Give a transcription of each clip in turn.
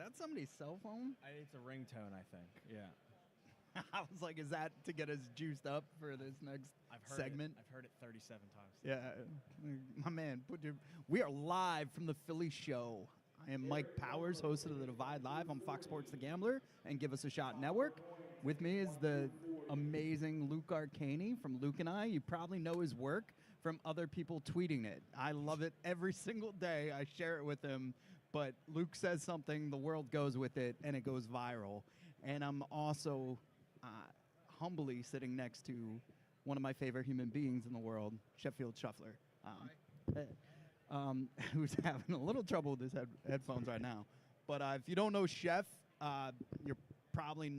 that somebody's cell phone? It's a ringtone, I think. Yeah. I was like, is that to get us juiced up for this next segment? I've heard it 37 times. Yeah. My man, we are live from the Philly show. I am Mike Powers, host of The Divide Live on Fox Sports The Gambler and Give Us a Shot Network. With me is the amazing Luke Arcani from Luke and I. You probably know his work from other people tweeting it. I love it every single day. I share it with him. But Luke says something, the world goes with it, and it goes viral. And I'm also humbly sitting next to one of my favorite human beings in the world, Sheffield Shuffler. Who's having a little trouble with his headphones right now. But if you don't know Sheff, you're probably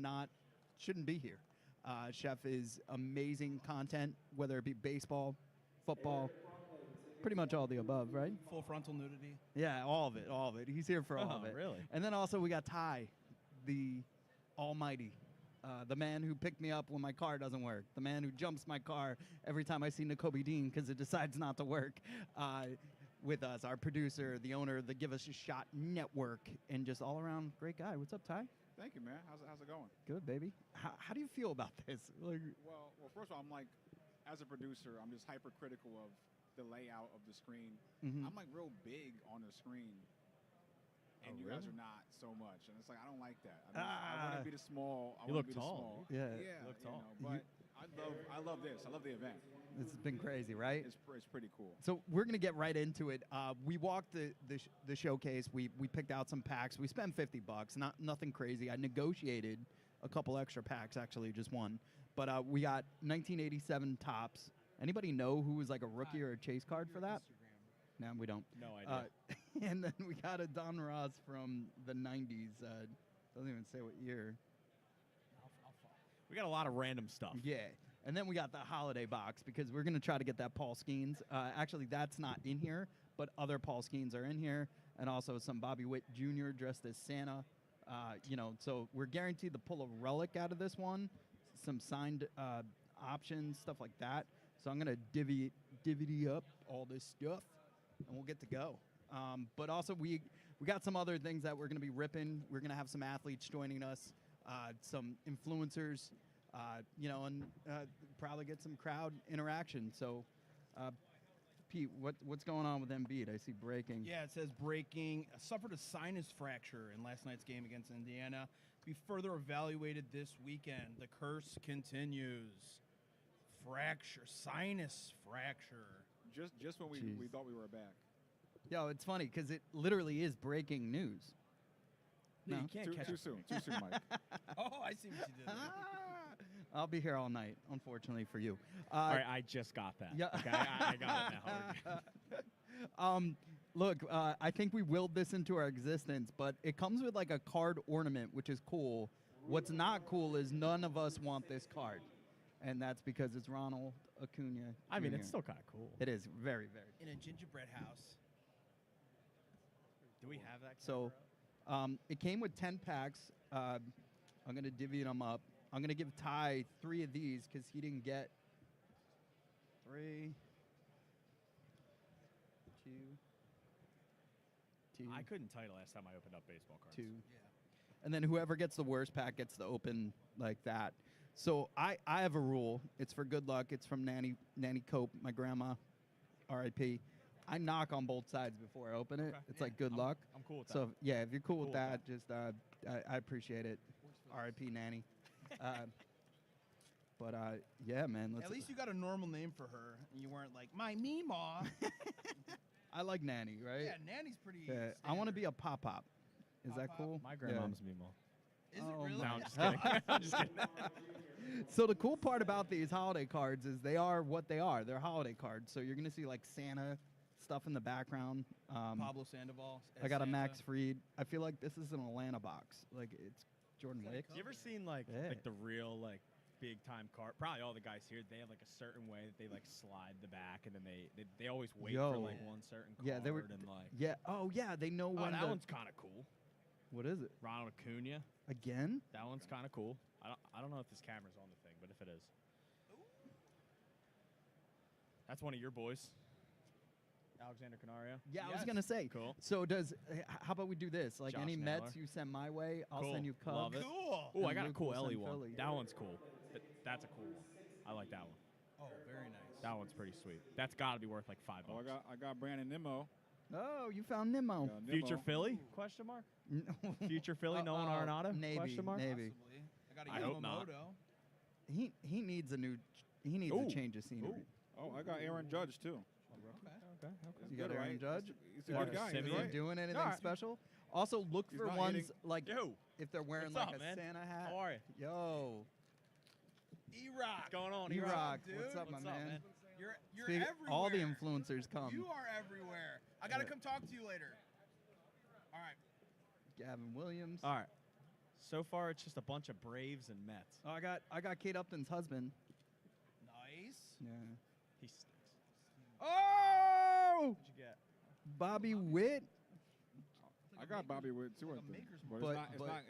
shouldn't be here. Sheff is amazing content, whether it be baseball, football, pretty much all the above, right? Full frontal nudity. Yeah, all of it. He's here for all of it. Really? And then also we got Ty, the almighty. The man who picked me up when my car doesn't work. The man who jumps my car every time I see Nakobe Dean because it decides not to work. With us, our producer, the owner of the Give Us a Shot Network, and just all around great guy. What's up, Ty? Thank you, man. How's it going? Good, baby. How do you feel about this? Well, first of all, I'm like, as a producer, I'm just hypercritical of the layout of the screen. Mm-hmm. I'm like real big on the screen, and you guys are not so much. And it's like I don't like that. I want to be the small. I You want look to be tall. the small. Yeah. You look tall. but I love this. I love the event. It's been crazy, right? It's pretty cool. So we're gonna get right into it. We walked the showcase. We picked out some packs. We spent $50. Nothing crazy. I negotiated a couple extra packs, actually, just one. But we got 1987 Topps. Anybody know who was like a rookie or a chase card for that? No, we don't. No idea. And then we got a Don Ross from the 90s. Doesn't even say what year. We got a lot of random stuff. Yeah. And then we got the holiday box because we're going to try to get that Paul Skeens. Actually, that's not in here, but other Paul Skeens are in here. And also some Bobby Witt Jr. dressed as Santa. So we're guaranteed to pull a relic out of this one, some signed options, stuff like that. So I'm going to divvy up all this stuff, and we'll get to go. But also we got some other things that we're going to be ripping. We're going to have some athletes joining us, some influencers, and probably get some crowd interaction. So, Pete, what's going on with Embiid? I see breaking. Yeah, it says breaking. Suffered a sinus fracture in last night's game against Indiana. To be further evaluated this weekend. The curse continues. Sinus fracture. Just when we thought we were back. Yo, it's funny because it literally is breaking news. No, you can't catch too soon, Mike. Oh, I see what you did there. I'll be here all night, unfortunately for you. All right, I just got that. Yeah. Okay, I got it now. Look, I think we willed this into our existence, but it comes with like a card ornament, which is cool. What's not cool is none of us want this card. And that's because it's Ronald Acuna. I mean, Jr. it's still kind of cool. It is very, very cool. In a gingerbread house. Do we have that? So it came with 10 packs. I'm going to divvy them up. I'm going to give Ty 3 of these because he didn't get 3, 2. I couldn't tell you the last time I opened up baseball cards. 2. Yeah. And then whoever gets the worst pack gets to open like that. So I have a rule. It's for good luck. It's from Nanny Cope, my grandma, R.I.P. I knock on both sides before I open it. Okay. It's like good luck. I'm cool with that. So, yeah, if you're cool with that, that. just I appreciate it. R.I.P. Nanny. But, yeah, man. At least you got a normal name for her. And you weren't like, my Meemaw. I like Nanny, right? Yeah, Nanny's pretty Yeah, I want to be a Pop-Pop. Is that Pop-Pop? cool? My grandmom's Meemaw. Is it really? No, I'm just kidding. I'm just kidding. So the cool part about these holiday cards is they are what they are. They're holiday cards. So you're going to see like Santa stuff in the background. Pablo Sandoval. I got a Santa. Max Fried. I feel like this is an Atlanta box. Like it's Jordan Wicks. You ever seen like the real like big time card? Probably all the guys here. They have like a certain way that they like slide the back, and then they always wait for like one certain card. Yeah, they were. And like Oh yeah, they know when. that one's kind of cool. What is it? Ronald Acuna. Again? That one's kind of cool. I don't know if this camera's on the thing, but if it is, that's one of your boys. Alexander Canario. Yeah, I was Yes. gonna say. Cool. So how about we do this? Like Josh any Naylor. Mets you send my way, I'll Cool. send you Cubs. Love it. Cool. Oh, I And got a Luke cool will send Ellie one. Philly. That one's cool. That's a cool one. I like that one. Oh, very nice. That one's pretty sweet. That's got to be worth like $5. Oh, I got Brandon Nimmo. Oh, you found Nimmo. Got Nimmo. Future Philly? Question mark. Future Philly? Nolan Arenado? Maybe. Question mark. Maybe. Possibly. I got I a hope not. Yamamoto. He needs a new. He needs Ooh. a change of scenery. Ooh. Oh, I got Aaron Judge too. Okay. He's You got good, Aaron right? Judge? He's a Marcus good guy. Is He's Semien. he right. doing anything Alright. special? Also, look He's for not ones hitting- like Yo. if they're wearing What's like up, a man? Santa hat. How are you? Yo, E-Rock. What's going on? E-Rock. Rock, dude? What's up, What's my up, man? man? You're Speak- everywhere. all the influencers come. You are everywhere. I gotta Yeah. come talk to you later. All right. Gavin Williams. All right. So far, it's just a bunch of Braves and Mets. Oh, I got Kate Upton's husband. Nice. Yeah. He stinks. Oh, What'd you get? Bobby Witt. I got Bobby Wood too. like I a think. Maker's But, But-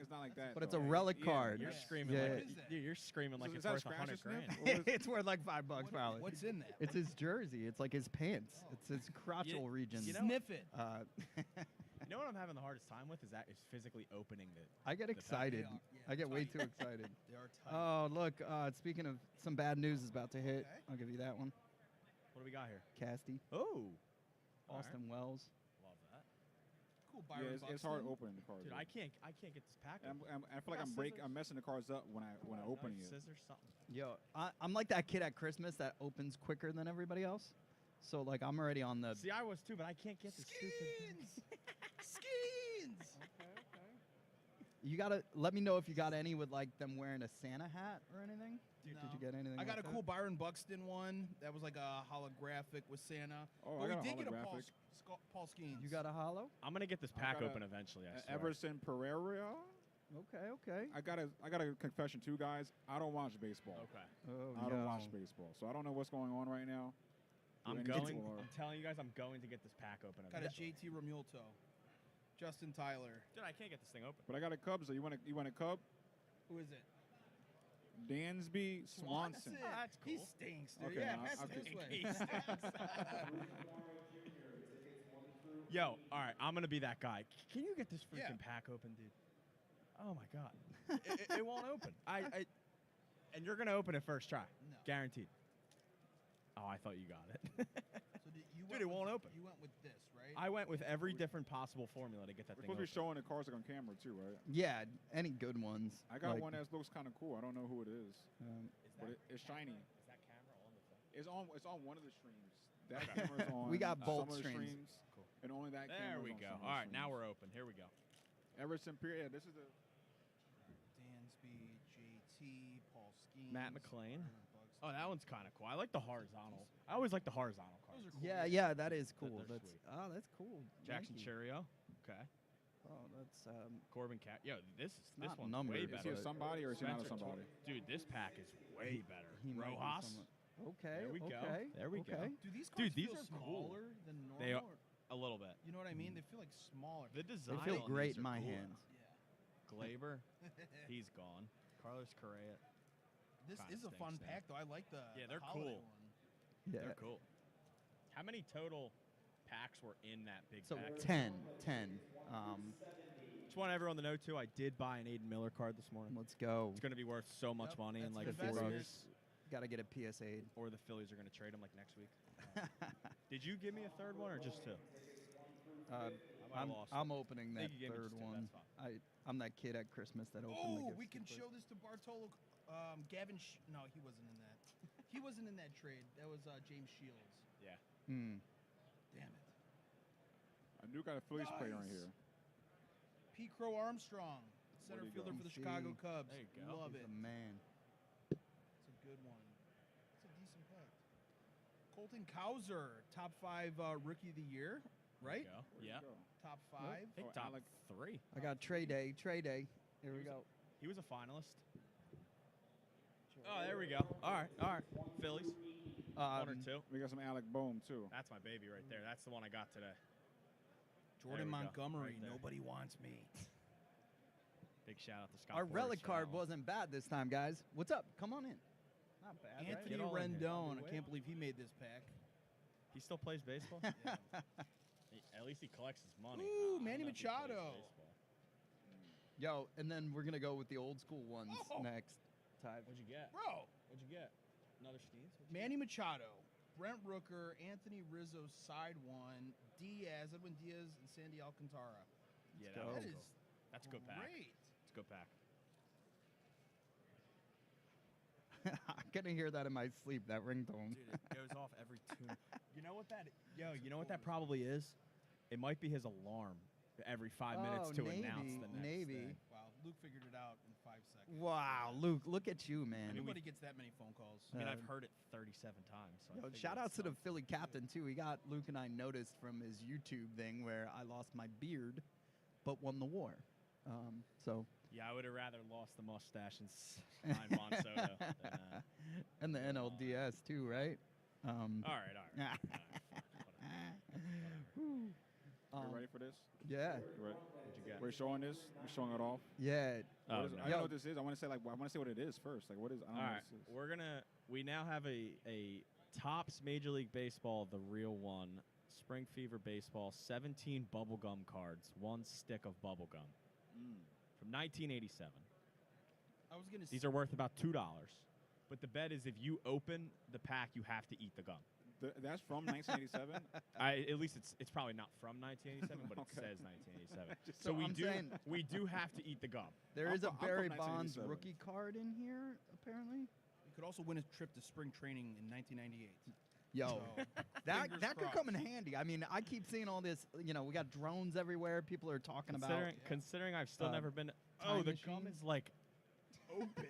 it's not like that. But it's a though. relic Yeah, card. You're yeah. screaming Yeah. like What is that? Dude, you're screaming like So it's is that worth scratches 100 grand. now? Or is- It's worth like $5 probably. What's in that? It's his jersey. It's like his pants. Oh. It's his crotchal region. you know- Sniff it. You know what I'm having the hardest time with is physically opening the. I get pack. excited. They are, yeah, I get way tight. too excited. They are tight. Oh, look. Speaking of some bad news is about to hit. Okay. I'll give you that one. What do we got here? Casty. Oh. Austin Wells. Love that. Cool. Yeah, Byron it's hard Buxton. opening the cards. Dude, I can't get this pack. I feel like got scissors? I'm messing the cards up when I'm opening it. Scissors, something. Yo, I'm like that kid at Christmas that opens quicker than everybody else. So, like, I'm already on the... See, I was too, but I can't get the stupid. Skins. Skins. You got to let me know if you got any with, like, them wearing a Santa hat or anything. No. Did you get anything I got like a cool Byron Buxton one that was like a holographic with Santa. Oh, but I got we a did get a Paul, holographic. Paul Skeens. that? You got a hollow? I'm gonna get this I pack got a- open eventually. I swear. Everson Pereira. Okay. I got a confession too, guys. I don't watch baseball. Okay. Oh, I don't yo. watch baseball, so I don't know what's going on right now. I'm Any going. people are- I'm telling you guys, I'm going to get this pack open Got a eventually. JT Romulto. Justin Tyler. Dude, I can't get this thing open. But I got a Cubs. So you want a Cub? Who is it? Dansby Swanson. That's He cool. stinks, dude. Okay, yeah, now, pass it okay. this way. He stinks. Yo, all right, I'm gonna be that guy. Can you get this freaking Yeah. pack open, dude? Oh my god, it won't open. And you're gonna open it first try, No. guaranteed. Oh, I thought you got it. So did you Dude, it won't open. You went with this, right? I went with every different possible formula to get that We're thing supposed to be open. showing the cards like on camera too, right? Yeah, any good ones. I got like, one that looks kind of cool. I don't know who it is, um, but it's shiny. Is that camera on the thing? It's on one of the streams. That camera's on. We got some both of the streams. Cool. and only that. There camera's we on go. some of the All right, now streams. we're open. Here we go. Everson Pereira. This is the. Dansby, JT, Paul Skeens. Matt McLean. Byron Buxton. Oh, that one's kind of cool. I like the horizontal. I always like the horizontal cards. Those are cool. yeah, that is cool. they're That's sweet. that's cool. Jackson Yankee. Churio. Okay. Oh, that's Corbin Cat. Yo, this not one's numbered, way is Is he better. a somebody or is he not a Spencer somebody? Dude, this pack is way better. he might be Rojas. someone- Okay. There we go. okay, There we go. okay. Do these Dude, cards these feel are cool. smaller than normal? They are- or- A little bit. You know what I mean? They feel like smaller. The They design. feel on great these in are my cool. hands. Yeah. Glaber, he's gone. Carlos Correa. This Kinda is a fun stinks now. pack, though. I like the Yeah, they're the holiday cool. one. Yeah. They're cool. How many total packs were in that big So pack? 10. Just want everyone to know too. I did buy an Aiden Miller card this morning. Let's go. It's going to be worth so much Yep, money in that's like an 4 investment. years. Got to get a PSA. Or the Phillies are going to trade him like next week. Did you give me a third one or just two? Uh, I might have lost I'm opening I that think you gave me third just two, one. that's I'm that kid at Christmas that opened the Oh, gifts we can first. show this to Bartolo. Gavin. No, he wasn't in that. He wasn't in that trade. That was James Shields. Yeah. Hmm. Damn it. I do got a Phillies player in Nice. here. P. Crow Armstrong, center Where'd he go? fielder for the PC. Chicago Cubs. There you go. Love He's it. a man. It's a good one. It's a decent pack. Colton Cowser, top 5 rookie of the year, right? There you go. Yeah. Go. Top 5. I think Oh, top Alec- 3. I got Trey Day. Trey Day. Here we was go. He was a finalist. Oh, there we go. All right. Phillies. One or two. We got some Alec Boehm too. That's my baby right there. That's the one I got today. Jordan we go, Montgomery, right there. nobody wants me. Big shout out to Scott. Our Porter's relic for card that one. wasn't bad this time, guys. What's up? Come on in. Not bad, right? Anthony Get all in here. Rendon, Bobby I Witt. can't believe he made this pack. He still plays baseball. Yeah. At least he collects his money. Ooh, I don't Manny know if he plays Machado. baseball. Yo, and then we're gonna go with the old school ones Oh. next. Ty. What'd you get? Bro, What'd you get? Another Skeens? What'd you Manny Machado, Brent Rooker, Anthony Rizzo, side one, Diaz, Edwin Diaz, and Sandy Alcantara. get? Yeah, go. that That was is cool. That's a good pack. great. It's a good pack. I'm gonna hear that in my sleep. That ringtone. Dude, it goes off every tune. You know what that? You know what that probably is? It might be his alarm every 5 minutes to announce the next thing. Wow, Luke figured it out in 5 seconds. Wow, Luke, look at you, man. Nobody gets that many phone calls. I mean, Uh, I've heard it 37 times. So I Yo, figured shout it's outs to the something. Philly captain too. He got Luke and I noticed from his YouTube thing where I lost my beard, but won the war. So Yeah, I would have rather lost the mustache and signed Juan Soto. Than, and the NLDS too, right? all right. Fine, Whew. You ready for this? Yeah, You ready? What'd you get? We're showing this. We're showing it off. yeah. Oh, What is- no. I don't know what this is. I want to say I want to say what it is first. Like what is? I don't All know right, what this is. we now have a Topps Major League Baseball, the real one, Spring Fever Baseball, 17 bubblegum cards, one stick of bubblegum from 1987. I was gonna. These are worth about $2, but the bet is if you open the pack, you have to eat the gum. That's from 1987. At least it's probably not from 1987, but it Okay. says 1987. Just- So I'm saying- we do have to eat the gum. There I'm is a fro- I'm from Barry Bonds 1987. rookie card in here, apparently. You could also win a trip to spring training in 1998. Yo, So, that fingers that could come in crossed. handy. I mean, I keep seeing all this. You know, we got drones everywhere. People are talking about. Considering I've still uh, never been. time Oh, the gum machine. is like. Open.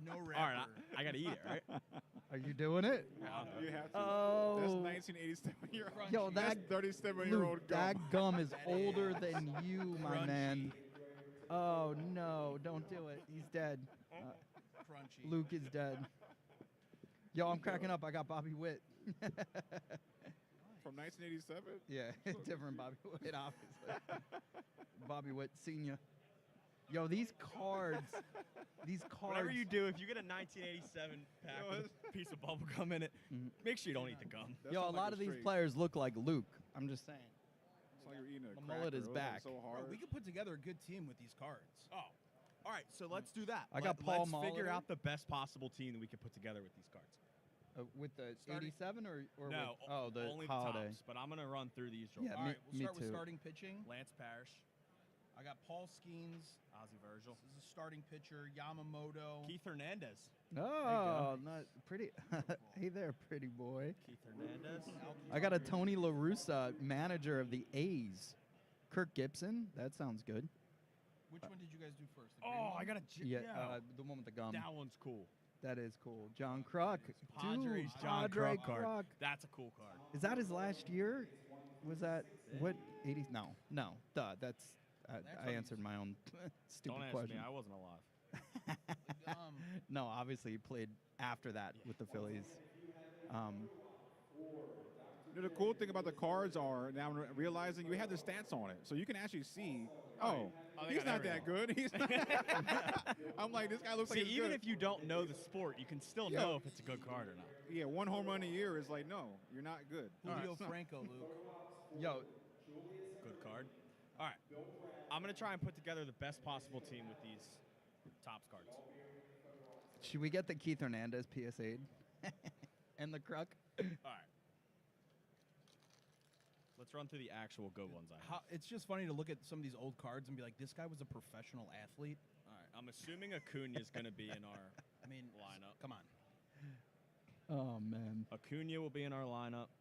No wrapper. All right, I gotta eat it, right? Are you doing it? You have to. Oh. That's 1987 year old. Yo, That's that 37-year-old Luke, that gum is older than you, my Crunchy. man. Oh no! Don't do it. He's dead. Crunchy. Luke is dead. Yo, I'm cracking up. I got Bobby Witt. From 1987. Yeah, different Bobby Witt, obviously. Bobby Witt Senior. Yo, these cards. Whatever you do, if you get a 1987 pack with a piece of bubble gum in it, make sure you don't eat the gum. That Yo, a sounds lot like of these straight- players look like Luke. I'm just saying. It's like you're eating a The mullet cracker. is It was, like, back. so Bro, hard. we could put together a good team with these cards. Oh, all right. So let's do that. I got Paul Let's figure Molitor. out the best possible team that we can put together with these cards. With the Starting- 87 or No, with, oh, the only holiday. the tops. But I'm gonna run through these. Real Yeah, quick. All me- right, we'll start with too. starting pitching. Lance Parrish, I got Paul Skeens. Ozzie Virgil, This is a starting pitcher. Yamamoto. Keith Hernandez. Oh, not pretty. Hey there, pretty boy. Keith Hernandez. I got a Tony La Russa, manager of the A's. Kirk Gibson. That sounds good. Which one did you guys do first? The green Oh, one? I got a Yeah, the one with the gum. that one's cool. That is cool. John Kruk. Padres Dude, John Padre Kruk card. Kruk. That's a cool card. Is that his last year? Was that what 80s? No. Duh. That's I answered my own stupid Don't ask question. me. I wasn't alive. The gum. No, obviously he played after that with the Phillies. You know, the cool thing about the cards are now I'm realizing you have the stats on it, so you can actually see. Oh, they he's got not that good. He's not. I'm like, this guy looks See, like he's even good. if you don't know the sport, you can still Yeah. know if it's a good card or not. Yeah, one home run a year is like, no, you're not good. Julio Franco, Luke. Yo, Good card. All right. I'm going to try and put together the best possible team with these Topps cards. should we get the Keith Hernandez PSA and the Kruk? All right. Let's run through the actual good ones I have. It's just funny to look at some of these old cards and be like, this guy was a professional athlete. All right. I'm assuming Acuna is going to be in our I mean, lineup. come on. Oh man. Acuna will be in our lineup.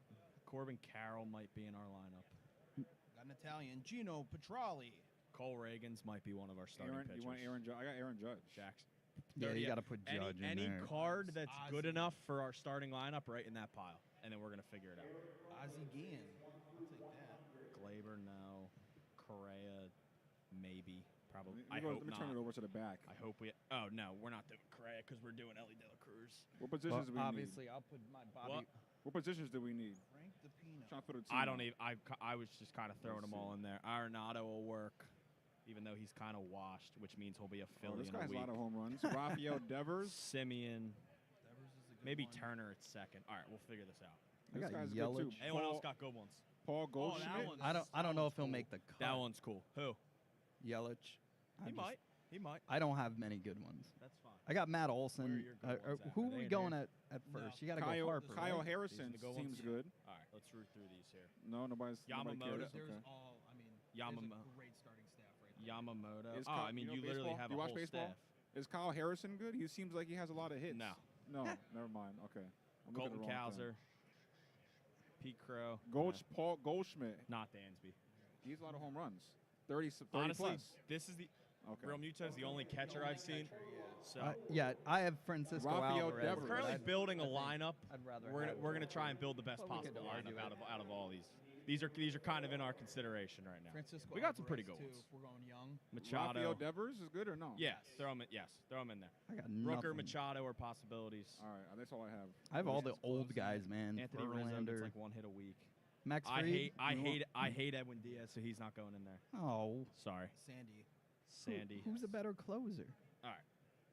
Corbin Carroll might be in our lineup. Got an Italian. Gino Petrali. Cole Reagans might be one of our starting Aaron, pitchers. you want Aaron Judge? I got Aaron Judge. Jackson. Yeah, you got to put Any, Judge in any there. card that's good Ozzie. enough for our starting lineup, right in that pile, and then we're gonna figure it out. Ozzie Guillen. I'll take that. Glaber, no. Correa, maybe, probably. Let me hope not. turn it over to the back. I hope we. Oh no, we're not doing Correa because we're doing Ellie De La Cruz. What positions do we obviously, I'll put my Bobby. What? need? What positions do we need? Frank DePino. Trying to put a team. I don't even. I was just kind of throwing Let's them all in there. Arenado will work, even though he's kind of washed, which means he'll be a Oh, Philly this in guy a has a week. lot of home runs. Rafael Devers. Simeon, Devers is a good maybe one. Turner at second. All right, we'll figure this out. I This got guy's good too. Yelich. Anyone else Paul- got good ones? Paul that Goldschmidt. one- I don't know if he'll cool. make the cut. That one's cool. Who? Yelich. He might. He might. I don't have many good ones. That's fine. I got Matt Where are Olson. your good ones at? Who Are are they we in going here? at No. first? You got to go Kyle, Harper. Kyle right? Harrison These are the good seems ones? good. All right, let's root through these here. No, nobody Yamamoto. cares. There's Okay. all. I mean, Yamamoto. there's a great starting staff right there. Yamamoto. Is Oh, Kyle- I mean, you know you literally baseball? have You a watch whole baseball? staff. Is Kyle Harrison good? He seems like he has a lot of hits. No. No, never mind. Okay. I'm looking Colton at the wrong thing. Kauser. Pete Crow. Paul Goldschmidt. Not Dansby. He has a lot of home runs. 30 Honestly, plus. this is the Okay. Real Muto is the only catcher I've seen. So Yeah, I have Francisco Rafael Alvarez. Devers. we're but currently I'd- building a I think lineup. I'd rather We're have gonna try and build the best But we could possible argue lineup it. out of all these. These are kind of in our consideration right now. Francisco We got some Alvarez, pretty good too, ones. if we're going young. Machado. Rafael Devers is good or no? Yes, throw him in. Yes, throw him in there. I got Rooker, nothing. Machado are possibilities. All right, that's all I have. I have all the Close old enough. guys, man. Anthony Rizzo gets Verlander, like one hit a week. Max I Fried. hate Edwin Diaz, so he's not going in there. Oh, Sorry, Sandy. Sandy. Who's a better closer? All right.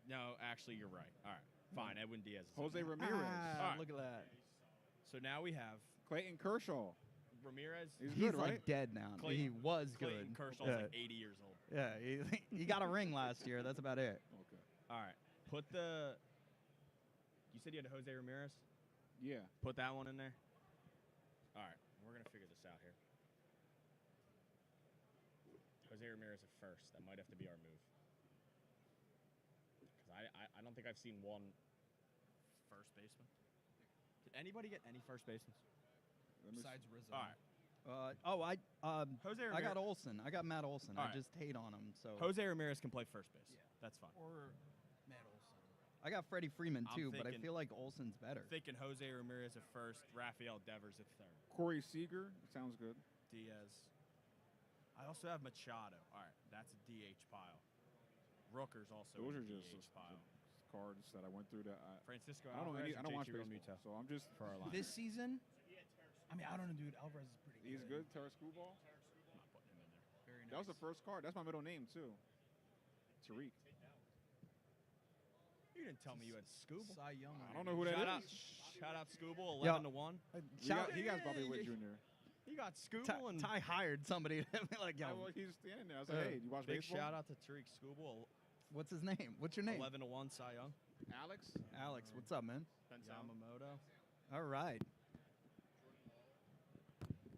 No, actually, you're right. All right, fine. Edwin Diaz. Is in Jose there. Ramirez. Ah, All right. look at that. So now we have Clayton Kershaw. Ramirez. He's He's good, like right? dead now. Clayton- he was Clayton good. Kershaw's yeah. like 80 years old. Yeah, he got a ring last year. That's about it. Okay. All right. Put the. You said you had Jose Ramirez. Yeah. Put that one in there. All right. We're gonna figure this out here. Jose Ramirez at first. That might have to be our move. Because I don't think I've seen one first baseman. Did anybody get any first basemen? Let me Besides Rizzo. All right. Jose Ramirez. I got Olson. I got Matt Olson. All I right. just hate on him. So Jose Ramirez can play first base. Yeah. That's fine. Or Matt Olson. I got Freddie Freeman I'm too, but I thinking- feel like Olson's better. Thinking Jose Ramirez at first, Rafael Devers at third. Corey Seager. Sounds good. Diaz. I also have Machado. All right, that's a DH pile. Rooker's also Those in are the just DH pile. cards that I went through that Francisco I don't know Alvarez any. I or don't watch JT baseball, Realmuto so I'm just. for our line. This season, I mean, I don't know, dude. Alvarez is pretty He's good. Terrace Screwball. I'm not putting him in there. Very nice. That was the first card. That's my middle name too. Tariq. You didn't tell me you had Scooble. Cy Young. I don't know who that Shout is. out, shout out Scooble, Yo. 11-1. He got Bobby Witt Jr. He got Scooble and Ty hired somebody to be like, yo, He's standing there. I was like, hey, you watch big baseball? shout out to Tariq Scooble, what's his name? What's your name? 11-1 Cy Young. Alex. Alex. What's up, man? Yamamoto. All right.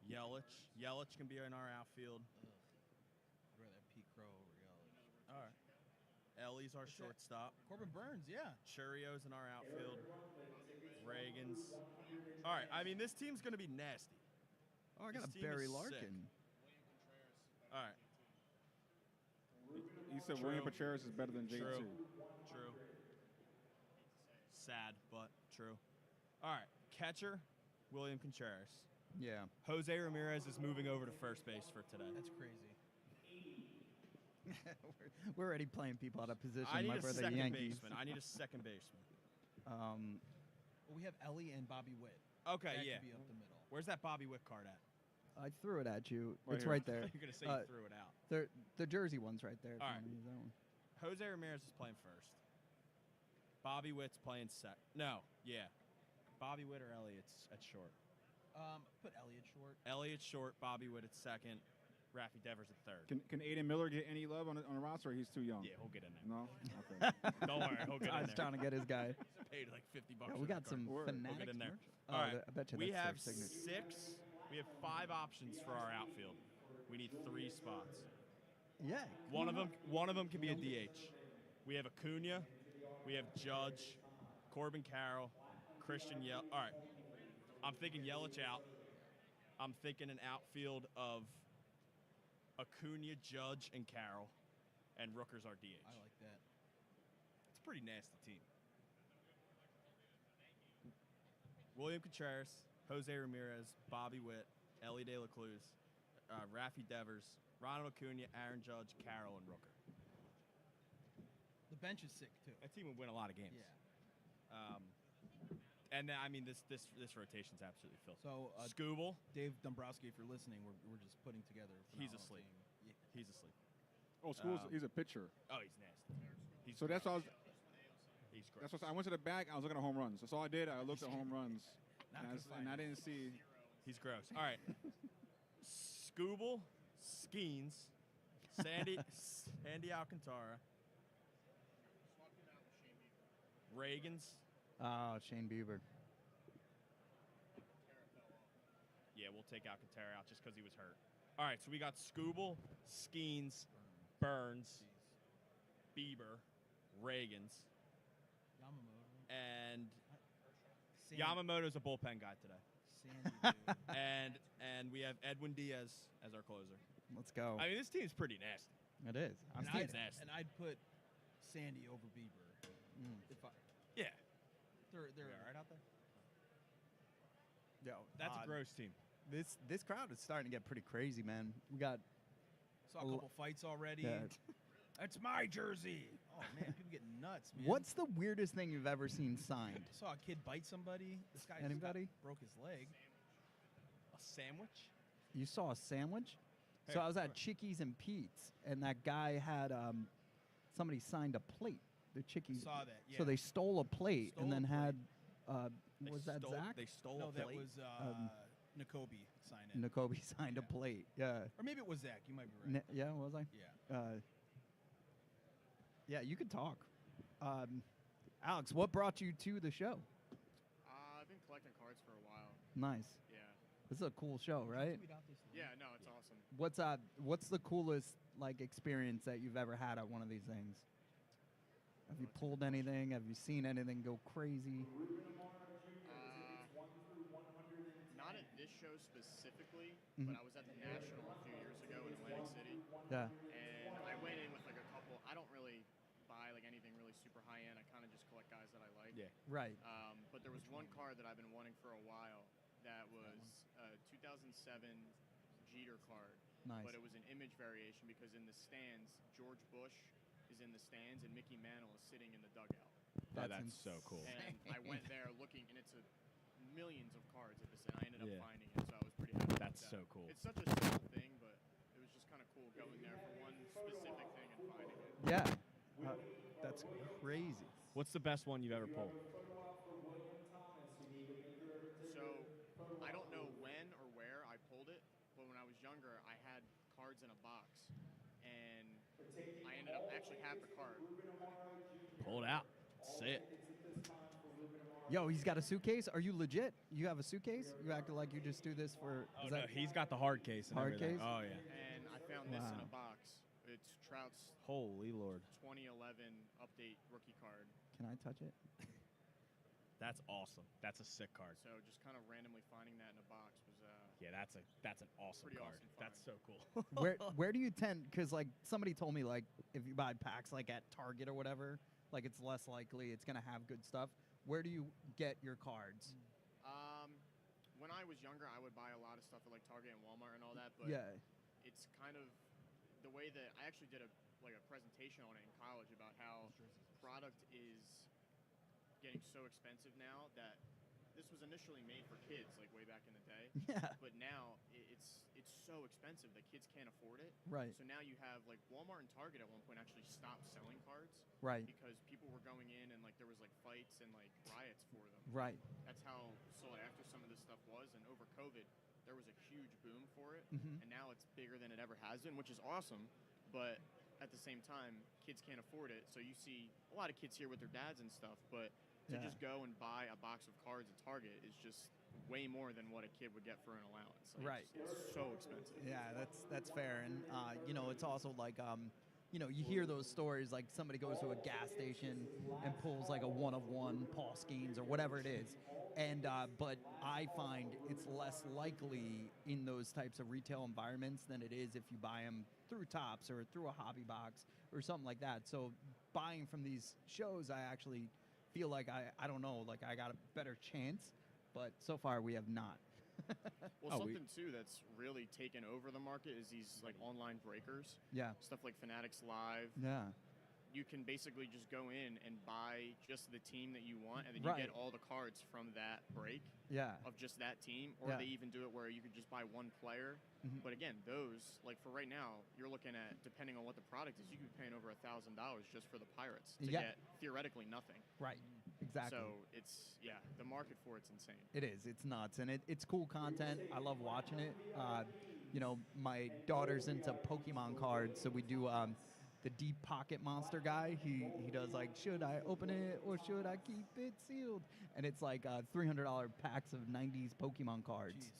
Yelich can be in our outfield. I'd rather have Pete Crow over Yelich. All right. Ellie's our shortstop. Corbin Burns, yeah. Churio's in our outfield. Reagan's. All right. I mean, this team's going to be nasty. Oh, I got This a team Barry is Larkin. sick. All right. He said True. William Pacheras is better than JT. True. Sad, but true. All right. Catcher, William Contreras. Yeah. Jose Ramirez is moving over to first base for today. That's crazy. We're already playing people out of position. I need My a brother second Yankees. baseman. I need a second baseman. Well, we have Ellie and Bobby Witt. Okay, That yeah. could be up the middle. Where's that Bobby Witt card at? I threw it at you. Right It's here. right there. You're going to say Uh, you threw it out. The jersey one's right there. if All you right. wanna use that one. Jose Ramirez is playing first. Bobby Witt's playing sec. No, yeah. Bobby Witt or Elliott's at short. Put Elliott short. Elliott short, Bobby Witt at second, Raffy Devers at third. Can Aiden Miller get any love on the roster? Or he's too young. Yeah, he'll get in there. No. Okay. Don't worry, he'll get in Ty's there. trying to get his guy. Paid like $50. Yeah, we for got that some card. We'll fanatics. get in there. merch. All Oh, right, I bet you we that's have their signature. we have 5 options for our outfield. We need 3 spots. Yeah. One of them can be a DH. We have Acuna, we have Judge, Corbin Carroll, Christian Yelich. All right, I'm thinking Yelich out. I'm thinking an outfield of Acuna, Judge, and Carroll, and Rooker's our DH. I like that. It's a pretty nasty team. William Contreras, Jose Ramirez, Bobby Witt, Ellie De La Cruz, Raffy Devers, Ronald Acuna, Aaron Judge, Carroll, and Rooker. The bench is sick too. That team would win a lot of games. Yeah. And then, I mean, this rotation's absolutely filthy. So Scooble, Dave Dombrowski, if you're listening, we're just putting together. a He's phenomenal asleep. team. Yeah. he's asleep. Oh, School's he's a pitcher. Oh, he's nasty. He's So that's all. he's great. That's what I went to the back. I was looking at home runs. That's all I did. I looked at home runs. And I didn't see. He's gross. All right. Scooble, Skeens, Sandy Alcantara, Reagan's. Oh, Shane Bieber. Yeah, we'll take Alcantara out just because he was hurt. All right, so we got Scooble, Skeens, Burns, Bieber, Reagan's, and Yamamoto's a bullpen guy today. Sandy, dude. And we have Edwin Diaz as our closer. Let's go. I mean, this team's pretty nasty. It is. And Steve's I'd, nasty. and I'd put Sandy over Bieber. If I, Yeah. they're all right out there. Yo, That's a gross team. This crowd is starting to get pretty crazy, man. We got Saw a couple fights already. Yeah. That's my jersey. Oh man, people get nuts, man. What's the weirdest thing you've ever seen signed? I saw a kid bite somebody. This guy Anybody? broke his leg. A sandwich? You saw a sandwich? Hey, So I was at Chickies and Pete's, and that guy had somebody signed a plate. The Chickies. Saw that. Yeah. So they stole a plate Stole and then a plate. had They was that stole, Zach? They stole No, a that plate. was Nakobe signed it. Nakobe signed a Yeah. plate. Yeah. Or maybe it was Zach. You might be right. Yeah, was I? Yeah. Yeah, you could talk. Alex, what brought you to the show? I've been collecting cards for a while. Nice. Yeah. This is a cool show, right? Tweet out this link. Yeah, no, it's awesome. What's the coolest like experience that you've ever had at one of these things? Have you pulled anything? Have you seen anything go crazy? Not at this show specifically, Mhm. but I was at the National a few years ago in Atlantic City, Yeah. and I went in with like a couple. I don't really buy like anything really super high end. I kind of just collect guys that I like. Yeah. Right. But there was one card that I've been wanting for a while. That was a 2007 Jeter card. Nice. But it was an image variation because in the stands, George Bush is in the stands and Mickey Mantle is sitting in the dugout. That's so cool. And I went there looking, and it's millions of cards at this, and I ended up Yeah. finding it, so I was pretty happy. That's with so that. cool. It's such a simple thing, but it was just kind of cool going there for one specific thing and finding it. Yeah. That's crazy. What's the best one you've ever pulled? So I don't know when or where I pulled it, but when I was younger, I had cards in a box, and I ended up actually have the card. Pull it out. Say it. Yo, he's got a suitcase. Are you legit? You have a suitcase? You acted like you just do this for. Oh, is no, that- he's got the hard case. And Hard everything. case? Oh, yeah. And I found this in Wow. a box. It's Trout's Holy Lord. 2011 update rookie card. Can I touch it? That's awesome. That's a sick card. So just kind of randomly finding that in a box was Yeah, that's an awesome Pretty card. awesome That's so find. cool. Where do you tend? Because like somebody told me like if you buy packs like at Target or whatever, like it's less likely it's gonna have good stuff. Where do you get your cards? when I was younger, I would buy a lot of stuff at like Target and Walmart and all that. But Yeah. it's kind of the way that I actually did a presentation on it in college about how product is getting so expensive now that this was initially made for kids like way back in the day. Yeah. But now it's so expensive that kids can't afford it. Right. So now you have like Walmart and Target at one point actually stopped selling cards Right. because people were going in and like there was like fights and like riots for them. Right. That's how sought after some of this stuff was. And over COVID, there was a huge boom for it. Mhm. And now it's bigger than it ever has been, which is awesome. But at the same time, kids can't afford it. So you see a lot of kids here with their dads and stuff. But to Yeah. just go and buy a box of cards at Target is just way more than what a kid would get for an allowance. Like, Right. It's so expensive. Yeah, that's fair, and you know, it's also like you know, you hear those stories like somebody goes to a gas station and pulls like a one-of-one Paul Skeens or whatever it is, and but I find it's less likely in those types of retail environments than it is if you buy them through Tops or through a hobby box or something like that. So buying from these shows, I actually feel like I don't know, like I got a better chance, but so far we have not. Well, Oh, something too that's really taken over the market is these like online breakers, Yeah. stuff like Fanatics Live. Yeah. you can basically just go in and buy just the team that you want, and then you Right. get all the cards from that break Yeah. of just that team. Or Yeah. they even do it where you could just buy one player. Mhm. But again, those, like for right now, you're looking at, depending on what the product is, you could be paying over $1,000 just for the Pirates to Yeah. get theoretically nothing. Right. Exactly. So it's, yeah, the market for it's insane. It is. It's nuts, and it's cool content. I love watching it. You know, my daughter's into Pokemon cards, so we do the deep pocket monster guy. He does like, should I open it or should I keep it sealed? And it's like $300 packs of '90s Pokemon cards,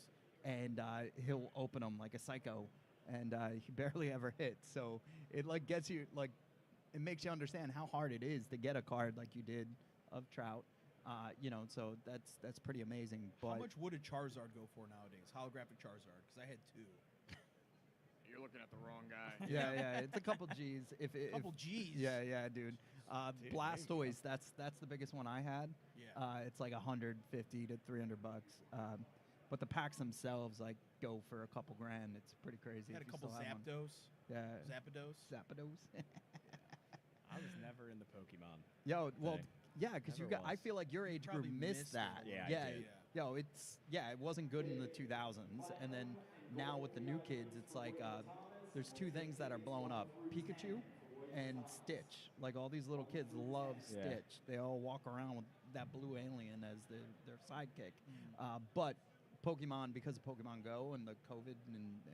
and he'll open them like a psycho, and he barely ever hits. So it like gets you like, it makes you understand how hard it is to get a card like you did of Trout. You know, so that's pretty amazing. But How much would a Charizard go for nowadays? Holographic Charizard, because I had 2. You're looking at the wrong guy. yeah, it's a couple G's. Couple G's. Yeah, dude. Dude, Blastoise, that's the biggest one I had. Yeah. It's like $150 to $300. But the packs themselves like go for a couple grand. It's pretty crazy. Had if a you couple still have 'em. Zapdos. Yeah. Zapdos. Zapdos. I was never in the Pokemon. Yo, well, thing. yeah, because you Never got. I was. feel like your age group probably missed missed that. it. Yeah, I yeah. did. Yo, it wasn't good in the 2000s, and then now with the new kids, it's like there's 2 things that are blowing up: Pikachu and Stitch. Like all these little kids love Yeah. Stitch. They all walk around with that blue alien as their sidekick. But Pokemon, because of Pokemon Go and the COVID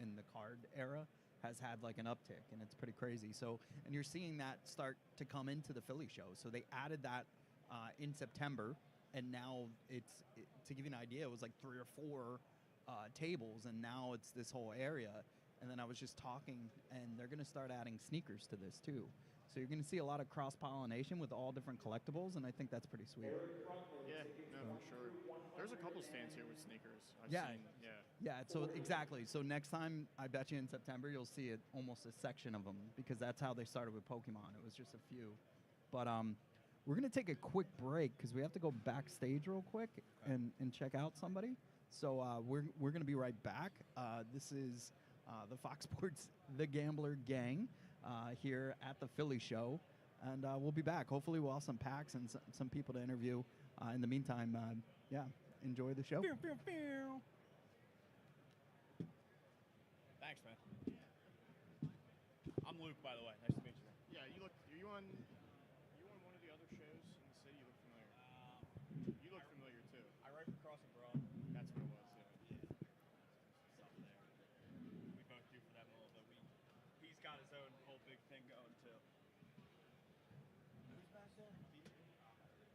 and the card era, has had like an uptick, and it's pretty crazy. So, and you're seeing that start to come into the Philly show. So they added that in September, and now to give you an idea, it was like 3 or 4 tables, and now it's this whole area. And then I was just talking, and they're going to start adding sneakers to this too. So you're going to see a lot of cross-pollination with all different collectibles, and I think that's pretty sweet. Yeah, no, for sure. There's a couple stands here with sneakers. I've Yeah. seen, yeah. Yeah, so exactly. So next time, I bet you in September, you'll see it almost a section of them, because that's how they started with Pokemon. It was just a few. But we're going to take a quick break because we have to go backstage real quick and check out somebody. So we're going to be right back. This is the Fox Sports The Gambler Gang here at the Philly show. And we'll be back. Hopefully we'll have some packs and some people to interview. In the meantime, yeah, enjoy the show. Thanks, man. I'm Luke, by the way. Nice to meet you. Yeah, you on one of the other shows in the city? You look familiar. You look familiar too. I write for Crossing Broad. That's what it was. Yeah. Stuff there. We both do for that middle, but he's got his own whole big thing going too. Who's back there? Do you want to bring AC wants to do?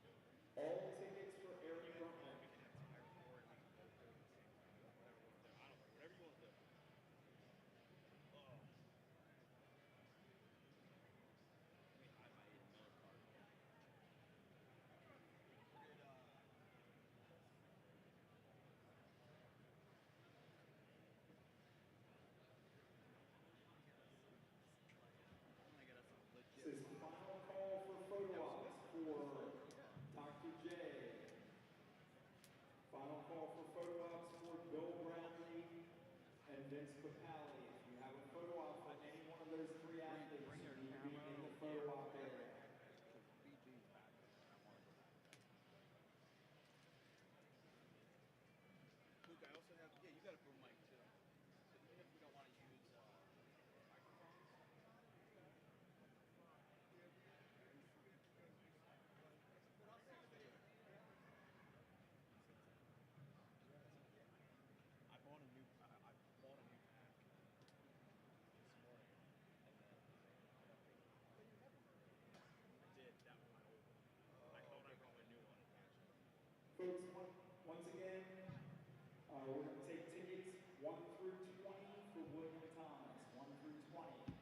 Yeah. All tickets for Eric Brunton. Whatever you want to do. Let me hide my Miller card. This is final call for photo ops for Dr. J. Final call for photo ops for Bill Bradley and Vince Papali. If you have a photo op for any one of those 3 athletes, you need to be in the photo op area. Luke, I also have, you got a boom mic too. So even if we don't want to use microphones. I bought a new pack this morning. I did. That was my old one. I thought I brought my new one. Folks, once again, we're going to take tickets 1 through 20 for William Thomas. 1 through 20.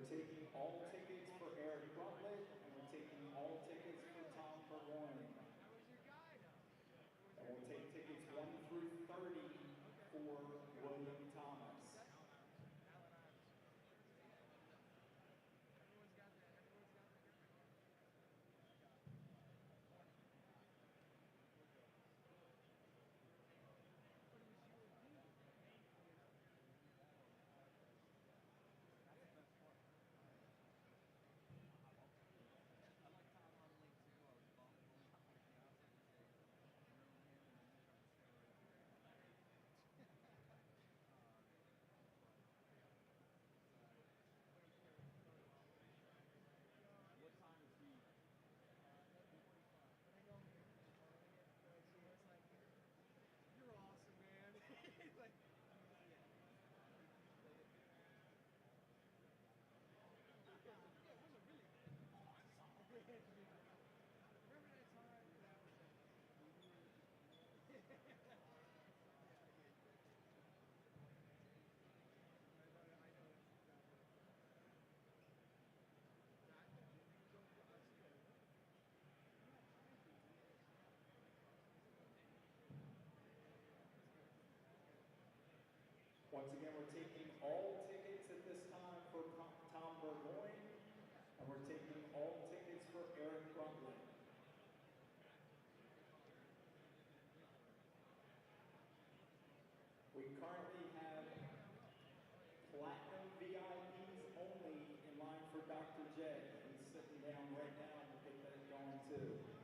taking all tickets for Eric Rutledge, and we're taking all tickets for Tom Burgoyne. And we'll take tickets 1 through 30 for William Thomas. Once again, we're taking all tickets at this time for Tom Burgoyne, and we're taking all tickets for Eric Rutledge. We currently have platinum VIPs only in line for Dr. J. He's sitting down right now, and we'll get that going too.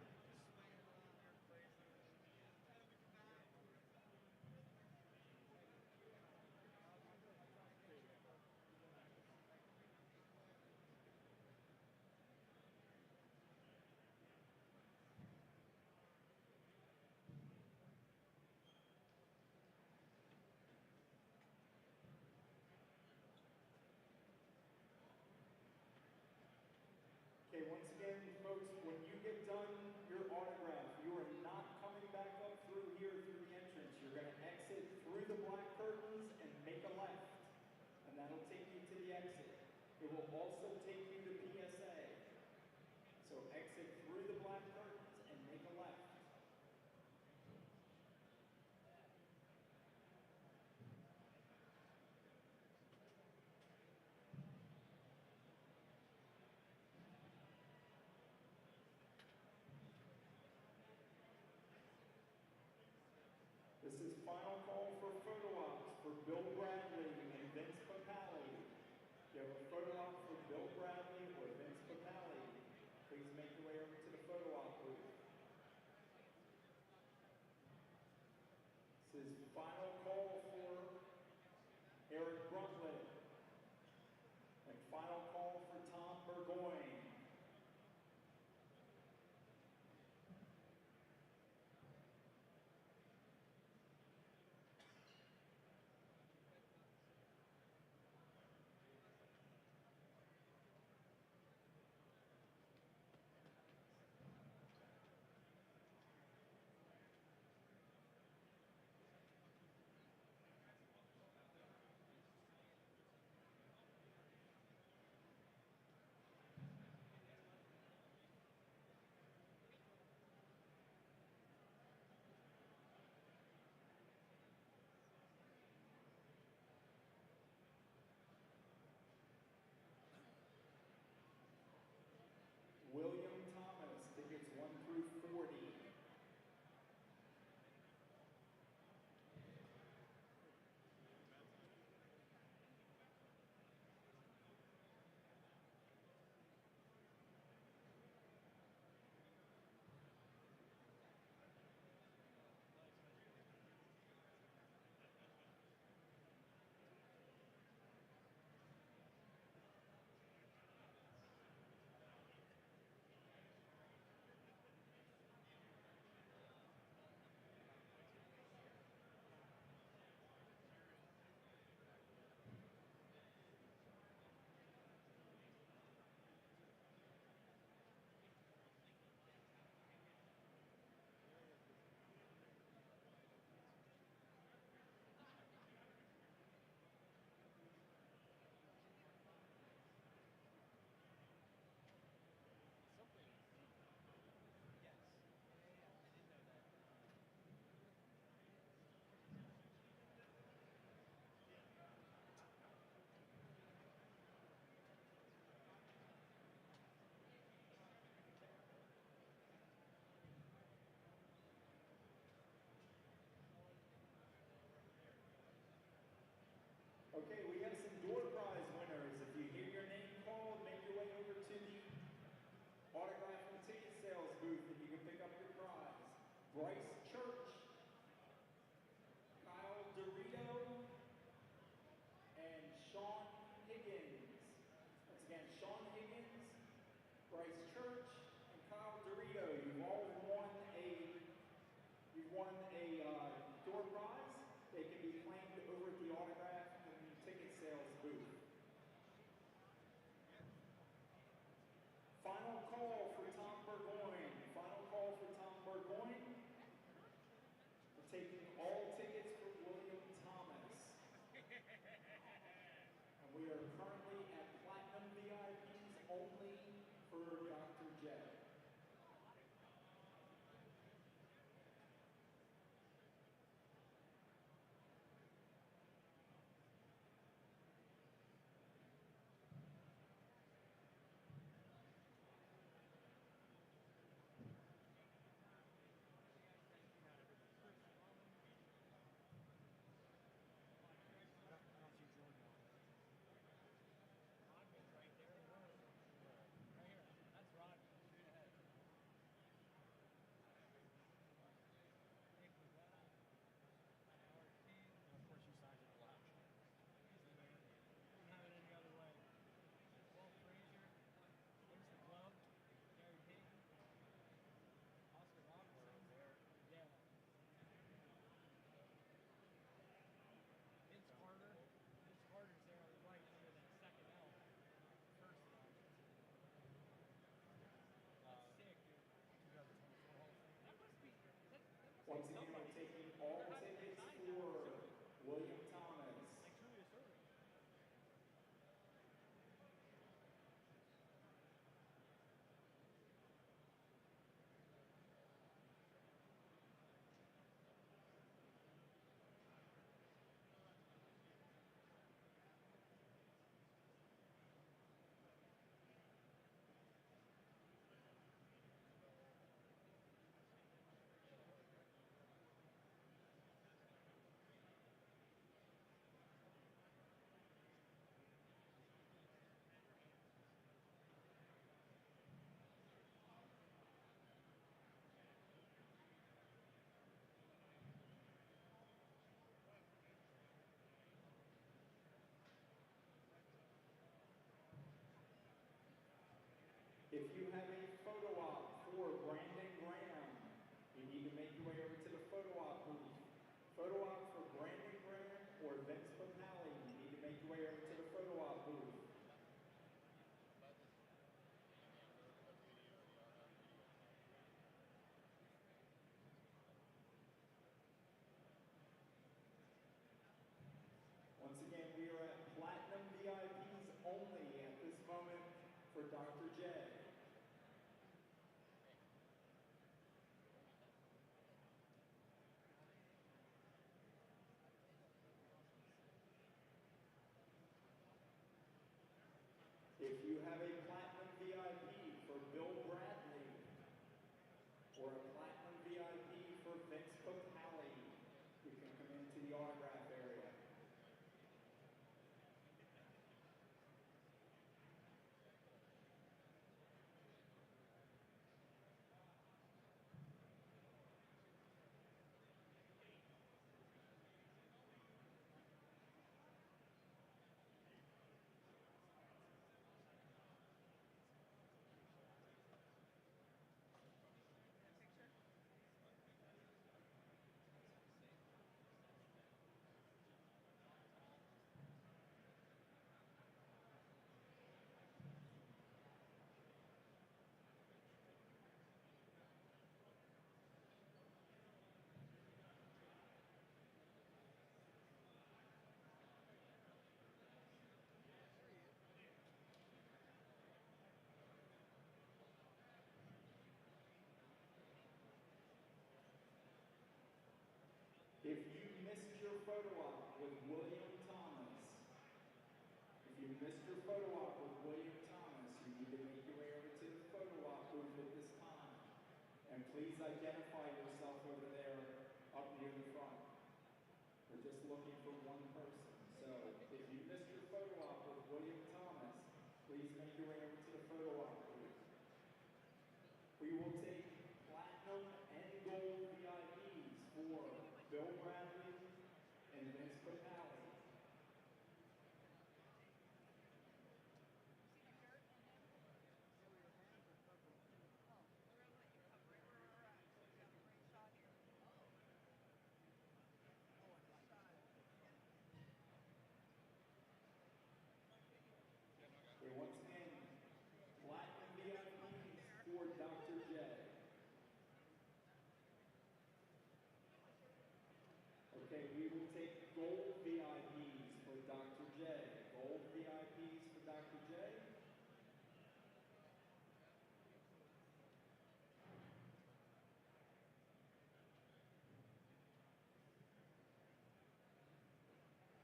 Bryce Church, Kyle Dorito, and Sean Higgins. Once again, Sean Higgins, Bryce Church, and Kyle Dorito. You've all won a door prize. They can be claimed over at the autograph and ticket sales booth. Final call for Tom Burgoyne. Final call for Tom Burgoyne. We're taking all tickets for William Thomas. And we are currently at Platinum VIPs only for Dr. J. Once again, we're taking all tickets for William Thomas. If you have a photo op for Brandon Graham, you need to make your way over to the photo op booth. Photo op for Brandon Graham or Vince Papali, you need to make your way over to the photo op booth. Once again, we are at Platinum VIPs only at this moment for Dr. J. If you have a Platinum VIP for Bill Bradley or a Platinum VIP for Vince Papali, you can come into the autograph area. If you missed your photo op with William Thomas, you need to make your way over to the photo op booth at this time. And please identify yourself over there up near the front. We're just looking for one person. So if you missed your photo op with William Thomas, please make your way over to the photo op booth. We will take platinum and gold VIP finale. So once again, platinum VIPs for Dr. J. Okay, we will take gold VIPs for Dr. J. Gold VIPs for Dr. J.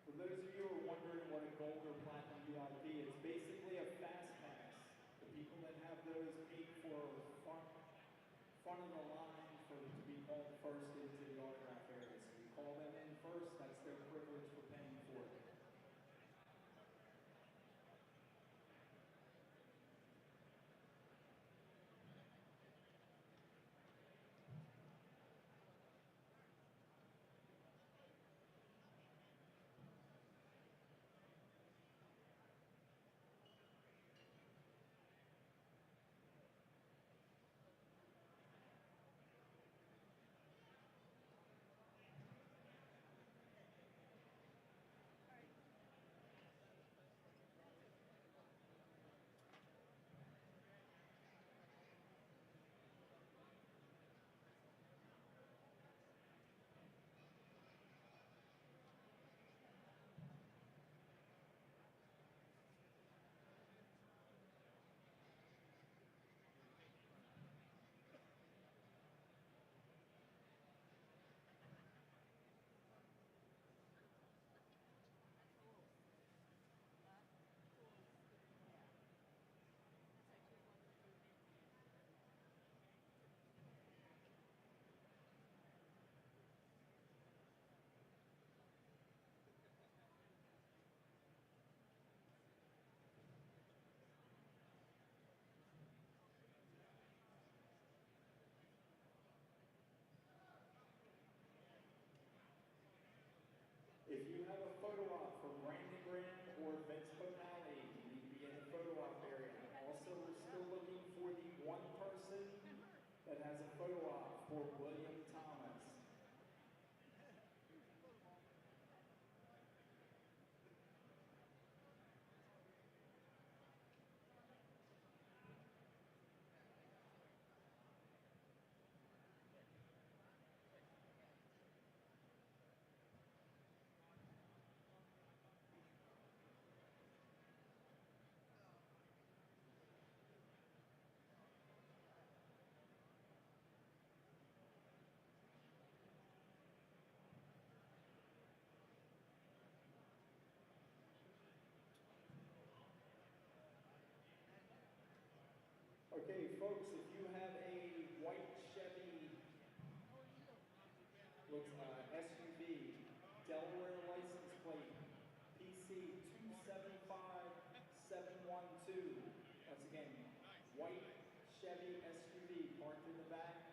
For those of you who are wondering what a gold or platinum VIP is, basically a fast pass. The people that have those paid for front of the line to be called first into the autograph area. So we call them in first, that's their privilege for paying for it. If you have a photo op for Brandon Graham or Vince Bonali, you need to be in the photo op area. Also, we're still looking for the one person that has a photo op for William Thomas. Okay, folks, if you have a white Chevy SUV, Delaware license plate, PC 275712. Once again, white Chevy SUV parked in the back,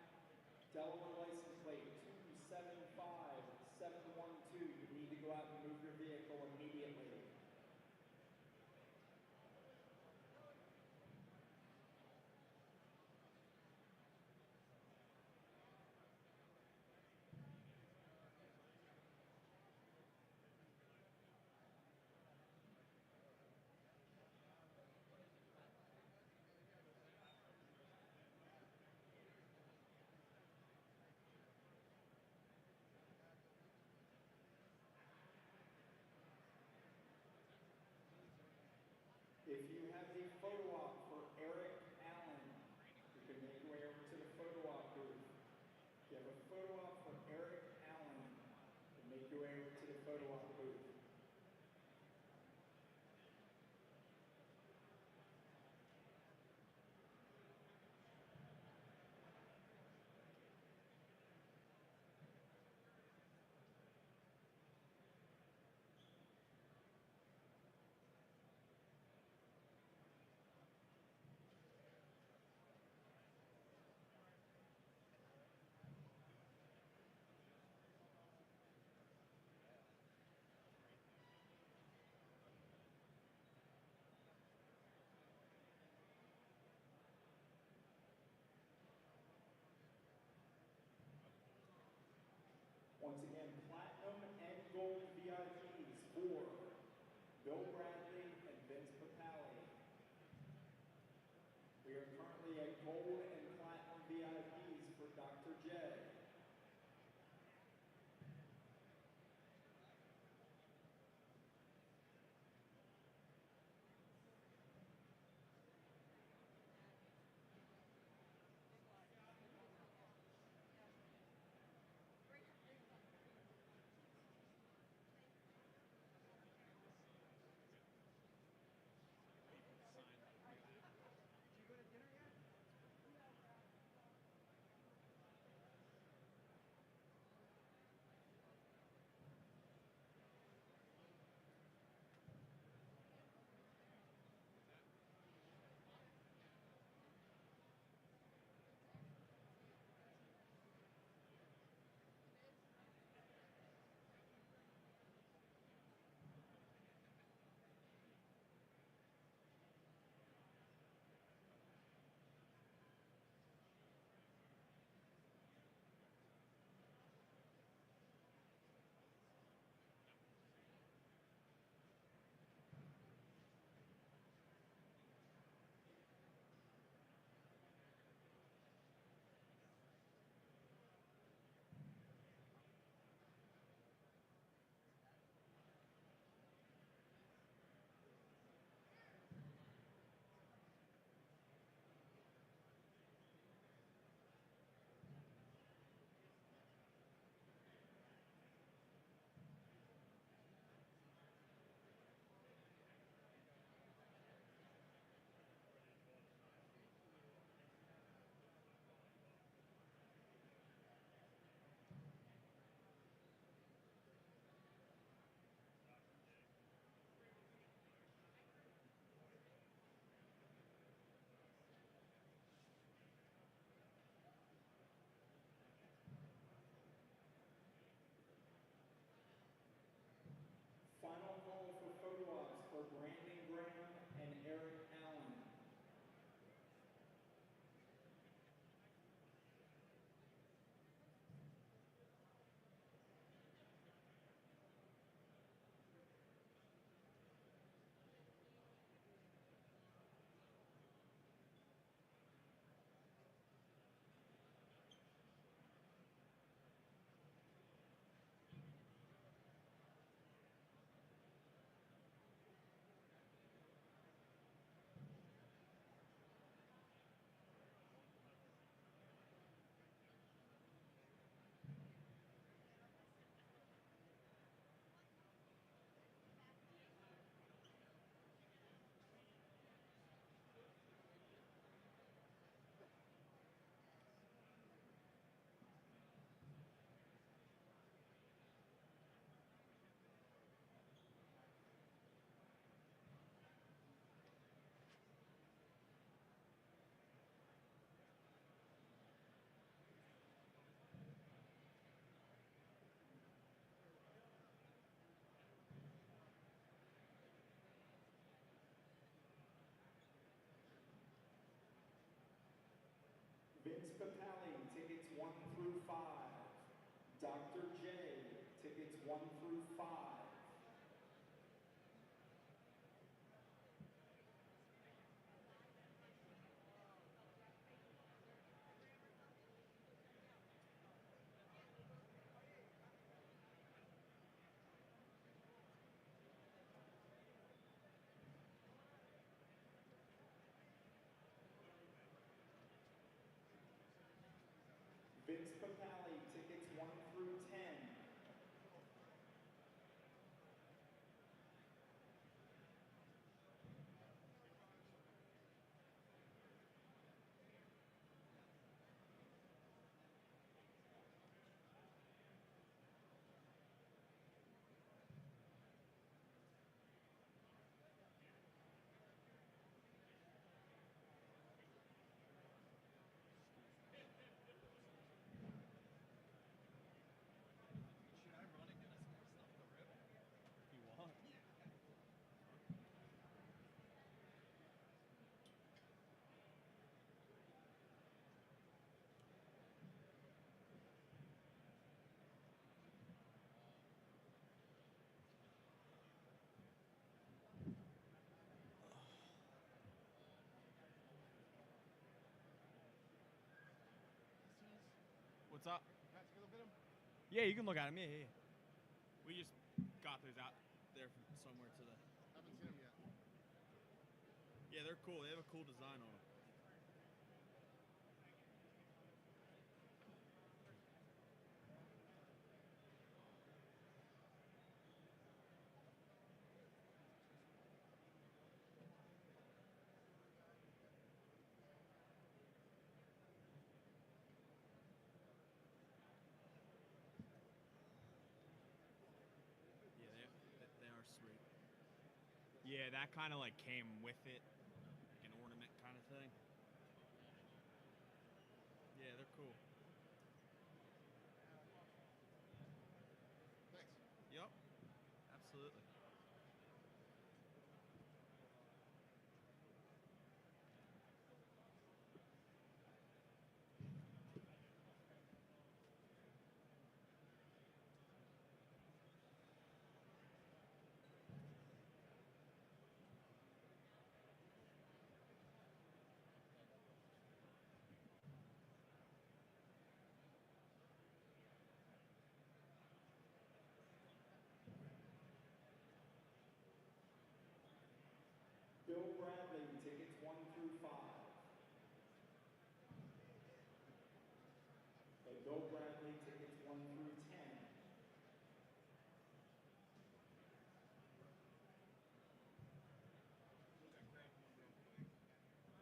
Delaware license plate 275712. You need to go out and move your vehicle immediately. If you have a photo op for Eric Allen, you can make your way over to the photo op booth. If you have a photo op for Eric Allen, you can make your way over to the photo op booth. Once again, platinum and gold VIPs for Bill Bradley and Vince Papale. We are currently at gold and platinum VIPs for Dr. J. Final call for photo ops for Brandon Graham and Eric Allen. Vince Papale, tickets 1 through 5. Dr. J, tickets 1 through 5. Vince Papale, tickets 1 through 10. What's up? Yeah, you can look at them. Yeah. We just got those out there from somewhere today. Haven't seen them yet. Yeah, they're cool. They have a cool design on them. Yeah, they are sweet. Yeah, that kind of like came with it, like an ornament kind of thing. Yeah, they're cool. Thanks. Yep, absolutely. Bill Bradley, tickets 1 through 5. And Bill Bradley, tickets 1 through 10.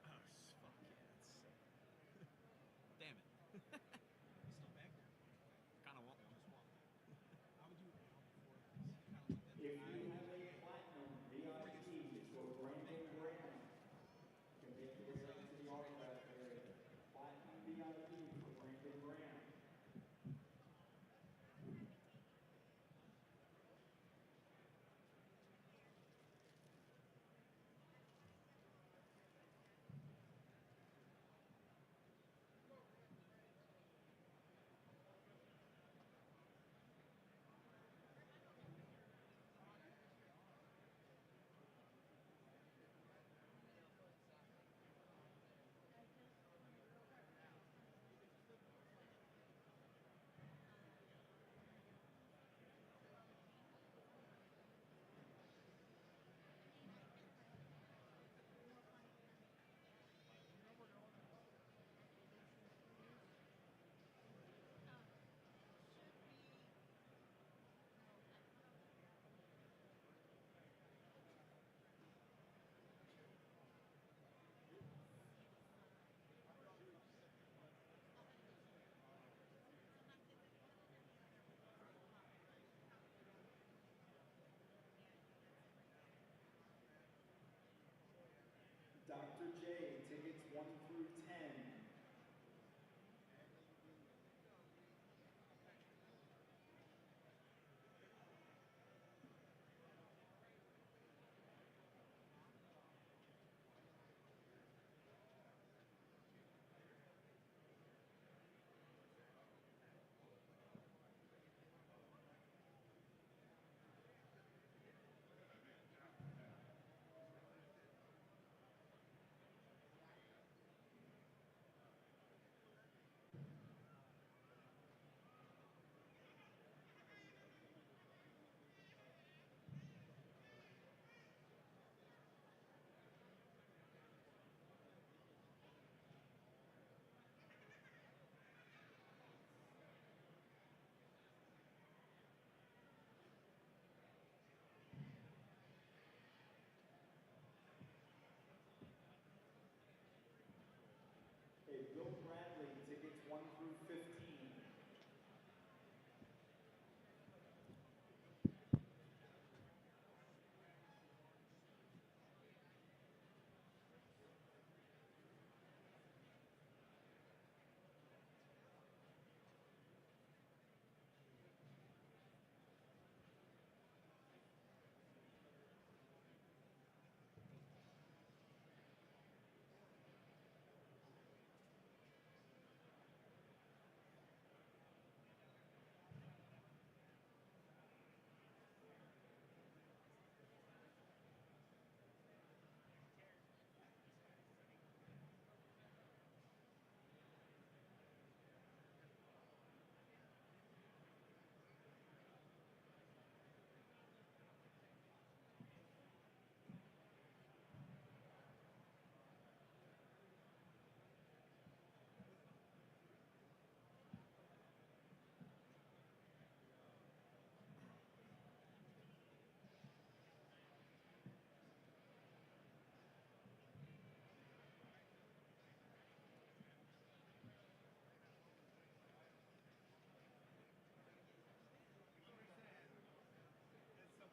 Oh, fuck yeah, that's sick. Damn it. Still back there. Kind of want one. How would you? If you have a platinum VIP for Brandon Brown,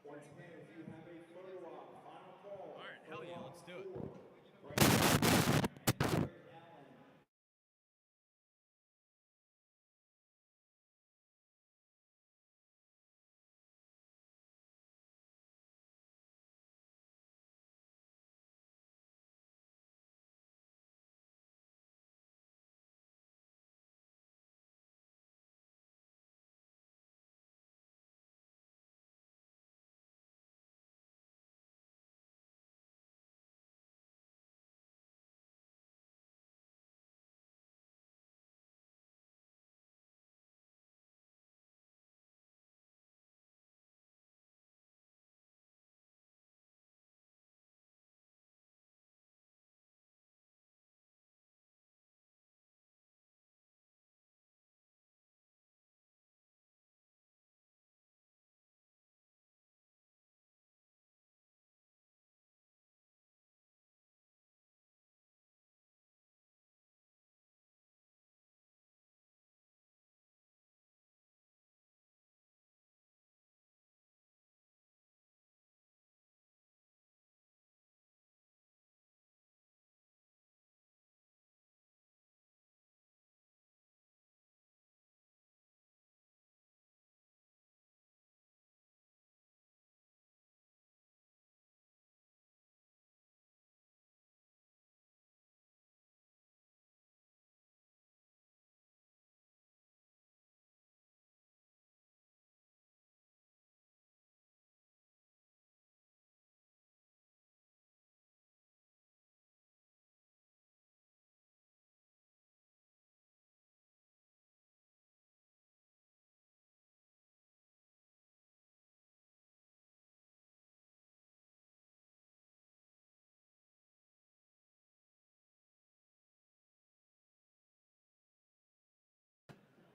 Once again, if you have a photo op, final call. All right, hell yeah, let's do it.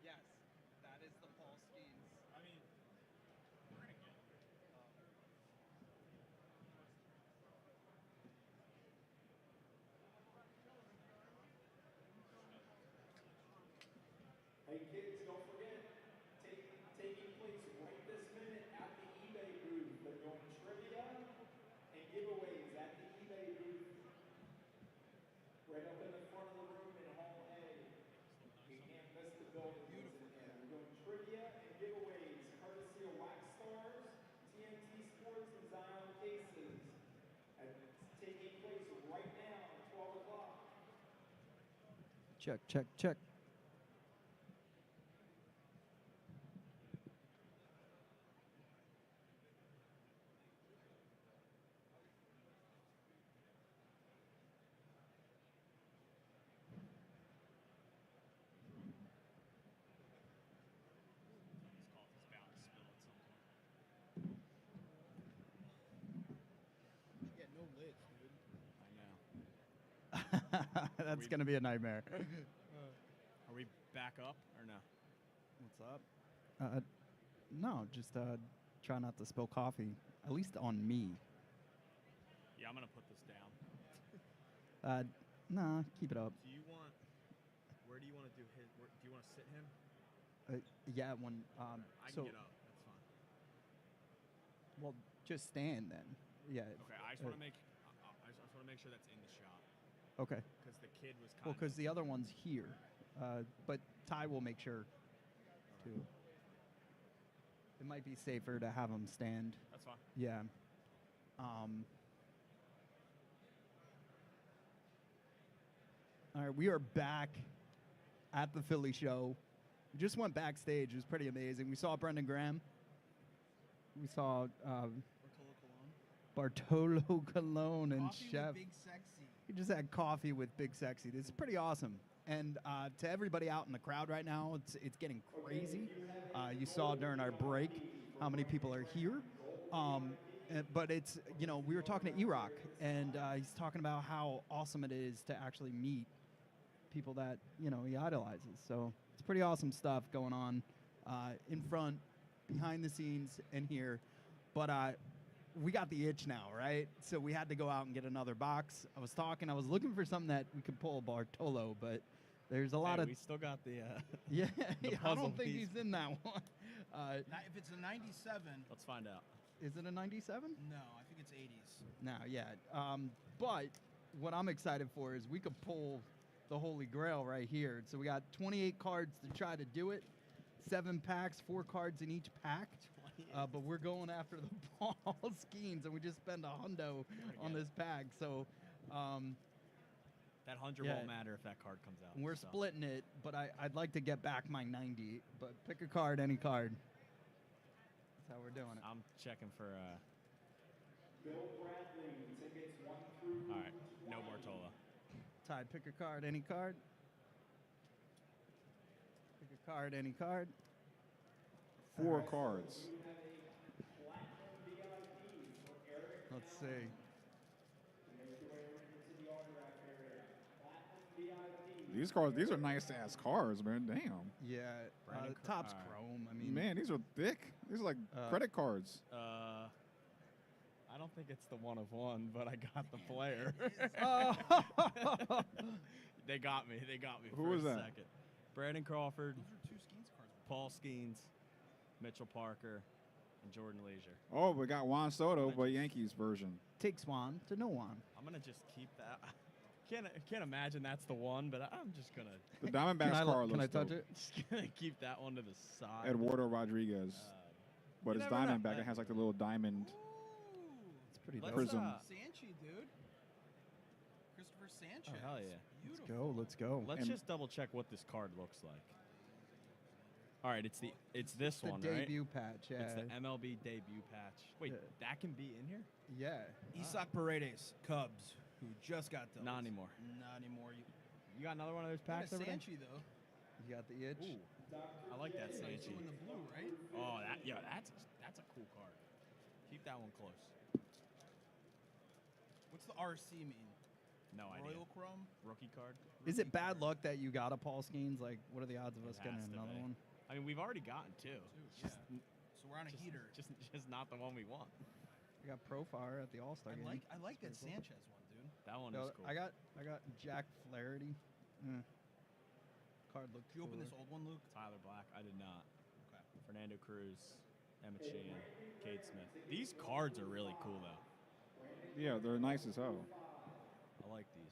Yes, that is the Paul Skeens. I mean, we're gonna get. Hey kids, don't forget, taking place right this minute at the eBay booth. They're doing trivia and giveaways at the eBay booth. Right up in the front of the room in Hall A. You can't miss the building. Beautiful. We're doing trivia and giveaways courtesy of Wax Stars, TNT Sports, and Zion Cases. And it's taking place right now at 12 o'clock. Check, check, check. This coffee's bound to spill at some point. Yeah, no lids, dude. I know. That's We- going to be a nightmare. Are we back up or no? What's up? No, just try not to spill coffee, at least on me. Yeah, I'm gonna put this down. Nah, keep it up. Do you want? Where do you want to do his? Where, do you want to sit him? Yeah, when I so can get up. That's fine. well, just stand then. Yeah. Okay, I just want to make. I just want to make sure that's in the shot Okay. because the kid was kind Well, of. because the other one's here, but Ty will make sure too. It might be safer to have him stand. That's fine. Yeah. All right, we are back at the Philly show. We just went backstage. It was pretty amazing. We saw Brendan Graham. We saw Bartolo Colon and Coffee Sheff. with Big Sexy. He just had coffee with Big Sexy. This is pretty awesome. And to everybody out in the crowd right now, it's getting crazy. You saw during our break how many people are here. But it's, we were talking to E-Rock, and he's talking about how awesome it is to actually meet people that, he idolizes. So it's pretty awesome stuff going on in front, behind the scenes, and here. But we got the itch now, right? So we had to go out and get another box. I was looking for something that we could pull Bartolo, but there's a lot of... We still got the. Yeah, the I puzzle don't think piece. he's in that one. If it's a 97, Let's find out. Is it a 97? No, I think it's 80s. No, yeah. But what I'm excited for is we could pull the Holy Grail right here. So we got 28 cards to try to do it. 7 packs, 4 cards in each pack. But we're going after the Paul Skeens, and we just spend a hundo on this pack. So that 100 won't matter if that card comes out. we're splitting it, but I'd like to get back my 90. But pick a card, any card. That's how we're doing it. I'm checking for. Bill Bradley, tickets 1 through All right, no Bartola. Ty, pick a card, any card. Pick a card, any card. 4 cards. Let's see. These cards, these are nice ass cards, man. Damn. Yeah, Brandon top's all right. chrome. I mean, Man, these are thick. These are like credit cards. I don't think it's the 1 of 1, but I got the player. They got me. They got me Who for was a that? second. Brandon Crawford, Those are 2 Skeens cards. Paul Skeens, Mitchell Parker, and Jordan Leisure. Oh, we got Juan Soto, but Yankees version. take Swan to no one. I'm gonna just keep that. Can't imagine that's the one, but I'm just gonna The Diamondbacks card Can I looks touch dope. it? just gonna keep that one to the side. Eduardo Rodriguez. But you it's never know. Diamondback. It has like the little diamond. It's pretty Let's, dope. Prism. Sanchi, dude. Christopher Sanchez. Oh, hell yeah. Let's Beautiful. go. Let's go. Let's And- just double check what this card looks like. All right, it's this the one, right? debut patch. Yeah. It's the MLB debut patch. Wait, Yeah. that can be in here? Yeah. Isak Paredes, Cubs, who just got done. Not anymore. Not anymore. You got another one of those Got packs a over there? Sanchi, though. You got the itch. Ooh, I like that Two Sanchi. in the blue, right? Oh, that's a cool card. Keep that one close. What's the RC mean? No idea. Royal Chrome? Rookie card. Is it bad luck that you got a Paul Skeens? Like, what are the odds of us It getting has to another be. one? I mean, we've already gotten 2. Dude, yeah. So we're on a heater. Just not the one we want. I got Profire at the All Star game. I like that Sanchez one, dude. That one No, is cool. I got Jack Flaherty. Card looked. Did you open cooler. this old one, Luke? Tyler Black. I did not. Okay. Fernando Cruz, Emmett Sheehan, Cade Smith. These cards are really cool though. Yeah, they're nice as hell. I like these.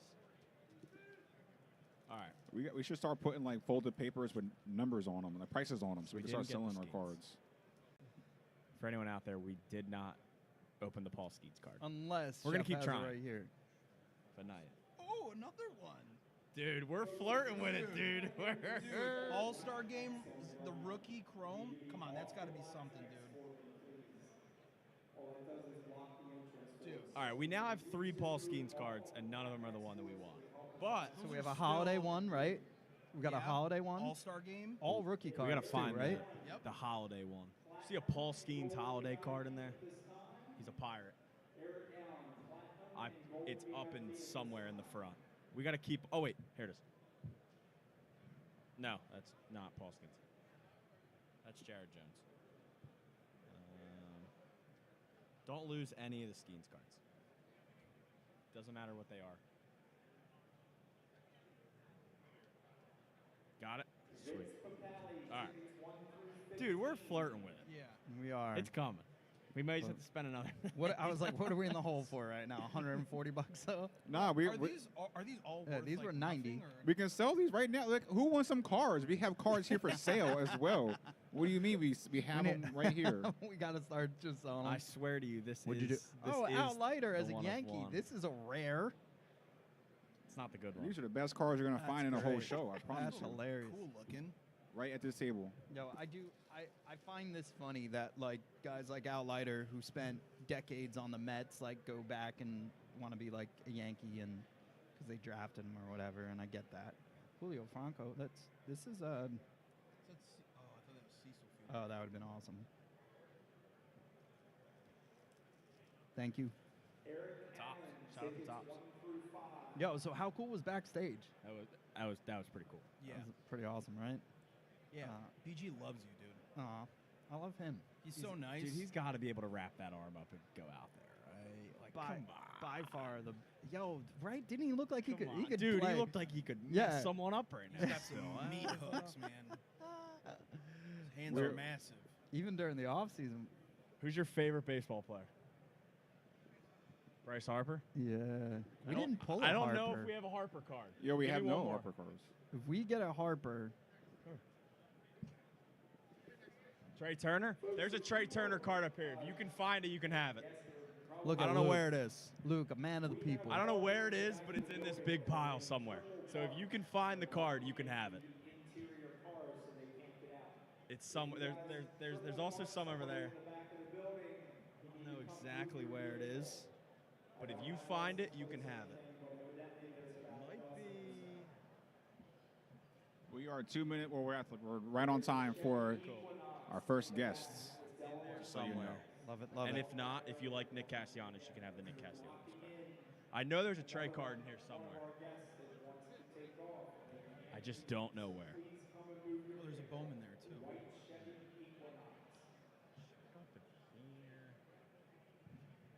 All right. We should start putting like folded papers with numbers on them, like prices on them, so we We can start didn't get the selling our Skeens. cards. For anyone out there, we did not open the Paul Skeets card, Unless We're gonna Sheff keep has it trying. right here. but not yet. Oh, another one. Dude, we're flirting with it, dude. Dude, All-Star game, the rookie Chrome. Come on, that's got to be something, dude. Dude, All right, we now have 3 Paul Skeens cards, and none of them are the one that we want. But So we have a holiday one, right? We got a holiday one. All-Star game. All rookie cards. we gotta find too, right? Yep. the holiday one. See a Paul Skeens holiday card in there? He's a pirate. It's up in somewhere in the front. We gotta keep. Oh wait, here it is. No, that's not Paul Skeens. That's Jared Jones. Don't lose any of the Skeens cards. Doesn't matter what they are. Got it? Sweet. All right. Dude, we're flirting with it. Yeah. We are. It's coming. We may just have to spend another. What I was like, what are we in the hole for right now? 140 bucks though. Nah, Are we these all Yeah, worth, these like, were 90. nothing, or- we can sell these right now. Like, who wants some cards? We have cards here for sale as well. What do you mean we have We need- them right here? We gotta start just selling them. I swear to you, this What'd is. you do? This Oh, is Outlighter the as a one of Yankee. one. This is a rare. It's not the good one. These are the best cards you're gonna That's find in the whole great. show. I promise That's you. hilarious. Cool looking. Right at this table. Yo, I find this funny that like guys like Outlighter who spent decades on the Mets like go back and want to be like a Yankee and because they drafted him or whatever, and I get that. Julio Franco, this is Oh, I thought that was Cecil Field. oh, that would have been awesome. Thank you. Tops. Shout out to Tops. Yo, so how cool was backstage? That was pretty cool. Yeah. That was pretty awesome, right? Yeah. Uh, BG loves you, dude. Aw, I love him. He's so nice. Dude, he's got to be able to wrap that arm up and go out there, right? Like, By, come on. by far the right? Didn't he look like he Come could? He on. could Dude, play. he looked like he could Yeah. mess someone up right now. He's got some So, meat hooks, man. His hands We're- are massive. Even during the off season, Who's your favorite baseball player? Bryce Harper? Yeah. We I don't- didn't pull a I don't Harper. know if we have a Harper card. Yeah, we Give have me one no more. Harper cards. If we get a Harper, Trey Turner? There's a Trey Turner card up here. If you can find it, you can have it. look I at don't know Luke. where it is. Luke, a man of the people. I don't know where it is, but it's in this big pile somewhere. So if you can find the card, you can have it. Interior cars so they can't get out. It's somewhere. There's also some over there. Back of the building. I don't know exactly where it is, but if you find it, you can have it. Might be. We are 2 minutes. Well, we're right on time for our first guests. So you know. Somewhere. Love it, love And it. if not, if you like Nick Castellanos, you can have the Nick Castellanos card. I know there's a Trey card in here somewhere. I just don't know where. Oh, there's a Bowman there too.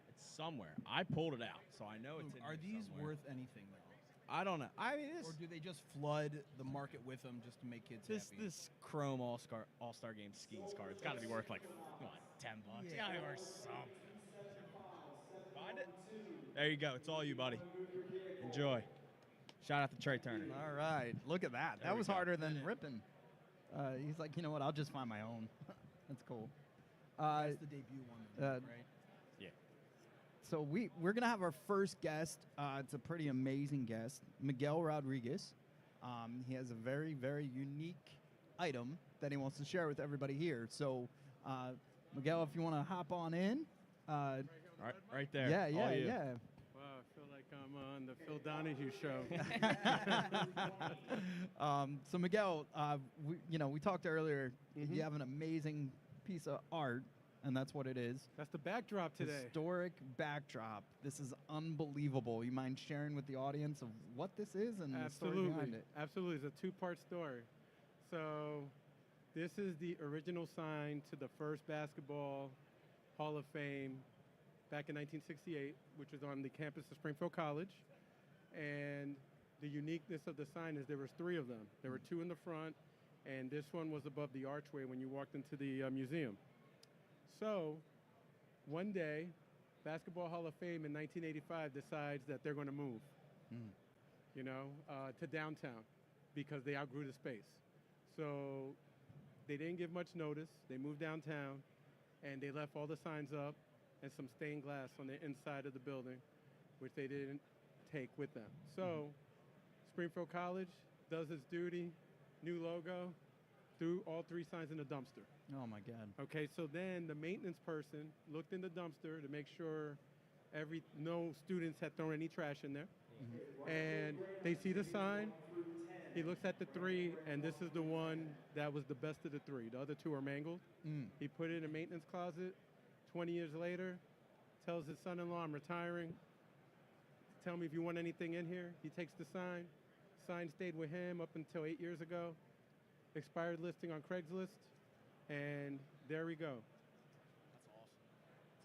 It's somewhere. I pulled it out, so I know it's Luke, in are here these somewhere. worth anything though? I don't know. I mean, Or do they just flood the market with them just to make kids happy? this Chrome All-Star Game Skeens card, it's got to be worth like what, $10? It's got to be worth something. Find it. There you go. It's all you, buddy. Enjoy. Shout out to Trey Turner. All right. Look at that. There That we was go. harder than ripping. He's like, you know what? I'll just find my own. That's cool. That's the debut one, uh, right? Yeah. So we're gonna have our first guest. It's a pretty amazing guest, Miguel Rodriguez. He has a very, very unique item that he wants to share with everybody here. So, Miguel, if you want to hop on in. Right there. Yeah, All yeah, you. yeah. Wow, I feel like I'm on the Phil Donahue show. So Miguel, we talked earlier. Mhm. You have an amazing piece of art, and that's what it is. That's the backdrop today. Historic backdrop. This is unbelievable. You mind sharing with the audience of what this is and the story behind Absolutely. it? Absolutely. It's a two-part story. So this is the original sign to the first basketball Hall of Fame back in 1968, which was on the campus of Springfield College. And the uniqueness of the sign is there was three of them. There were two in the front, and this one was above the archway when you walked into the museum. So one day, Basketball Hall of Fame in 1985 decides that they're going to move, to downtown because they outgrew the space. So they didn't give much notice. They moved downtown, and they left all the signs up and some stained glass on the inside of the building, which they didn't take with them. So Springfield College does its duty, new logo, threw all three signs in the dumpster. Oh my God. Okay, so then the maintenance person looked in the dumpster to make sure no students had thrown any trash in there. And they see the sign. He looks at the three, and this is the one that was the best of the three. The other two are mangled. He put it in a maintenance closet. 20 years later, tells his son-in-law, I'm retiring. Tell me if you want anything in here. He takes the sign. Sign stayed with him up until 8 years ago. Expired listing on Craigslist. And there we go.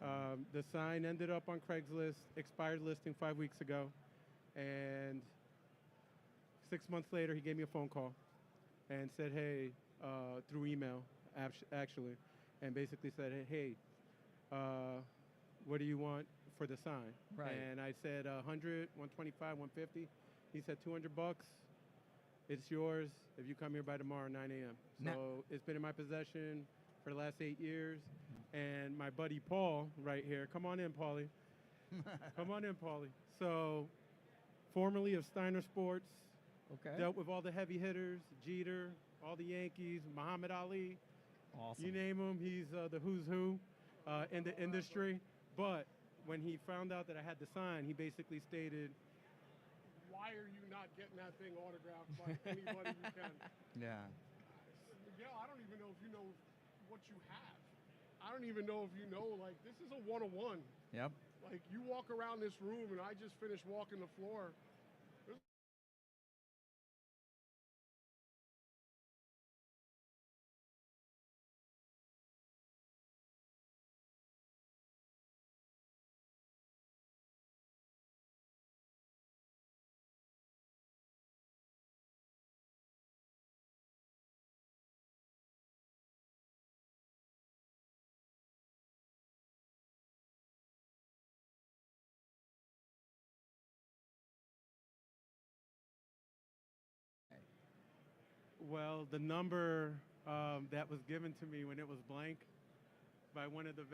That's awesome. The sign ended up on Craigslist, expired listing 5 weeks ago. And 6 months later, he gave me a phone call and said, hey, through email, actually, and basically said, hey, what do you want for the sign? Right. And I said 100, 125, 150. He said $200. It's yours if you come here by tomorrow, 9 a.m. Now- So it's been in my possession for the last 8 years. And my buddy Paul right here, come on in, Paulie. Come on in, Paulie. So, formerly of Steiner Sports, Okay. dealt with all the heavy hitters, Jeter, all the Yankees, Muhammad Ali. Awesome. You name him, he's the who's who in the industry. But when he found out that I had the sign, he basically stated, why are you not getting that thing autographed by anybody you can? Yeah. Miguel, I don't even know if you know what you have. I don't even know if you know, like, this is a one-on-one. Yep. Like, you walk around this room, and I just finished walking the floor. Well, the number that was given to me when it was blank by one of the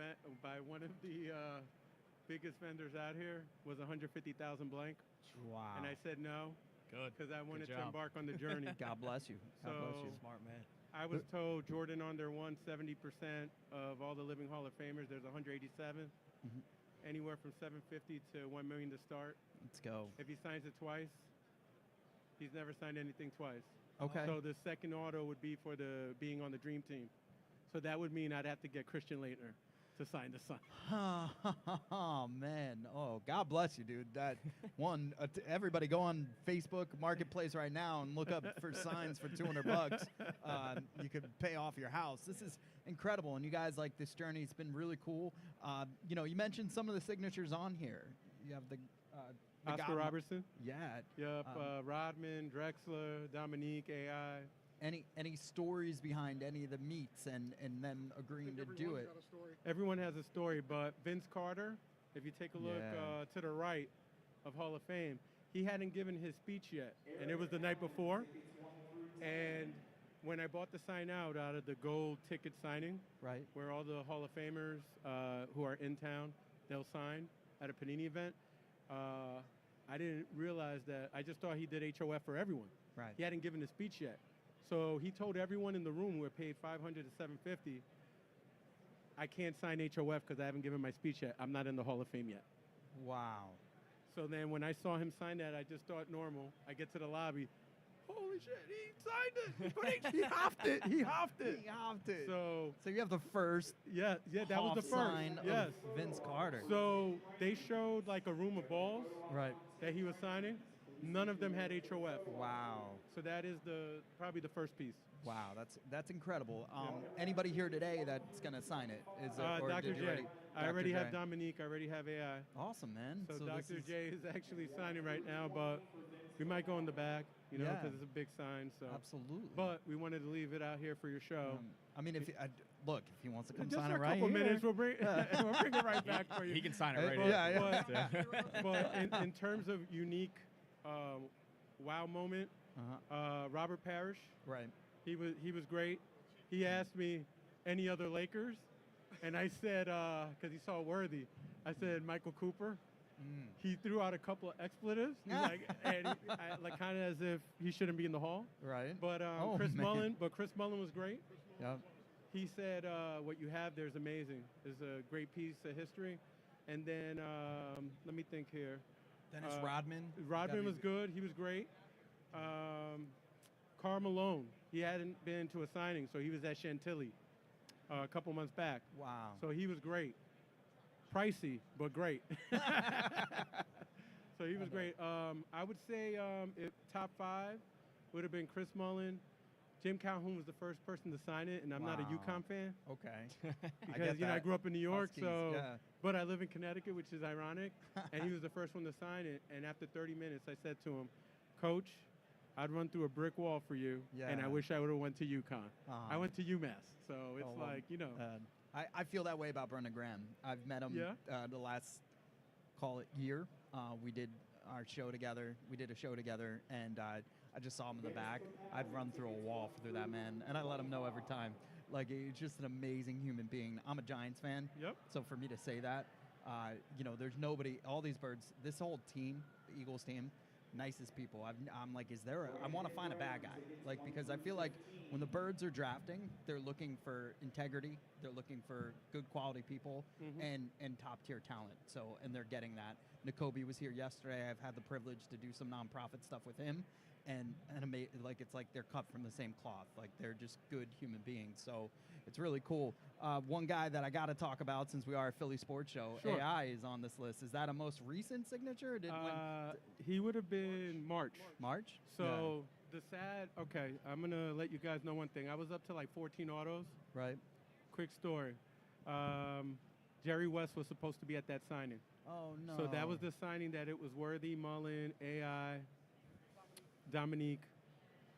biggest vendors out here was 150,000 blank, Wow. and I said no Good. because I wanted to job. embark on the journey. God bless you. God bless you. So- Smart man. I was told Jordan Onder won 70% of all the living Hall of Famers. There's 187, Mhm. anywhere from 750 to 1 million to start. Let's go. If he signs it twice, he's never signed anything twice. Okay. So the second auto would be for the being on the dream team. So that would mean I'd have to get Christian Laettner to sign the sign. Oh man! Oh, God bless you, dude. That one. Everybody, go on Facebook Marketplace right now and look up for signs for $200. You could pay off your house. This is incredible, and you guys like this journey. It's been really cool. You know, you mentioned some of the signatures on here. You have the Oscar guy- Robertson. Yeah. Yep. Rodman, Drexler, Dominique, AI. Any stories behind any of the meets and then agreeing to do Everyone's it? got a story. Everyone has a story, but Vince Carter, if you take a look Yeah. to the right of Hall of Fame, he hadn't given his speech yet, and it was the night before. And when I bought the sign out of the gold ticket signing, Right. where all the Hall of Famers who are in town, they'll sign at a Panini event, I didn't realize that. I just thought he did HOF for everyone. Right. He hadn't given his speech yet. So he told everyone in the room who were paid $500 to $750, I can't sign HOF because I haven't given my speech yet. I'm not in the Hall of Fame yet. Wow. So then when I saw him sign that, I just thought normal. I get to the lobby. Holy shit, he signed it. He hopped it. He hopped it. He hopped it. So, So you have the first yeah, that was the Hoff first. sign Yes. of Vince Carter. So they showed like a room of balls Right. that he was signing. None of them had HOF. Wow. So that is probably the first piece. Wow, that's incredible. Anybody here today that's gonna sign it? Is it, or Dr. did you J. I already Dr. have J? Dominique. I already have AI. Awesome, man. So, this Dr. is- J is actually signing right now, but we might go in the back, you know, Yeah. because it's a big sign. So, Absolutely. but we wanted to leave it out here for your show. I mean, if look, if he wants to come Just sign for it a right couple here, minutes, we'll bring it right back for you. He can sign it right But- here. yeah. But in terms of unique wow moment, Robert Parrish, right. he was great. He asked me any other Lakers, and I said because he saw Worthy, I said Michael Cooper. He threw out a couple of expletives, He's like, like kind of as if he shouldn't be in the hall. Right. But Oh, Chris man. Mullin was great. Yep. He said, what you have there is amazing. It's a great piece of history. And then, let me think here. Dennis Rodman. Rodman was good. He was great. Karl Malone. He hadn't been to a signing, so he was at Chantilly a couple months back. Wow. So he was great. Pricey, but great. So he was great. I would say if top 5 would have been Chris Mullin. Jim Calhoun was the first person to sign it, and I'm not a Wow. UConn fan Okay. because I grew up in New York, Huskies, so yeah. but I live in Connecticut, which is ironic. And he was the first one to sign it. And after 30 minutes, I said to him, "Coach, I'd run through a brick wall for you, and I Yeah. wish I would have went to UConn. I Uh-huh. went to UMass, so it's Oh, well, like I feel that way about Brendan Graham. I've met him Yeah? the last, call it, year. We did our show together. We did a show together, and I just saw him in the back. I'd run through a wall through that man, and I let him know every time. Like, he's just an amazing human being. I'm a Giants fan. Yep. So for me to say that, you know, there's nobody, all these birds, this whole team, the Eagles team, nicest people. I'm like, I want to find a bad guy. Like, because I feel like when the birds are drafting, they're looking for integrity. They're looking for good quality people and top tier talent. So, and they're getting that. N'Kobe was here yesterday. I've had the privilege to do some nonprofit stuff with him. And like, it's like they're cut from the same cloth. Like, they're just good human beings. So it's really cool. One guy that I got to talk about, since we are a Philly sports show, Sure. AI is on this list. Is that a most recent signature? Or he would have been March. March? So okay, I'm going to let you guys know one thing. I was up to like 14 autos. Yeah. Right. Quick story. Jerry West was supposed to be at that signing. Oh, no. So that was the signing that it was Worthy, Mullin, AI, Dominique,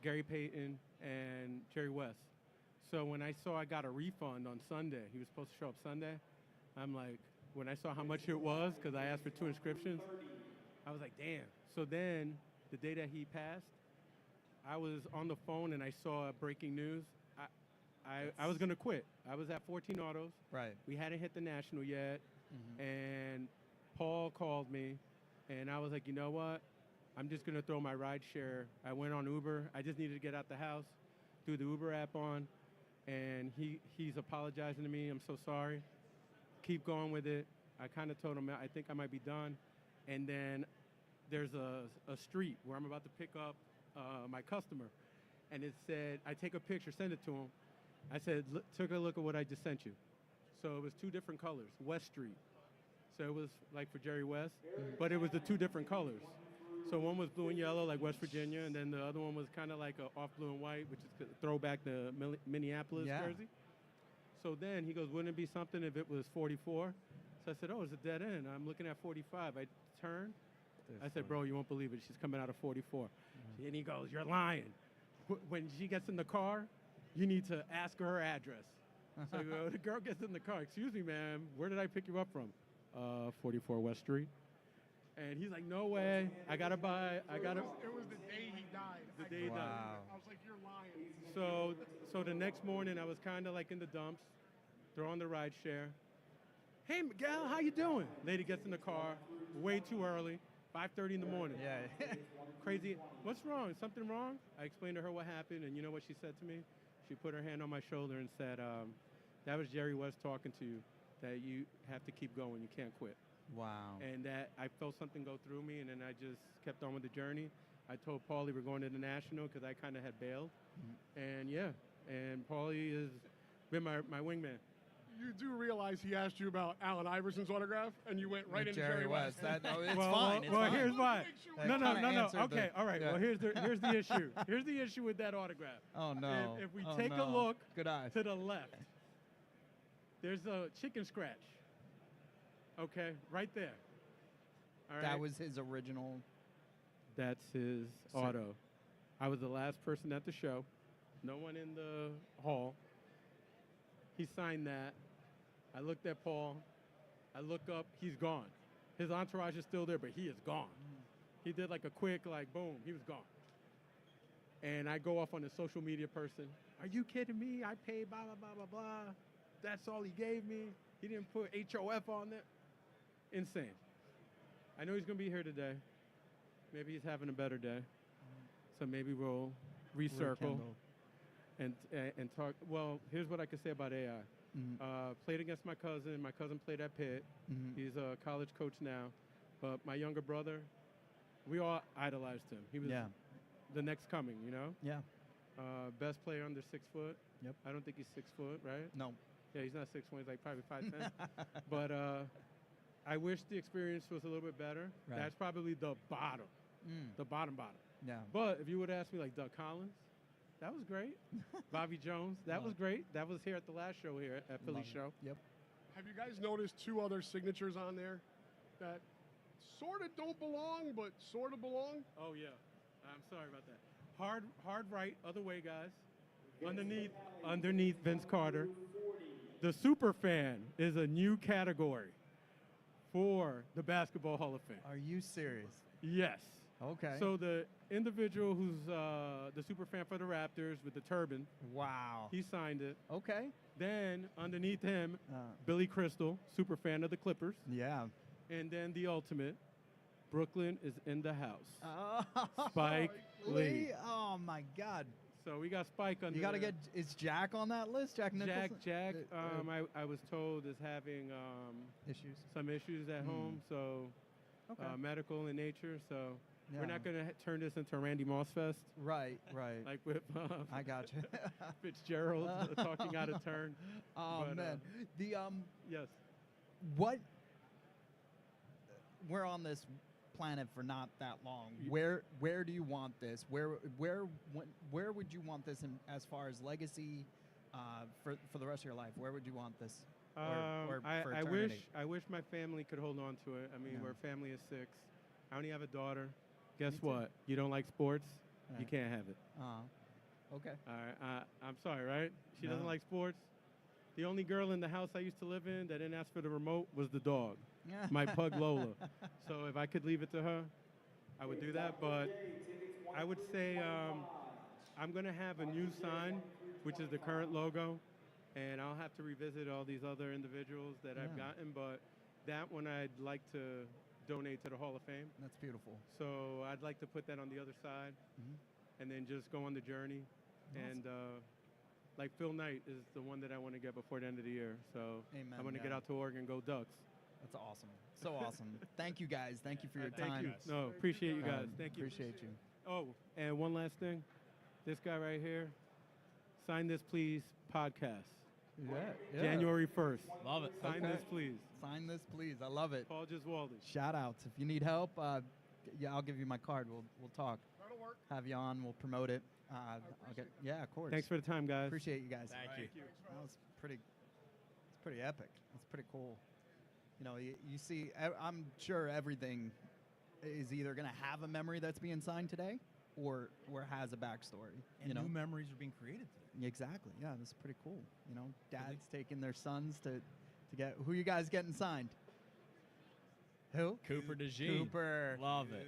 Gary Payton, and Jerry West. So when I saw I got a refund on Sunday, he was supposed to show up Sunday, I'm like, when I saw how much it was, because I asked for 2 inscriptions, I was like, damn. So then, the day that he passed, I was on the phone and I saw breaking news. I was going to quit. I was at 14 Autos. Right. We hadn't hit the National yet. Mhm. And Paul called me, and I was like, you know what? I'm just going to throw my ride share. I went on Uber. I just needed to get out the house, threw the Uber app on, and he's apologizing to me. I'm so sorry. Keep going with it. I kind of told him I think I might be done. And then there's a street where I'm about to pick up my customer. And it said, I take a picture, send it to him. I said, took a look at what I just sent you. So it was 2 different colors, West Street. So it was like for Jerry West, but it was the 2 different colors. So one was blue and yellow, like West Virginia, and then the other one was kind of like a off blue and white, which is a throwback to Minneapolis jersey. So then he goes, wouldn't it be something if it was 44? So I said, oh, it's a dead end. I'm looking at 45. I turned. I said, bro, you won't believe it. She's coming out of 44. And he goes, you're lying. When she gets in the car, you need to ask her address. So the girl gets in the car. Excuse me, ma'am. Where did I pick you up from? 44 West Street. And he's like, no way. I got to buy. It was the day he died. The day he died. I was like, you're lying. So the next morning, I was kind of like in the dumps, throwing the ride share. Hey, Miguel, how you doing? Lady gets in the car way too early, 5:30 in the morning. Yeah. Crazy. What's wrong? Something wrong? I explained to her what happened, and you know what she said to me? She put her hand on my shoulder and said, that was Jerry West talking to you, that you have to keep going. You can't quit. Wow. And that I felt something go through me, and then I just kept on with the journey. I told Paulie we're going to the National because I kind of had bailed. And Paulie has been my wingman. You do realize he asked you about Allen Iverson's autograph, and you went right into Jerry West. It's well, fine. Well, it's here's why. That No. kinda Okay, all right. yeah. Well, here's the issue. Here's the issue with that autograph. Oh, no. If we Oh, take no. a look Good eyes. to the left, there's a chicken scratch. Okay, right there. All right. That was his original. That's his auto. I was the last person at the show. No one in the hall. He signed that. I looked at Paul. I look up. He's gone. His entourage is still there, but he is gone. He did like a quick, like, boom. He was gone. And I go off on a social media person. Are you kidding me? I paid blah, blah, blah, blah, blah. That's all he gave me. He didn't put HOF on there. Insane. I know he's going to be here today. Maybe he's having a better day. So maybe we'll recircle and talk. Well, here's what I can say about AI. Played against my cousin. My cousin played at Pitt. He's a college coach now. But my younger brother, we all idolized him. He was the next coming, you know? Yeah. Best player under 6 foot. Yep. I don't think he's 6 foot, right? No. Yeah, he's not 6'1", he's like probably 5'10". But I wish the experience was a little bit better. Right. That's probably the bottom. The bottom. Yeah. But if you would ask me like Doug Collins, that was great. Bobby Jones, that was great. That was here at the last show here at Philly Show. Yep. Have you guys noticed 2 other signatures on there that sort of don't belong, but sort of belong? Oh, yeah. I'm sorry about that. Hard right, other way, guys. Underneath Vince Carter. The super fan is a new category for the Basketball Hall of Fame. Are you serious? Yes. Okay. So the individual who's the super fan for the Raptors with the turban, wow. he signed it. Okay. Then underneath him, Billy Crystal, super fan of the Clippers. Yeah. And then the ultimate, Brooklyn is in the house. Oh, Spike Lee. Oh my God. So we got Spike under. You got to get. Is Jack on that list? Jack Nicholson. Jack. I was told is having issues. Some issues at home. So medical in nature. So we're not going to turn this into a Randy Moss fest. Right. Like with I got you. Fitzgerald talking out of turn. Oh but, man. The yes. What? We're on this planet for not that long. Where do you want this? Where would you want this in, as far as legacy for the rest of your life? Where would you want this? Or for eternity? I wish my family could hold on to it. I mean, we're a family of 6. I only have a daughter. Guess what? You don't like sports? You can't have it. Okay. All right. I'm sorry, right? She doesn't like sports. The only girl in the house I used to live in that didn't ask for the remote was the dog, my pug Lola. So if I could leave it to her, I would do that. But I would say I'm going to have a new sign, which is the current logo, and I'll have to revisit all these other individuals that I've Yeah. gotten, but that one I'd like to donate to the Hall of Fame. That's beautiful. So I'd like to put that on the other side and then just go on the journey. And like Phil Knight is the one that I want to get before the end of the year. So Amen, I want to yeah. get out to Oregon, go Ducks. That's awesome. So awesome. Thank you, guys. Thank you for your Thank time. you. No, appreciate you guys. Thank you. Appreciate you. Oh, and one last thing. This guy right here, Sign This Please podcast. Yeah. January 1st. Love it. Sign Okay. this, please. Sign this, please. I love it. Paul Giswaldi. Shout outs. If you need help, yeah, I'll give you my card. We'll talk. That'll work. Have you on. We'll promote it. Yeah, of course. Thanks for the time, guys. Appreciate you guys. Thank you. That was pretty. It's pretty epic. It's pretty cool. You know, you see. I'm sure everything is either going to have a memory that's being signed today, or has a backstory. And you know, new memories are being created today. exactly. Yeah, this is pretty cool. You know, dads taking their sons to get. Who you guys getting signed? Who? Cooper DeJean. Cooper. Love it.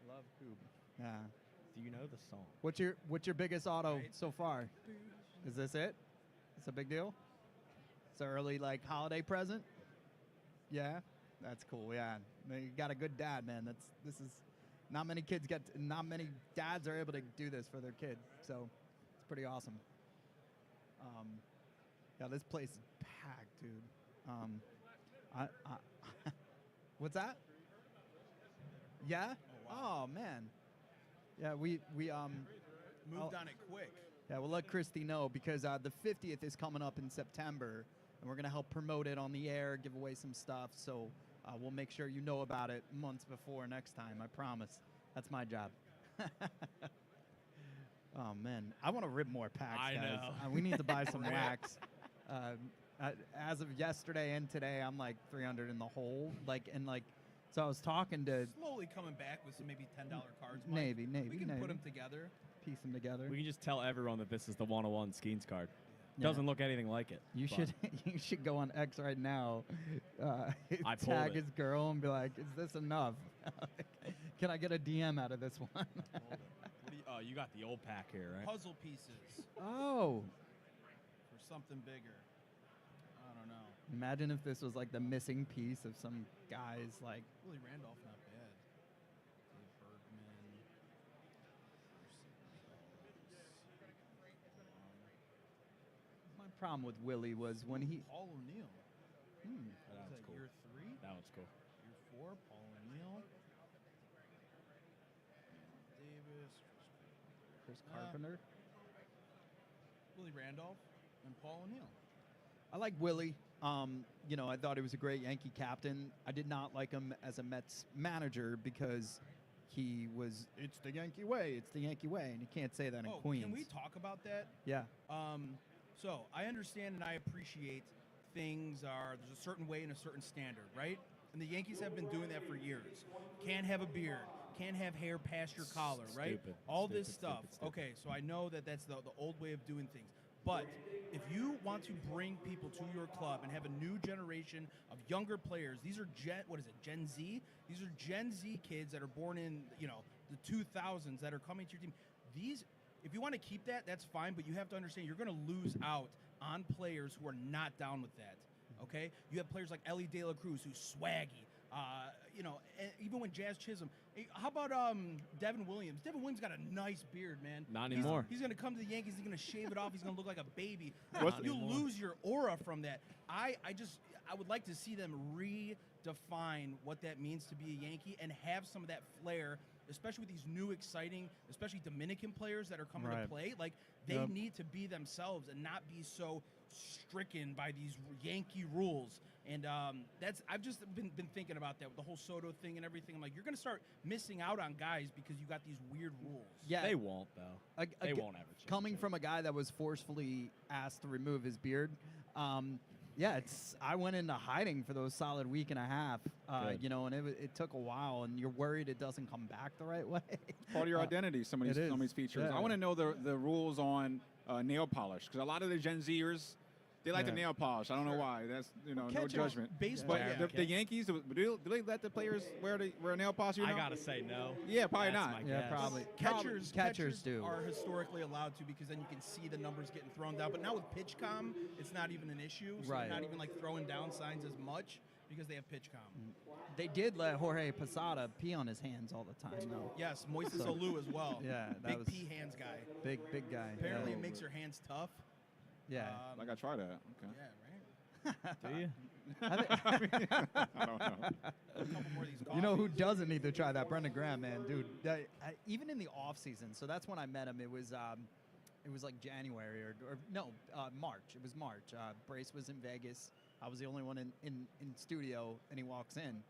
Love Coop. Yeah. Do you know the song? What's your biggest auto so far? Is this it? It's a big deal. It's an early like holiday present. Yeah, that's cool. Yeah, you got a good dad, man. This is not many not many dads are able to do this for their kid. So it's pretty awesome. Yeah, this place is packed, dude. What's that? Yeah. Oh man. Yeah, we Moved on it quick. Yeah, we'll let Christy know because the 50th is coming up in September, and we're going to help promote it on the air, give away some stuff. So we'll make sure you know about it months before next time. I promise. That's my job. Oh, man. I want to rip more packs, I guys. know. We need to buy some wax. As of yesterday and today, I'm like 300 in the hole. So I was talking to Slowly coming back with some maybe $10 cards. Mike. Maybe. We can maybe. put them together. Piece them together. We can just tell everyone that this is the 101 Skeens card. Yeah. Doesn't look anything like it. You but should you should go on X right now, I pulled tag it. his girl and be like, "Is this enough? Can I get a DM out of this one?" What do you, oh, you got the old pack here, right? Puzzle pieces Oh, for something bigger. I don't know. imagine if this was like the missing piece of some guy's like. Willie Randolph, not bad. Dave Bergman. My problem with Willie was when he. Paul O'Neill. That Is one's that cool. year 3? That one's cool. Year 4, Paul O'Neill. Davis. Chris Carpenter. Willie Randolph and Paul O'Neill. I like Willie. You know, I thought he was a great Yankee captain. I did not like him as a Mets manager because he was. It's the Yankee way. It's the Yankee way, and you can't say that in Queens. Can we talk about that? Yeah. So I understand and I appreciate there's a certain way and a certain standard, right? And the Yankees have been doing that for years. Can't have a beard, can't have hair past your collar, right? Stupid. All this Stupid, stuff. stupid, stupid. Okay, so I know that that's the old way of doing things. But if you want to bring people to your club and have a new generation of younger players, these are Gen Z? These are Gen Z kids that are born in, the 2000s that are coming to your team. If you want to keep that, that's fine, but you have to understand you're going to lose out on players who are not down with that, okay? You have players like Ellie De La Cruz, who's swaggy, and even when Jazz Chisholm. How about Devin Williams? Devin Williams got a nice beard, man. Not anymore. He's going to come to the Yankees. He's going to shave it off. He's going to look like a baby. Not You'll anymore. lose your aura from that. I would like to see them redefine what that means to be a Yankee and have some of that flair, especially with these new exciting, especially Dominican players that are coming to Right. play. Like, they Yep. need to be themselves and not be so stricken by these Yankee rules. And I've just been thinking about that with the whole Soto thing and everything. I'm like, you're going to start missing out on guys because you got these weird rules. Yeah. They won't, though. They won't ever change Coming it. from a guy that was forcefully asked to remove his beard, I went into hiding for those solid week and a half, Good. and it took a while, and you're worried it doesn't come back the right way. Part of your identity, some of it these is. features. Yeah. I want to know the rules on nail polish, because a lot of the Gen Zers, They like Yeah. the nail polish. I don't know why. That's no Catchers, judgment. baseball, But yeah. the Yankees, do they let the players wear nail polish? You know? I gotta say no. Yeah, probably That's not. my Yeah, guess. probably. Catchers do. are historically allowed to because then you can see the numbers getting thrown down. But now with PitchCom, it's not even an issue. So Right. they're not even like throwing down signs as much because they have PitchCom. They did let Jorge Posada pee on his hands all the time, though. Yes, Moises Alou as well. Yeah, that Big was P hands guy. big guy. Apparently, yeah. it makes your hands tough. Yeah. Like I try that. Okay. Yeah, right. Do you? I don't know. A couple more of these You know who coffees. doesn't need to try that? Brendan Graham, man, dude. Even in the off season, so that's when I met him. It was like January or no, March. It was March. Brace was in Vegas. I was the only one in studio, and he walks in,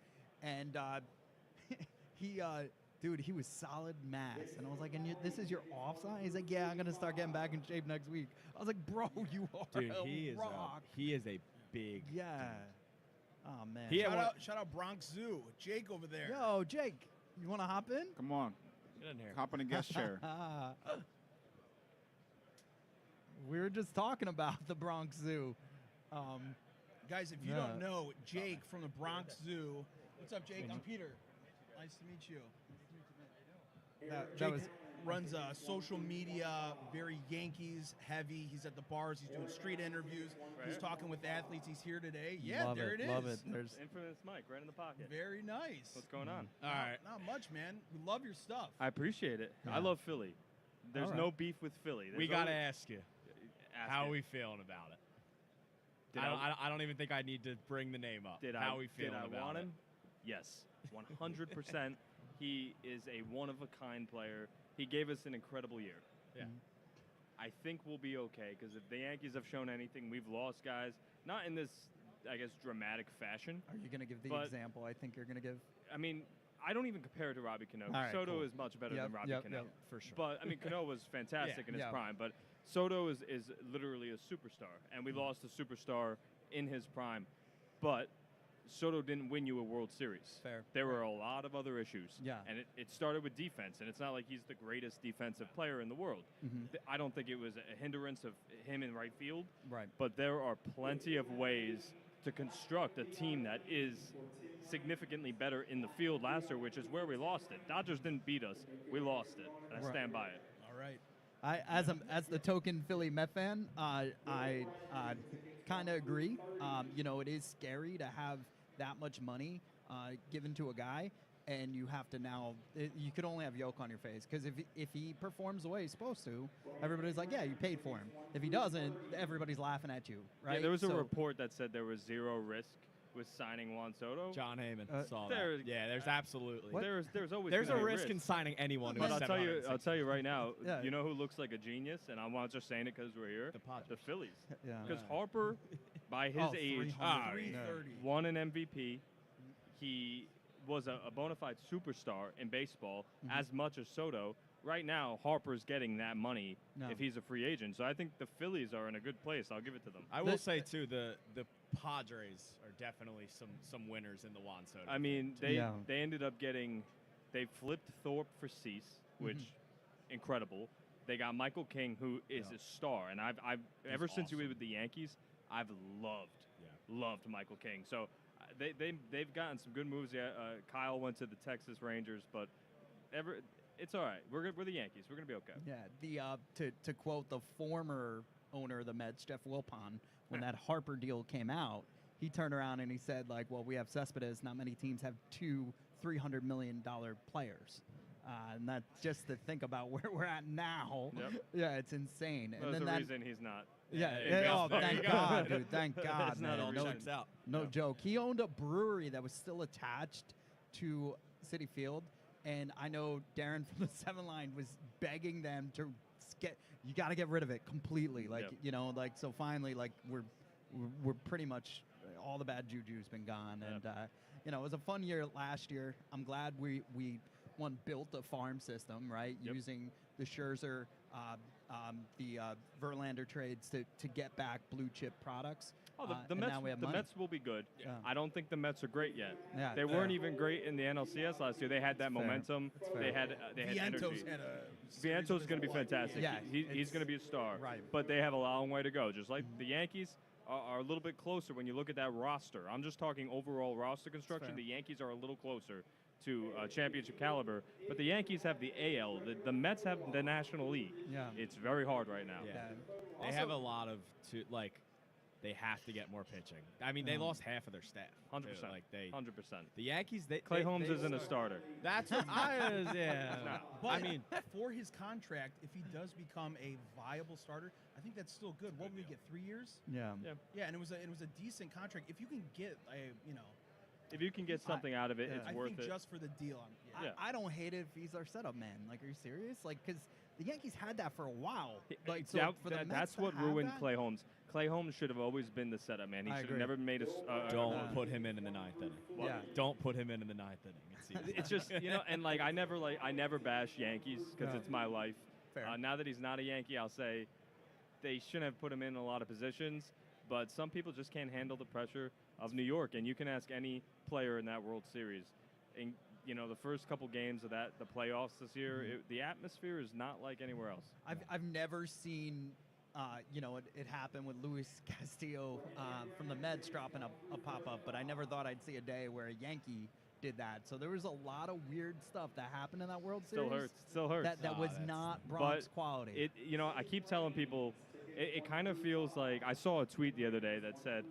and he was solid mass, and I was like, this is your off sign? He's like, yeah, I'm gonna start getting back in shape next week. I was like, bro, you are Dude, a he rock. is a big. Yeah. Oh man. He had Shout out Bronx Zoo. Jake over there. Yo, Jake, you want to hop in? Come on. Get in here. Hop in the guest chair. We were just talking about the Bronx Zoo. Guys, if you Yeah. don't know, Jake from the Bronx Zoo. What's up, Jake? I'm Peter. Nice to meet you. That Jake was runs social media, very Yankees heavy. He's at the bars. He's doing street interviews. He's talking with athletes. He's here today. Yeah, love there it is. Love it. There's Infamous Mike right in the pocket. Very nice. What's going on? All right. Not much, man. We love your stuff. I appreciate it. Yeah. I love Philly. There's All right. no beef with Philly. We There's gotta always- ask you. ask How it. are we feeling about it? Did I don't even think I need to bring the name up. Did How I, we feeling did I about want it? him? Yes, 100%. He is a one-of-a-kind player. He gave us an incredible year. Yeah. I think we'll be okay because if the Yankees have shown anything, we've lost guys. Not in this, I guess, dramatic fashion. Are you going to give the But- example I think you're going to give? I mean, I don't even compare it to Robbie Cano. All right, Soto cool. is much better Yep, than Robbie yep, Cano. yep. For sure. But, I mean, Cano was fantastic in his Yeah. prime, but Soto is literally a superstar, and we lost a superstar in his prime. But Soto didn't win you a World Series. Fair. There were a lot of other issues. Yeah. And it started with defense, and it's not like he's the greatest defensive player in the world. Mhm. I don't think it was a hindrance of him in right field, Right. but there are plenty of ways to construct a team that is significantly better in the field last year, which is where we lost it. Dodgers didn't beat us. We lost it, and I Right. stand by it. All right. As the token Philly Met fan, I kind of agree. It is scary to have that much money given to a guy, and you have to now. You could only have yolk on your face because if he performs the way he's supposed to, everybody's like, yeah, you paid for him. If he doesn't, everybody's laughing at you, right? Yeah, there was a So- report that said there was zero risk with signing Juan Soto. John Heyman saw there- that. Yeah, there's absolutely. There's always There's a gonna be risk in signing anyone. But who's I'll tell you right now. Yeah. You know who looks like a genius, and I'm not just saying it because we're here. The Padres. The Phillies. Yeah. Because Harper, by his age, 330. won an MVP. He was a bona fide superstar in baseball as much as Soto. Right now, Harper's getting that money No. if he's a free agent. So I think the Phillies are in a good place. I'll give it to them. I will say too, the Padres are definitely some winners in the Juan Soto. I mean, Yeah. they ended up getting, they flipped Thorpe for Cease, which incredible. They got Michael King, who is a star, and I've ever since he was with the Yankees, I've loved Michael King. So they've gotten some good moves. Yeah, Kyle went to the Texas Rangers, but it's all right. We're the Yankees. We're gonna be okay. Yeah, to quote the former owner of the Mets, Jeff Wilpon, when that Harper deal came out, he turned around and he said, like, well, we have Cespedes. Not many teams have two $300 million players. And that's just to think about where we're at now. Yep. Yeah, it's insane. There's and a then reason he's not. yeah, in yeah, oh, baseball. thank God, dude. Thank God, It's not man. all No, checks out. no joke. He owned a brewery that was still attached to Citi Field, and I know Darren from the 7 Line was begging them to you got to get rid of it completely. Like, Yep. So finally, like, we're pretty much all the bad juju's been gone, Yep. and it was a fun year last year. I'm glad we built a farm system, right, Yep. using the Scherzer, the Verlander trades to get back blue chip products. Oh, the and Mets. now we have The money. Mets will be good. Yeah. I don't think the Mets are great yet. Yeah, They weren't even great in the NLCS last year. They had that Fair. momentum. That's fair. They had Vientos energy. had a series of Viento's his going to be life. fantastic. Yeah, he's it's- going to be a star. right. But they have a long way to go. Just like the Yankees, are a little bit closer when you look at that roster. I'm just talking overall roster construction. fair. The Yankees are a little closer to championship caliber, but the Yankees have the AL. The Mets have the National League. Yeah. It's very hard right now. Yeah. They Also- have a lot of they have to get more pitching. I mean, they lost half of their staff. 100%. Too. Like they 100%. the Yankees. Clay Holmes isn't a starter. That's what I was. Yeah. No. But I mean, for his contract, if he does become a viable starter, I think that's still good. What would we get? 3 years? Yeah. Yeah. Yeah, and it was a decent contract. If you can get If you can get something out of it, yeah. it's I worth think it. just for the deal, Yeah. I don't hate it if he's our setup man. Like, are you serious? Like, because the Yankees had that for a while. Like, so for the Mets that's to what have ruined that- Clay Holmes. Clay Holmes should have always been the setup man. He I should have agree. never made don't put him in the ninth inning. Yeah. Don't put him in the ninth inning. It's just and I never bash Yankees because No. it's my life. Fair. Now that he's not a Yankee, I'll say they shouldn't have put him in a lot of positions. But some people just can't handle the pressure of New York, and you can ask any player in that World Series. And the first couple games of the playoffs this year, the atmosphere is not like anywhere else. I've never seen, it happen with Luis Castillo from the Mets dropping a pop-up, but I never thought I'd see a day where a Yankee did that. So there was a lot of weird stuff that happened in that World Series. Still hurts. That was not Bronx quality. I keep telling people, it kind of feels like I saw a tweet the other day that said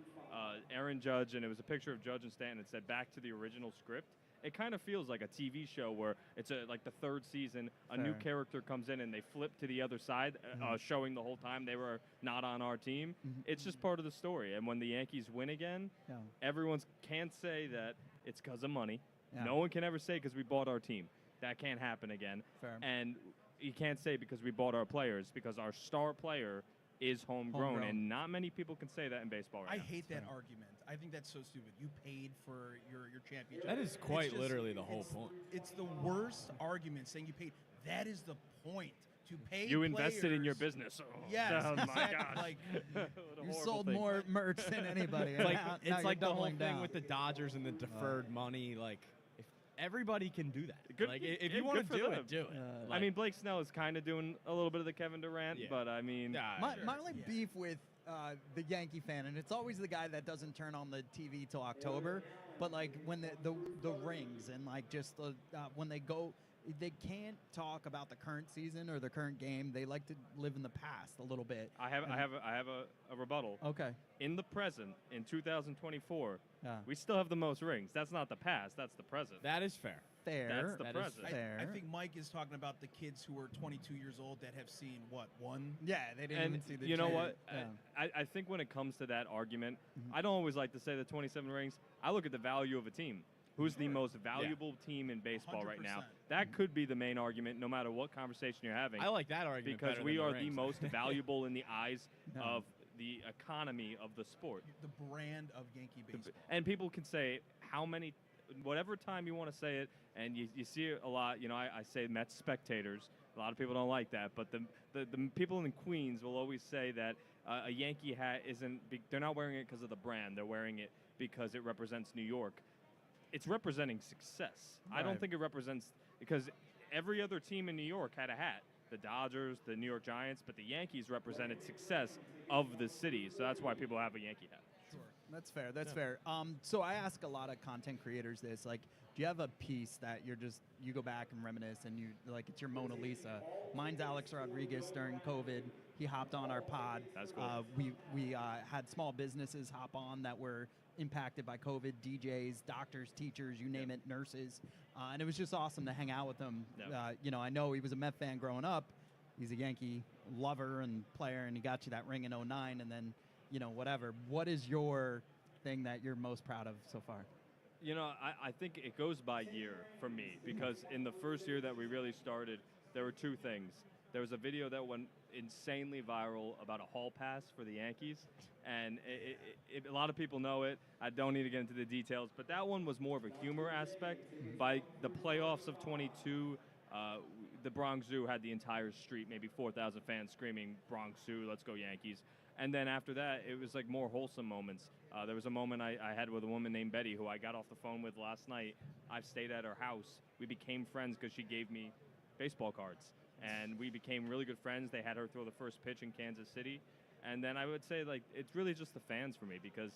Aaron Judge, and it was a picture of Judge and Stanton. It said back to the original script. It kind of feels like a TV show where it's like the third season, a new Fair. character comes in and they flip to the other side, showing the whole time they were not on our team. It's just part of the story. And when the Yankees win again, Yeah. everyone can't say that it's because of money. Yeah. No one can ever say because we bought our team. That can't happen again. Fair. And you can't say because we bought our players, because our star player is homegrown. And not many people can say that in baseball right I now. hate that argument. I think that's so stupid. You paid for your championship. That is It's quite just- literally the whole it's- point. It's the worst argument saying you paid. That is the point. To pay You invested in your players- business. Oh, Yes, oh my exactly. gosh. Like, What a You horrible sold thing. more merch than anybody. It's like Now it's you're like the whole doubling thing down. with the Dodgers and the deferred money. Like, if everybody can do that. Good- Like, if yeah, you want to good for do them. it, do it. Uh, I Like, mean, Blake Snell is kind of doing a little bit of the Kevin Durant, Yeah. but I mean, my only beef with the Yankee fan, and it's always the guy that doesn't turn on the TV till October, but like when the rings and like just when they go, they can't talk about the current season or the current game. They like to live in the past a little bit. I have a rebuttal. Okay. In the present, in 2024, Yeah. we still have the most rings. That's not the past. That's the present. that is fair. Fair. That's the That is present. fair. I think Mike is talking about the kids who are 22 years old that have seen one. Yeah, they didn't And even see the. you know change. what? Yeah. I think when it comes to that argument, Mm-hmm. I don't always like to say the 27 rings. I look at the value of a team. Who's the most valuable team in baseball right now? 100%. That could be the main argument, no matter what conversation you're having. I like that argument because better we than are the the rings. most valuable in the eyes No. of the economy of the sport. The brand of Yankee baseball. And people can say how many, whatever time you want to say it, and you see it a lot. I say Mets spectators. A lot of people don't like that, but the people in Queens will always say that a Yankee hat they're not wearing it because of the brand. They're wearing it because it represents New York. It's representing success. I don't Right. think it represents, because every other team in New York had a hat. The Dodgers, the New York Giants, but the Yankees represented success of the city. So that's why people have a Yankee hat. That's fair. That's fair. So I ask a lot of content creators this, like, do you have a piece that you go back and reminisce and you like it's your Mona Lisa? Mine's Alex Rodriguez during COVID. He hopped on our pod. That's cool. We had small businesses hop on that were impacted by COVID, DJs, doctors, teachers, you name it, nurses. And it was just awesome to hang out with him. Yeah. I know he was a Met fan growing up. He's a Yankee lover and player, and he got you that ring in 09, and then, whatever. What is your thing that you're most proud of so far? I think it goes by year for me, because in the first year that we really started, there were two things. There was a video that went insanely viral about a hall pass for the Yankees, and a lot of people know it. I don't need to get into the details, but that one was more of a humor aspect. By the playoffs of 22, the Bronx Zoo had the entire street, maybe 4,000 fans screaming, "Bronx Zoo, let's go Yankees." And then after that, it was like more wholesome moments. There was a moment I had with a woman named Betty, who I got off the phone with last night. I've stayed at her house. We became friends because she gave me baseball cards. And we became really good friends. They had her throw the first pitch in Kansas City. And then I would say, like, it's really just the fans for me because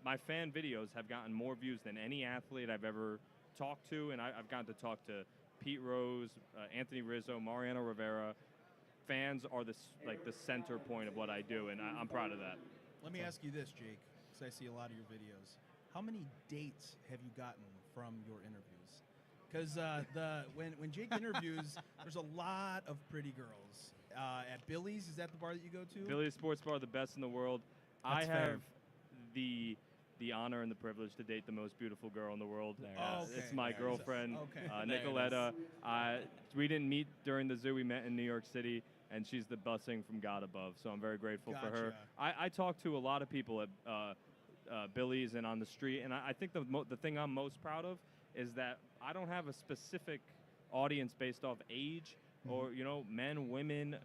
my fan videos have gotten more views than any athlete I've ever talked to, and I've gotten to talk to Pete Rose, Anthony Rizzo, Mariano Rivera. Fans are the center point of what I do, and I'm proud of that. Let me ask you this, Jake, because I see a lot of your videos. How many dates have you gotten from your interviews? Because when Jake interviews, there's a lot of pretty girls. At Billy's, is that the bar that you go to? Billy's Sports Bar, the best in the world. That's I have fair. the honor and the privilege to date the most beautiful girl in the world. Okay. It's my girlfriend, Okay. Nicoletta. We didn't meet during the zoo. We met in New York City, and she's the blessing from God above. So I'm very grateful for her. I talk to a lot of people at Billy's and on the street, and I think the thing I'm most proud of is that I don't have a specific audience based off age or, men, women,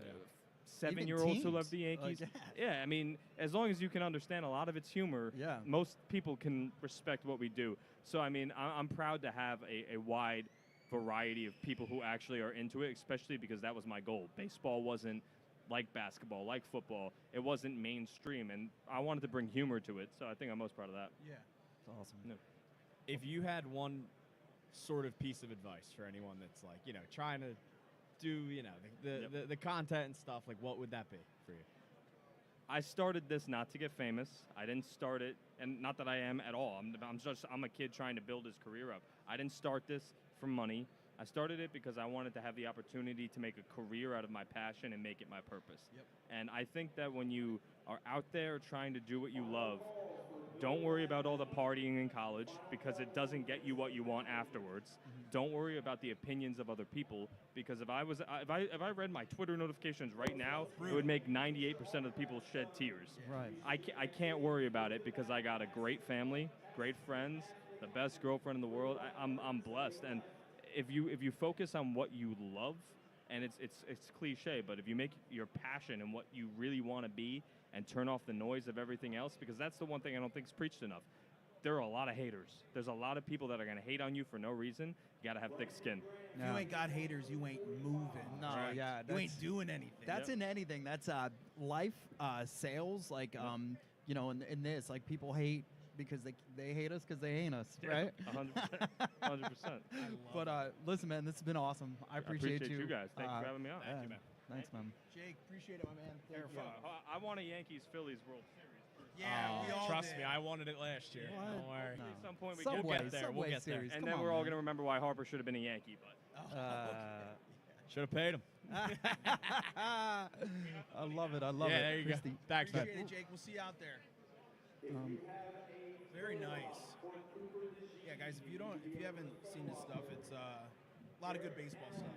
7-year-olds who love the Yankees. Yeah, I mean, as long as you can understand a lot of its humor, most people can respect what we do. So, I mean, I'm proud to have a wide variety of people who actually are into it, especially because that was my goal. Baseball wasn't like basketball, like football. It wasn't mainstream, and I wanted to bring humor to it, so I think I'm most proud of that. Yeah. That's awesome. No. If you had one sort of piece of advice for anyone that's like, trying to do, the content and stuff, like what would that be for you? I started this not to get famous. I didn't start it, and not that I am at all. I'm a kid trying to build his career up. I didn't start this for money. I started it because I wanted to have the opportunity to make a career out of my passion and make it my purpose. Yep. And I think that when you are out there trying to do what you love, don't worry about all the partying in college because it doesn't get you what you want afterwards. Don't worry about the opinions of other people because if I read my Twitter notifications right now, it would make 98% of the people shed tears. Right. I can't worry about it because I got a great family, great friends, the best girlfriend in the world. I'm blessed, and if you focus on what you love, and it's cliche, but if you make your passion and what you really want to be and turn off the noise of everything else, because that's the one thing I don't think is preached enough. There are a lot of haters. There's a lot of people that are going to hate on you for no reason. You got to have thick skin. If you ain't got haters, you ain't moving. No, right? yeah, You ain't doing anything. That's in anything. That's life, sales, like, in this, like, people hate because they hate us because they ain't us, right? 100%. 100%. But listen, man, this has been awesome. I appreciate you guys. Thanks for having me on. Thank you, man. Thanks, man. Jake, appreciate it, my man. Thank you. I want a Yankees-Phillies World Series. Yeah, we all Trust did. me, I wanted it last year. What? Don't worry. No. At some point we Subway, get there. Subway We'll get there. series. And Come then on, we're all man. going to remember why Harper should have been a Yankee. But Should have paid him. I love it. I love it. There you Christy. go. Thanks, man. Appreciate it, Jake. We'll see you out there. Very nice. Yeah, guys, if you haven't seen this stuff, it's a lot of good baseball stuff.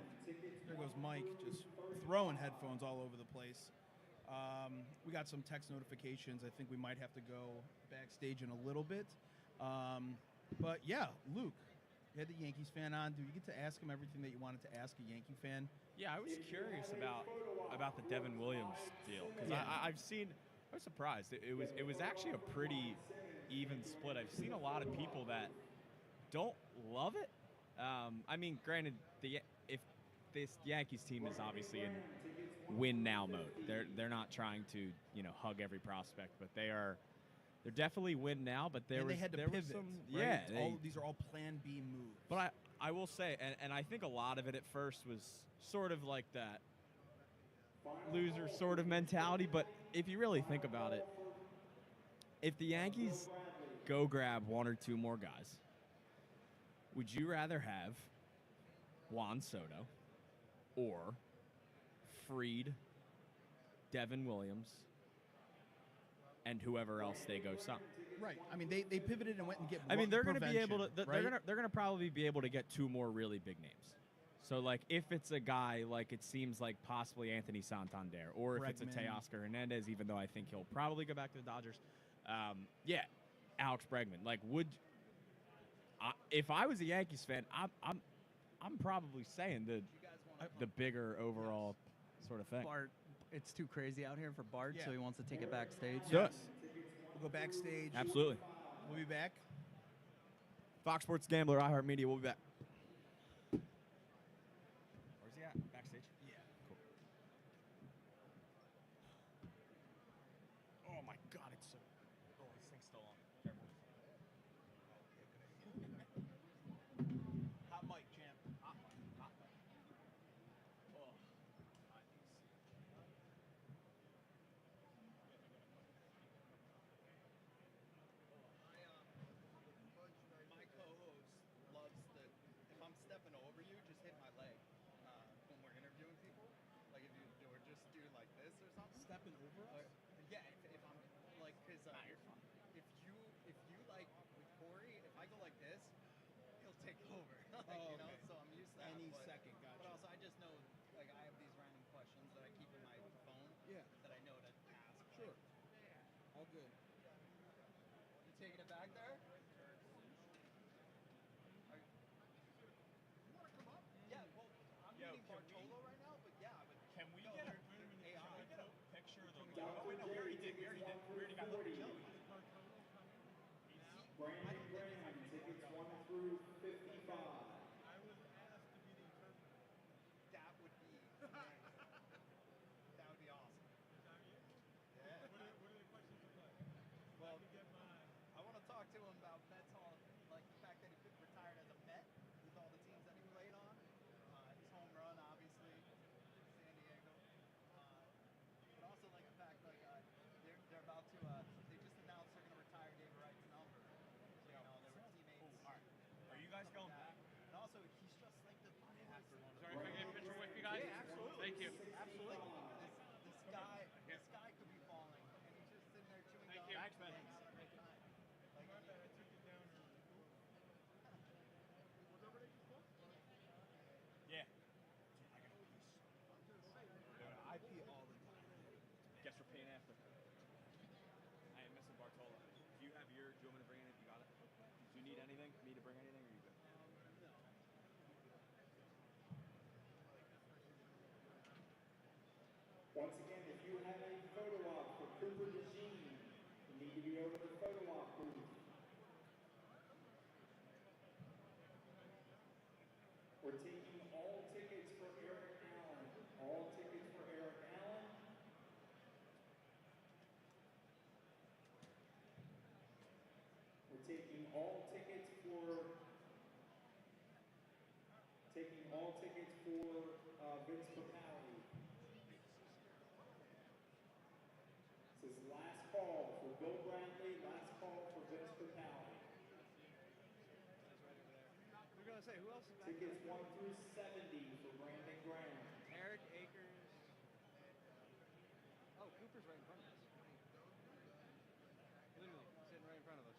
There goes Mike, just throwing headphones all over the place. We got some text notifications. I think we might have to go backstage in a little bit. But yeah, Luke, you had the Yankees fan on. Do you get to ask him everything that you wanted to ask a Yankee fan? Yeah, I was curious about the Devin Williams deal because I was surprised. It was actually a pretty even split. I've seen a lot of people that don't love it. I mean, granted, if this Yankees team is obviously in win now mode, they're not trying to hug every prospect, but they're definitely win now. But they had to pivot. some, right? yeah, These are all Plan B moves. But I will say, and I think a lot of it at first was sort of like that loser sort of mentality. But if you really think about it, if the Yankees go grab one or two more guys, would you rather have Juan Soto or Fried, Devin Williams, and whoever else they go sign? Right. I mean, they pivoted and went and get. I mean, they're going to be able to. Right? They're going to probably be able to get two more really big names. So, like, if it's a guy like it seems like possibly Anthony Santander, or if it's a Bregman. Teoscar Hernandez, even though I think he'll probably go back to the Dodgers. Alex Bregman. Like, if I was a Yankees fan, I'm probably saying the bigger overall sort of thing. Bart, it's too crazy out here for Bart, Yeah. so he wants to take it backstage. Yes. We'll go backstage. Absolutely. We'll be back. Fox Sports Gambler, iHeartMedia. We'll be back. Where's he at? Backstage? Yeah. Cool. doing like this or something? Stepping over us? Yeah, if I'm like, cause if you like with Corey, if I go like this, he'll take over. Like, Oh, you know, okay. so I'm used to that. Any but, second, gotcha. But also, I just know, like, I have these random questions that I keep in my phone. Yeah. That I know to ask. Sure. Like, All good. you taking it back there? Yeah, well, I'm Yo, reading can Bartolo right now, but yeah, but Can we no, get a they're AI. Can we get a picture of the Dr. logo? Wait, no, we already did. We J, already did. We already got the Jelly. Brandon Graham, tickets 1 through 55. I was asked to be the interpreter. That would be amazing. That would be awesome. Yeah. What are the questions look like? Well, I can get mine. I want to talk to him about Mets Hall, like the fact that he retired as a Met with all the teams that he played on. His home run, obviously, San Diego. But also like the fact like they're about to they just announced they're gonna retire David Wright's number. You know, they were teammates. All right. Are you guys stuff going like back? that. And also he's just like the Sorry if I can get a picture with you guys. Yeah, absolutely. Thank you. Absolutely. This guy could be falling, and he's just sitting there chewing Thank gum. you. Thanks, man. Having a great time. Like, My bad, I took it down early. Was that what I just booked? Yeah. I pee all the time. Guess we're paying after. I am missing Bartolo. Do you have your? Do you want me to bring anything? You got it. Do you need anything? Me to bring anything? Or are you good? Once again, if you have a photo op for Cooper DeJean, you need to be over the photo op booth. We're taking all tickets for Eric Allen. All tickets for Eric Allen. We're taking all tickets for Vince Papali. This is last call for Bill Bradley, last call for Vince Papali. We're gonna say who else is back there? Tickets 1 through 70 for Brandon Graham. Eric Akers. Oh, Cooper's right in front of us. Literally sitting right in front of us.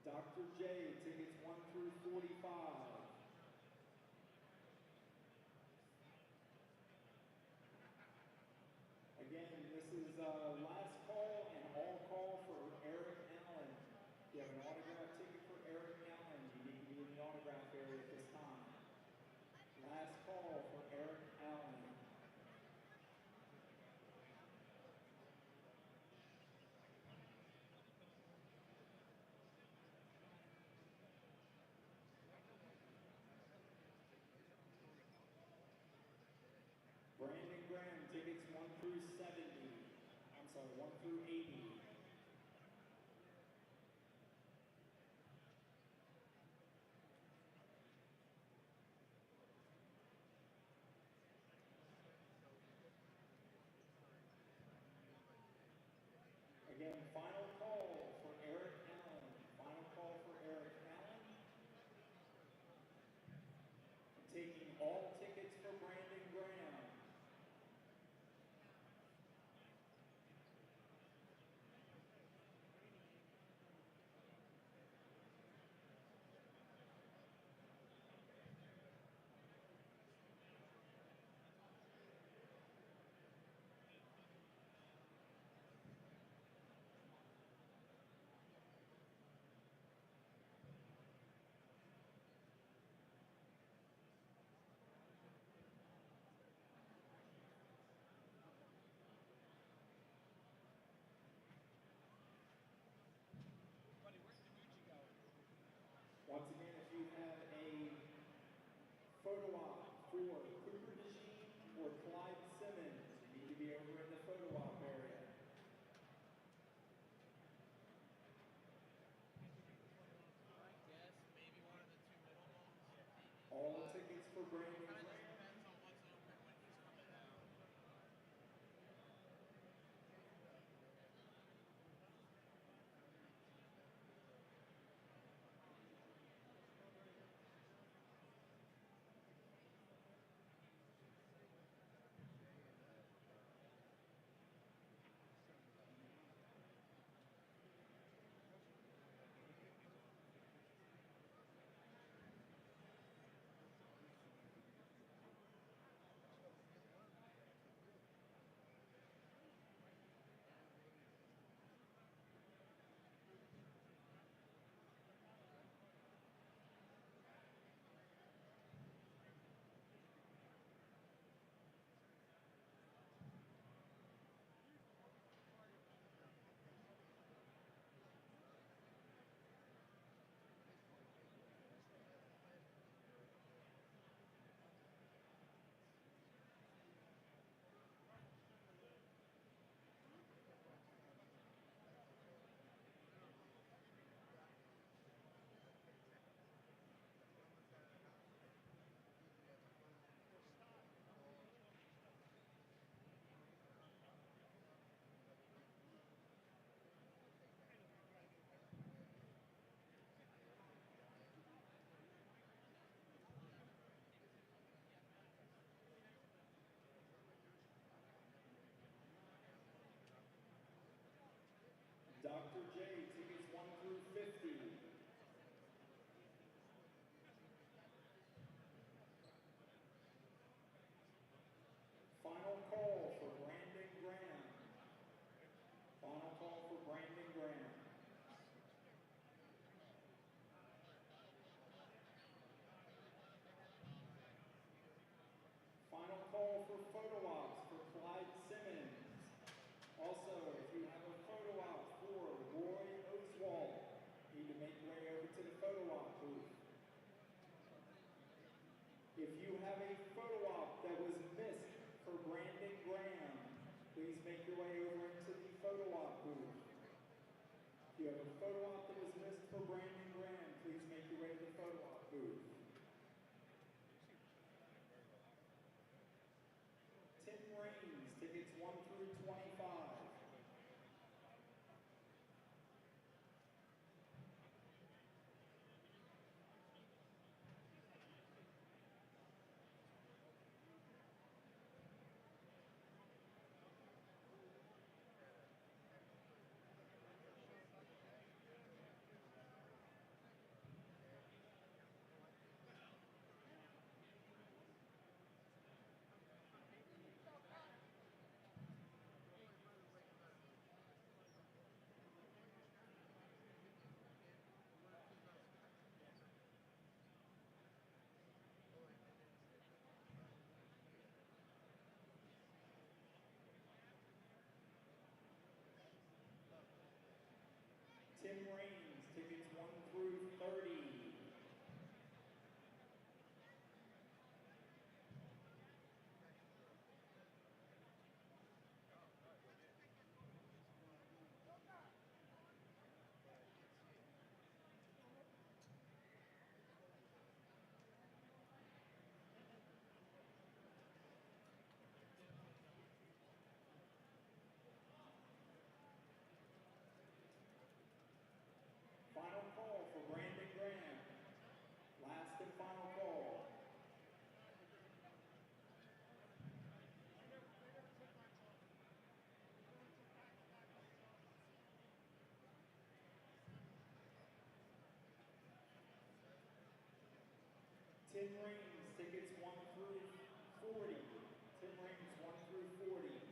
Dr. J, tickets 1 through 45. Again, this is last call and all call for Eric Allen. If you have an autograph ticket for Eric Allen, you need to be in the autograph area at this time. Last call for Eric Allen. Brandon Graham, tickets 1 through 70. I'm sorry, 1 through 80. Again, final call for Eric Allen. Final call for Eric Allen. Taking all tickets for Brandon Graham. 4, Cooper DeJean or Clyde Simmons. You need to be over in the photo op area. All tickets for Brandon Graham. Dr. J, tickets 1 through 50. Final call for Brandon Graham. Final call for Brandon Graham. Final call for photo ops for Clyde Simmons. Also, if you have a photo op for Roy Oswald, you need to make your way over to the photo op booth. If you have a photo op that was missed for Brandon Graham, please make your way over into the photo op booth. If you have a photo op that was missed for Brandon Graham, please make your way to the photo op booth. Tim Raines, tickets 1 through 25. Tim Raines, tickets 1 through 30. Final call for Brandon Graham. Last and final call. Tim Raines, tickets 1 through 40. Tim Raines, 1 through 40.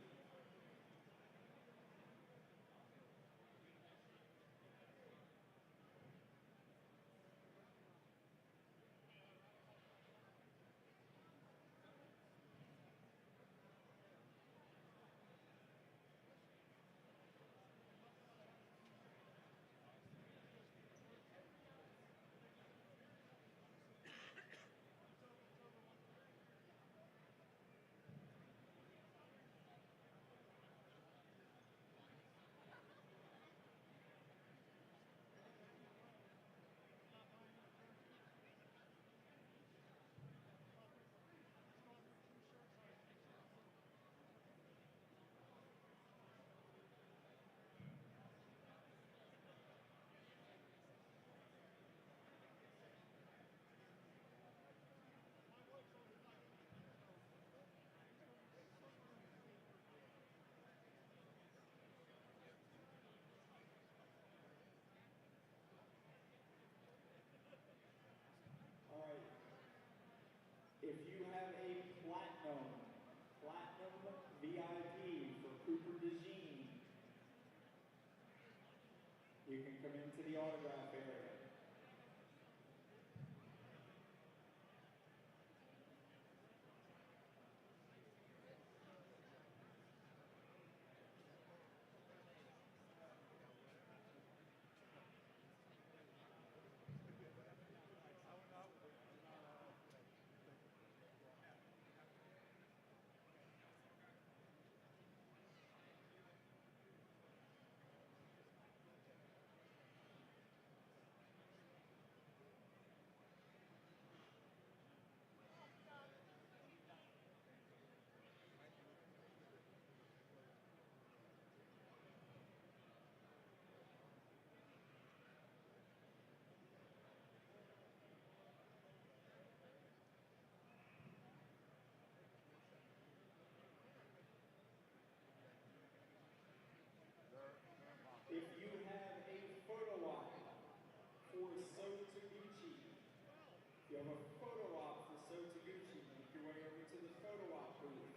you have a photo op for So Taguchi, make your way over to the photo op booth.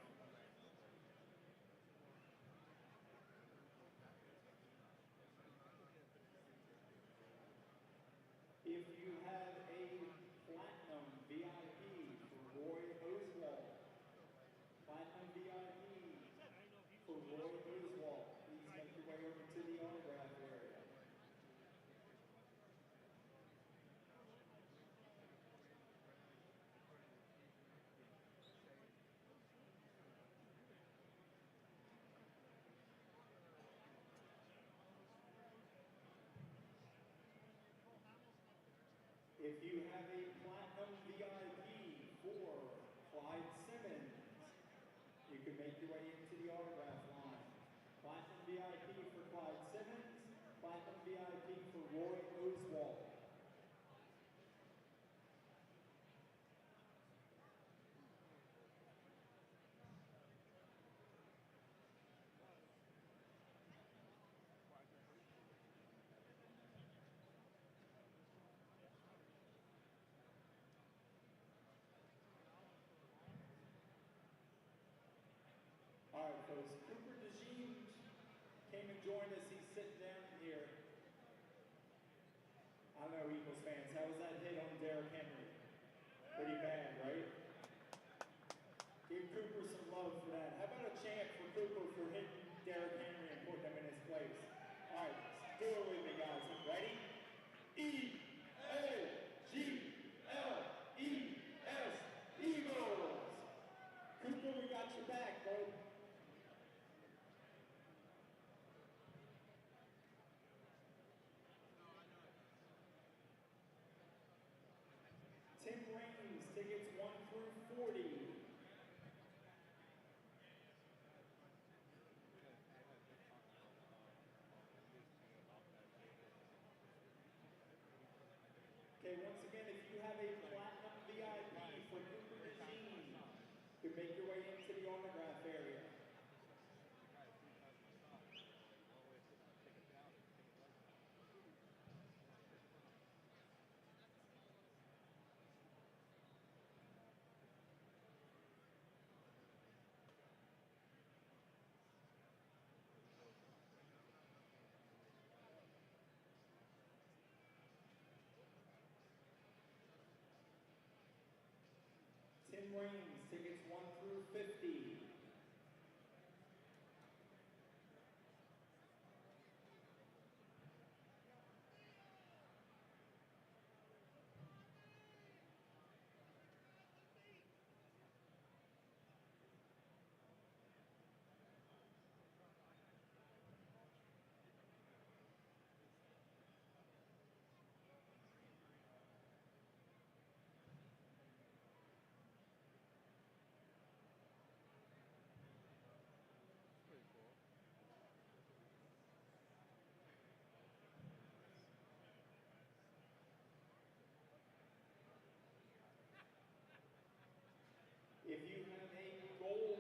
If you have a platinum VIP for Roy Oswald, platinum VIP for Roy Oswald, please make your way over to the autograph area. If you have a platinum VIP for Clyde Simmons, you can make your way into the autograph line. Platinum VIP for Clyde Simmons, platinum VIP for Roy Oswald. All right, folks. Cooper DeJean came and joined us. He's sitting down here. I don't know, Eagles fans. How was that hit on Derrick Henry? Pretty bad, right? Give Cooper some love for that. How about a chant for Cooper for hitting Derrick Henry and putting him in his place? All right, do it with me, guys. Ready? E-A-G-L-E-S, Eagles. Cooper, we got your back, bro. Tim Raines, tickets 1 through 40. Okay, once again, if you have a platinum VIP for Cooper DeJean, you can make your way into the autograph area. Tim Raines, tickets 1 through 50. If you have a gold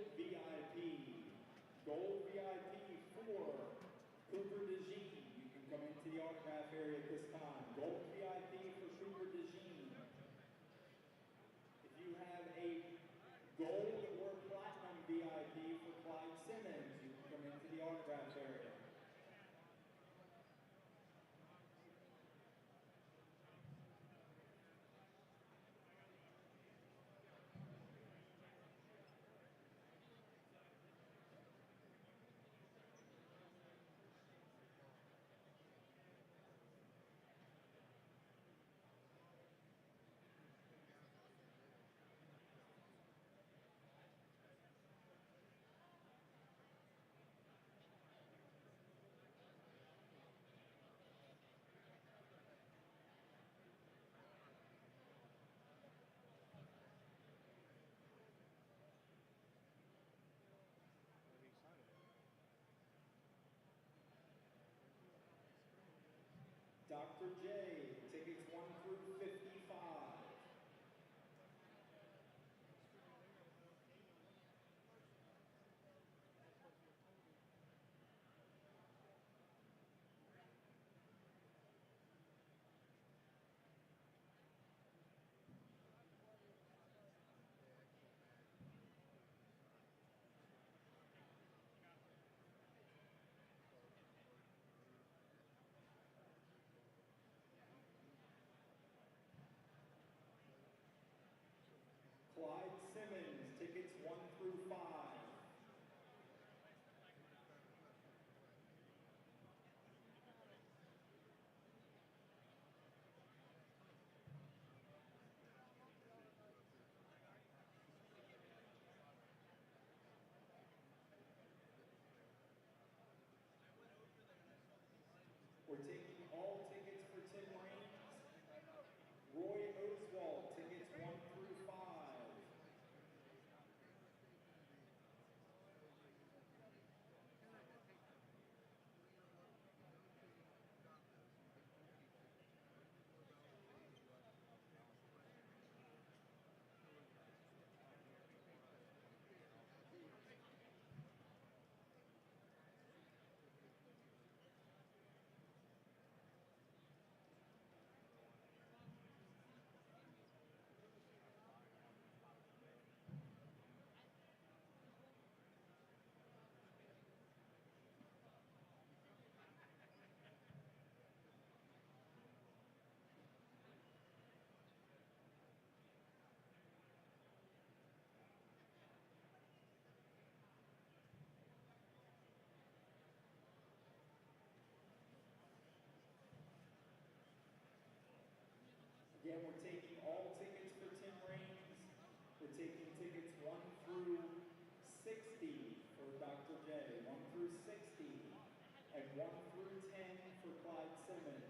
VIP for Cooper DeJean, you can come into the autograph area at this time. Gold VIP for Cooper DeJean. If you have a gold or platinum VIP for Clyde Simmons, you can come into the autograph area. We're taking all tickets for Tim Raines. Roy Oswald, tickets 1 through 5. Again, we're taking all tickets for Tim Raines. We're taking tickets 1 through 60 for Dr. J, 1 through 60, and 1 through 10 for Clyde Simmons.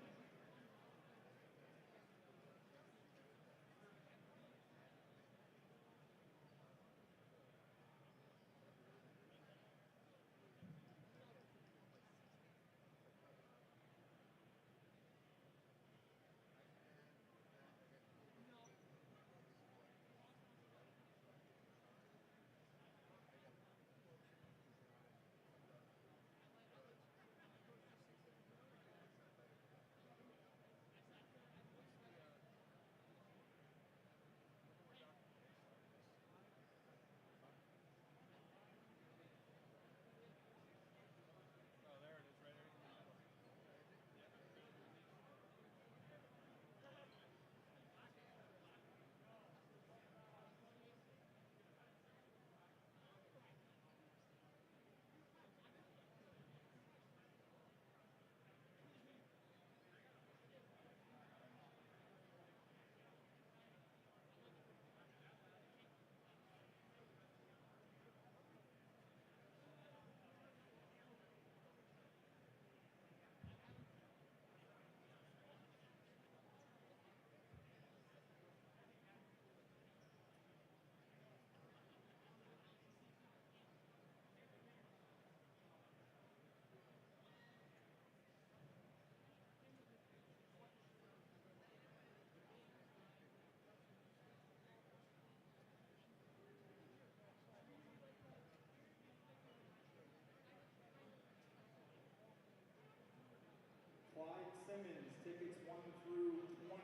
Clyde Simmons, tickets 1 through 20.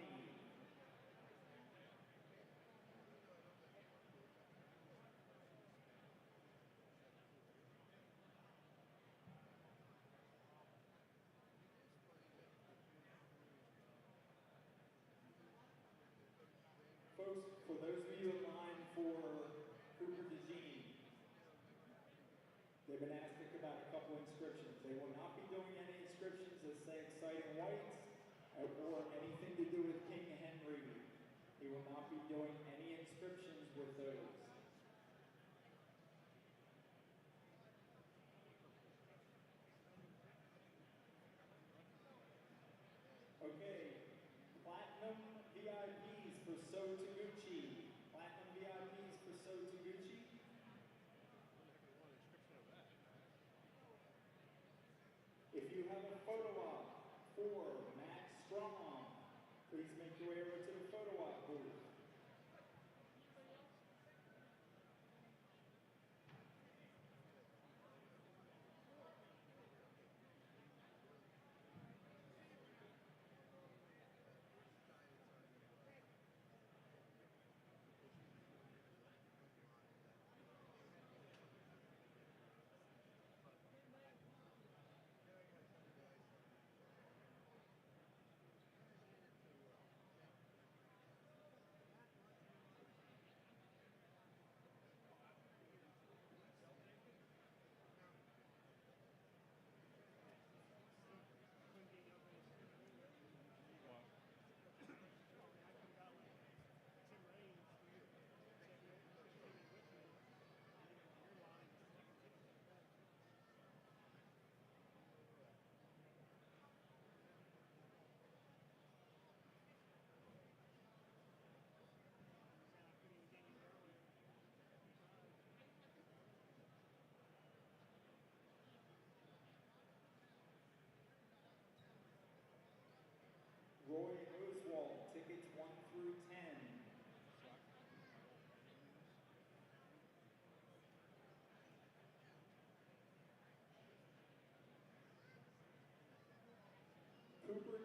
Folks, for those of you in line for Cooper DeJean, they've been asked to pick about a couple inscriptions. They will not be doing any inscriptions that say Exciting Whites or anything to do with King Henry. He will not be doing any inscriptions with those. Okay, Platinum VIPs for So Taguchi. Platinum VIPs for So Taguchi. If you have a photo op for Matt Strom, please make your way over to the photo op booth.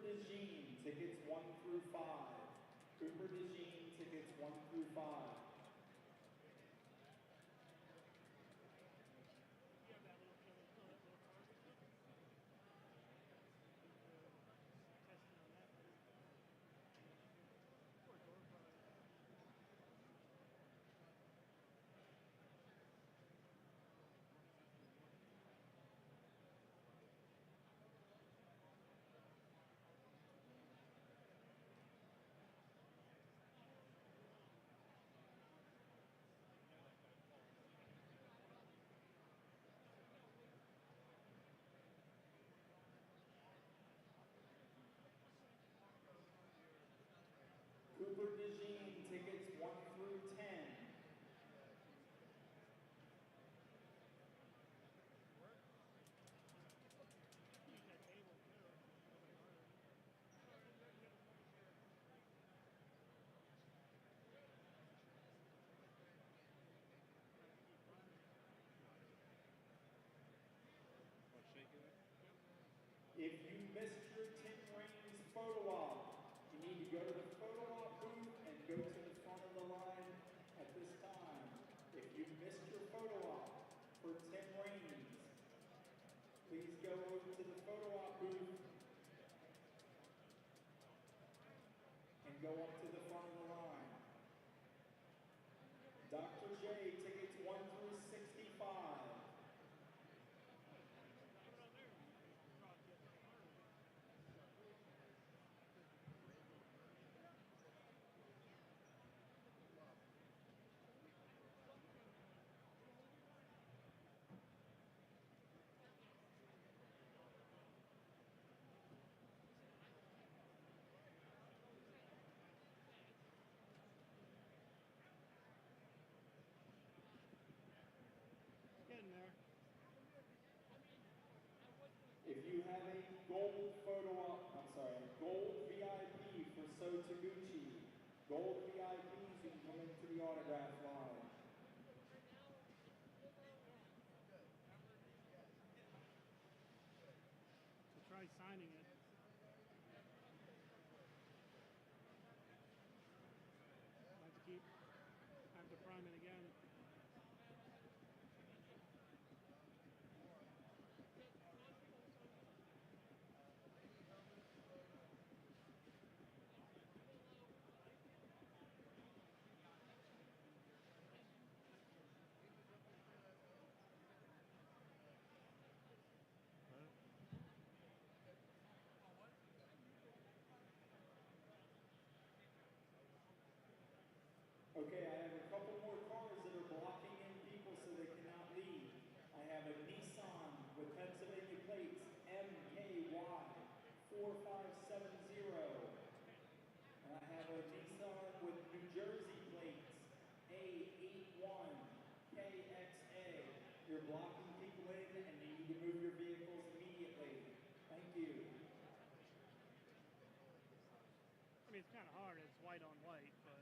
DeJean, tickets 1 through 5. Cooper DeJean, tickets 1 through 5. Cooper DeJean, tickets 1 through 10. If you missed your Tim Raines photo op, you need to go to the photo op booth and go to the front of the line at this time. If you missed your photo op for Tim Raines, please go over to the photo op booth and go up to the front of the line. Dr. J, tickets 1 through 65. Getting there. If you have a gold photo op, gold VIP for So Taguchi, gold VIPs, you can come into the autograph line. So try signing it. Have to prime it again. Okay, I have a couple more cars that are blocking in people so they cannot leave. I have a Nissan with Pennsylvania plates MKY4570. And I have a Nissan with New Jersey plates A81KXA. You're blocking people in and you need to move your vehicles immediately. Thank you. I mean, it's kind of hard. It's white on white, but.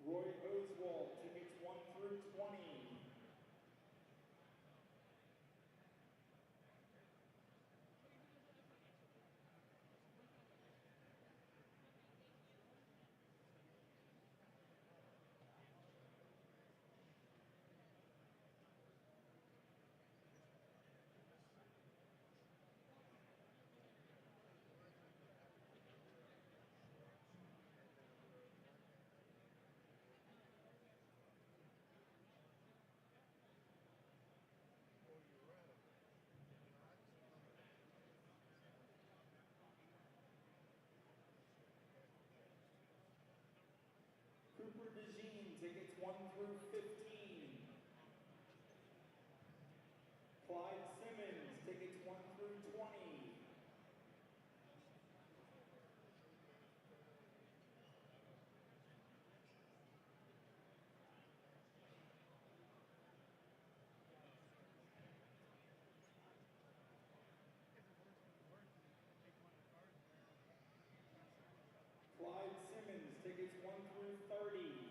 Roy Oswald, tickets 1 through 20. Cooper DeJean, tickets 1 through 15. Clyde Simmons, tickets 1 through 20. tickets 1 through 30.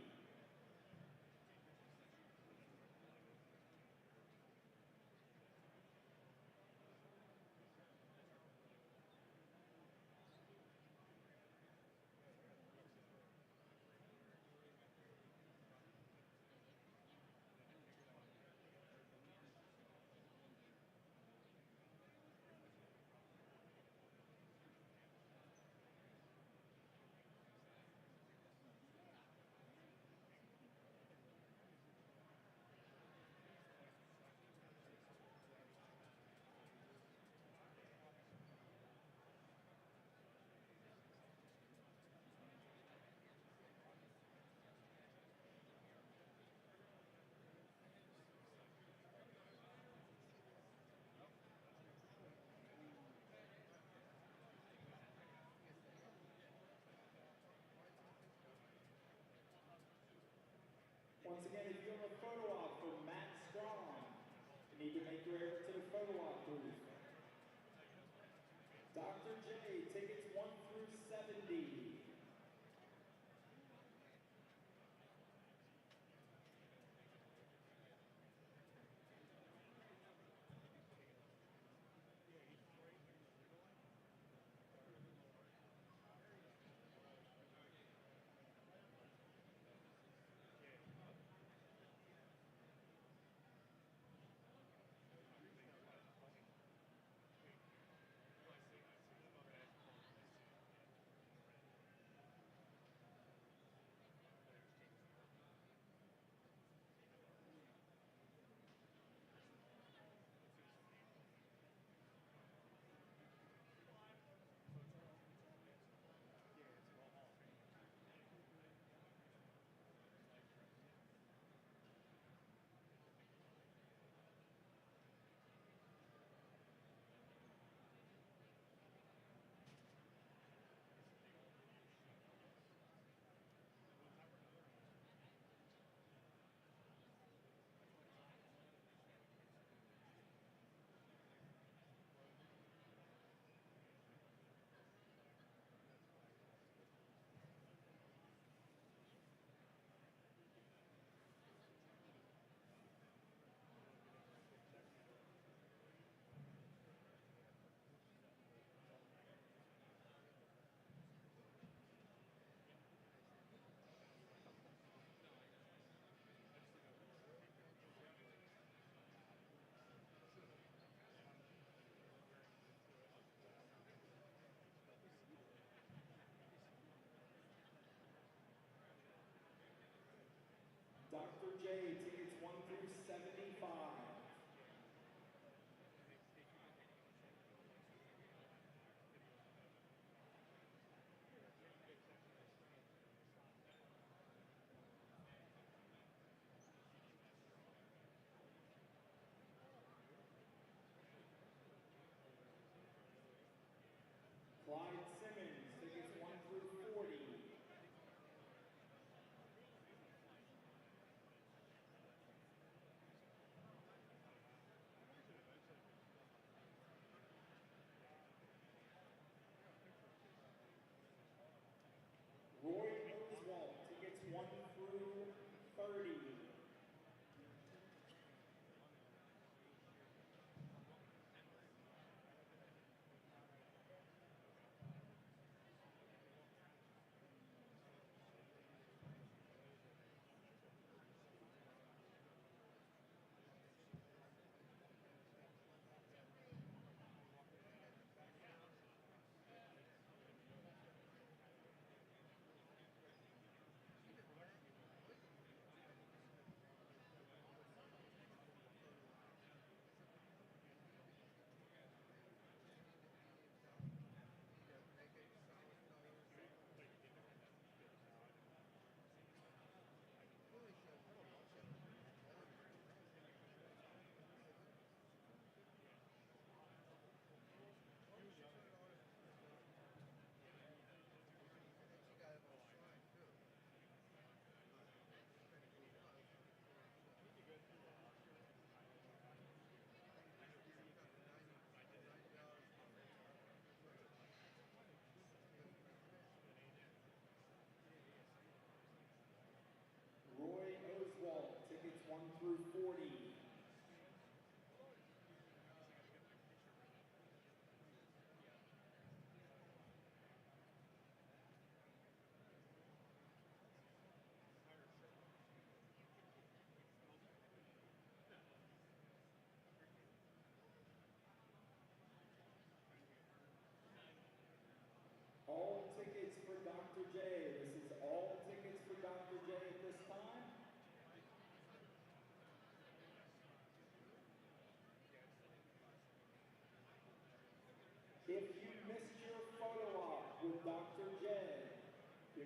Once again, if you have a photo op for Matt Strong, you need to make your way to the photo op booth. Dr. J, tickets 1 through 70. Dr. J, tickets 1 through 75. Clyde Simmons, tickets 1 through 40.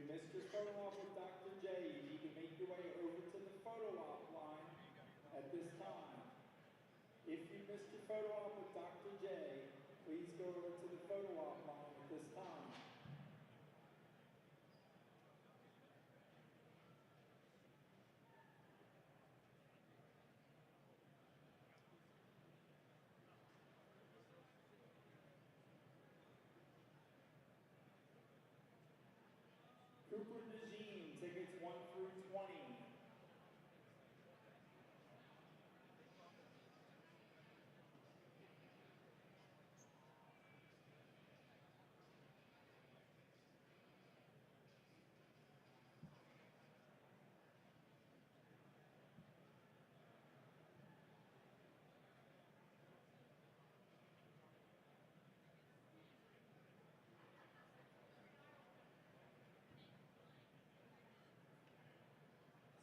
missed your photo op with Dr. J, you need to make your way over to the photo op line at this time. If you missed your photo op with Dr. J, please go over to the photo op line at this time. Cooper DeJean, tickets 1 through 20.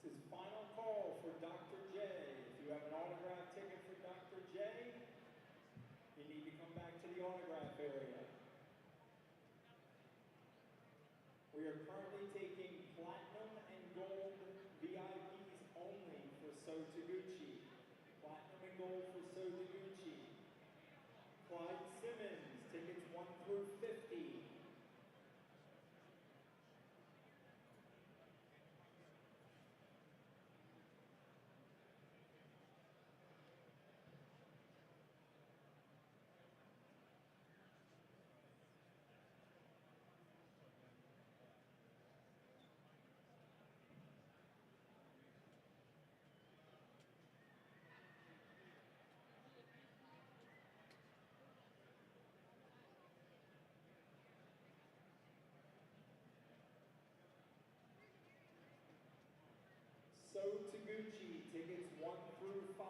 This is final call for Dr. J. If you have an autograph ticket for Dr. J, you need to come back to the autograph area. We are currently taking platinum and gold VIPs only for So Taguchi. Platinum and gold for So Taguchi. Clyde Simmons, tickets 1 through 50. So Taguchi, tickets 1 through 5.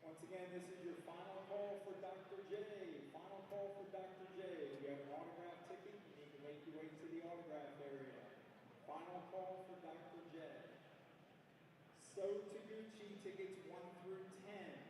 Once again, this is your final call for Dr. J. Final call for Dr. J. If you have an autograph ticket, you need to make your way to the autograph area. Final call for Dr. J. So Taguchi, tickets 1 through 10.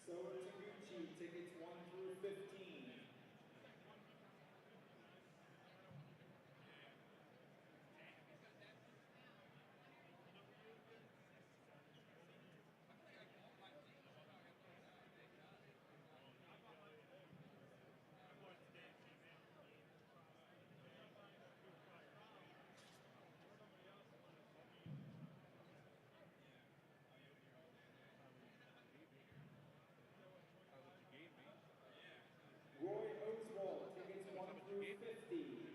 So Taguchi, tickets 1 through 15. Roy Oswald, tickets 1 through 50.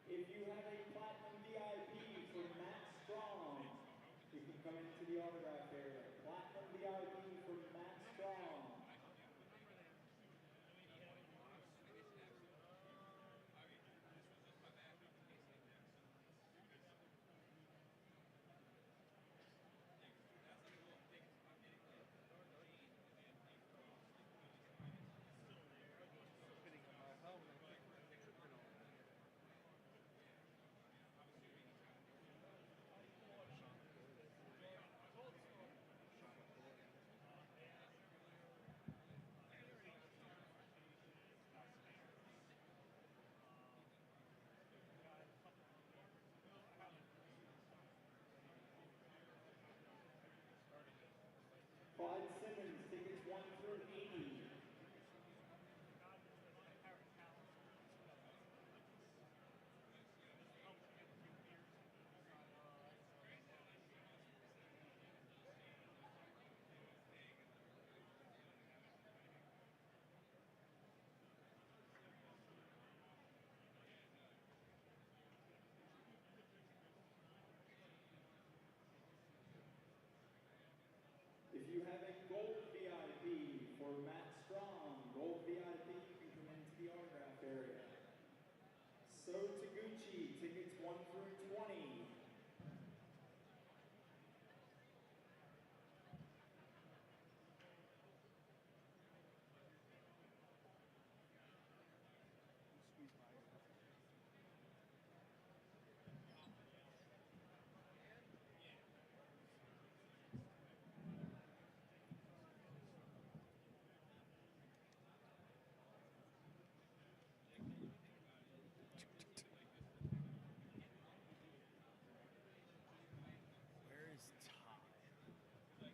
If you have a platinum VIP for Matt Strong, you can come into the autograph area. Platinum VIP for Matt Strong. Clyde Simmons, tickets 1 through 80. If you have a gold VIP for Matt Strong, gold VIP, you can come into the autograph area. So Taguchi, tickets 1 through 20. Where is Ty?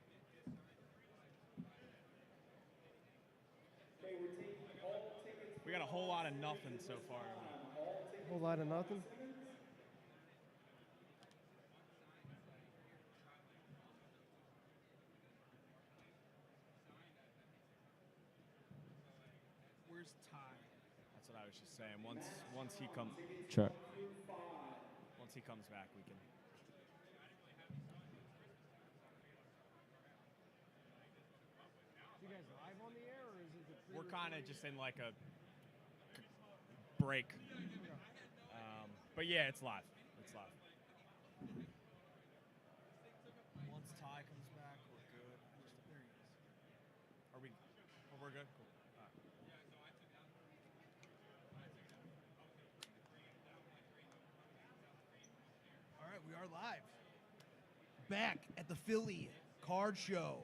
Okay, we're taking all tickets. We got a whole lot of nothing so far. All tickets. Whole lot of nothing. Where's Ty? That's what I was just saying. Once he comes, check. Once he comes back, we can. You guys live on the air, or is it the We're kind of just in like a break. But yeah, it's live. It's live. Once Ty comes back, we're good. There he is. Are we? Oh, we're good. Cool. All right. All right, we are live. Back at the Philly Card Show.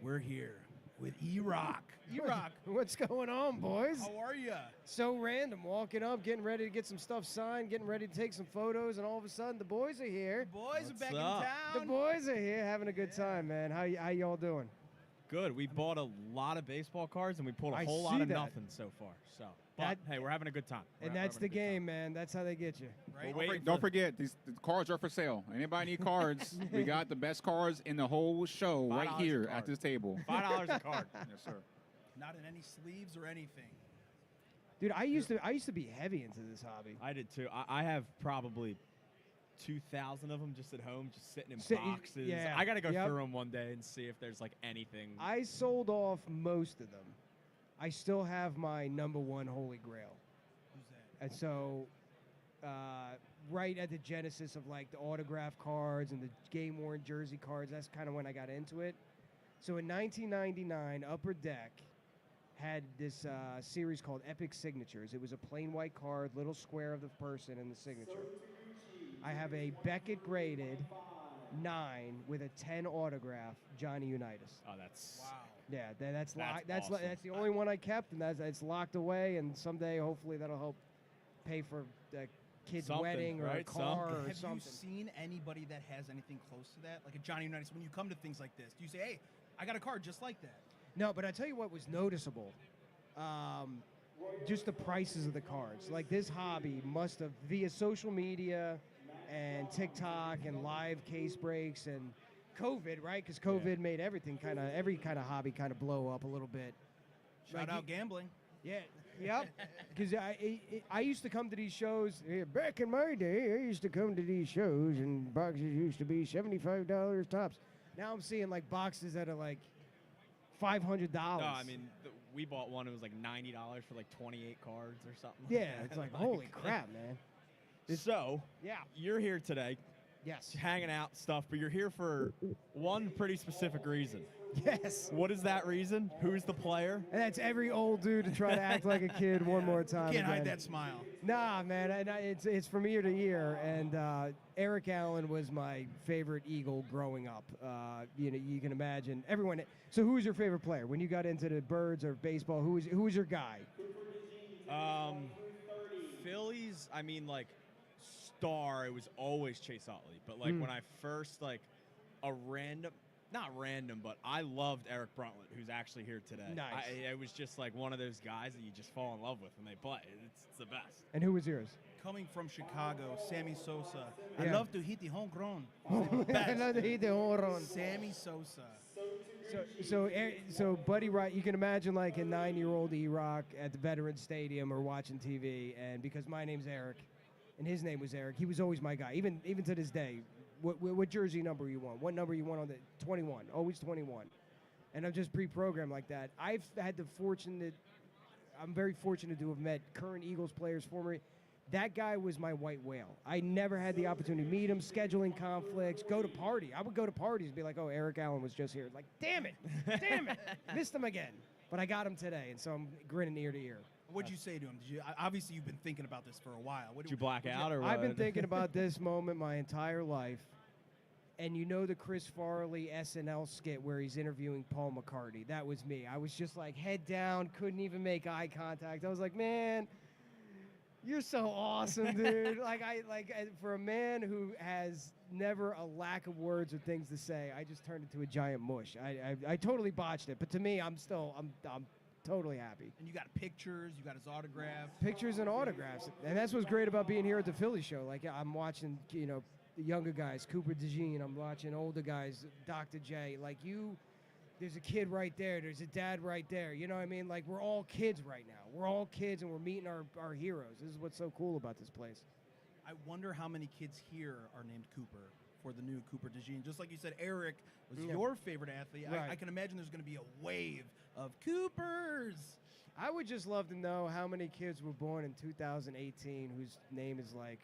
We're here with E-Rock. E-Rock, What's going on, boys? how are you? So random. Walking up, getting ready to get some stuff signed, getting ready to take some photos, and all of a sudden the boys are here. Boys are back up? in The town. boys are here having a good time, man. How y'all doing? Good. We bought a lot of baseball cards and we pulled a I whole lot see of that. nothing so far. So, but hey, we're having a good time. And that's the game, man. That's how they get you. Right? Don't forget, the cards are for sale. Anybody need cards? We got the best cards in the whole show right $5 here a card. at this table. $5 a card. Yes, sir. Not in any sleeves or anything. Dude, I used to be heavy into this hobby. I did too. I have probably 2,000 of them just at home, just sitting in Sit- boxes. yeah, I got to go yep. through them one day and see if there's like anything. I sold off most of them. I still have my number one holy grail. Who's that? And so, right at the genesis of like the autograph cards and the game-worn jersey cards, that's kind of when I got into it. So in 1999, Upper Deck had this series called Epic Signatures. It was a plain white card, little square of the person and the signature. I have a Beckett graded 9 with a 10 autograph Johnny Unitas. Oh, that's Wow. Yeah, that's awesome. that's the only one I kept, and it's locked away. And someday, hopefully, that'll help pay for the kid's Something, wedding or a right? car or Have something. you seen anybody that has anything close to that? Like a Johnny Unitas, when you come to things like this, do you say, hey, I got a card just like that? No, but I tell you what was noticeable. Just the prices of the cards. Like this hobby must have, via social media and TikTok and live case breaks and COVID, right? Because COVID made everything every kind of hobby kind of blow up a little bit. Shout out gambling. Yeah, yep. Because I used to come to these shows back in my day. I used to come to these shows, and boxes used to be $75 tops. Now I'm seeing like boxes that are like $500. No, I mean, we bought one. It was like $90 for like 28 cards or something. Yeah, it's like holy crap, man. So, Yeah. you're here today, Yes. hanging out stuff, but you're here for one pretty specific reason. Yes. What is that reason? Who's the player? And that's every old dude to try to act like a kid one more time. Can't hide again. that smile. Nah, man, it's from year to year, and Eric Allen was my favorite Eagle growing up. You can imagine everyone. So, who was your favorite player when you got into the birds or baseball? Who was your guy? Phillies. I mean, like star. It was always Chase Utley, but like when I first not random, but I loved Eric Bruntlett, who's actually here today. Nice. It was just like one of those guys that you just fall in love with when they play. It's the best. And who was yours? Coming from Chicago, Sammy Sosa. Yeah. I love to hit the home run. I love to hit the home run. Sammy Sosa. So Buddy Wright, you can imagine like a 9-year-old E-Rock at the Veterans Stadium or watching TV, and because my name's Eric, and his name was Eric, he was always my guy, even to this day. What jersey number you want? What number you want on the 21? Always 21. And I'm just pre-programmed like that. I'm very fortunate to have met current Eagles players, former. That guy was my white whale. I never had the opportunity to meet him, scheduling conflicts, go to party. I would go to parties and be like, oh, Eric Allen was just here. Like, damn it, missed him again. But I got him today, and so I'm grinning ear to ear. What'd you say to him? Obviously, you've been thinking about this for a while. Did you black out or what? I've been thinking about this moment my entire life. And you know the Chris Farley SNL skit where he's interviewing Paul McCartney? That was me. I was just like head down, couldn't even make eye contact. I was like, man, you're so awesome, dude. For a man who has never a lack of words or things to say, I just turned into a giant mush. I totally botched it, but to me, I'm totally happy. And you got pictures, you got his autograph. Pictures and autographs. And that's what's great about being here at the Philly show. Like, I'm watching, the younger guys, Cooper DeJean. I'm watching older guys, Dr. J. Like, there's a kid right there. There's a dad right there. You know what I mean? Like, we're all kids right now. We're all kids, and we're meeting our heroes. This is what's so cool about this place. I wonder how many kids here are named Cooper for the new Cooper DeJean. Just like you said, Eric was your favorite athlete. Right. I can imagine there's going to be a wave of Coopers. I would just love to know how many kids were born in 2018 whose name is like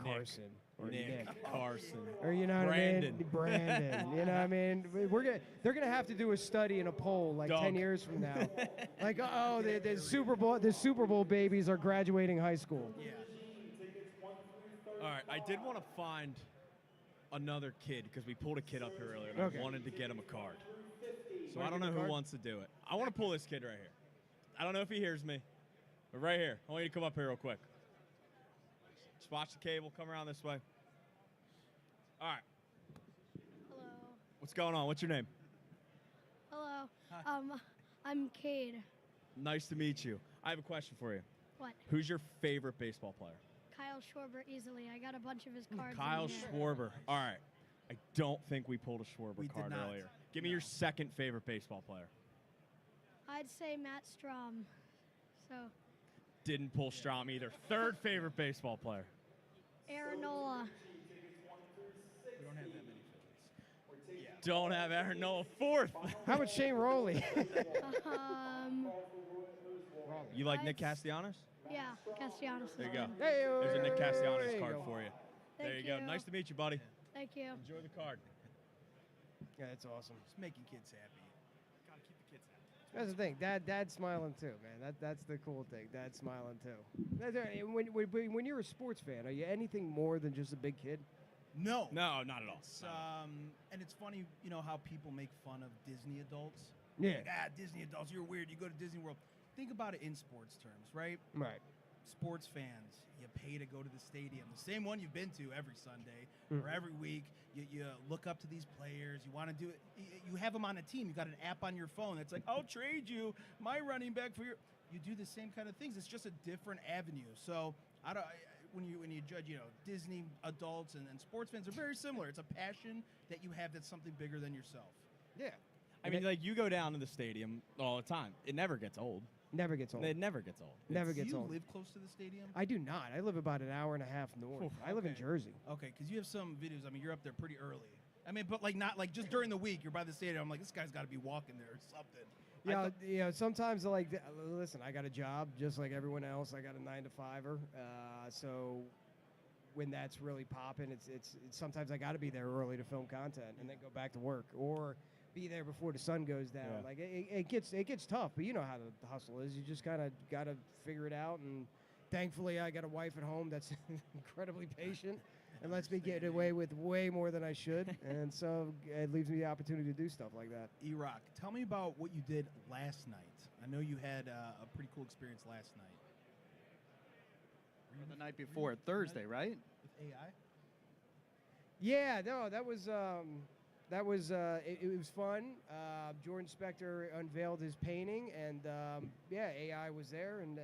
Carson or Nick Carson, or you know Brandon. what I mean? Brandon. You know what I mean? They're gonna have to do a study and a poll like Doug. 10 years from now. Like, the Super Bowl babies are graduating high school. Yeah. All right, I did want to find another kid because we pulled a kid up here earlier, and Okay. I wanted to get him a card. So Wanna I don't get know the who card? wants to do it. I want to pull this kid right here. I don't know if he hears me, but right here. I want you to come up here real quick. Just watch the cable. Come around this way. All right. Hello. What's going on? What's your name? Hello. I'm Cade. Nice to meet you. I have a question for you. What? Who's your favorite baseball player? Kyle Schwarber easily. I got a bunch of his cards. Kyle in here. Schwarber. All right. I don't think we pulled a Schwarber We did card not. earlier. Give me your second favorite baseball player. I'd say Matt Strom. So, Didn't pull Strom either. Third favorite baseball player. Aaron Nola. don't have Aaron Nola fourth. How about Shane Rowley? Um, You like Nick Castellanos? yeah, Castellanos. There you go. Hey, There's a Nick Castellanos there you card go. for you. There Thank you go. you. Nice to meet you, buddy. Thank you. Enjoy the card. Yeah, that's awesome. Just making kids happy. Gotta keep the kids happy. That's the thing. Dad's smiling too, man. That's the cool thing. Dad's smiling too. When you're a sports fan, are you anything more than just a big kid? No. No, not at all. It's, and it's funny, you know, how people make fun of Disney adults. Yeah. Like, Disney adults, you're weird. You go to Disney World. Think about it in sports terms, right? Right. Sports fans, you pay to go to the stadium, the same one you've been to every Sunday or every week. You look up to these players. You want to do it. You have them on a team. You got an app on your phone that's like, I'll trade you my running back for your. You do the same kind of things. It's just a different avenue. So I don't. When you judge, you know, Disney adults and sports fans are very similar. It's a passion that you have that's something bigger than yourself. Yeah. I mean, like, you go down to the stadium all the time. It never gets old. Never gets old. It never gets old. Never Do gets you old. live close to the stadium? I do not. I live about an hour and a half north. I live in Okay. Jersey. Okay, because you have some videos. I mean, you're up there pretty early. I mean, but like not like just during the week. You're by the stadium. I'm like, this guy's got to be walking there or something. Yeah, sometimes I like. Listen, I got a job just like everyone else. I got a 9-to-5er. So when that's really popping, it's sometimes I got to be there early to film content and then go back to work or be there before the sun goes down. Yeah. Like it gets tough, but you know how the hustle is. You just kind of got to figure it out. And thankfully, I got a wife at home that's incredibly patient and lets me get away with way more than I should. And so it leaves me the opportunity to do stuff like that. E-Rock, tell me about what you did last night. I know you had a pretty cool experience last night. The night before, Thursday, right? With AI? Yeah, no, that was it was fun. Jordan Spector unveiled his painting, and yeah, AI was there, and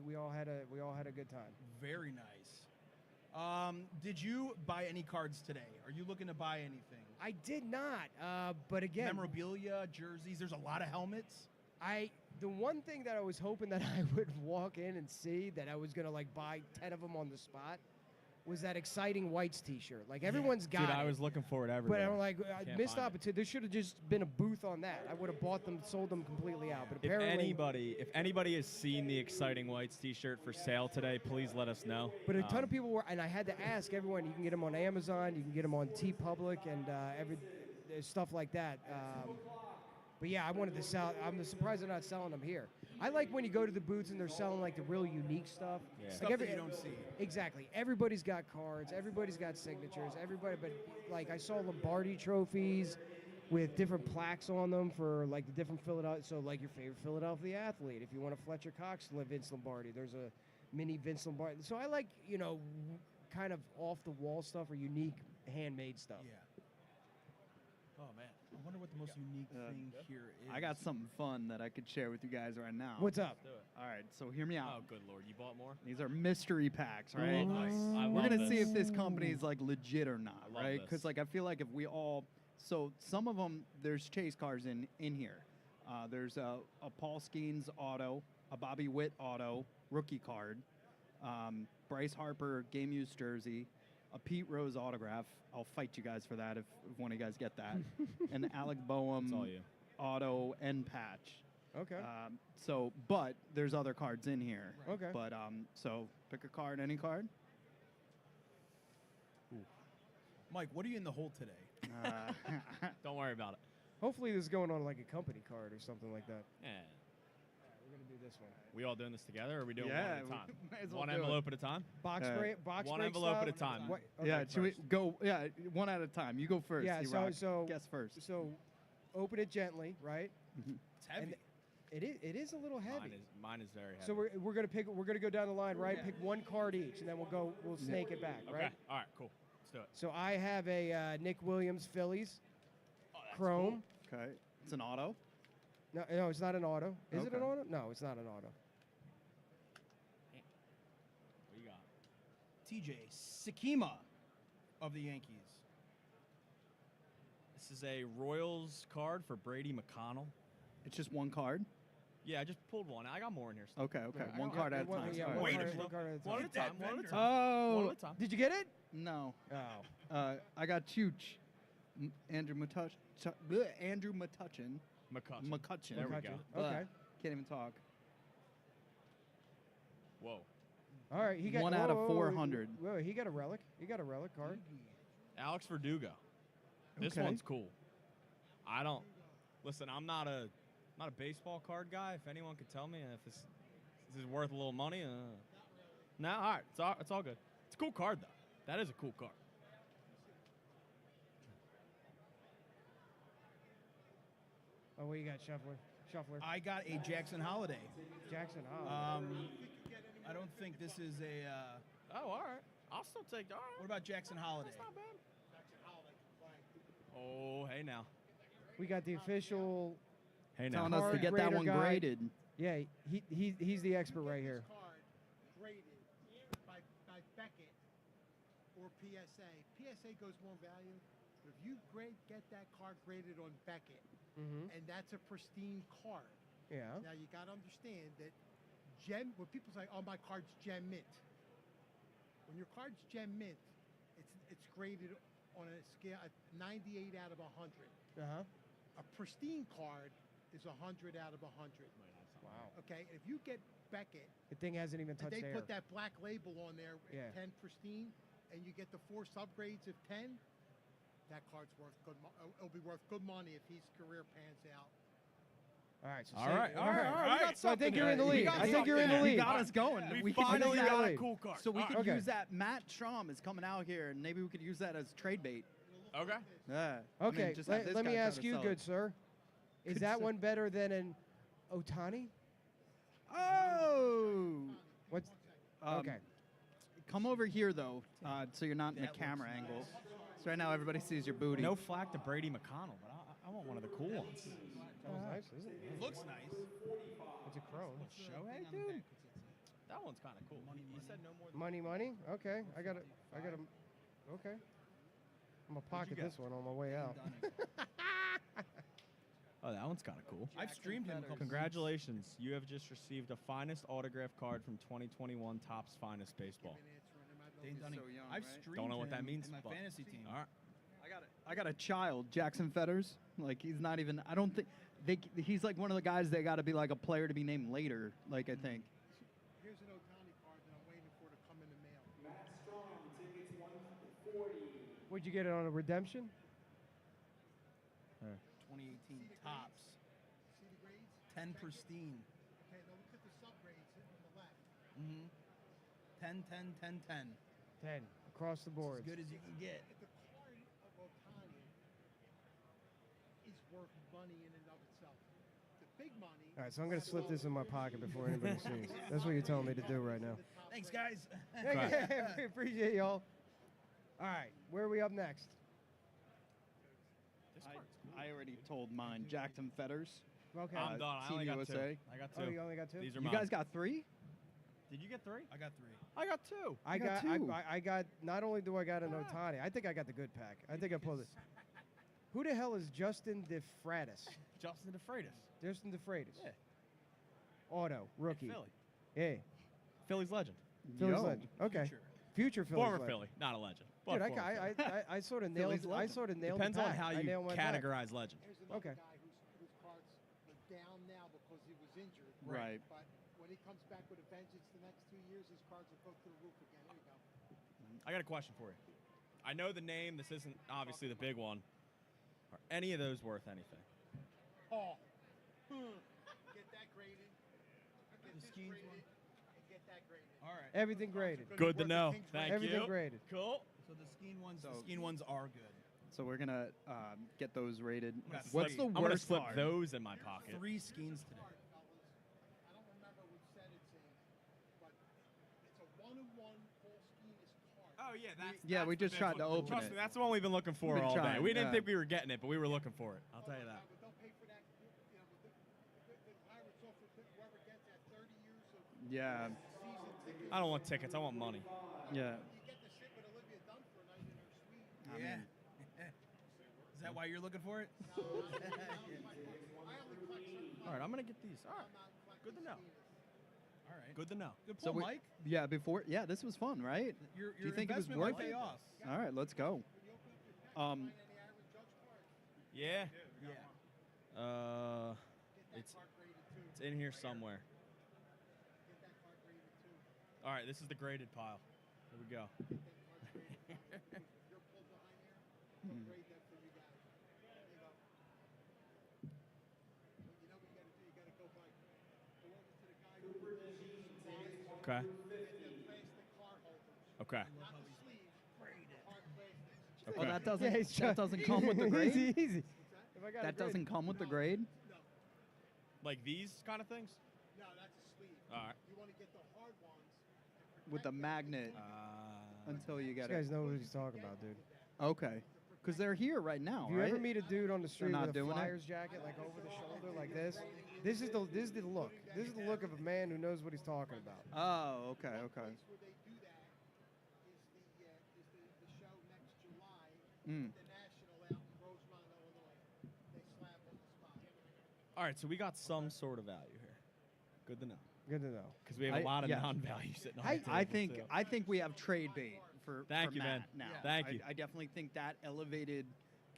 we all had a good time. Very nice. Did you buy any cards today? Are you looking to buy anything? I did not, but again, Memorabilia, jerseys. There's a lot of helmets. The one thing that I was hoping that I would walk in and see that I was gonna like buy 10 of them on the spot was that exciting Whites T-shirt. Like everyone's got Dude, it. I was looking for it But everywhere. I'm like, I Can't missed find it. opportunity. There should have just been a booth on that. I would have bought them, sold them completely out. But If apparently, anybody has seen the Exciting Whites T-shirt for sale today, please let us know. But a ton of people were, and I had to ask everyone. You can get them on Amazon, you can get them on TeePublic, and there's stuff like that. But yeah, I wanted to sell. I'm surprised they're not selling them here. I like when you go to the booths and they're selling like the real unique stuff. Yeah. Like Stuff that you don't see. Exactly. Everybody's got cards. Everybody's got signatures. Everybody, but like I saw Lombardi trophies with different plaques on them for like the different Philadelphia. So like your favorite Philadelphia athlete. If you want a Fletcher Cox, Vince Lombardi. There's a mini Vince Lombardi. So I like kind of off the wall stuff or unique handmade stuff. Yeah. Oh man, I wonder what the most unique thing here is. I got something fun that I could share with you guys right now. What's up? All right, so hear me out. Oh, good Lord. You bought more? These are mystery packs, right? Nice. We're gonna see if this company is like legit or not, love right? this. Because like I feel like if we all, so some of them there's chase cars in here. There's a Paul Skeens auto, a Bobby Witt auto, rookie card, Bryce Harper game used jersey, a Pete Rose autograph. I'll fight you guys for that if one of you guys get that, and Alec Boehm That's all you. auto and patch. Okay. So, but there's other cards in here. Okay. But so pick a card, any card. Mike, what are you in the hole today? Don't worry about it. Hopefully this is going on like a company card or something like that. Yeah. We're gonna do this one. We all doing this together, or are we doing Yeah, one at a we time? may as well One do it. envelope at a time? Box break. Box one break envelope style? at a time. What- okay. Yeah, should we go? Yeah, one at a time. You go first. Yeah, C-Rock. so guess first. So open it gently, right? It's heavy. And it is a little heavy. Mine is very heavy. So we're gonna go down the line, right? Pick one card each, and then we'll snake it back, okay. right? All right, cool. Let's do it. So I have a Nick Williams Phillies Oh, that's Chrome. Okay, it's an auto. No, it's not an auto. Is it an Okay. auto? No, it's not an auto. What you got? TJ Sakima of the Yankees. This is a Royals card for Brady McConnell. It's just one card. Yeah, I just pulled one. I got more in here. Still. Okay, I- one I- card I- at a one- time. yeah, All one right. card- Wait, one card at a one time. at a time. One at a time. Oh, One at a time. Did you get it? no. Oh. I got Chooch. Andrew McCutcheon. McCutcheon. There we go. Okay. Can't even talk. Whoa. All right. He got 1 out of 400. Whoa, he got a relic. He got a relic card. Alex Verdugo. This Okay. one's cool. I don't listen. I'm not a baseball card guy. If anyone could tell me if this is worth a little money, no. All right, it's all good. It's a cool card though. That is a cool card. Oh, what you got, Shuffler? I got a Jackson Holiday. Jackson Holiday. I don't think this is a. Oh, all right. I'll still take. All right. What about Jackson Holiday? That's not bad. Oh, hey now. We got the official. Hey now. Telling us to get that grader one guy. graded. Yeah, he's the expert right here. Card graded by Beckett or PSA. PSA goes more value. But if you get that card graded on Beckett, and that's a pristine card. Yeah. Now you got to understand that when people say, "Oh, my card's gem mint," when your card's gem mint, it's graded on a scale of 98 out of 100. A pristine card is 100 out of 100. Wow. Okay, if you get Beckett, The thing hasn't even and touched they air. put that black label on there, Yeah. 10 pristine, and you get the 4 subgrades of 10, that card's worth good. It'll be worth good money if his career pans out. All right. So All right. We got So I think you're in the something lead. here. I think you're in the He lead. got us going. We could finally use got that. a cool card. So we All could right. Okay. use that. Matt Strom is coming out here, and maybe we could use that as trade bait. Okay. Yeah. I mean, Okay. just have this Let me guy try ask to you, sell good it. sir. Is Good that sir. one better than an Otani? Oh. What's Um, okay? Come over here though, so you're not in the camera angle. So right now everybody sees your booty. No flack to Brady McConnell, but I want one of the cool ones. That was nice, isn't it? It looks nice. It's a chrome. Shohei, dude. That one's kind of cool. You said no more than Money. Okay. I got it. Okay. I'm gonna pocket get? this one on my way out. Oh, that one's kind of cool. I've streamed him a couple Congratulations. You have just received a finest autograph card from 2021 Topps Finest Baseball. Dane Dunning. So young, I've right? streamed Don't know what that him means, in my but- fantasy team. All right. I got a child, Jackson Fetters. Like he's not even. I don't think he's like one of the guys they got to be like a player to be named later. Like I think. Here's an Otani card that I'm waiting for to come in the mail. Matt Strong, tickets 140. Would you get it on a redemption? 2018 tops. See the grades? 10 pristine. Okay, now look at the subgrades on the left. Mm-hmm. 10, 10, 10, 10. 10 across the board. As good as you can get. The card of Otani is worth money in and of itself. The big money. All right, so I'm gonna slip this in my pocket before anybody sees. That's what you're telling me to do right now. Thanks, guys. We appreciate y'all. All right, where are we up next? I already told mine, Jackson Fetters. Okay. I'm done. I Team only got USA. 2. I got 2. Oh, you only got 2? These are You mine. guys got 3? Did you get 3? I got 3. I got 2. I got got, two. I got. Not only do I got an Otani, I think I got the good pack. I think I pulled it. Who the hell is Justin DeFreitas? Justin DeFreitas. Justin DeFreitas. Yeah. Auto rookie. Philly. Yeah. Philly's legend. Philly's Yo. legend. Okay. Future. Future Philly's Former legend. Philly, not a legend. Dude, but former Philly. I sort of nailed. Philly's I legend. sort of nailed. Depends the on pack. how I you nailed my pack. categorize legend. Here's another Okay. guy whose cards are down now because he was injured. Right. But when he comes back with a vengeance the next 2 years, his cards will go through the roof again. There you go. I got a question for you. I know the name. This isn't obviously the big one. Are any of those worth anything? Paul. Get that graded. Get this Skeens graded. one? And get that graded. All right. Everything graded. Good to know. Thank Everything you. graded. Cool. So the Skeen ones, So- the Skeen ones are good. So we're gonna get those rated. gonna What's slip- the I'm gonna worst slip card? those in my pocket. 3 Skeens today. Card, fellas. I don't remember which set it's in, but it's a 1-on-1 Paul Skeens card. Oh yeah, that's Yeah, we just tried to open Trust it. me, that's the one we've been looking for We've been all day. trying, We didn't yeah. think we were getting it, but we were looking for it. I'll tell you that. But they'll pay for that. You know, the Pirates offer whoever gets that 30 years of Yeah. season tickets. I don't want tickets. I want money. Yeah. You get to sit with Olivia Dunn for a night in her suite. I Yeah. mean, Is that why you're looking for it? I only collect certain All right, I'm gonna get these. All right, good to know. All right. Good to know. Good So pull, we- Mike. Yeah. This was fun, right? Your Do you think it was investment worth might pay it? off. All right, let's go. Find any Aaron Judge Yeah. Yeah. It's in here somewhere. All right, this is the graded pile. Here we go. Okay. Okay. Oh, Okay. that doesn't Yeah, he's that try- doesn't come with the grade. Easy, easy. If I got a That grade- doesn't come with the grade. Like these kind of things? No, that's a sleeve. All right. You want to get the hard ones. With the magnet until you These get guys it. know what he's talking about, dude. Okay. Because they're here right now, If you right? ever meet a dude on the street not with a doing it? Flyers jacket, like over the shoulder, like this is the look. This is the look of a man who knows what he's talking about. Oh, okay, okay. Where they do that is the show next July, Mm. the National out in Rosemont, Illinois. They slap on the spot. All right, so we got some sort of value here. Good to know. Good to know. Because we have a lot of yeah. non-value sitting on I, the table. I think too. we have trade bait for Thank for you, Matt man. now. Thank you. I definitely think that elevated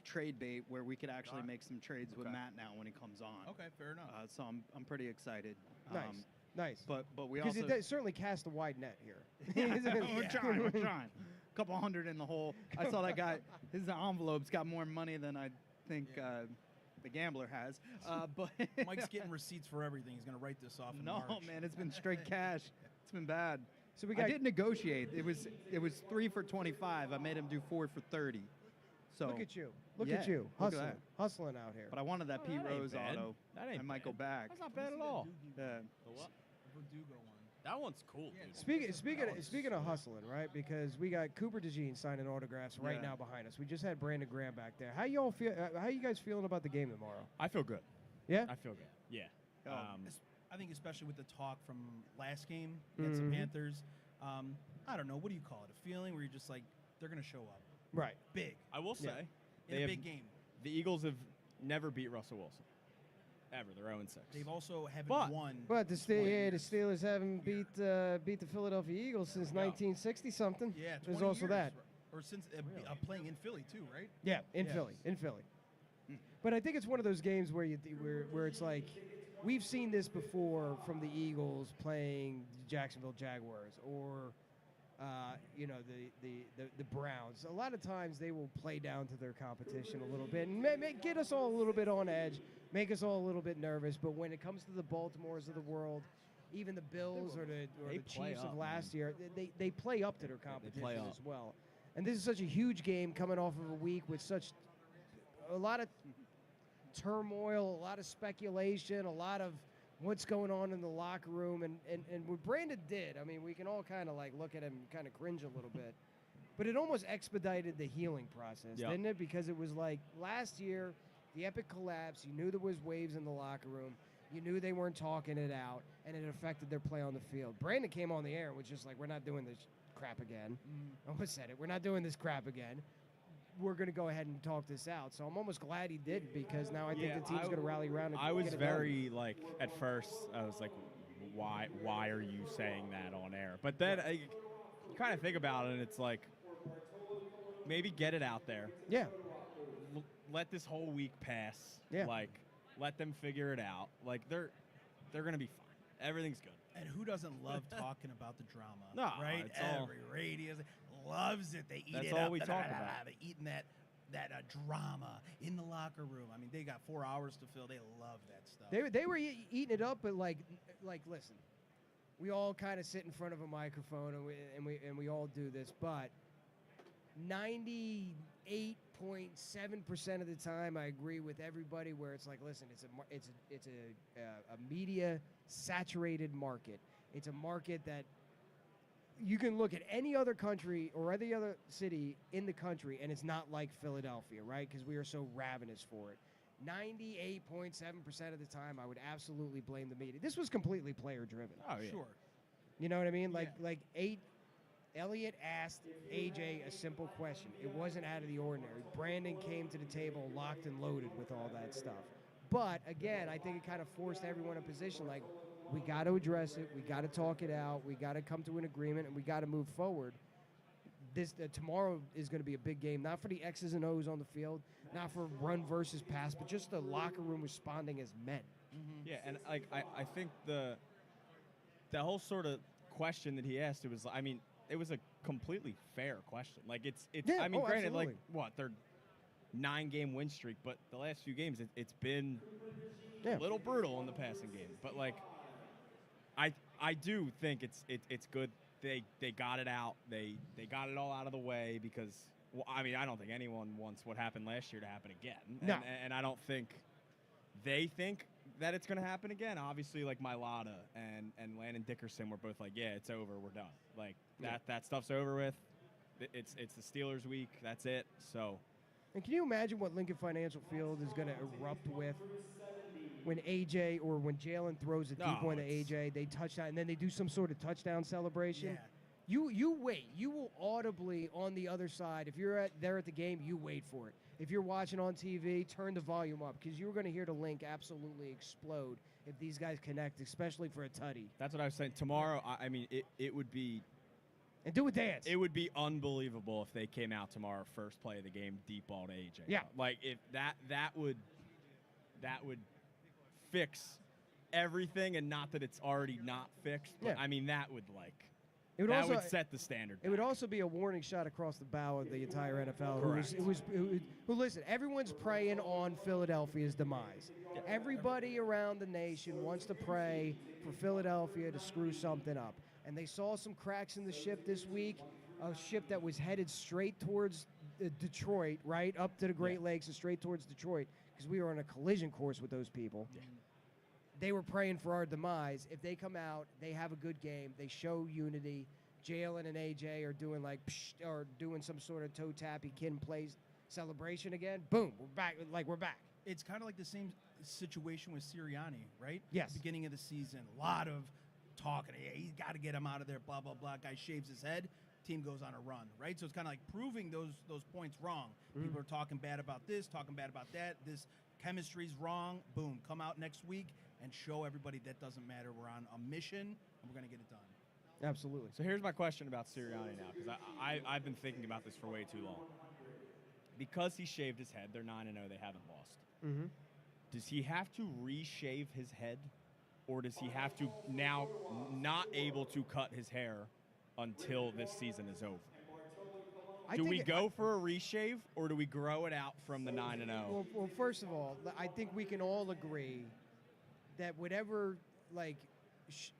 trade bait where we could actually make some trades with Matt now when he comes on. Okay, fair enough. So I'm pretty excited. Nice, nice. But we Because also it certainly cast a wide net here. we're trying. We're trying. A couple hundred in the hole. I saw that guy. His envelope's got more money than I think the gambler has. But Mike's getting receipts for everything. He's going to write this off in no, March. man, it's been straight cash. It's been bad. So we I got did negotiate. It was 3 for 25. I made him do 4 for 30. So look at you. Look yeah, at you. look at Hustling. that. Hustling out here. But I wanted that Pete that ain't Rose bad. auto. That ain't I might go bad. back. That's not bad at all. Yeah. The what? Verdugo one. That one's cool, dude. Speaking of hustling, right? Because we got Cooper DeJean signing autographs right Yeah. now behind us. We just had Brandon Graham back there. How y'all feel? How you guys feeling about the game tomorrow? I feel good. Yeah. I feel good. Yeah. Oh. I think especially with the talk from last game against the Panthers, I don't know. What do you call it? A feeling where you're just like, they're going to show up. Right. Big. I will say, In a big game. The Eagles have never beat Russell Wilson. Ever. They're 0-6. They've also haven't But- won. But the 20 years. Steelers haven't beat the Philadelphia Eagles since 1960 something. Yeah, 20 There's also years. that. Or since playing in Philly too, right? Yeah, in Yeah. Philly, in Philly. But I think it's one of those games where where it's like we've seen this before from the Eagles playing the Jacksonville Jaguars or the Browns. A lot of times they will play down to their competition a little bit and get us all a little bit on edge, make us all a little bit nervous. But when it comes to the Baltimores of the world, even the Bills or the play Chiefs of up, last year, they play up to their competition play up. as well. And this is such a huge game coming off of a week with a lot of turmoil, a lot of speculation, a lot of what's going on in the locker room. And what Brandon did, I mean, we can all kind of like look at him and kind of cringe a little bit. But it almost expedited the healing process, Yeah. didn't it? Because it was like last year, the epic collapse, you knew there was waves in the locker room. You knew they weren't talking it out, and it affected their play on the field. Brandon came on the air and was just like, we're not doing this crap again. I almost said it. We're not doing this crap again. We're going to go ahead and talk this out. So I'm almost glad he did because now I think the team's going to rally around and I was get it done. very, like, at first, I was like, why are you saying that on air? But then you kind of think about it, and it's like, maybe get it out there. Yeah. Let this whole week pass. Yeah. Like, let them figure it out. Like, they're going to be fine. Everything's good. And who doesn't love talking about the drama? No, right? it's all- Every radio loves it. They eat That's it all up. we talk about. They're eating that drama in the locker room. I mean, they got 4 hours to fill. They love that stuff. They were eating it up, but like listen, we all kind of sit in front of a microphone and we all do this, but 98.7% of the time, I agree with everybody. Where it's like, listen, it's a media saturated market. It's a market that you can look at any other country or any other city in the country, and it's not like Philadelphia, right? Because we are so ravenous for it. 98.7% of the time, I would absolutely blame the media. This was completely player driven. Oh, yeah. Sure. You know what I mean? Elliott asked AJ a simple question. It wasn't out of the ordinary. Brandon came to the table locked and loaded with all that stuff. But again, I think it kind of forced everyone in position like, we got to address it. We got to talk it out. We got to come to an agreement, and we got to move forward. tomorrow is going to be a big game, not for the X's and O's on the field, not for run versus pass, but just the locker room responding as men. Yeah, and like I think the whole sort of question that he asked, it was a completely fair question. Like it's Yeah, I mean, granted, absolutely. like what, they're 9-game win streak, but the last few games it's been a little brutal in the passing game. But like I do think it's good they got it out. They got it all out of the way because I don't think anyone wants what happened last year to happen again. No. And I don't think they think that it's going to happen again. Obviously, like Mailata and Landon Dickerson were both like, yeah, it's over, we're done. Like that stuff's over with. It's the Steelers week. That's it. So. And can you imagine what Lincoln Financial Field is going to erupt with when AJ or when Jalen throws a deep one to AJ, they touchdown, and then they do some sort of touchdown celebration? Yeah. You wait. You will audibly on the other side. If you're there at the game, you wait for it. If you're watching on TV, turn the volume up because you're going to hear the link absolutely explode if these guys connect, especially for a tutty. That's what I was saying. Tomorrow, it would be. And do a dance. It would be unbelievable if they came out tomorrow, first play of the game, deep ball to AJ. Yeah. Like if that would fix everything, and not that it's already not fixed. But Yeah. That would would set the standard. It would also be a warning shot across the bow of the entire NFL. Who listen, everyone's praying on Philadelphia's demise. Yeah. Everybody around the nation wants to pray for Philadelphia to screw something up. And they saw some cracks in the ship this week, a ship that was headed straight towards Detroit, right, up to the Great Lakes and straight towards Detroit, because we were on a collision course with those people. Yeah. They were praying for our demise. If they come out, they have a good game, they show unity. Jalen and AJ are doing or doing some sort of toe tappy kin plays celebration again. Boom, we're back. We're back. It's kind of like the same situation with Sirianni, right? Yes. Beginning of the season, a lot of talking. Hey, he's got to get him out of there. Blah blah blah. Guy shaves his head. Team goes on a run, right? So it's kind of like proving those points wrong. Mm-hmm. People are talking bad about this, talking bad about that. This chemistry's wrong. Boom. Come out next week and show everybody that doesn't matter. We're on a mission and we're gonna get it done. Absolutely. So here's my question about Sirianni now, because I've been thinking about this for way too long. Because he shaved his head, they're 9-0. They haven't lost. Mm-hmm. Does he have to reshave his head? Or does he have to now not able to cut his hair until this season is over? Do we go for a reshave, or do we grow it out from the 9-0? Well, first of all, I think we can all agree that whatever,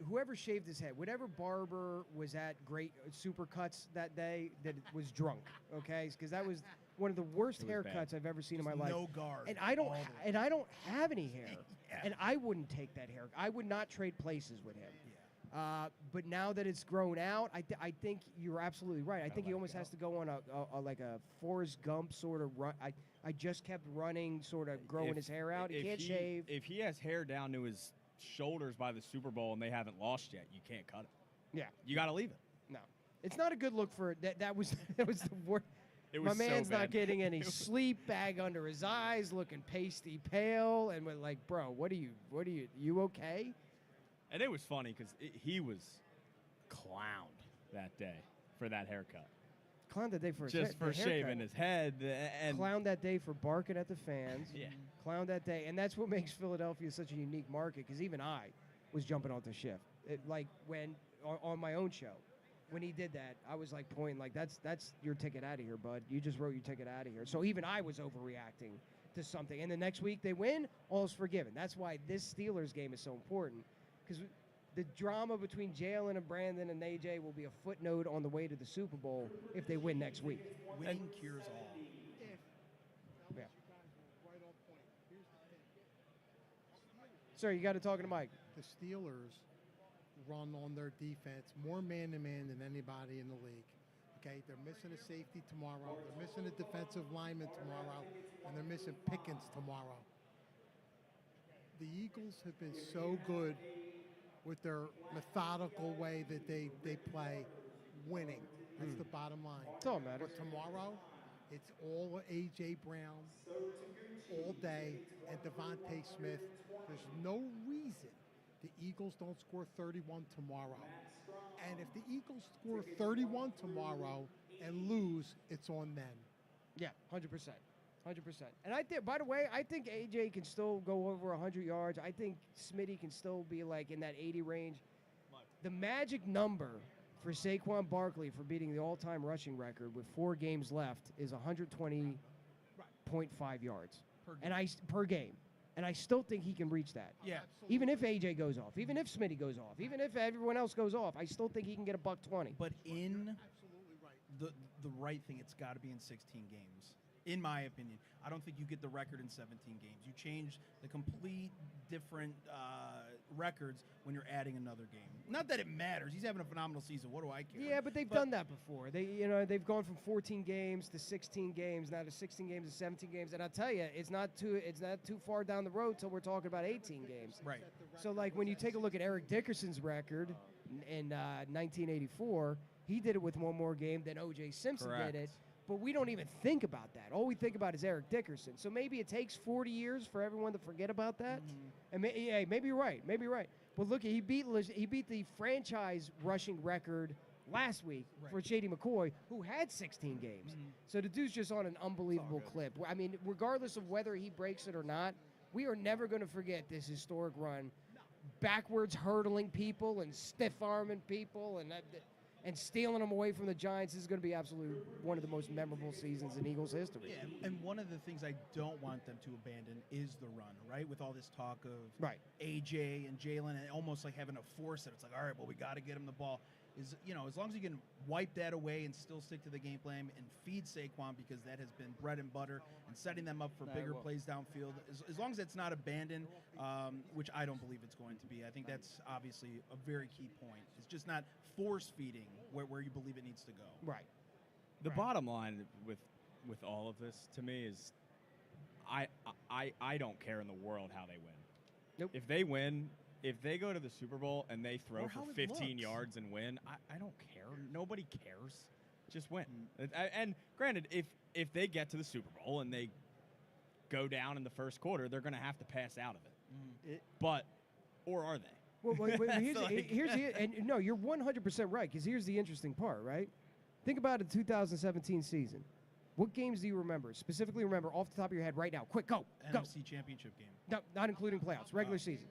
whoever shaved his head, whatever barber was at Great Supercuts that day, that was drunk, okay? Because that was one of the worst haircuts I've ever seen in my life. No guard. And I don't have any hair. Yeah. And I wouldn't take that hair. I would not trade places with him. Yeah. But now that it's grown out, I think you're absolutely right. I think he almost has to go on a Forrest Gump sort of run. I just kept running, sort of growing his hair out. He can't shave. If he has hair down to his shoulders by the Super Bowl and they haven't lost yet, you can't cut it. Yeah. You got to leave it. No. It's not a good look for that. That was the worst. My so man's bad. not getting any sleep, bag under his eyes, looking pasty pale, and we're like, bro, you okay? And it was funny because he was clowned that day for that haircut. Clowned that day for shaving his head. And clowned that day for barking at the fans. Yeah. Clowned that day. And that's what makes Philadelphia such a unique market, because even I was jumping off the shift. When on my own show. When he did that, I was pointing that's your ticket out of here, bud. You just wrote your ticket out of here. So even I was overreacting to something. And the next week they win, all's forgiven. That's why this Steelers game is so important, because the drama between Jalen and Brandon and AJ will be a footnote on the way to the Super Bowl if they win next week. Winning cures all. Yeah. Sir, you got to talk to Mike. The Steelers run on their defense more man-to-man than anybody in the league. Okay, they're missing a safety tomorrow. They're missing a defensive lineman tomorrow, and they're missing Pickens tomorrow. The Eagles have been so good with their methodical way that they play, winning. That's the bottom line. That's all that matters. But tomorrow, it's all A.J. Brown all day and Devontae Smith. There's no reason the Eagles don't score 31 tomorrow. And if the Eagles score 31 tomorrow, and lose, it's on them. Yeah, 100%. 100%. And I think, by the way, I think AJ can still go over 100 yards. I think Smitty can still be like in that 80 range. The magic number for Saquon Barkley for beating the all-time rushing record with 4 games left is 120.5 yards per game. And I still think he can reach that. Yeah. Even if AJ goes off, even if Smitty goes off, even if everyone else goes off, I still think he can get a $120. But in the right thing, it's got to be in 16 games. In my opinion, I don't think you get the record in 17 games. You change the complete different records when you're adding another game. Not that it matters. He's having a phenomenal season. What do I care? Yeah, but they've done that before. They've gone from 14 games to 16 games, now to 16 games to 17 games. And I'll tell you, it's not too far down the road till we're talking about 18 games. Right. So like when you take a look at Eric Dickerson's record in 1984, he did it with one more game than O.J. Simpson Correct. did it. But we don't even think about that. All we think about is Eric Dickerson. So maybe it takes 40 years for everyone to forget about that. And maybe you're right. Maybe you're right. But look, he beat the franchise rushing record last week for Shady McCoy, who had 16 games. So the dude's just on an unbelievable clip. I mean, regardless of whether he breaks it or not, we are never going to forget this historic run, backwards hurdling people and stiff-arming people and stealing them away from the Giants. Is going to be absolutely one of the most memorable seasons in Eagles history. Yeah, and one of the things I don't want them to abandon is the run, right? With all this talk of AJ and Jalen and almost like having to force it. It's like, all right, well, we got to get him the ball. As long as you can wipe that away and still stick to the game plan and feed Saquon, because that has been bread and butter, and setting them up for bigger plays downfield, as long as it's not abandoned, which I don't believe it's going to be. I think that's obviously a very key point. It's just not force feeding where you believe it needs to go. Right. The bottom line with all of this to me is I don't care in the world how they win. Nope. If they win, if they go to the Super Bowl and they throw Or for how it 15 looks. yards and win, I don't care. Nobody cares. Just win. And granted, if they get to the Super Bowl and they go down in the first quarter, they're going to have to pass out of it. Or are they? Well, no, you're 100% right, because here's the interesting part, right? Think about the 2017 season. What games do you remember? Specifically remember off the top of your head right now. Quick, go. NFC Championship game. No, not including playoffs, regular season.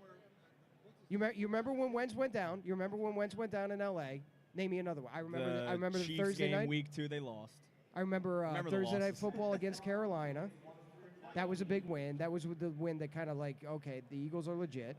You remember when Wentz went down? You remember when Wentz went down in L.A.? Name me another one. I remember the Chiefs Thursday game night. week 2 they lost. I remember the Thursday night losses. football against Carolina. That was a big win. That was the win that kind of like, okay, the Eagles are legit.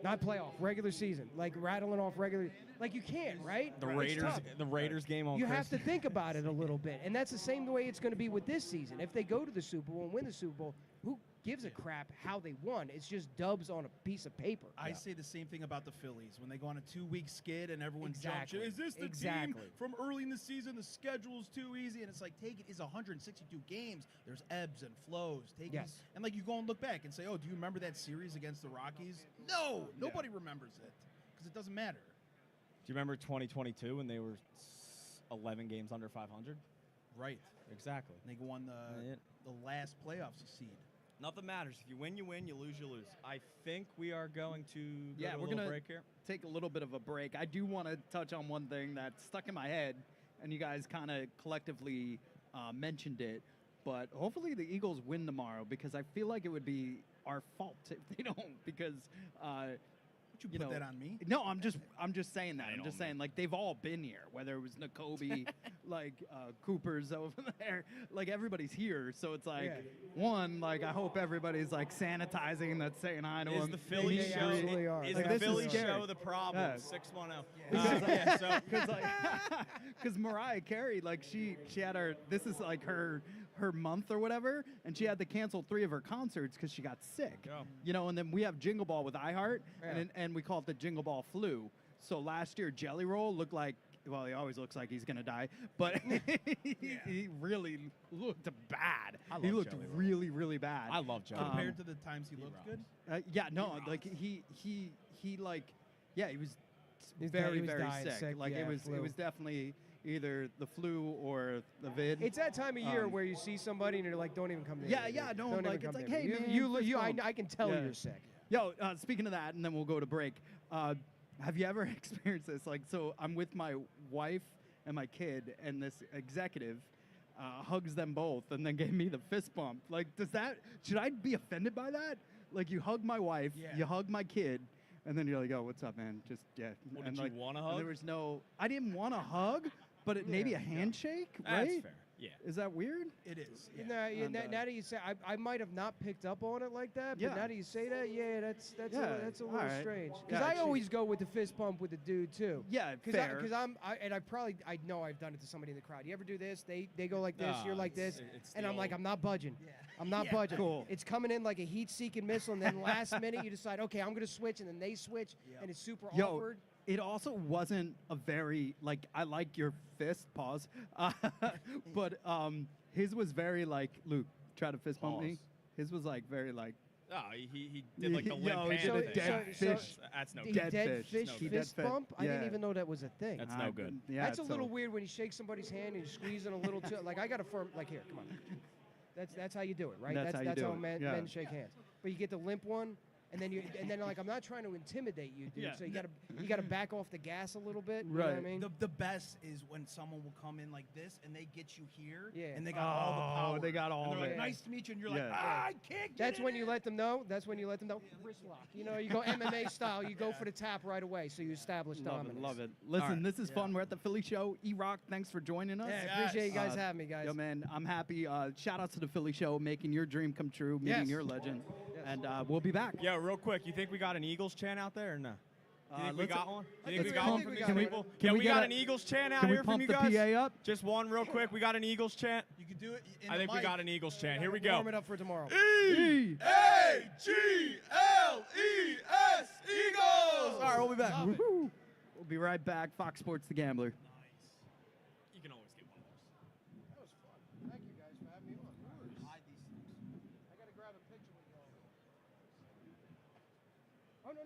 Not playoff, regular season. Like rattling off regular. Like you can't, right? The It's Raiders, tough. the Raiders game on You Christmas. have to think about it a little bit. And that's the same way it's going to be with this season. If they go to the Super Bowl and win the Super Bowl, who gives a crap how they won? It's just dubs on a piece of paper. I say the same thing about the Phillies when they go on a 2-week skid and everyone Exactly. jumps. Is this the team Exactly. from early in the season? The schedule's too easy, and it's like take it. It's 162 games. There's ebbs and flows. Take Yes. it, and like you go and look back and say, oh, do you remember that series against the Rockies? No, nobody remembers it because it doesn't matter. Do you remember 2022 when they were 11 games under 500? Right. Exactly. And they won the last playoffs seed. Nothing matters. If you win, you win. You lose, you lose. I think we are going to go to a we're little gonna break here. take a little bit of a break. I do want to touch on one thing that's stuck in my head, and you guys kind of collectively mentioned it. But hopefully the Eagles win tomorrow, because I feel like it would be our fault if they don't. Because Would you put that on me? No, I'm just saying that. I'm just saying, like, they've all been here, whether it was Nakobe, like Cooper's over there, like everybody's here. So it's like, one, like I hope everybody's like sanitizing, that's saying hi to Is them. the Philly They show? absolutely are. Is Like, the this is Philly scary. show the problem? Yeah. 610. Because Mariah Carey, like she had this is like her month or whatever, and she had to cancel 3 of her concerts because she got sick. Yeah. You know, and then we have Jingle Ball with iHeart, Yeah. and we call it the Jingle Ball flu. So last year, Jelly Roll looked like, well, he always looks like he's gonna die, but he really looked bad. He looked Jelly Roll. really, really bad. I love Jelly Roll. Compared to the times he looked good? Yeah, no, like he like, yeah, he was He's very, he was very dying sick. Like yeah, it flu. was definitely either the flu or the vid. It's that time of year where you see somebody and you're like, don't even come near Yeah, me. yeah, no, Don't even like, come it's like, near me. hey, man, you, first I can tell Yeah. you're sick. Yo, speaking of that, and then we'll go to break. Have you ever experienced this? Like, so I'm with my wife and my kid, and this executive hugs them both and then gave me the fist bump. Like, should I be offended by that? Like, you hug my wife, you hug my kid, and then you're like, oh, what's up, man? Just, yeah. Well, and did like, you want a and hug? there was I didn't want a hug, but maybe a handshake, right? That's fair. Yeah. Is that weird? It is. Yeah. And, Now that you say, I might have not picked up on it like that, but Yeah. now that you say that, that's a little alright. strange. Because Yeah, I actually- always go with the fist bump with the dude too. Yeah, fair. Because I know I've done it to somebody in the crowd. You ever do this? They go like this, you're like this, it's and the I'm like, old- I'm not budging. I'm not budging. Cool. It's coming in like a heat-seeking missile, and then last minute you decide, okay, I'm gonna switch, and then they switch, and it's super awkward. It also wasn't a very, like, I like your fist, pause, but his was very, like, Luke, try to fist bump me. Pause. His was, like, very, like, Oh, he did like the limp Yo, he hand did a thing. dead fish. That's no He good. Dead fish. fish He fist dead fi- bump? I didn't yeah. even know that was a thing. That's no good. Yeah, That's a little so- weird when you shake somebody's hand and you're squeezing a little too. Like I got a firm. Like here, come on. That's how you do it, right? That's how you do it, men, yeah. men shake hands. But you get the limp one, and then like I'm not trying to intimidate you, dude. Yeah. So you gotta back off the gas a little bit. You know what I Right. mean? The best is when someone will come in like this and they get you here, Yeah. and they got all the power. they got all and they're of like, it. nice to meet you, and you're Yeah. like, I can't get That's in when it." you let them know. Wrist lock. You know, you go MMA style. You go for the tap right away, so you establish Love dominance. it, love it. Listen, right. this is fun. We're at the Philly show. E-Rock, thanks for joining us. Yeah, I appreciate you guys Uh, having me, guys. Yo, man, I'm happy. Shout out to the Philly show, making your dream come true, meeting Yes. your legend. And we'll be back. Yo, real quick, you think we got an Eagles chant out there or no? You think we let's- got one? You think let's we got pump- one from these can we- people? can Yeah, we we get got a- an Eagles chant out Can we here from pump you the guys. PA up? Just one real quick. We got an Eagles chant. You can do it. In I the think we mic. got an Eagles chant. Here we Warm go. it up for tomorrow. E-A-G-L-E-S, Eagles! All right, we'll be back. Woo-hoo. We'll be right back. Fox Sports The Gambler. You can always get one of those. That was fun. Thank you guys for having me on. I gotta grab a picture with y'all. Oh no.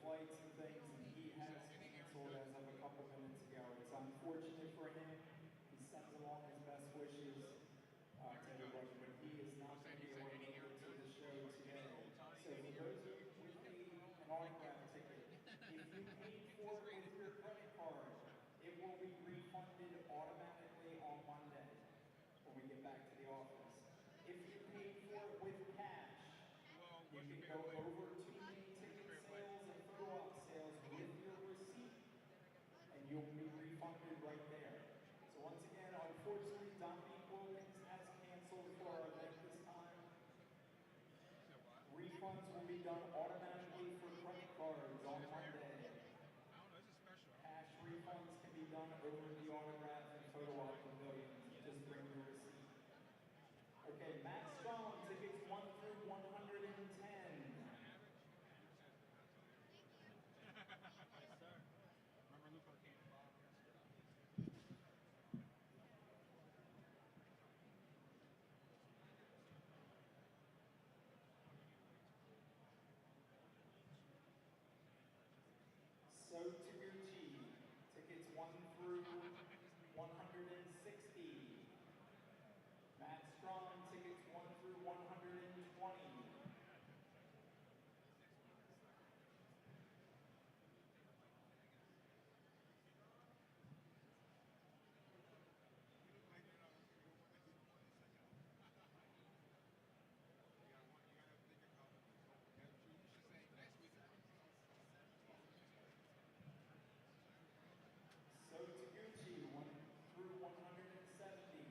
flights and things, and he has canceled as of a couple minutes ago. It's unfortunate for him. He sends along his best wishes to everybody, but he is not going to be able to make it to the show today. So for those of you with an autograph ticket, if you paid for it with your credit card, it will be refunded automatically on Monday when we get back to the office. If you paid for it with cash, you can go over to main ticket sales and photo op sales with your receipt, and you'll be refunded right there. So once again, unfortunately, Dominique Wilkins has canceled for our event this time. Refunds will be done automatically for credit cards on Monday. Cash refunds can be done over the autograph and photo op pavilions. Just bring your receipt. Okay, Matt Strong, tickets 1 through 110. So Taguchi, tickets 1 through 160. Matt Strong, tickets 1 through 120. So Taguchi, 1 through 170.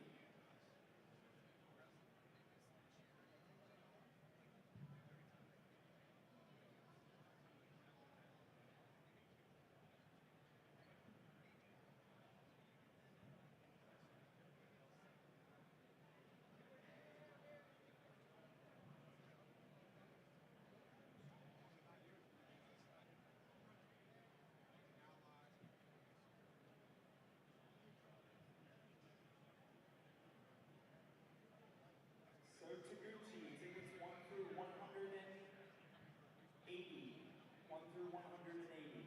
So Taguchi, tickets 1 through 180. 1 through 180.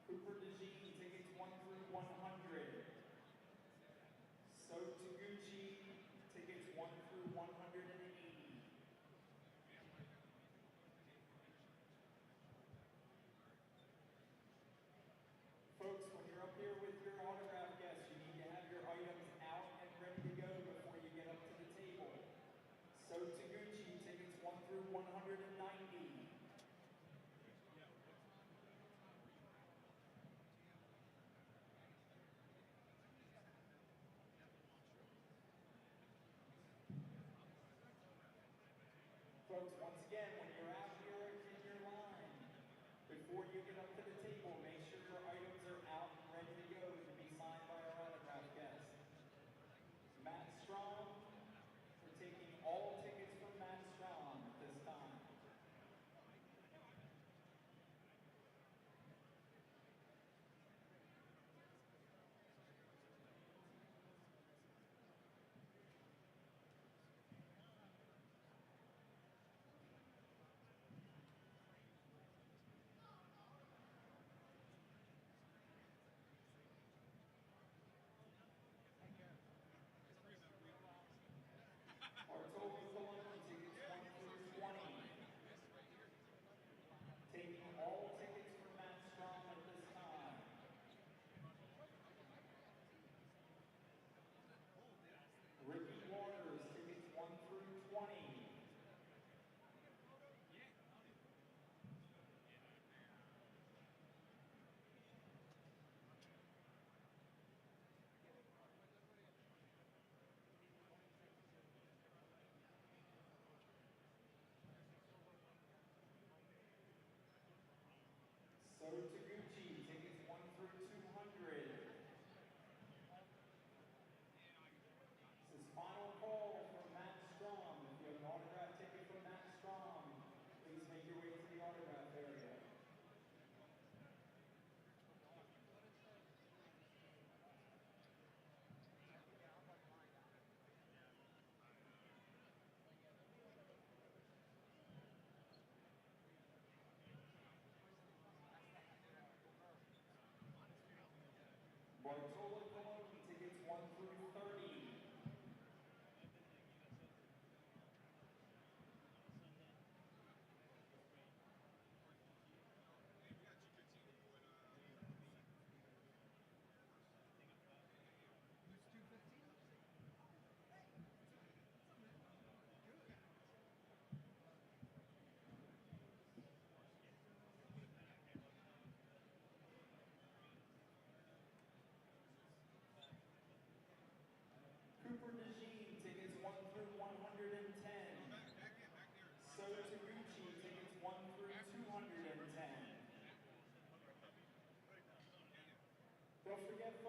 Cooper DeJean, tickets 1 through 100. So Taguchi, tickets 1 through 180. Folks, when you're up here with your autograph guests, you need to have your items out and ready to go before you get up to the table. So Taguchi, tickets 1 through 190. Folks, once again, when you're out here in your line, before you get up to the table, make sure your items are out and ready to go to be signed by our autograph guests. Matt Strong, we're taking all tickets from Matt Strong this time.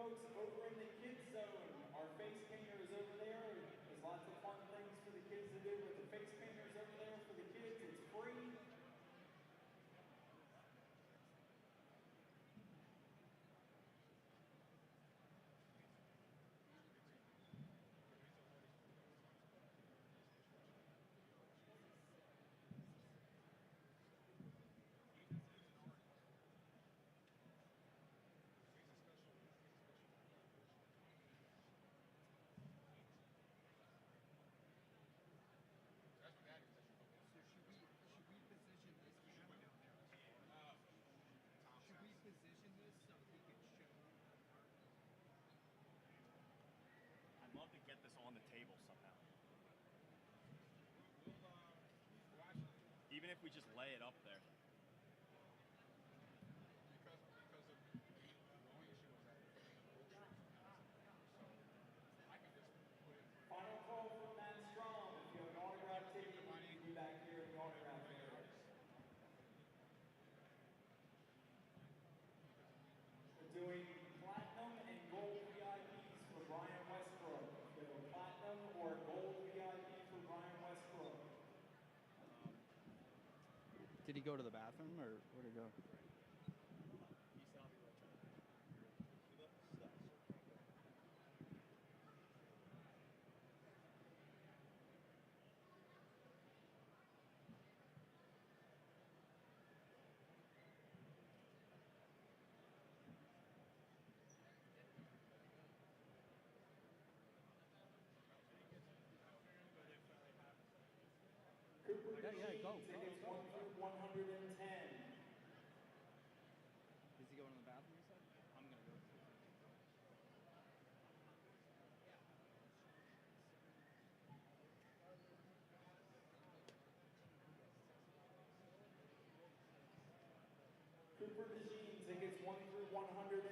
folks, over in the kids zone, our face painter is over there. There's lots of fun things for the kids to do, but the face painter is over there for the kids. It's free. I'd love to get this on the table somehow. Even if we just lay it up there. Final call from Matt Strom. If you have an autograph ticket, you need to be back here in the autograph area. We're doing platinum and gold VIPs for Brian Westbrook. We have a platinum or gold VIP for Brian Westbrook. Did he go to the bathroom or where'd he go? Yeah, go. Tickets 1 through 110. Is he going to the bathroom, you said? I'm going to go. Cooper DeJean, tickets 1 through 120.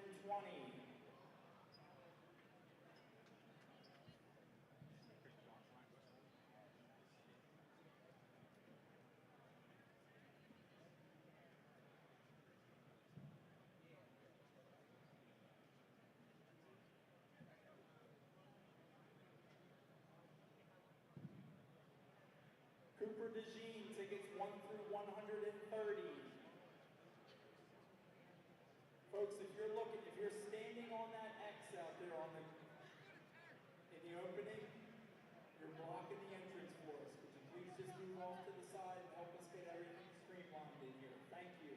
Cooper DeJean, tickets 1 through 130. Folks, if you're standing on that X out there in the opening, you're blocking the entrance for us. Could you please just move off to the side and help us get everything streamlined in here? Thank you.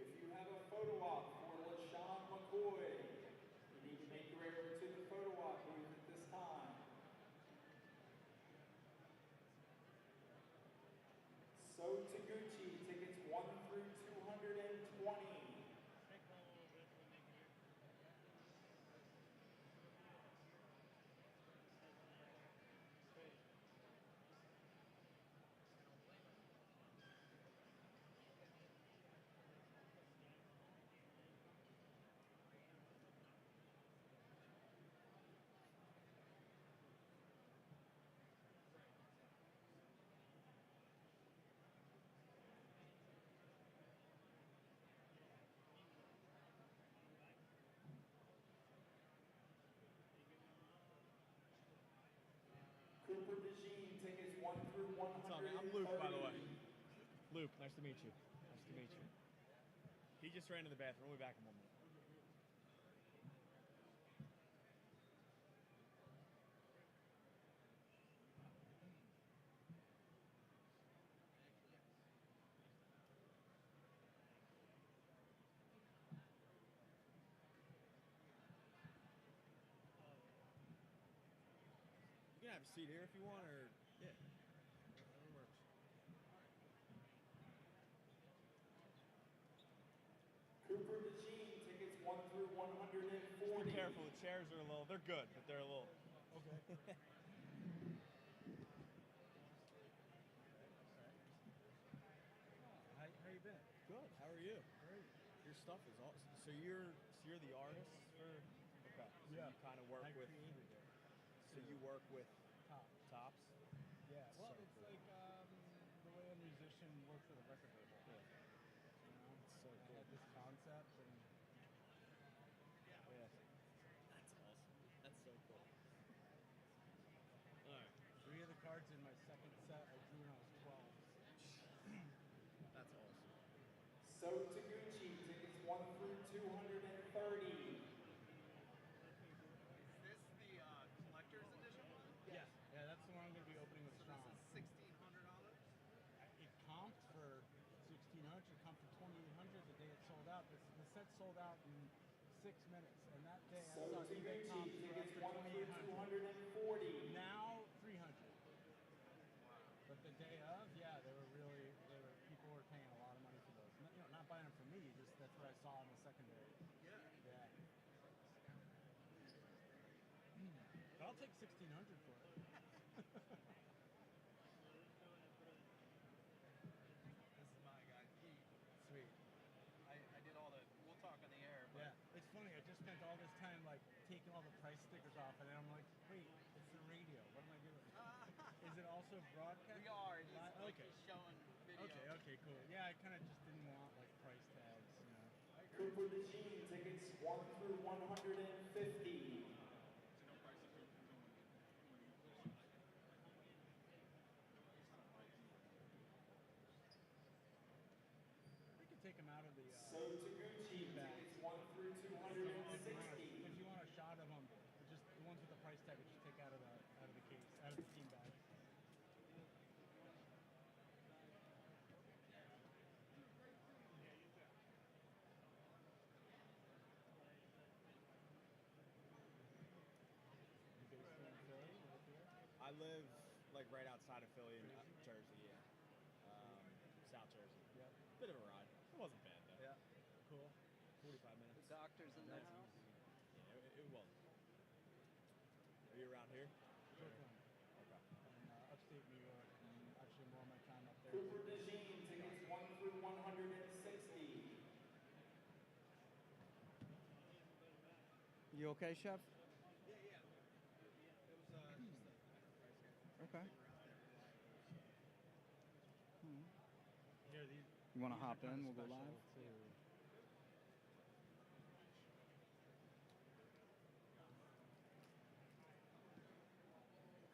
If you have a photo op for LaShawn McCoy, you need to make your way over to the photo op booth at this time. So Taguchi, tickets 1 through 220. I'm Luke, by the way. Luke, nice to meet you. Nice to meet you. He just ran to the bathroom. We'll be back in 1 minute. You can have a seat here if you want, or yeah. Whatever works. Cooper DeJean, tickets 1 through 140. Be careful, the chairs are a little, they're good, but they're a little. Okay. How you been? Good. How are you? Great. Your stuff is awesome. So you're the artist for. Okay. So Yeah. you kind of work with. So you work with tops. Yeah. Well, So it's cool. like the way a musician works with a record label. Yeah. You know, So I cool. had this concept, and Yeah. That's awesome. That's so cool. All right. 3 of the cards in my second set I drew when I was 12. That's awesome. So Taguchi, tickets 1 through 230. Is this the collector's edition one? Yeah. Yeah, that's the one I'm going to be opening with So Sean. this is $1,600? It comped for 1,600, it comped for 2,800 the day it sold out. The set sold out in 6 minutes, and that day I So saw eBay comps Taguchi, for tickets up 1 to through 2,800. 240. Now 300. But the day of, yeah, people were paying a lot of money for those. You know, not buying them from me, just that's what I saw in the secondary. Yeah. Yeah. But I'll take 1,600 for it. This is my guy, Pete. Sweet. I did all the, we'll talk on the air, but Yeah, it's funny. I just spent all this time like taking all the price stickers off, and then I'm like, wait, it's the radio. What am I doing? Is it also broadcast? we are. He's, Li- like, okay. he's showing video. Okay, cool. Yeah, I kind of just didn't want like price tags, you know. Cooper DeJean, tickets 1 through 150. We could take them out of the. So Taguchi, tickets 1 through 260. If you want a shot of them, just the ones with the price tag, just take out of the case, out of the team bag. You based here in Philly? You live here? I live like right outside of Philly in Jersey, yeah. South Jersey. Yep. Bit of a ride. It wasn't bad though. Yeah. Cool. 45 minutes. The doctor's in the That's house. easy. Yeah, it wasn't. Are you around here? Brooklyn. Okay. And upstate New York, and actually more of my time up there. Cooper DeJean, tickets 1 through 160. You okay, Chef? Yeah. It was just Okay. Here, these. You want to these are hop kinda in? We'll go special, live. too.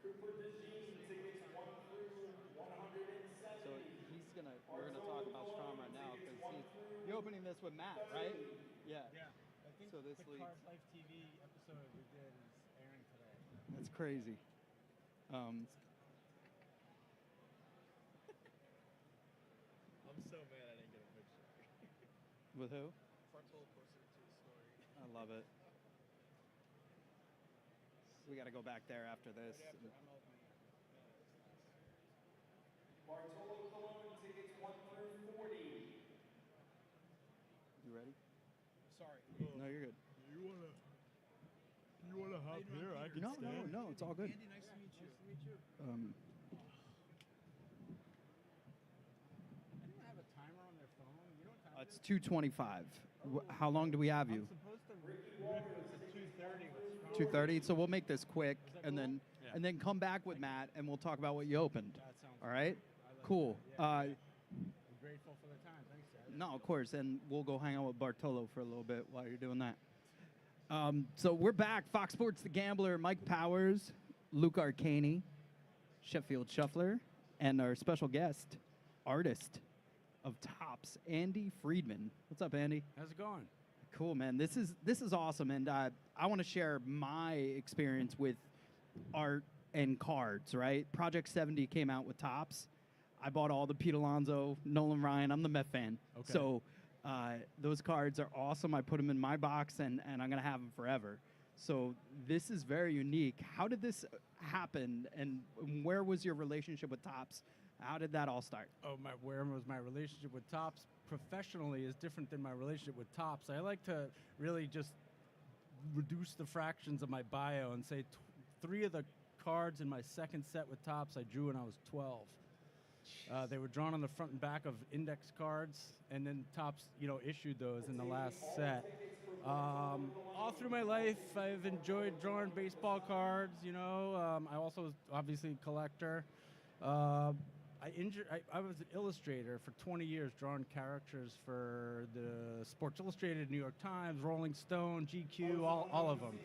Cooper DeJean, tickets 1 through 170. So we're gonna talk about Strom right now because you're opening this with Matt, right? Yeah. Yeah. I think So this the leads- Carb Life TV episode we did is airing today. That's crazy. I'm so mad I didn't get a picture. With who? Bartolo posted it to his story. I love it. We got to go back there after this. Bartolo Colon, tickets 1 through 40. You ready? Sorry. No, you're good. You wanna hop here? I can No, it's all good. Andy, nice to meet you. Nice to meet you. Anyone have a timer on their phone? You know what time It's 2:25. How long do we have you? I'm supposed to it's 2:30 with Strong. 2:30. So we'll make this quick, and then come back with Matt, and we'll talk about what you opened. That sounds All right? I like Cool. that. I'm grateful for the time. Thanks, Dad. No, of course, and we'll go hang out with Bartolo for a little bit while you're doing that. So we're back. Fox Sports The Gambler, Mike Powers, Luke Arcani, Sheffield Shuffler, and our special guest, artist of Tops, Andy Friedman. What's up, Andy? How's it going? Cool, man. This is awesome, and I want to share my experience with art and cards. Right, Project 70 came out with Tops. I bought all the Pete Alonso, Nolan Ryan. I'm the Met fan, Okay. so those cards are awesome. I put them in my box, and I'm gonna have them forever. So this is very unique. How did this happen, and where was your relationship with Tops? How did that all start? Where was my relationship with Tops professionally is different than my relationship with Tops. I like to really just reduce the fractions of my bio and say 3 of the cards in my second set with Tops I drew when I was 12. They were drawn on the front and back of index cards, and then Tops, issued those in the last set. All through my life, I've enjoyed drawing baseball cards. I also was obviously a collector. I was an illustrator for 20 years, drawing characters for the Sports Illustrated, New York Times, Rolling Stone, GQ, all of them.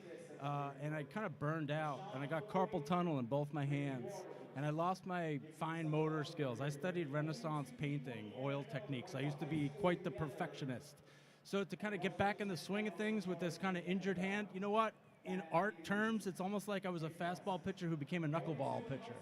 And I kind of burned out, and I got carpal tunnel in both my hands. And I lost my fine motor skills. I studied Renaissance painting, oil techniques. I used to be quite the perfectionist. So to kind of get back in the swing of things with this kind of injured hand, you know what? In art terms, it's almost like I was a fastball pitcher who became a knuckleball pitcher.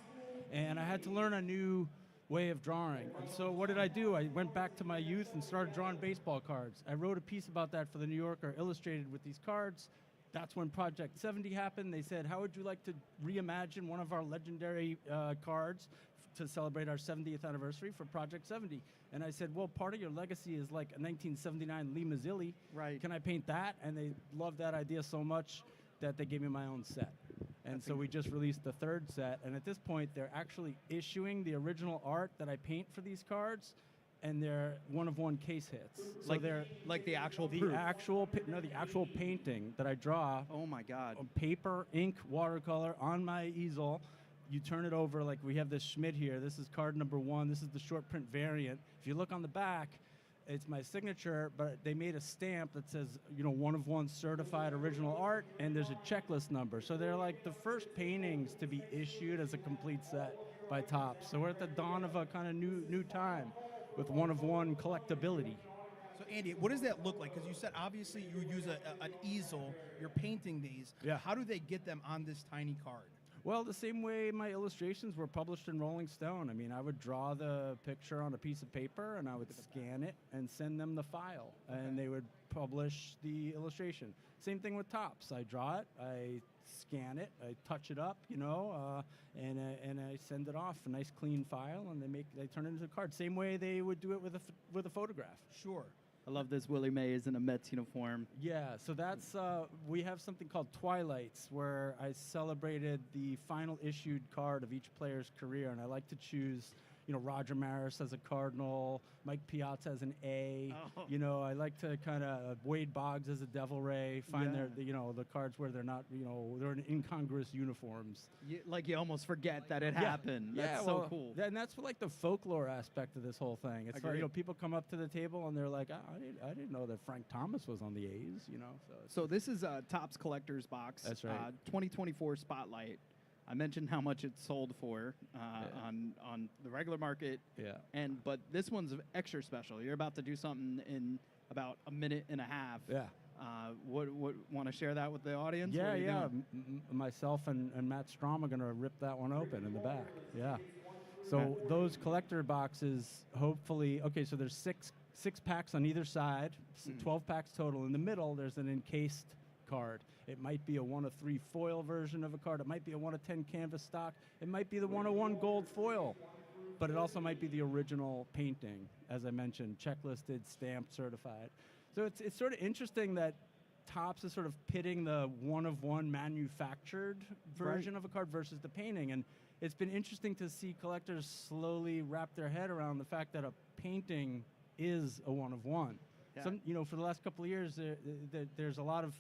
And I had to learn a new way of drawing. And so what did I do? I went back to my youth and started drawing baseball cards. I wrote a piece about that for the New Yorker, illustrated with these cards. That's when Project 70 happened. They said, how would you like to reimagine one of our legendary cards to celebrate our 70th anniversary for Project 70? And I said, well, part of your legacy is like a 1979 Lee Mazzilli. Right. Can I paint that? And they loved that idea so much that they gave me my own set. And so we just released the 3rd set. And at this point, they're actually issuing the original art that I paint for these cards, and they're one-of-one case hits. So they're like the actual the proof. the actual painting that I draw. Oh my God! On paper, ink, watercolor on my easel. You turn it over, like we have this Schmidt here. This is card number 1. This is the short print variant. If you look on the back, it's my signature, but they made a stamp that says, one-of-one certified original art, and there's a checklist number. So they're like the first paintings to be issued as a complete set by Tops. So we're at the dawn of a kind of new time with one-of-one collectability. So Andy, what does that look like? Because you said obviously you use an easel. You're painting these. Yeah. How do they get them on this tiny card? Well, the same way my illustrations were published in Rolling Stone. I mean, I would draw the picture on a piece of paper, and I would scan it and send them the file, and they would publish the illustration. Same thing with Tops. I draw it, I scan it, I touch it up, and I send it off, a nice clean file, and they turn it into a card. Same way they would do it with a photograph. Sure. I love this Willie Mays in a Mets uniform. Yeah, so that's, we have something called Twilights, where I celebrated the final issued card of each player's career, and I like to choose, Roger Maris as a Cardinal, Mike Piazza as an A. Oh. I like to kind of Wade Boggs as a Devil Ray, find the cards where they're not, they're in incongruous uniforms. You almost forget that it happened. That's so cool. And that's like the folklore aspect of this whole thing. It's like, Agreed. people come up to the table and they're like, I didn't know that Frank Thomas was on the A's, So this is a Tops Collector's Box. That's right. 2024 Spotlight. I mentioned how much it sold for on the regular market. Yeah. But this one's extra special. You're about to do something in about a minute and a half. Yeah. What want to share that with the audience? Yeah, What are you yeah. doing? Myself and Matt Strom are going to rip that one open in the back. Yeah. So those collector boxes, hopefully, so there's six packs on either side, 12 packs total. In the middle, there's an encased card. It might be a 1 of 3 foil version of a card. It might be a 1 of 10 canvas stock. It might be the 101 gold foil. But it also might be the original painting, as I mentioned, checklisted, stamped, certified. So it's sort of interesting that Tops is sort of pitting the 1-of-1 manufactured version of a card versus the painting. And it's been interesting to see collectors slowly wrap their head around the fact that a painting is a 1-of-1. Yeah. For the last couple of years, there's a lot of,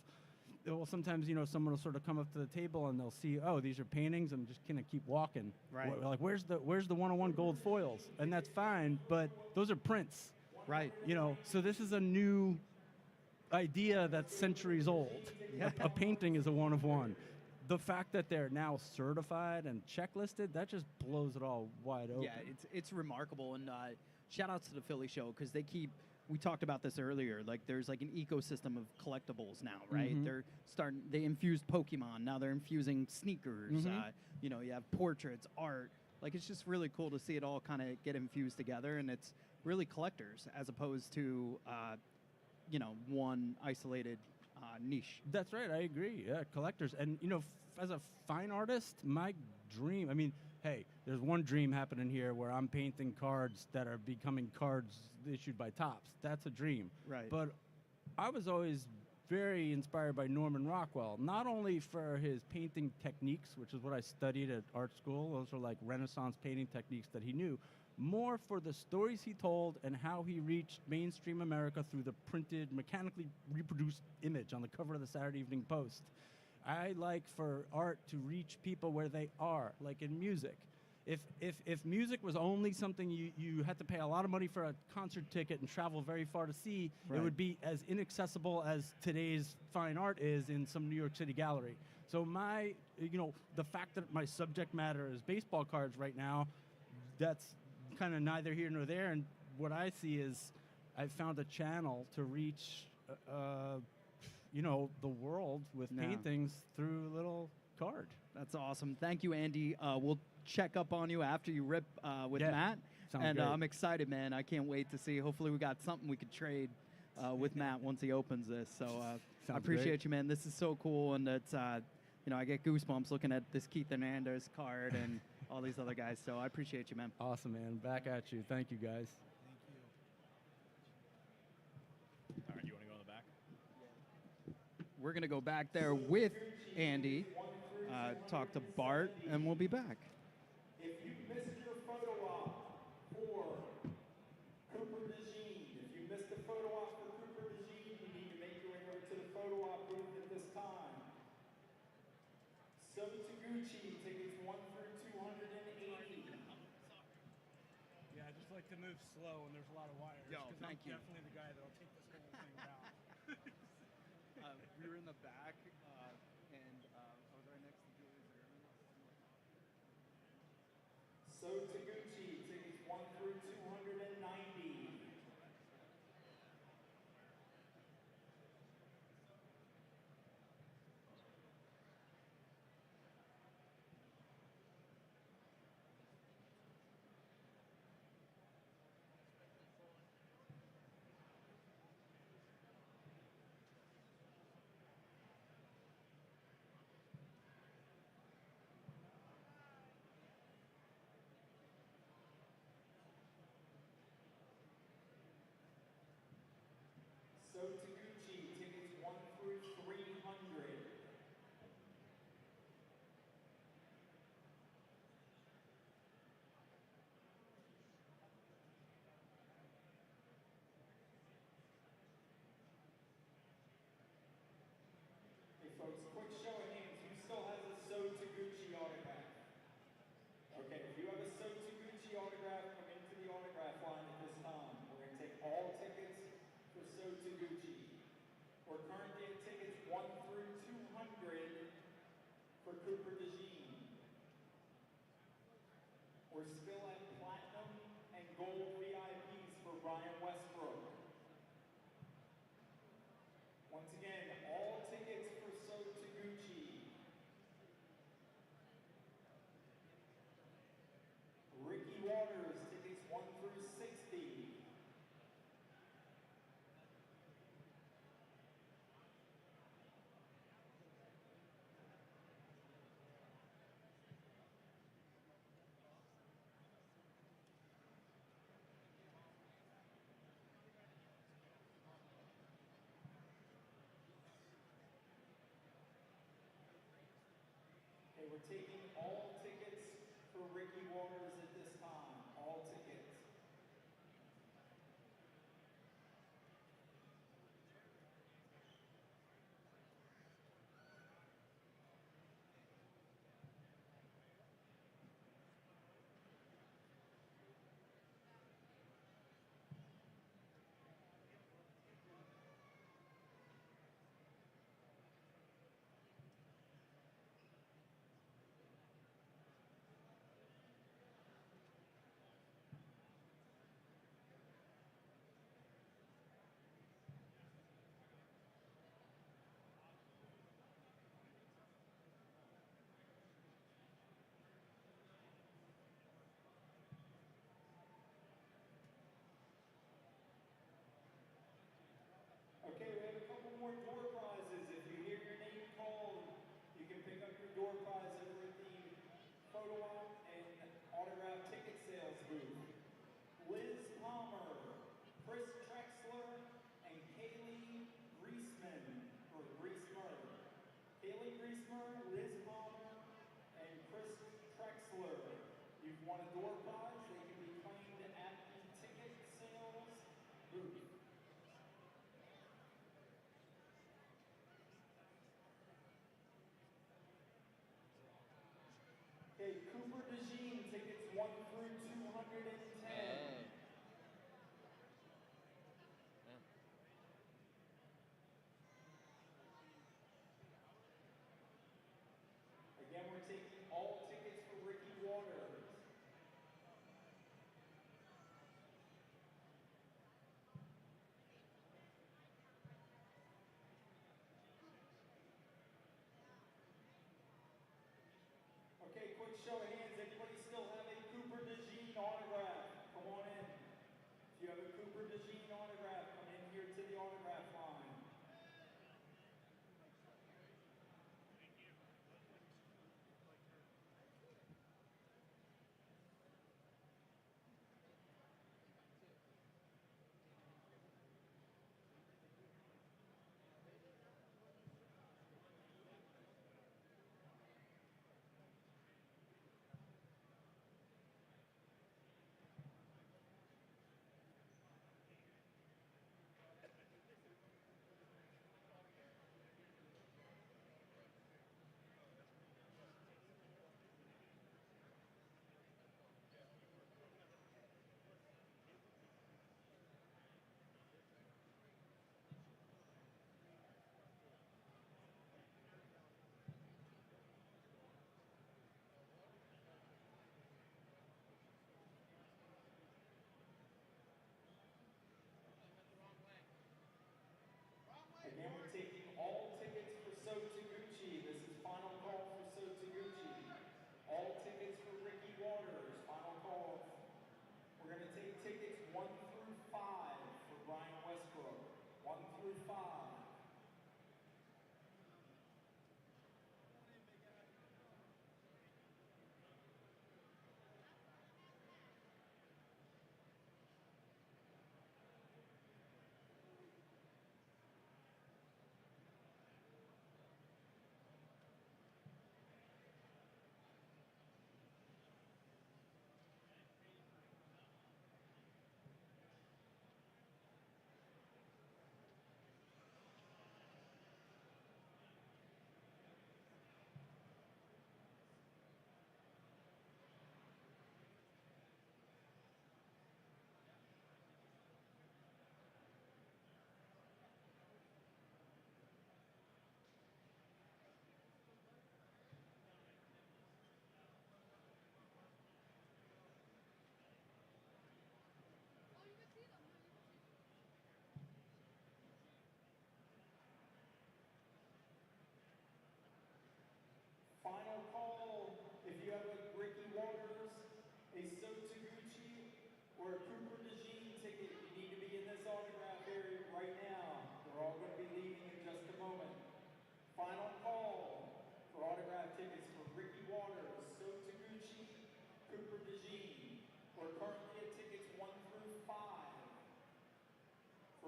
sometimes, someone will sort of come up to the table and they'll see, these are paintings, and just kind of keep walking. Right. Like, where's the 101 gold foils? And that's fine, but those are prints. Right. So this is a new idea that's centuries old. Yeah. A painting is a 1-of-1. the fact that they're now certified and checklisted, that just blows it all wide open. Yeah, it's remarkable, and shout outs to the Philly show because they keep. We talked about this earlier. Like, there's like an ecosystem of collectibles now, right? Mhm. They're starting. They infused Pokemon. Now they're infusing sneakers. Mhm. You have portraits, art. Like, it's just really cool to see it all kind of get infused together, and it's really collectors as opposed to one isolated niche. That's right. I agree. Yeah, collectors. And, as a fine artist, my dream, I mean, hey, there's one dream happening here where I'm painting cards that are becoming cards issued by Topps. That's a dream. Right. But I was always very inspired by Norman Rockwell, not only for his painting techniques, which is what I studied at art school. Those are like Renaissance painting techniques that he knew. More for the stories he told and how he reached mainstream America through the printed, mechanically reproduced image on the cover of the Saturday Evening Post. I like for art to reach people where they are, like in music. If music was only something you had to pay a lot of money for a concert ticket and travel very far to see, Right. it would be as inaccessible as today's fine art is in some New York City gallery. So the fact that my subject matter is baseball cards right now, that's kind of neither here nor there. And what I see is I've found a channel to reach, the world with Yeah. paintings through a little card. That's awesome. Thank you, Andy. We'll check up on you after you rip with Yeah, Matt. sounds And great. I'm excited, man. I can't wait to see. Hopefully we got something we could trade with Matt once he opens this. So I Sounds appreciate great. you, man. This is so cool. And it's, I get goosebumps looking at this Keith Hernandez card and all these other guys. So I appreciate you, man. Awesome, man. Back at you. Thank you, guys. All right, you want to go in the back? We're going to go back there with Andy, talk to Bart, and we'll be back. If you missed your photo op for Cooper DeJean, if you missed the photo op for Cooper DeJean, you need to make your way over to the photo op booth at this time. So Taguchi, tickets 1 through 280. Yeah, I just like to move slow, and there's a lot of wires. Yo, 'cause thank I'm you. definitely the guy that'll take this whole thing down. We were in the back, and I was right next to Julie Zimmerman. So Taguchi, tickets 1 through 290. So Taguchi, tickets 1 through 300. Hey folks, quick show of hands. Who still has a So Taguchi autograph? Okay, if you have a So Taguchi autograph, come into the autograph line at this time. We're going to take all tickets for So Taguchi. We're currently at tickets 1 through 200 for Cooper DeJean. We're still at platinum and gold VIPs for Ryan Westbrook. Once again, all tickets for So Taguchi. Ricky Waters, tickets 1 through 60. Okay, we're taking all tickets for Ricky Waters at this time. All tickets.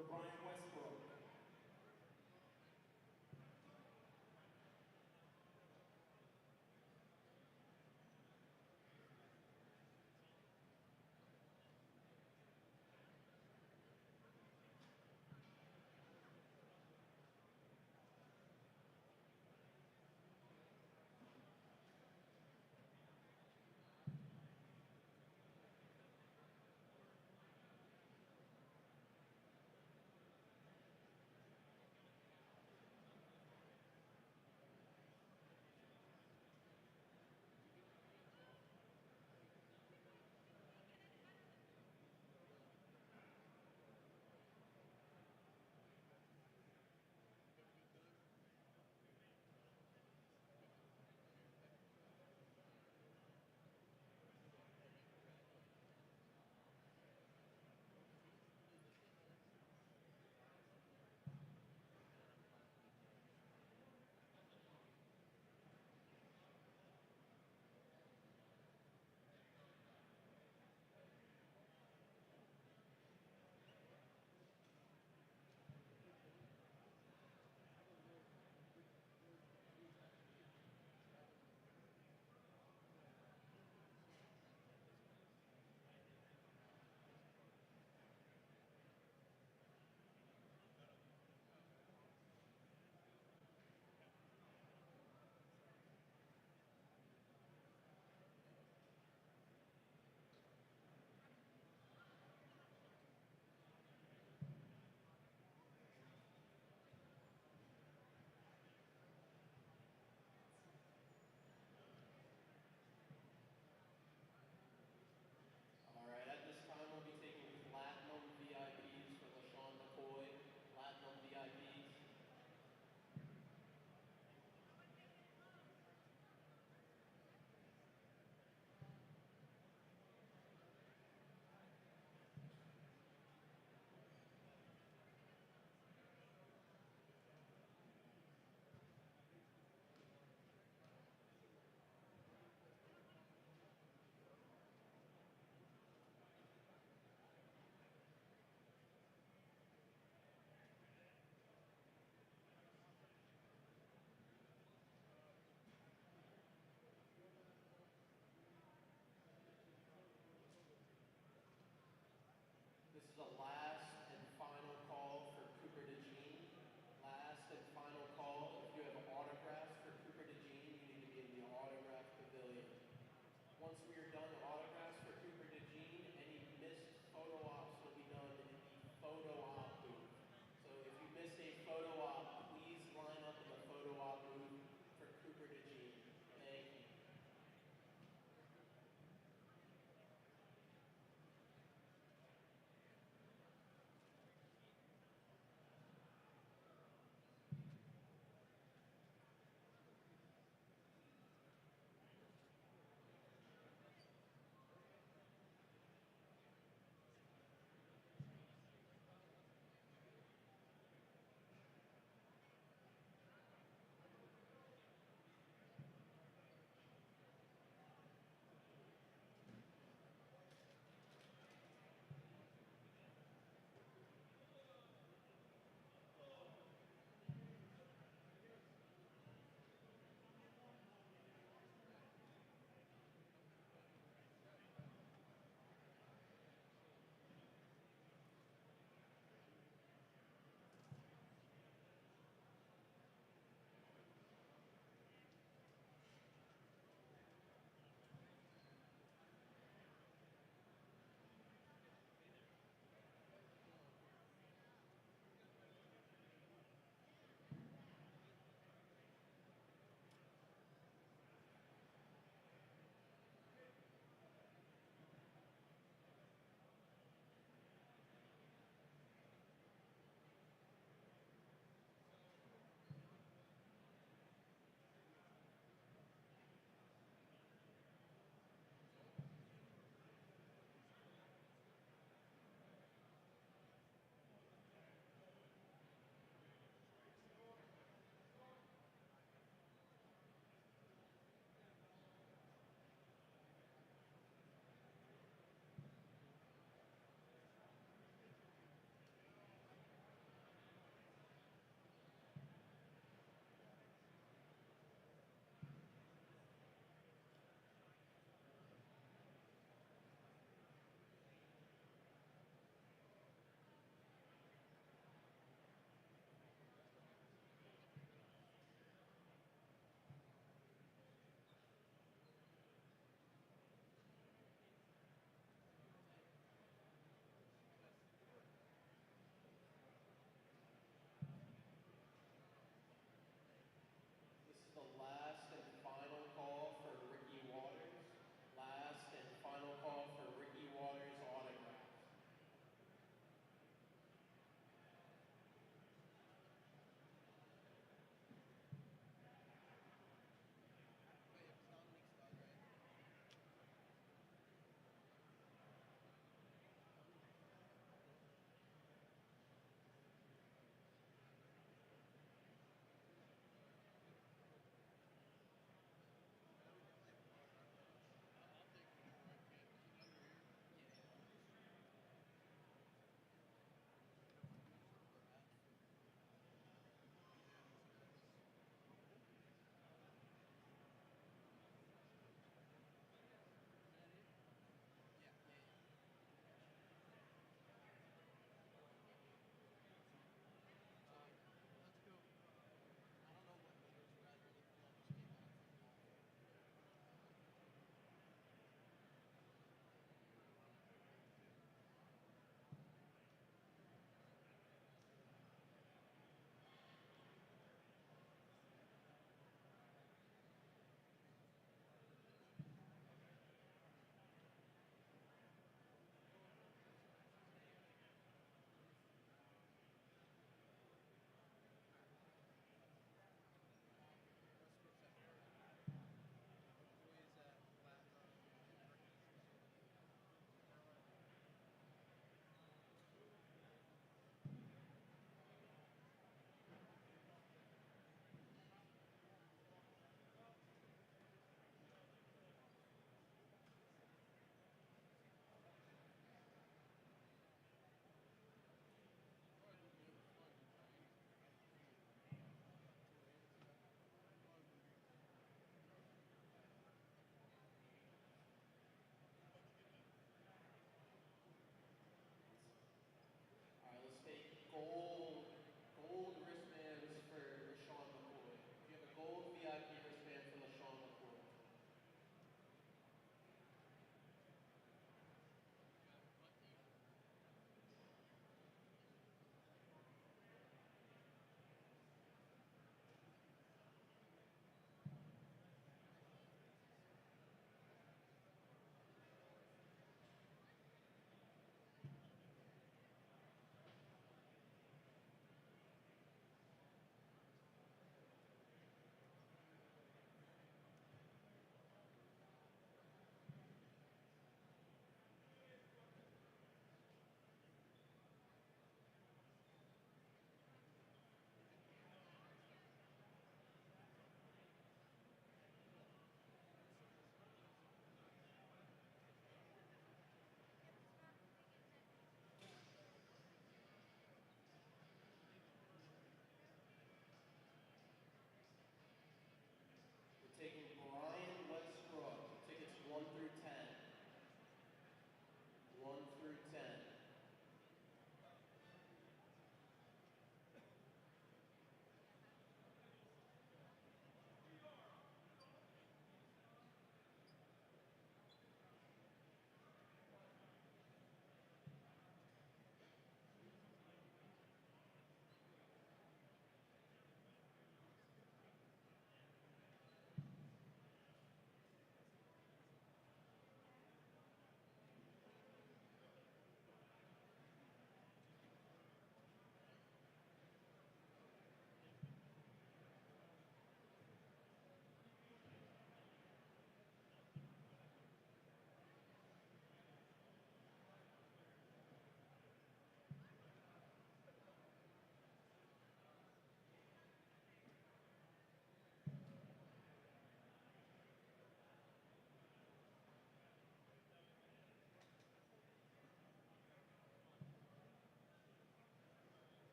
for Brian Westbrook.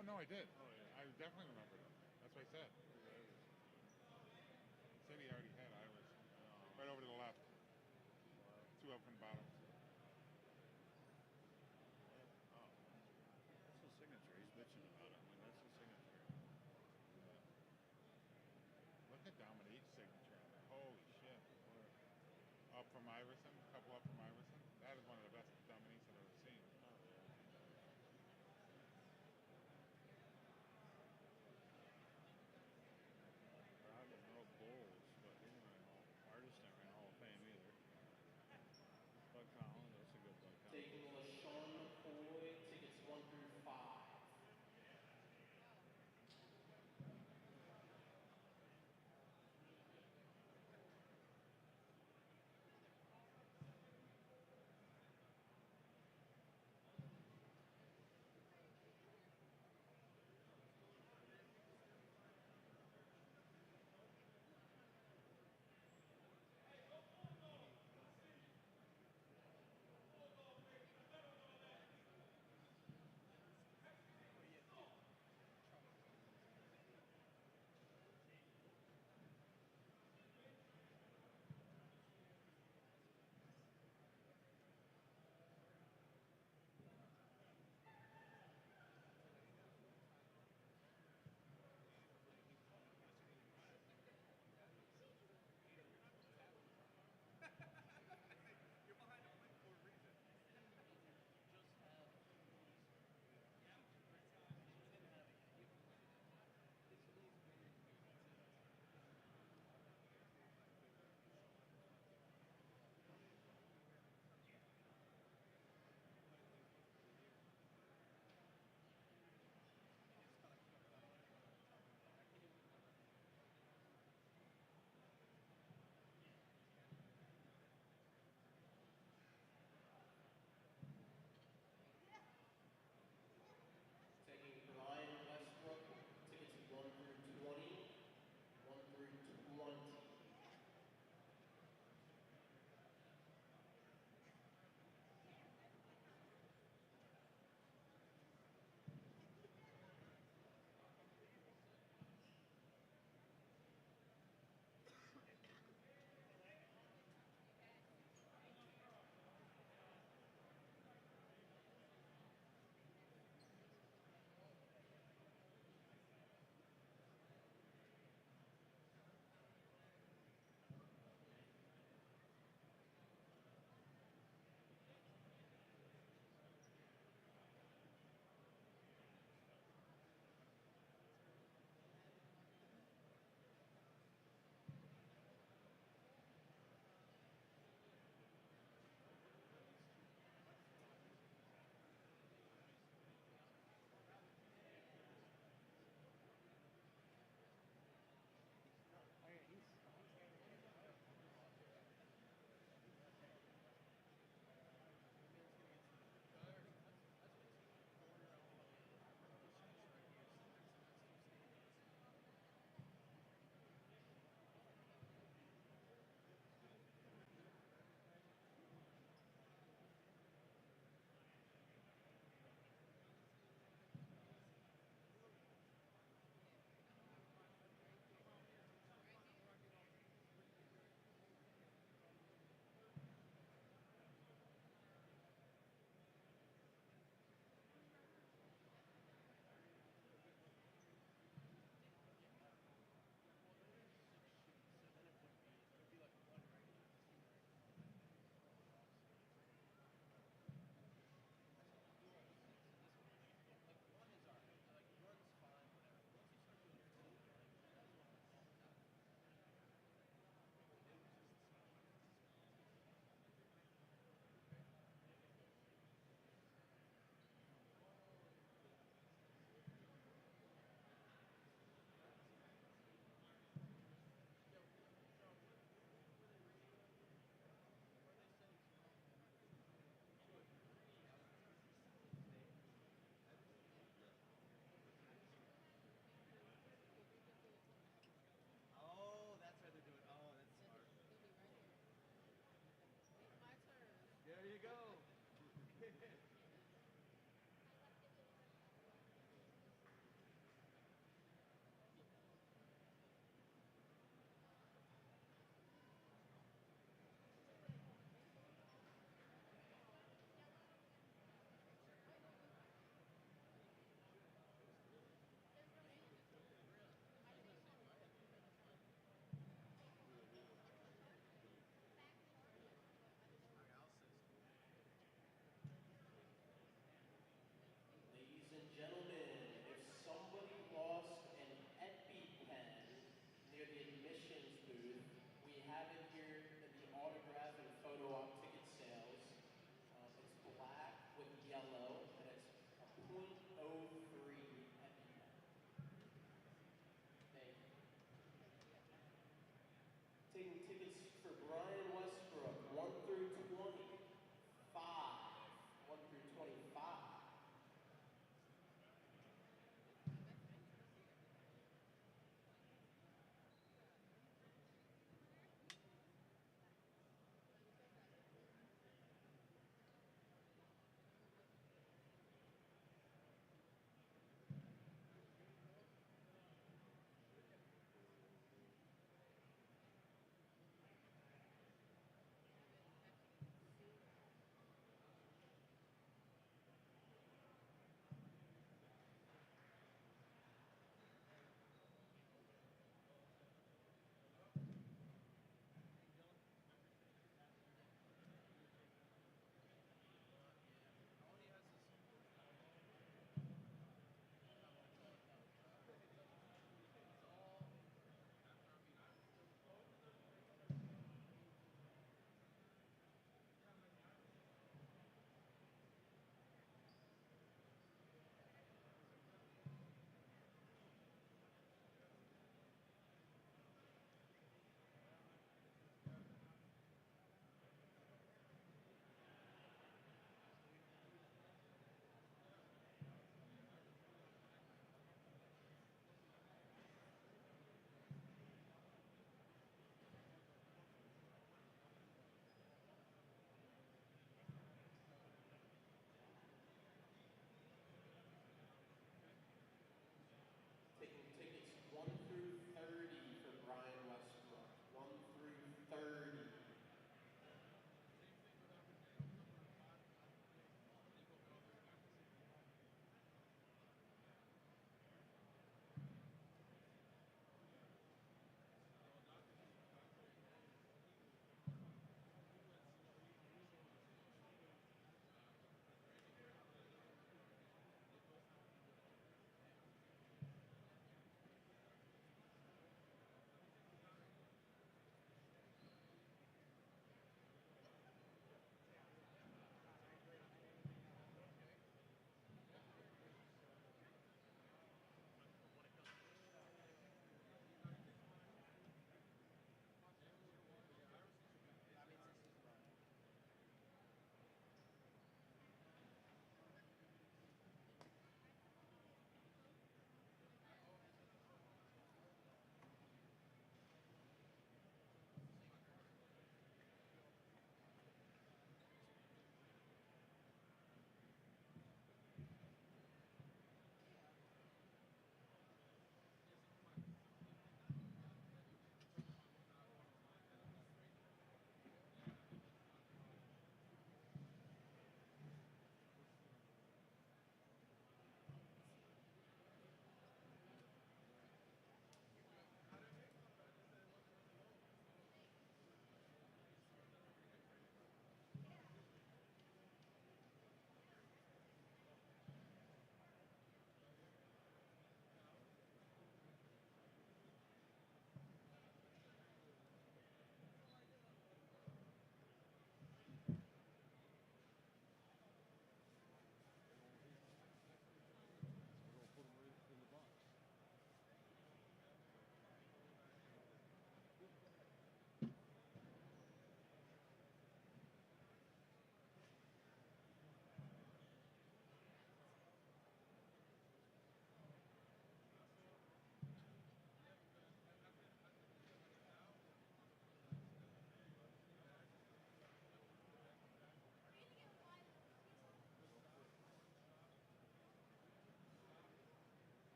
Oh, no, I did. I definitely remembered it. That's what I said. Said he already had Iverson. Right over to the left. Two up from the bottom. That's his signature. He's bitching about it. I mean, that's his signature. Look at Dominique's signature on there. Holy shit. Up from Iverson. A couple up from Iverson. That is one of the best Dominiques I've ever seen.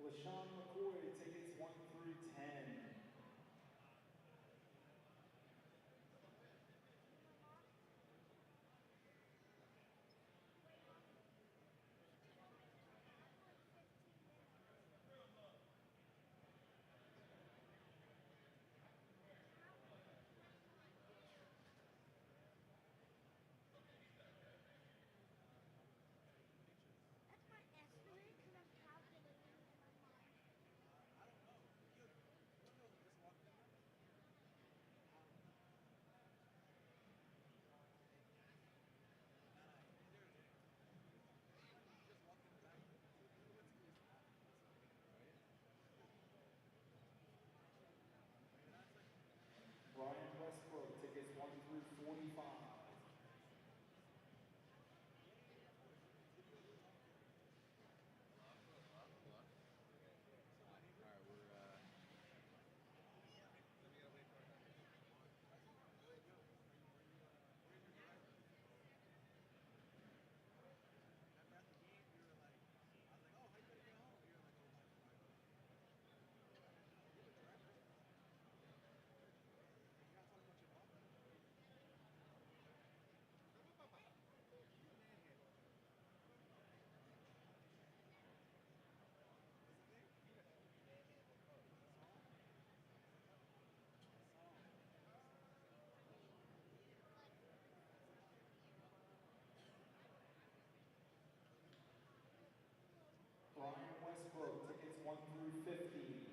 LaShawn McCoy, tickets 1 through 10. Brian Westbrook, tickets 1 through 45. Brian Westbrook, tickets 1 through 50.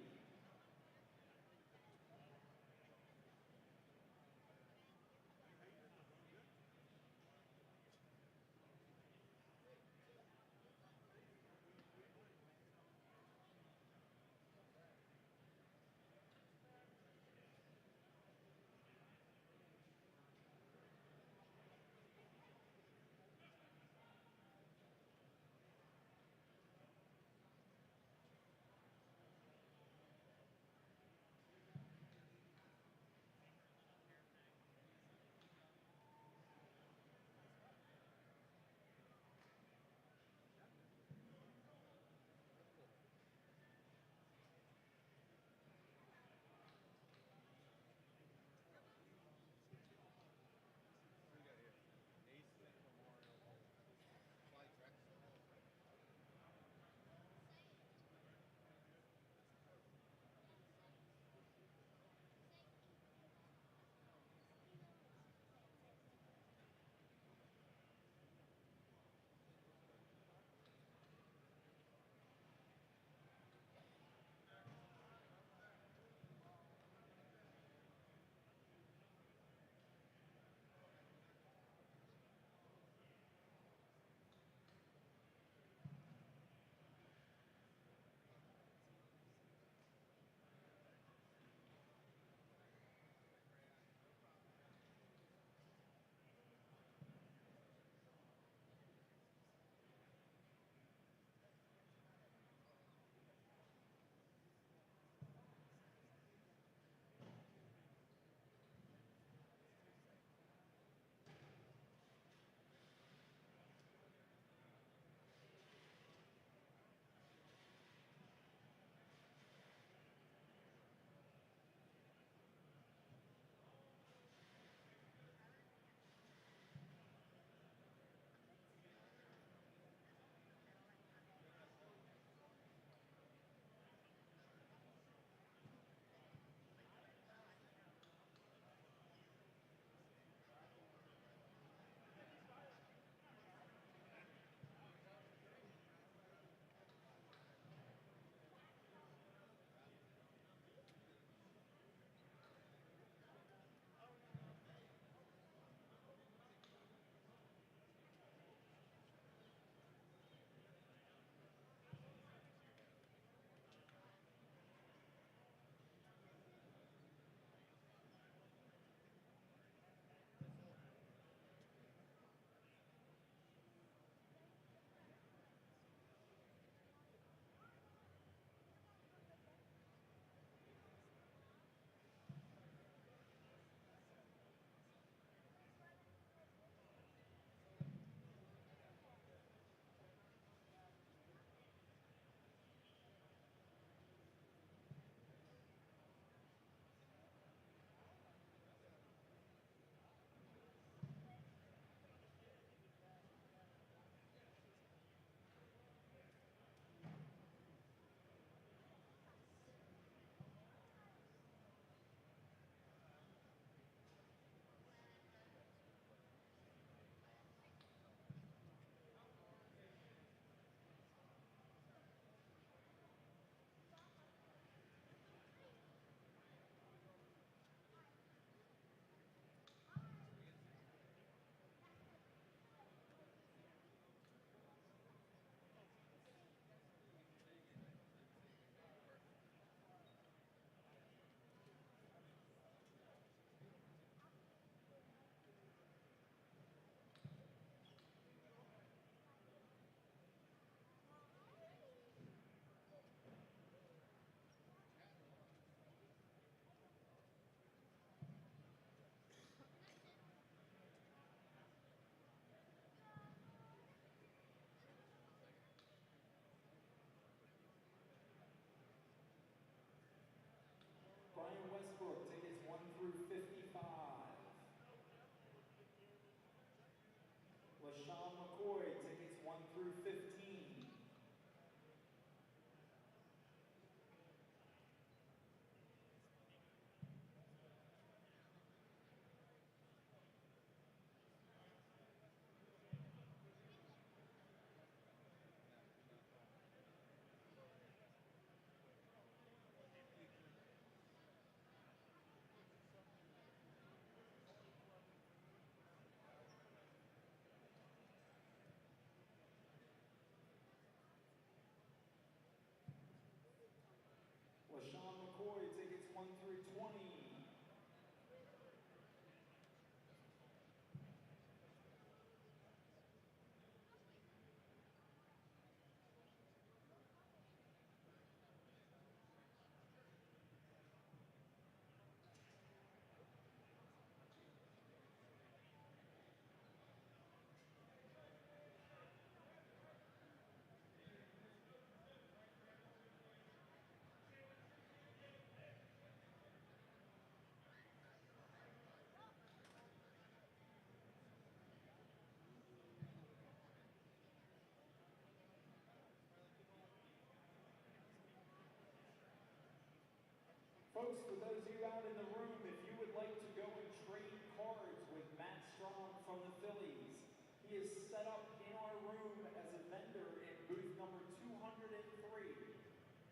folks, for those of you out in the room, if you would like to go and trade cards with Matt Strom from the Phillies, he is set up in our room as a vendor in booth number 203.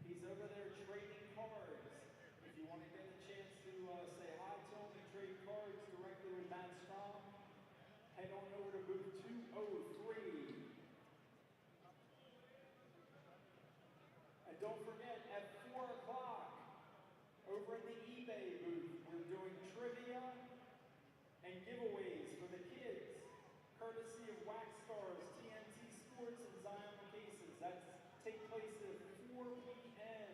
He's over there trading cards. If you want to get a chance to say hi to him and trade cards directly with Matt Strom, head on over to booth 203. And don't forget, at 4 o'clock, over in the eBay booth, we're doing trivia and giveaways for the kids, courtesy of Wax Stars, TNT Sports, and Zion Cases. That's take place at 4 p.m.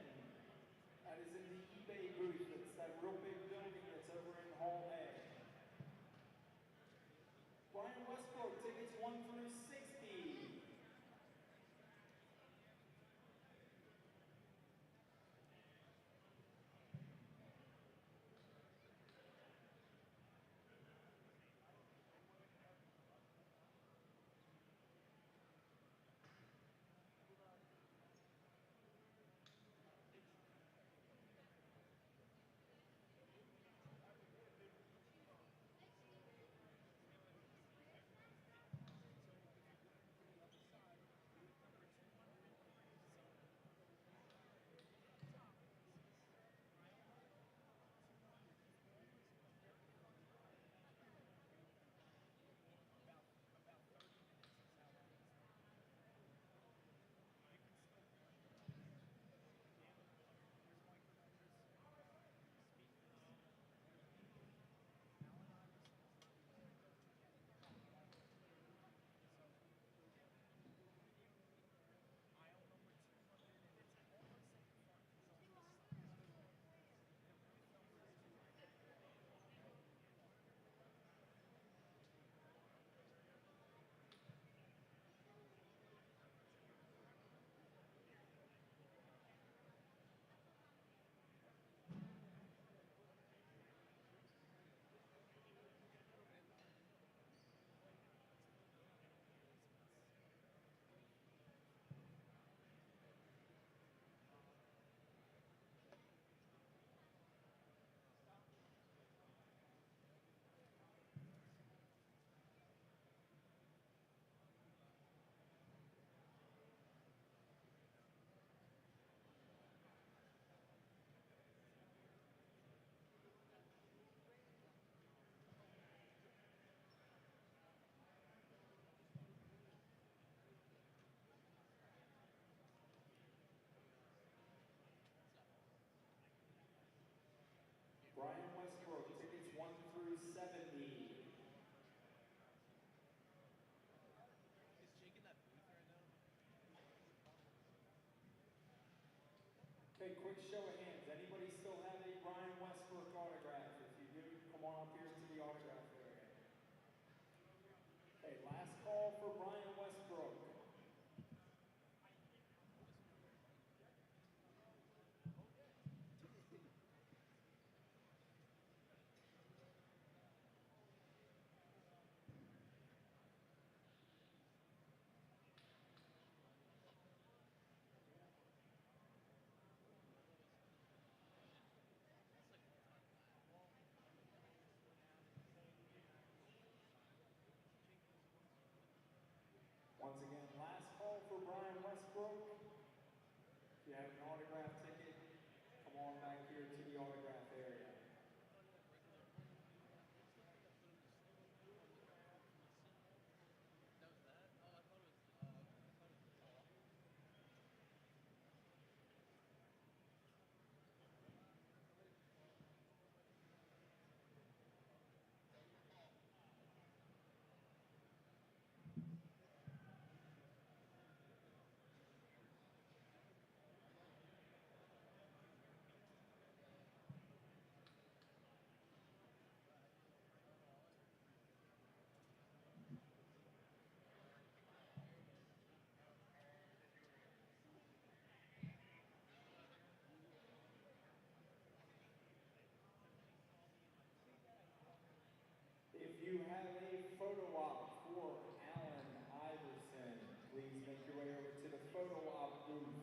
That is in the eBay booth. It's that real big building that's over in Hall A. Brian Westbrook, tickets 1 through 60. Brian Westbrook, tickets 1 through 70. Okay, quick show of hands. Anybody still have a Brian Westbrook autograph? If you do, come on up here to the autograph area. Okay, last call for Brian Westbrook. Once again, last call for Brian Westbrook. If you have an autograph ticket, come on back here to the autograph area. If you have a photo op for Allen Iverson, please make your way over to the photo op booth.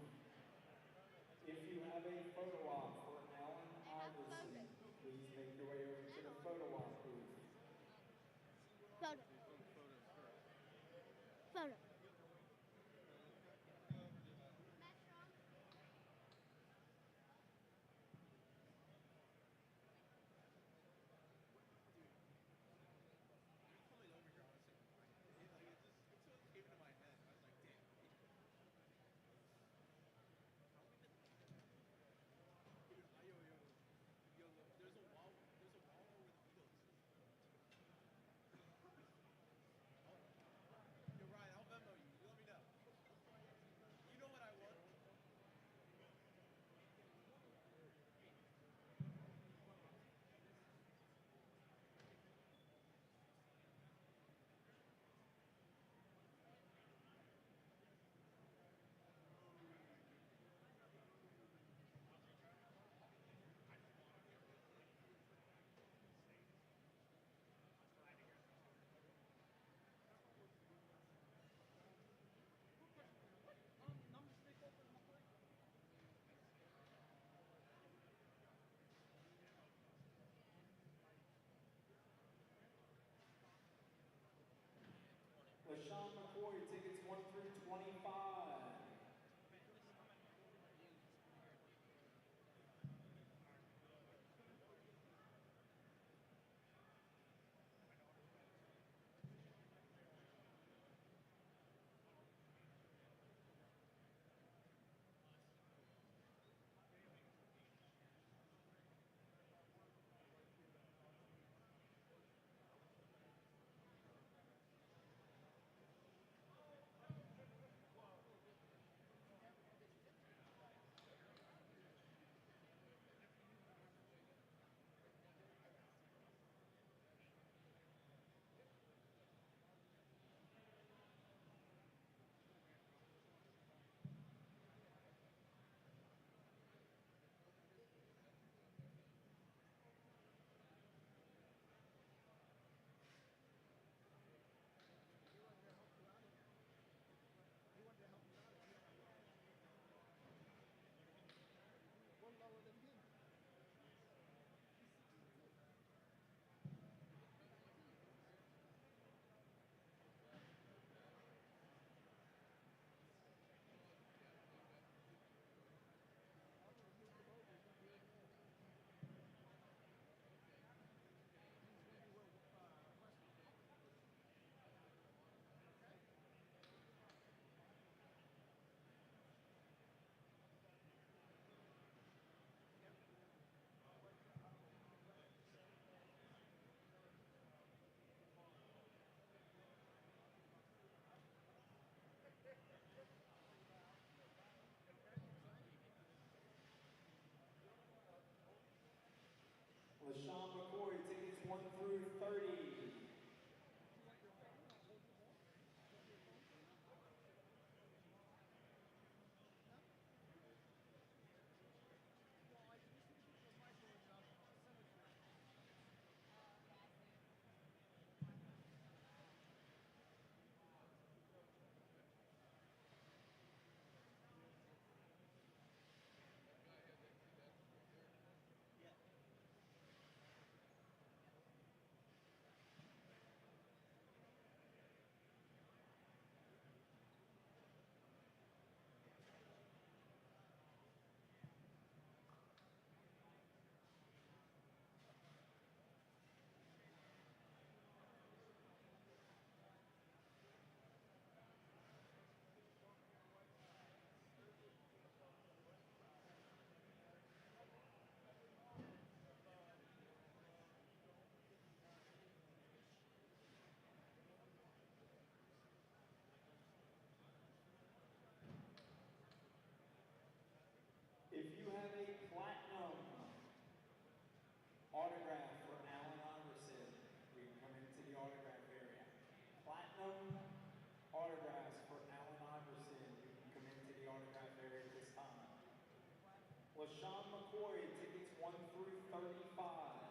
If you have a photo op for Allen Iverson, LaShawn McCoy, tickets 1 through 25. LaShawn McCoy, tickets 1 through 30. If you have a platinum autograph for Allen Iverson, you can come into the autograph area. Platinum autographs for Allen Iverson, you can come into the autograph area at this time. LaShawn McCoy, tickets 1 through 35.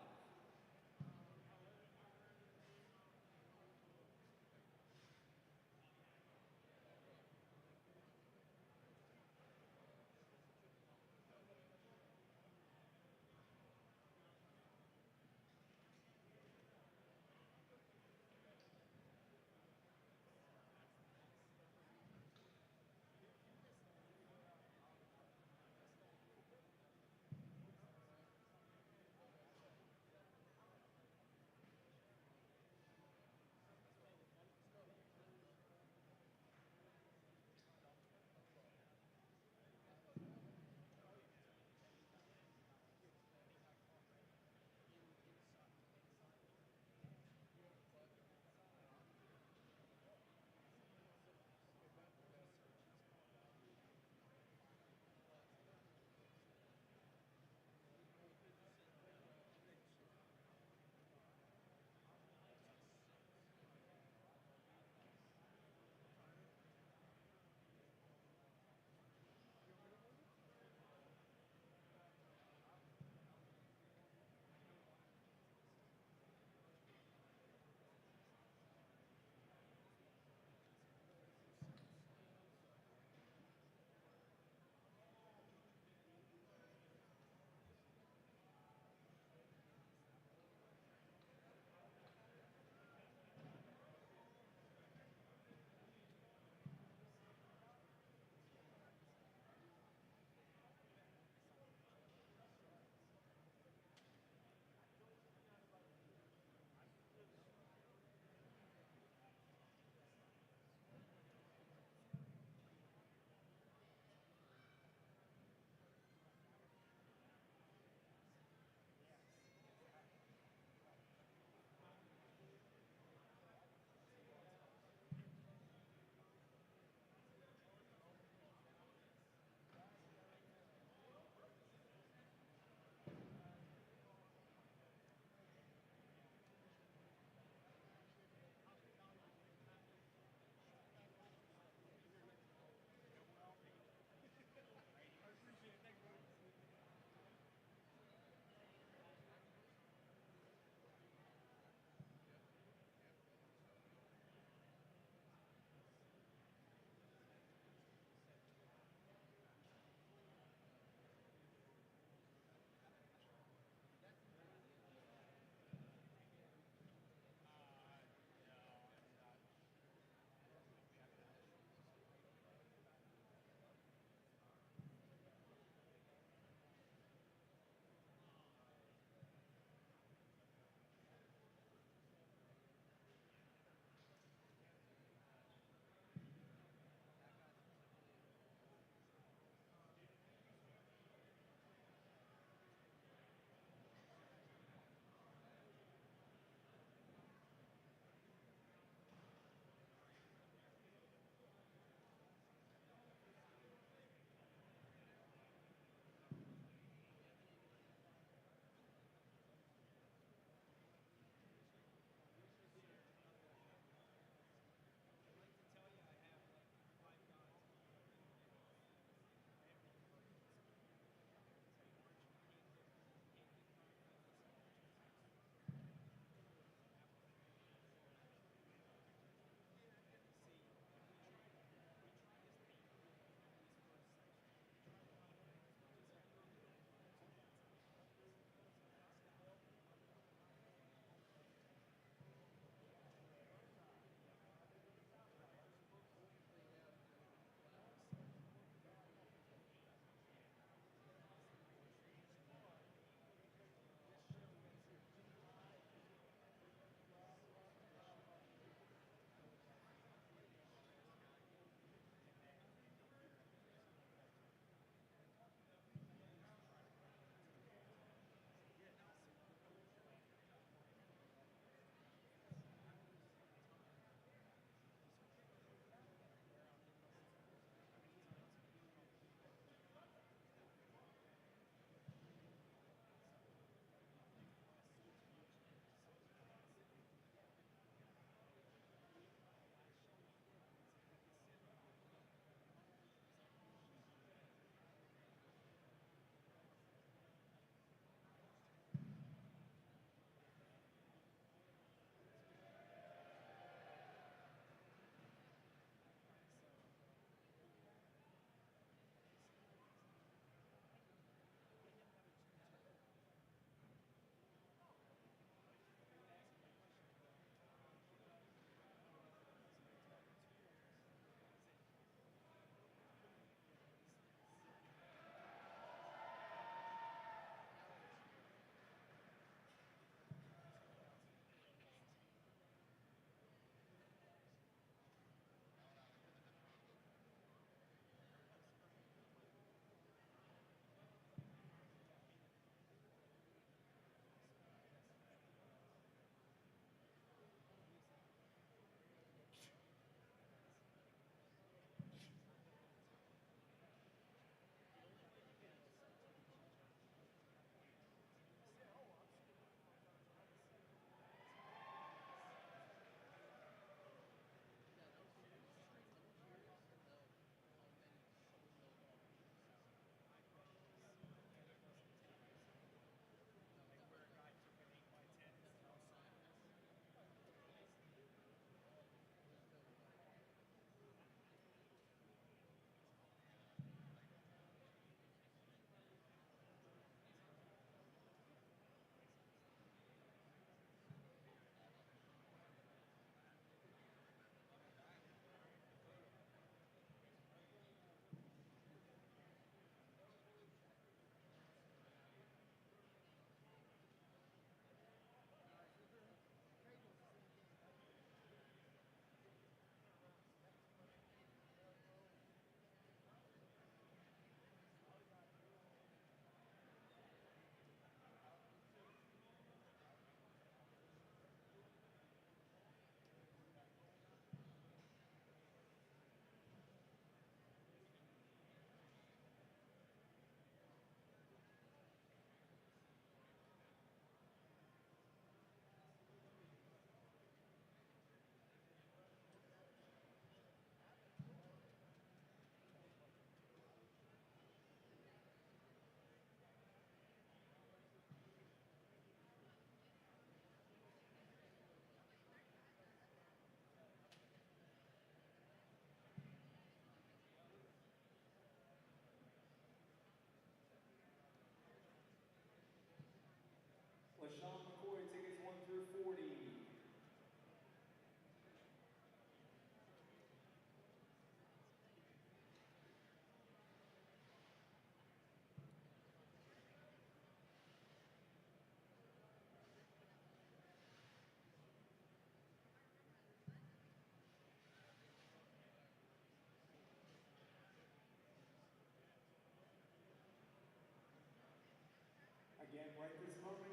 Again, right this moment,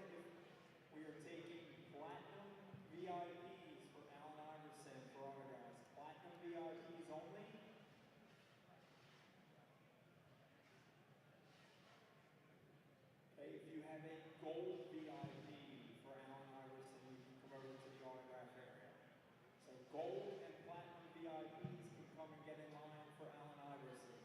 we are taking platinum VIPs for Allen Iverson for autographs. Platinum VIPs only. Okay, if you have a gold VIP for Allen Iverson, you can come over to the autograph area. So gold and platinum VIPs can come and get in line for Allen Iverson.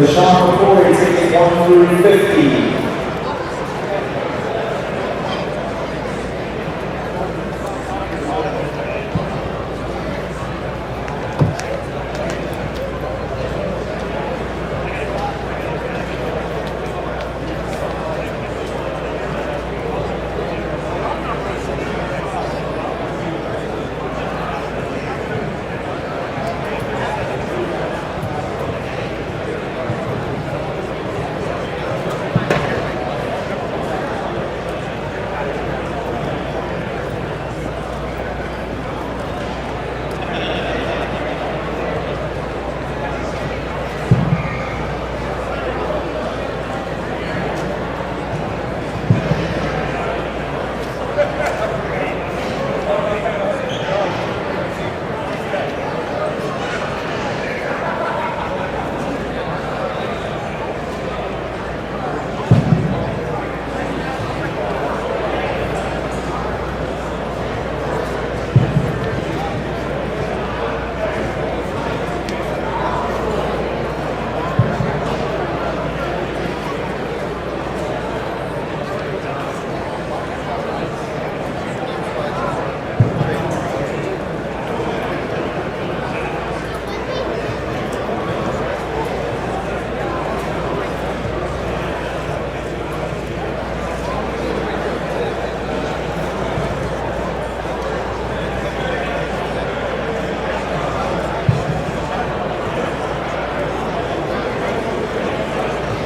LaShawn McCoy takes 1 through 50.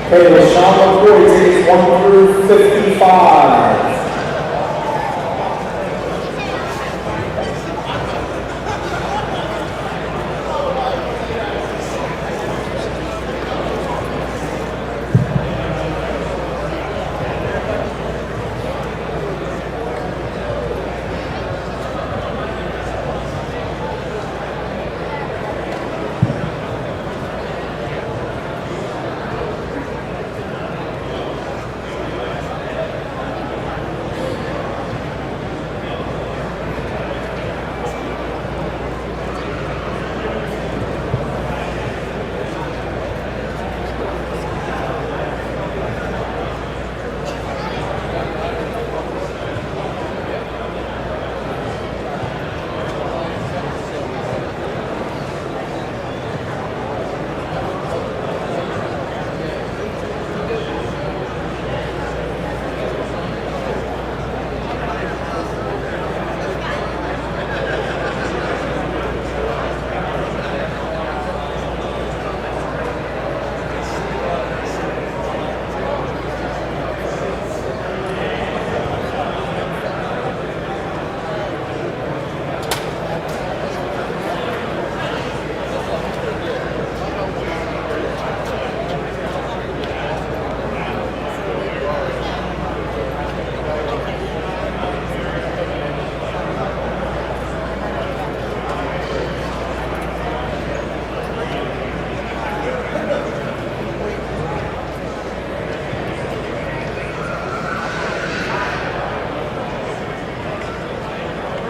Okay, LaShawn McCoy takes 1 through 55.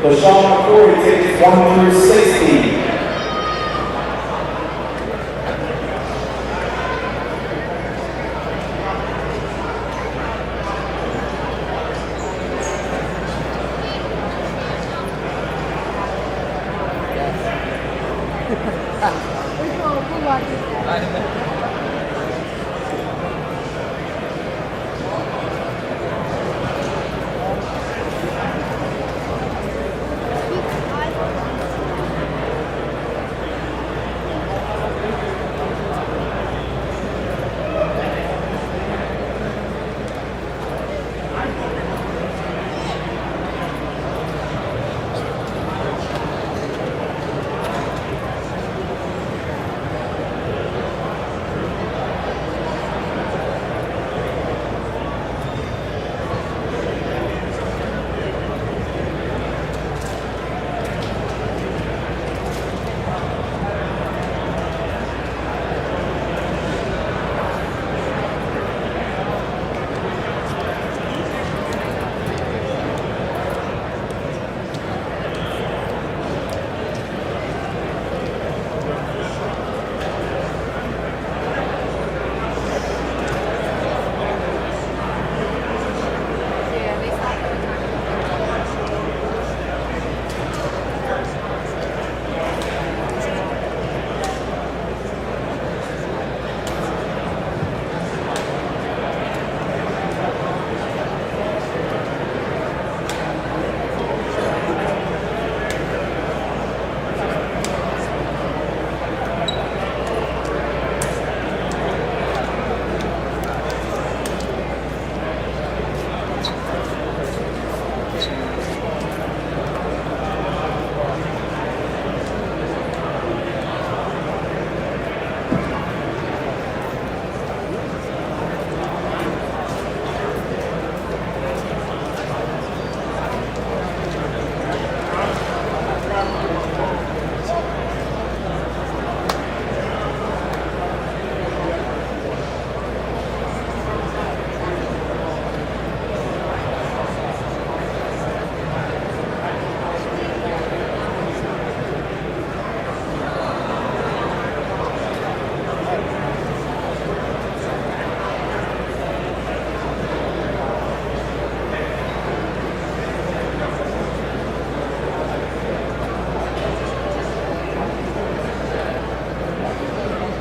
LaShawn McCoy takes 1 through 60.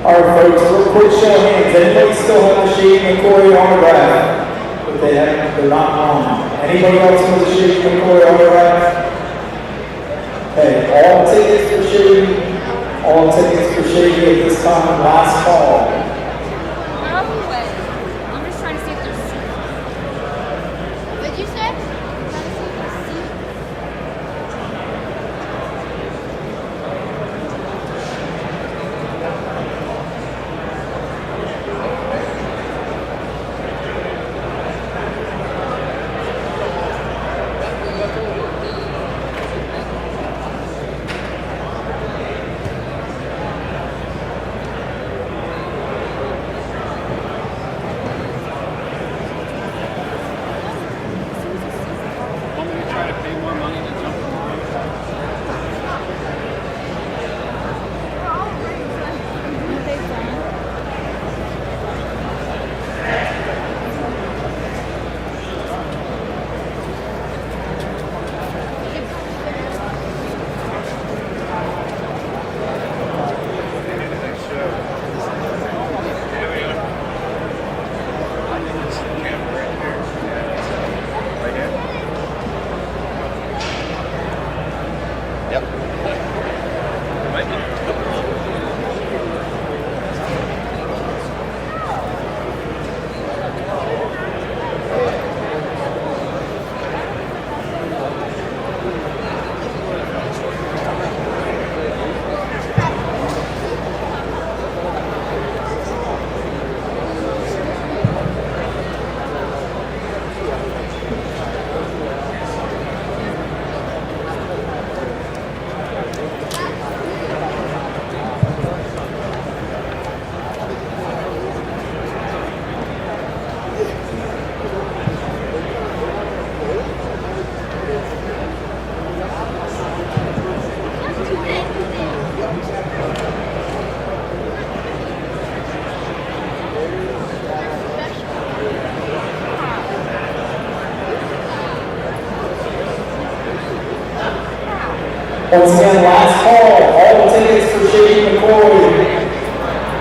All right, folks, real quick show of hands. Anybody still have a Sheff and McCoy autograph? But they're not on. Anybody else with a Sheff and McCoy autograph? Okay, all tickets for Sheff, all tickets for Sheff at this time, last call. I'm just trying to see if there's. What'd you say? Once again, last call, all tickets for Sheff McCoy.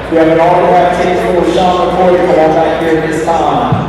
If you have an autograph ticket for Sean McCoy, come on back here at this time.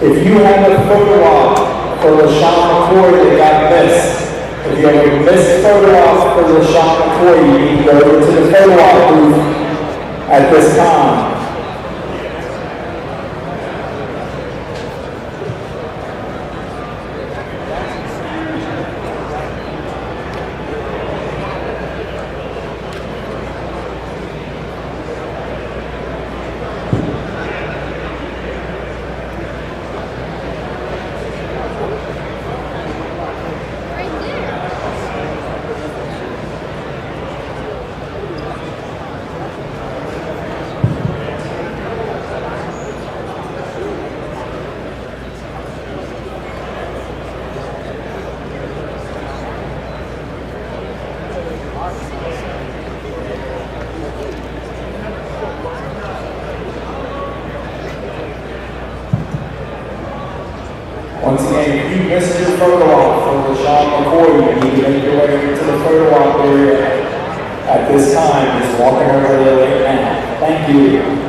If you have a photo op for LaShawn McCoy that got missed, if you have a missed photo op for LaShawn McCoy, you need to go to the photo op booth at this time. Once again, if you missed your photo op for Sean McCoy, you need to make your way to the photo op area at this time. Just walking over there right now. Thank you.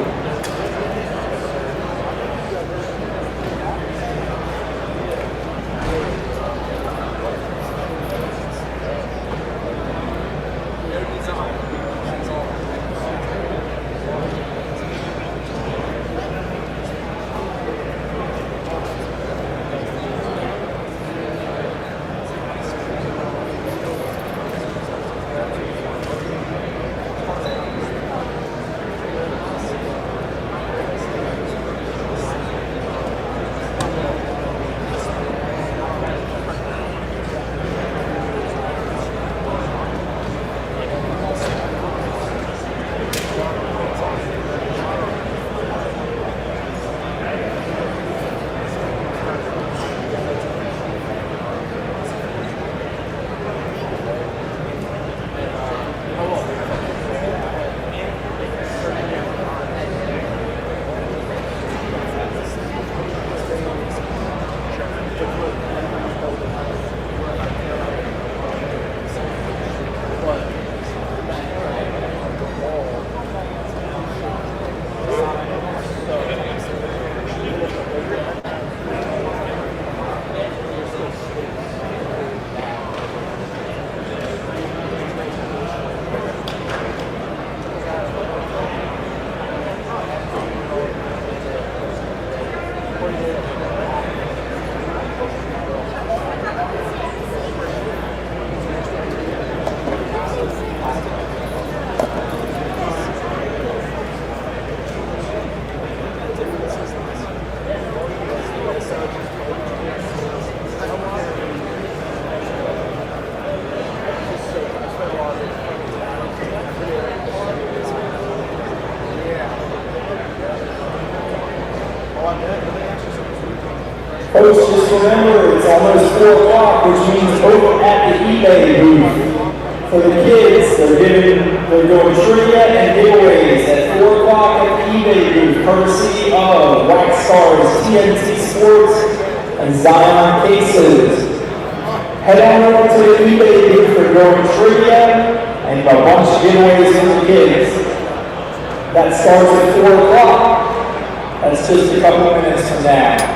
Folks, just remember, it's almost 4 o'clock, which means over at the eBay booth. For the kids, they're doing trivia and giveaways at 4 o'clock at the eBay booth, courtesy of Wax Stars, TNT Sports, and Zion Cases. Head on over to the eBay booth for doing trivia and a bunch of giveaways for the kids. That starts at 4 o'clock. That's just a couple minutes from now.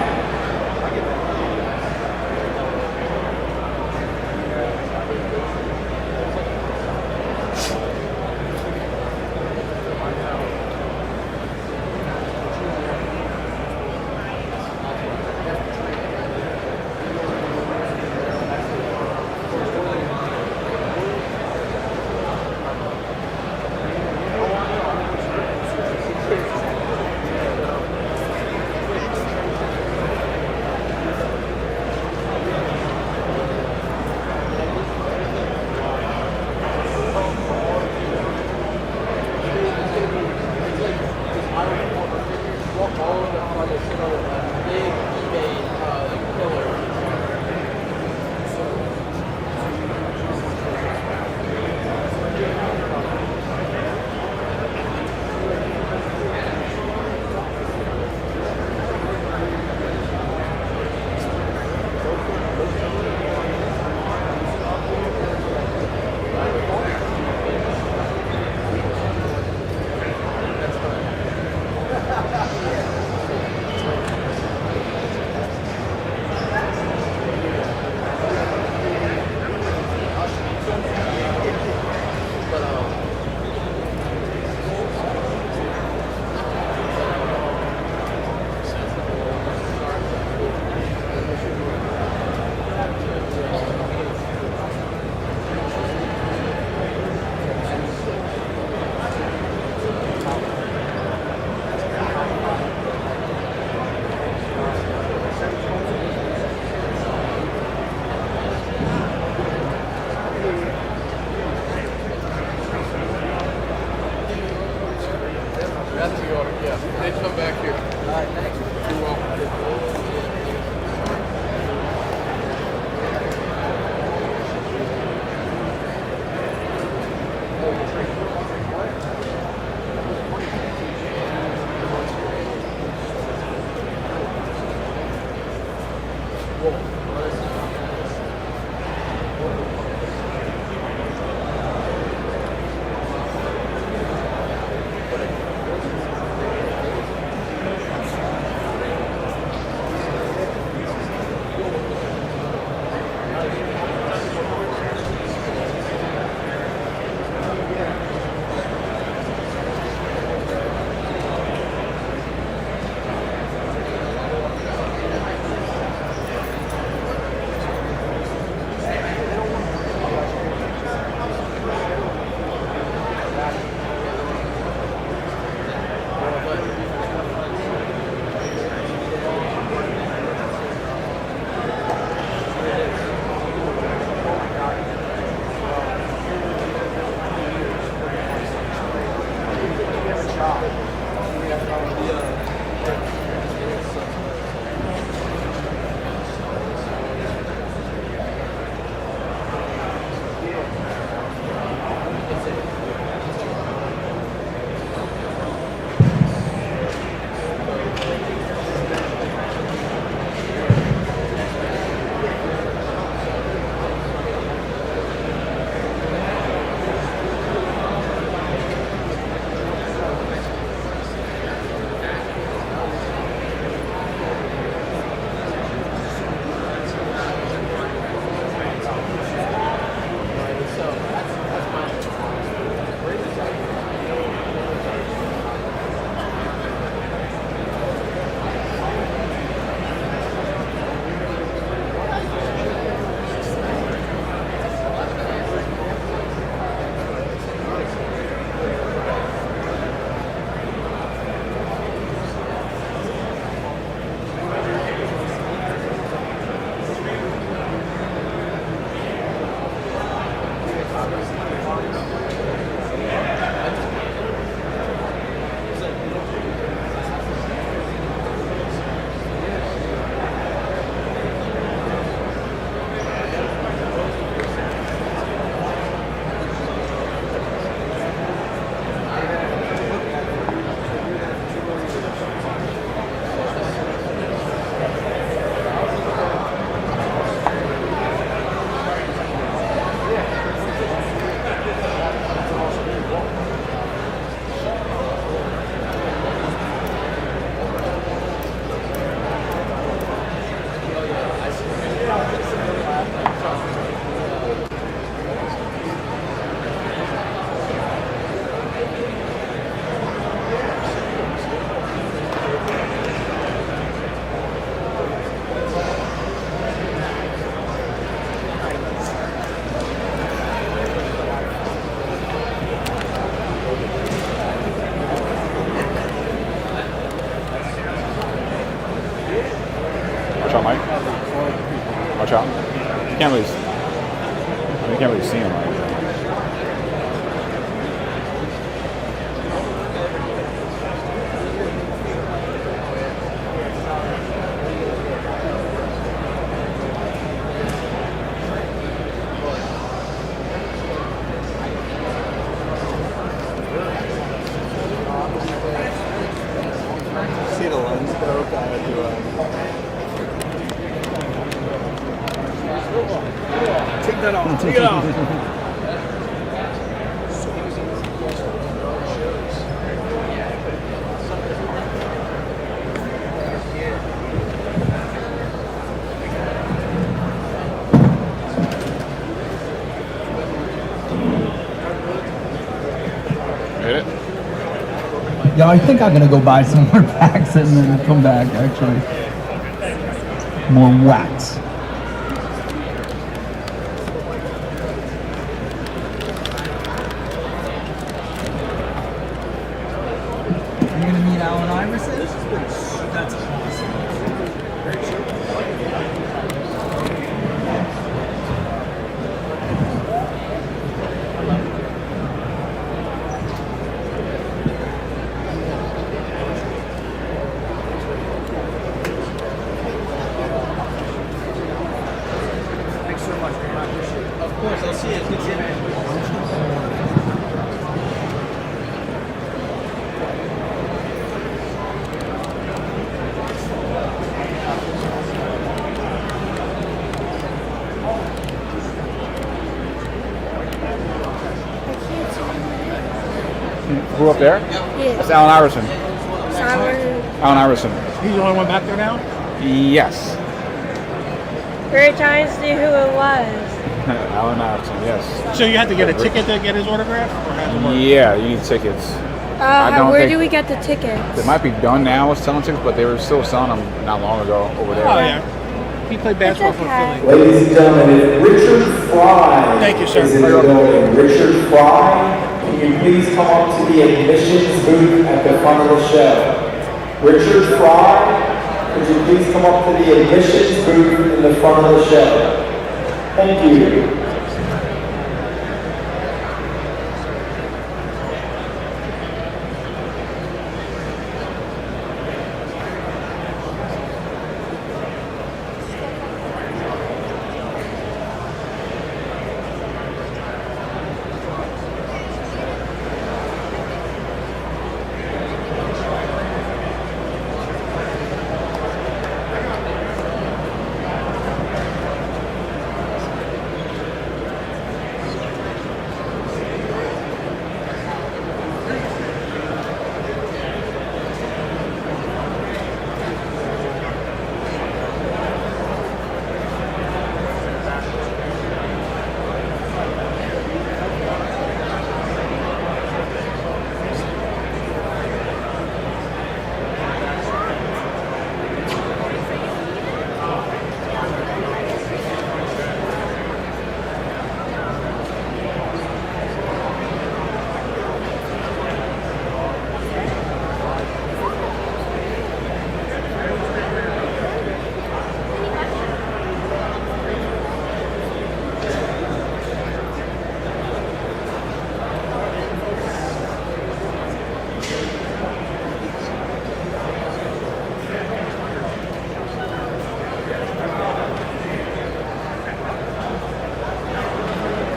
Watch out. You can't really see him. See the lens though, kind of do Take that off. Take it off. Hit it. Yeah, I think I'm gonna go buy some more packs and then come back. Actually, more wax. You're gonna meet Allen Iverson? That's awesome. Thanks so much, man. I appreciate it. Of course, I'll see you. Good seeing you. Who up there? Yeah. That's Allen Iverson. Simon. Allen Iverson. He's the only one back there now? Yes. We're trying to see who it was. Allen Iverson, yes. So you had to get a ticket to get his autograph? Or how's it work? Yeah, you need tickets. I don't Where think- do we get the tickets? They might be done now with selling tickets, but they were still selling them not long ago over there. Oh, yeah. He played basketball for Philly. Ladies and gentlemen, Richard Fry Thank you, sir. is in the building. Richard Fry, can you please come up to the admissions booth at the front of the show? Richard Fry, could you please come up to the admissions booth in the front of the show? Thank you.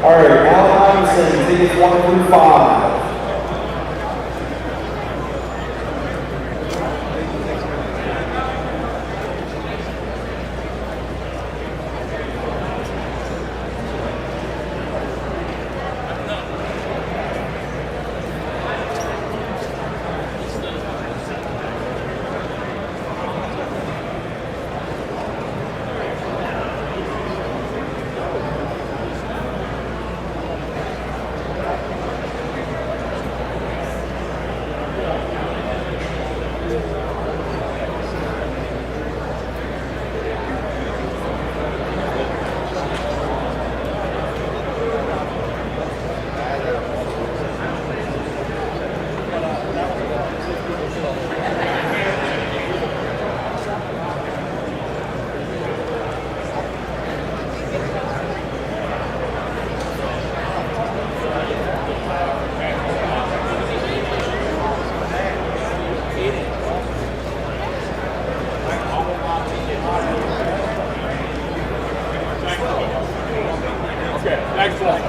All right, Allen Iverson, tickets 1 through 5. Excellent.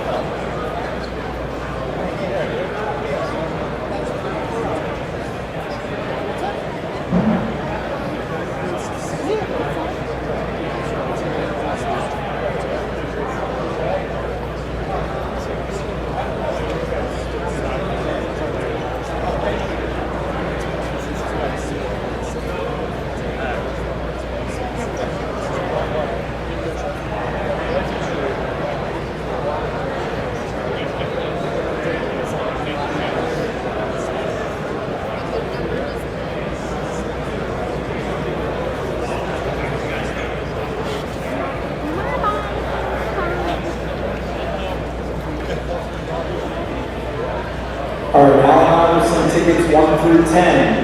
All right, Allen Iverson, tickets 1 through 10.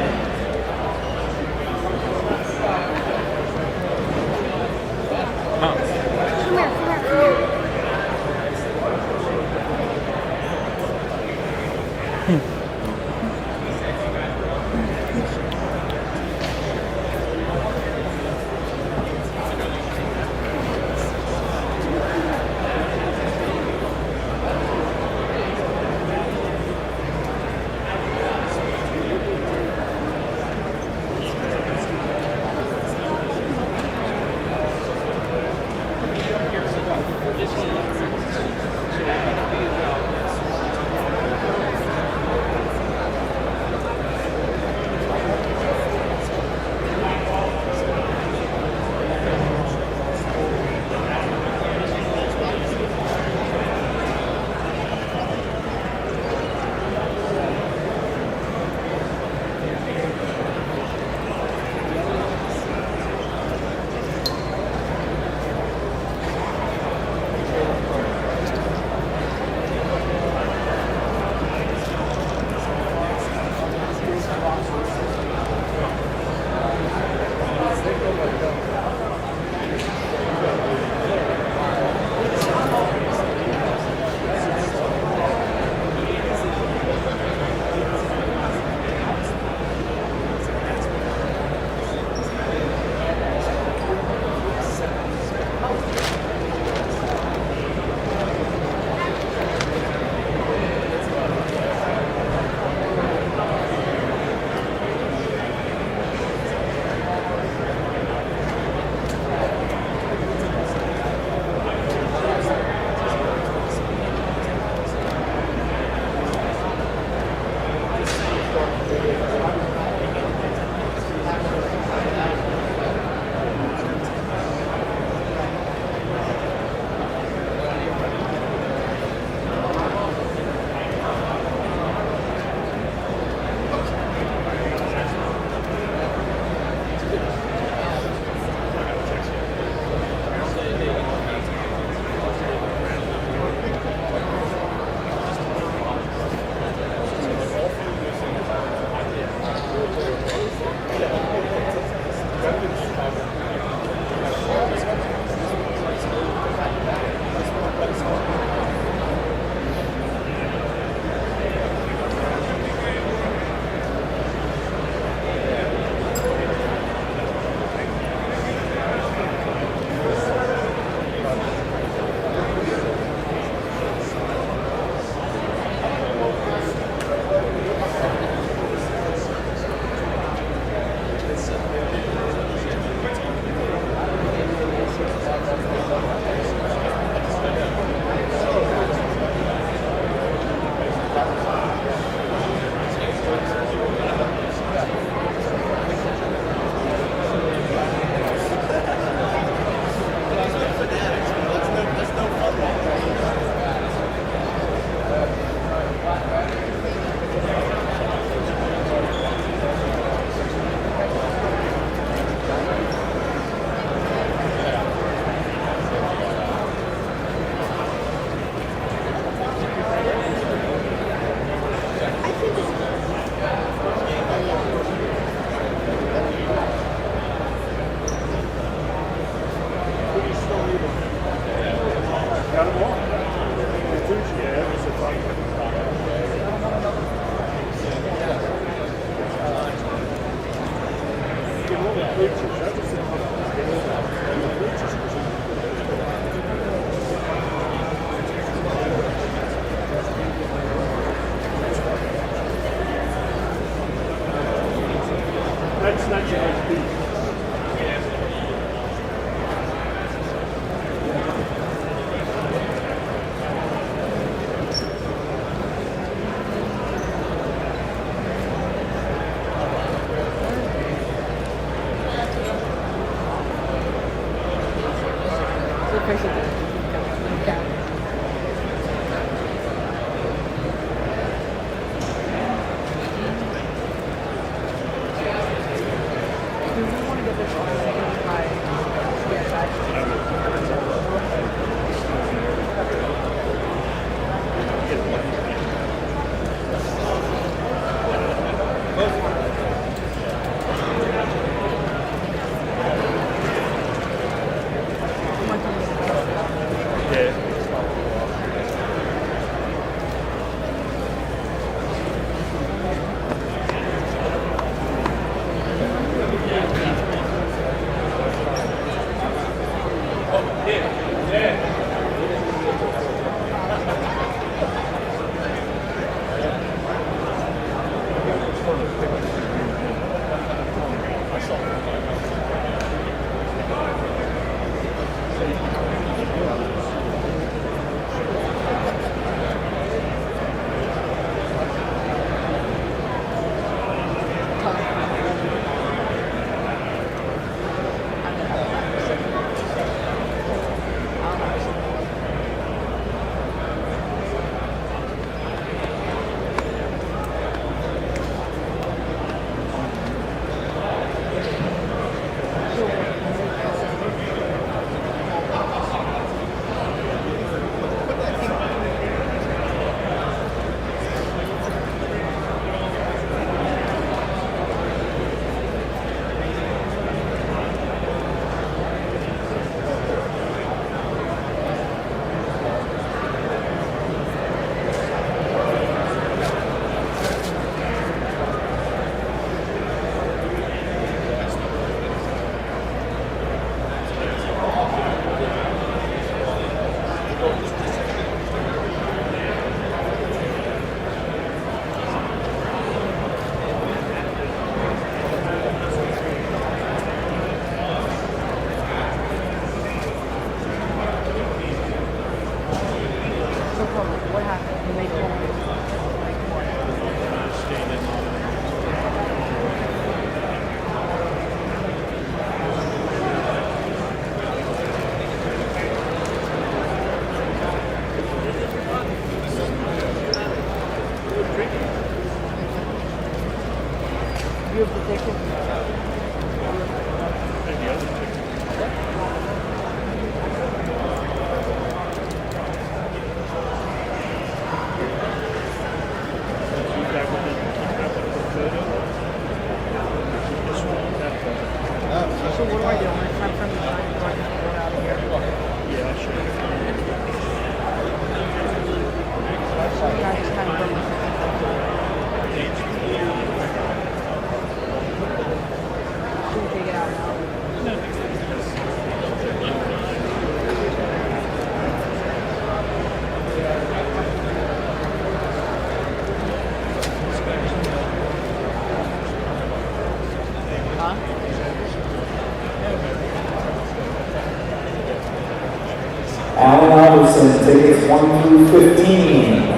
Allen Iverson, tickets 1 through 15.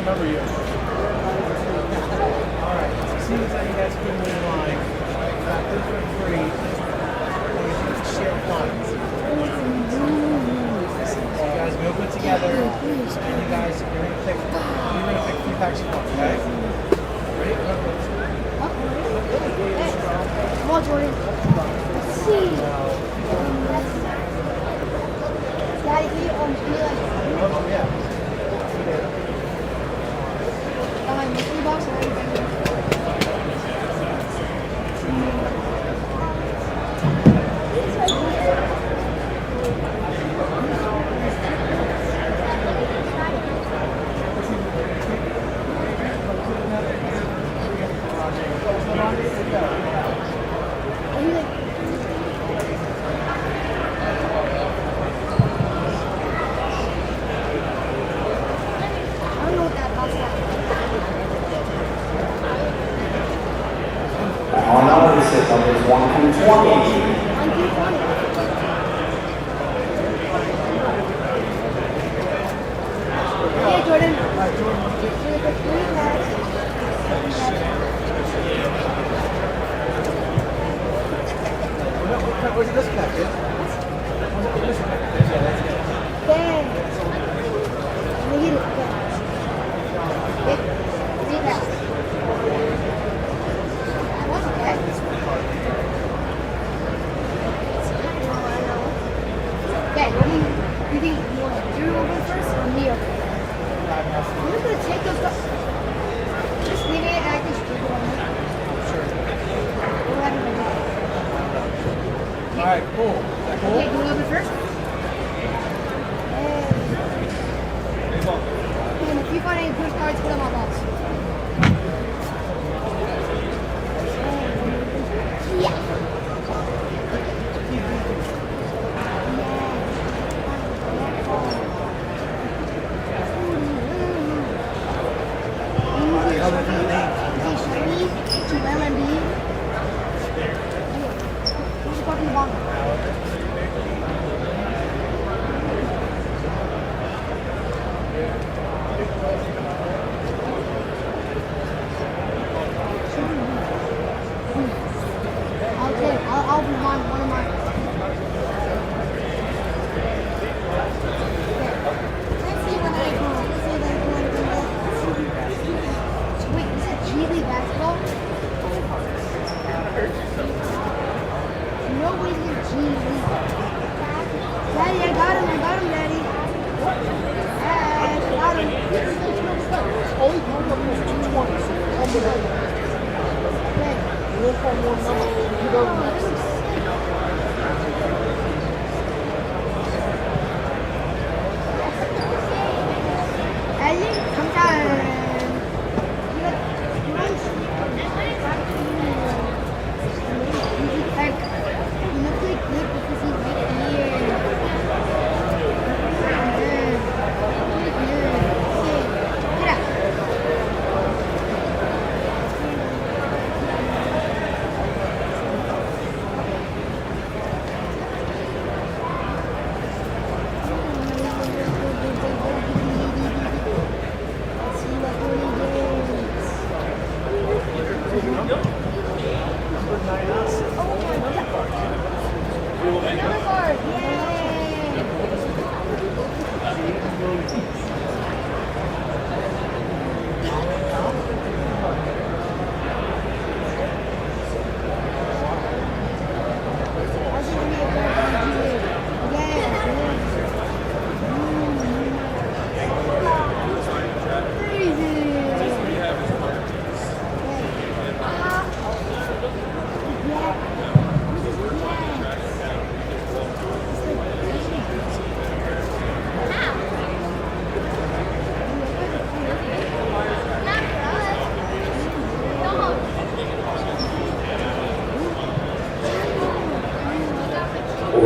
Remember you. All right. As soon as you guys put me in line, got this for free. Share funds. So you guys go put together, and you guys you're gonna pick 3 packs of fun, okay? Ready? Come on, Jordan. Let's see. Daddy, can you Oh, yeah. my mystery box or anything? I don't know what that box is. Allen Iverson, numbers 1 through 20. Hey, Jordan. We're gonna put 3 packs. Where's this pack, kid? Dang. Let me get it. Okay. 3 packs. What's that? Okay, you think you want Drew over first or me over? I'm just gonna take those stuff. Just leave it and I can just go on. Sure. We'll have it right All right, cool. Is that cool? Okay, you want to open first? And if you find any push cards, put them on box. Yeah. I'll be one of mine. Let's see what I call. Let's see what I call. Wait, is it G League basketball? No way to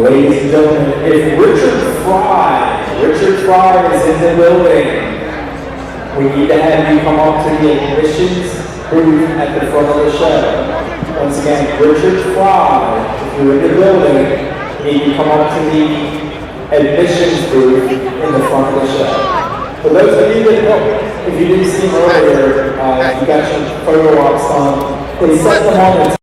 Ladies and gentlemen, if Richard Fry is in the building, we need to have you come up to the admissions booth at the front of the show. Once again, Richard Fry, if you're in the building, you need to come up to the admissions booth in the front of the show. For those of you that know, if you didn't see him earlier, you got your photo ops done. They set them on the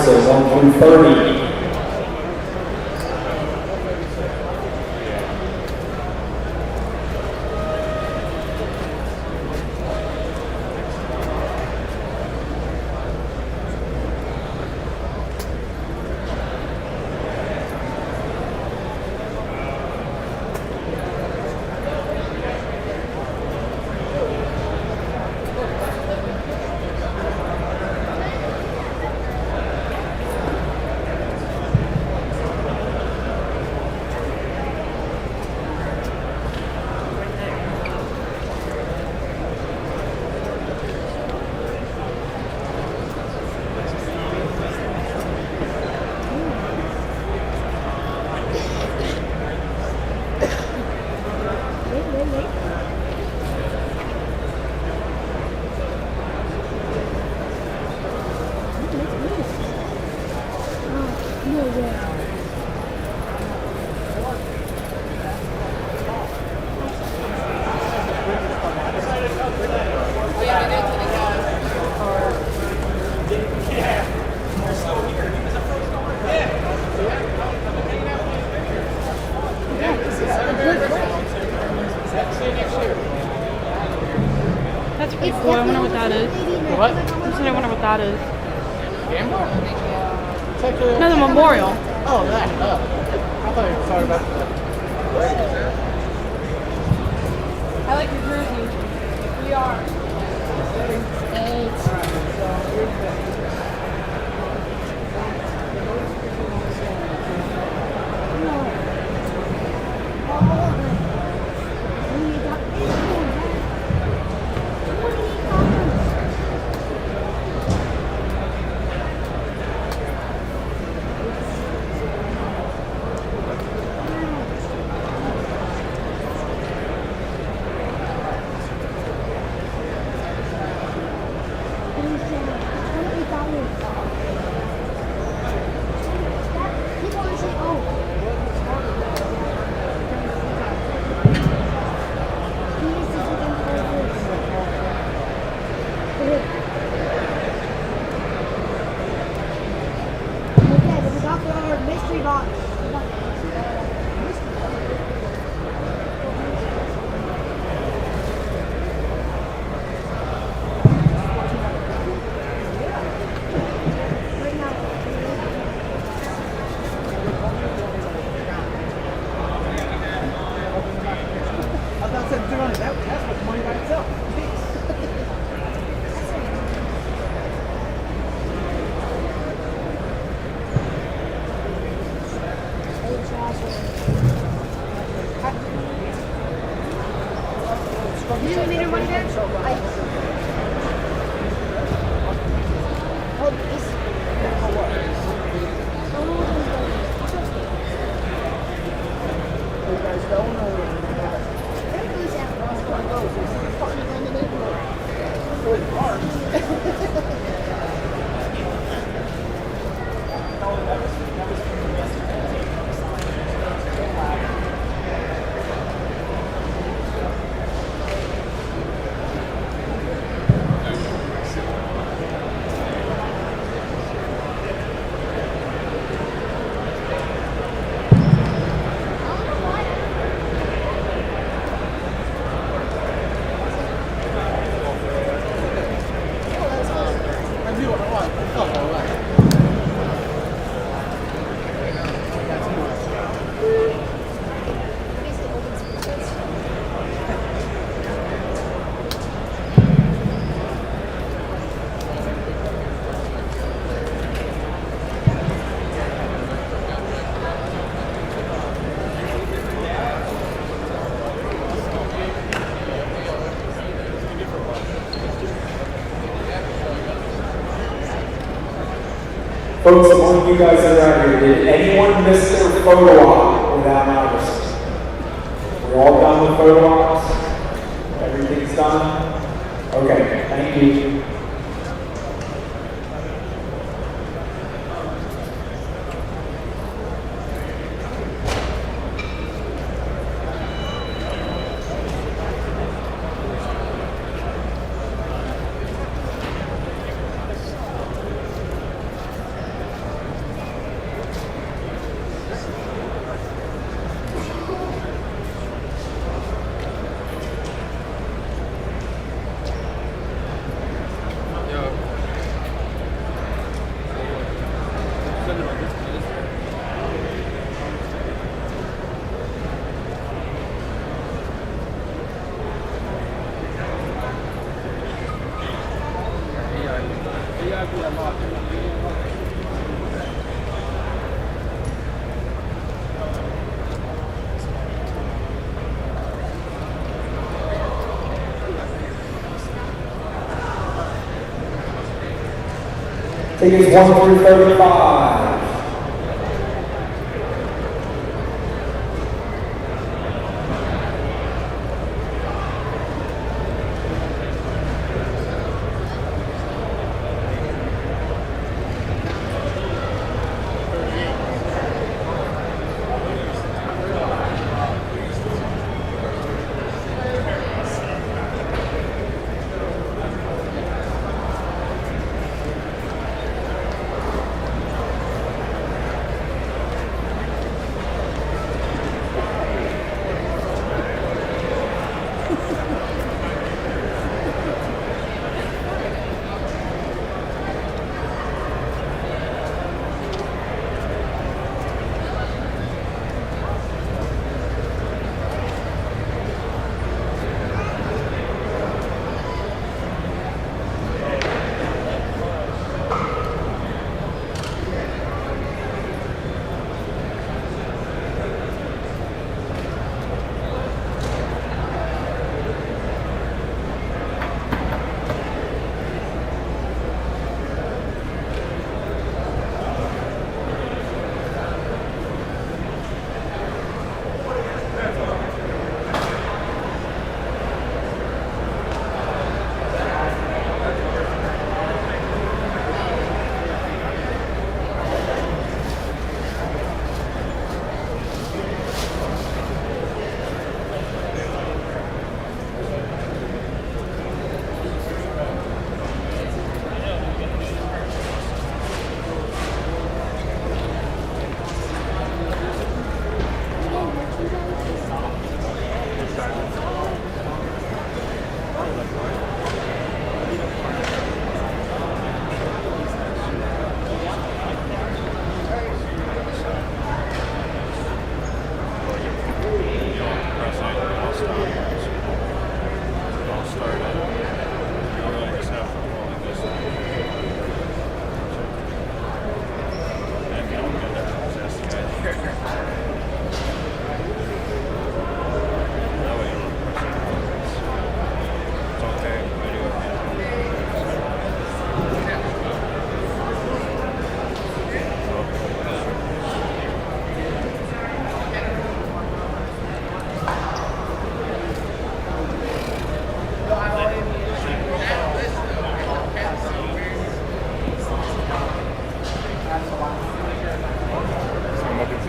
Iverson, 1 through 30. That's pretty cool. I wonder what that is. What? I said I wonder what that is. Gamble? It's like a... No, the memorial. Oh, that. Oh. I thought you were talking about the... I like your jersey. We are. Mystery box. That's what's money by itself. Folks, among you guys that are out here, did anyone miss their photo op without Iverson? We're all done with photo ops? Everything's done? Okay, thank you. Tickets 1 through 35.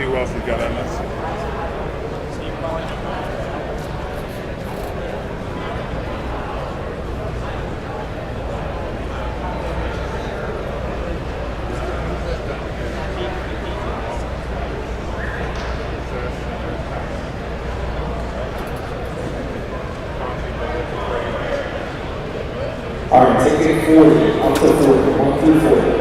Who else has got on this? All right, ticket 40, up to 40, 1 through 40.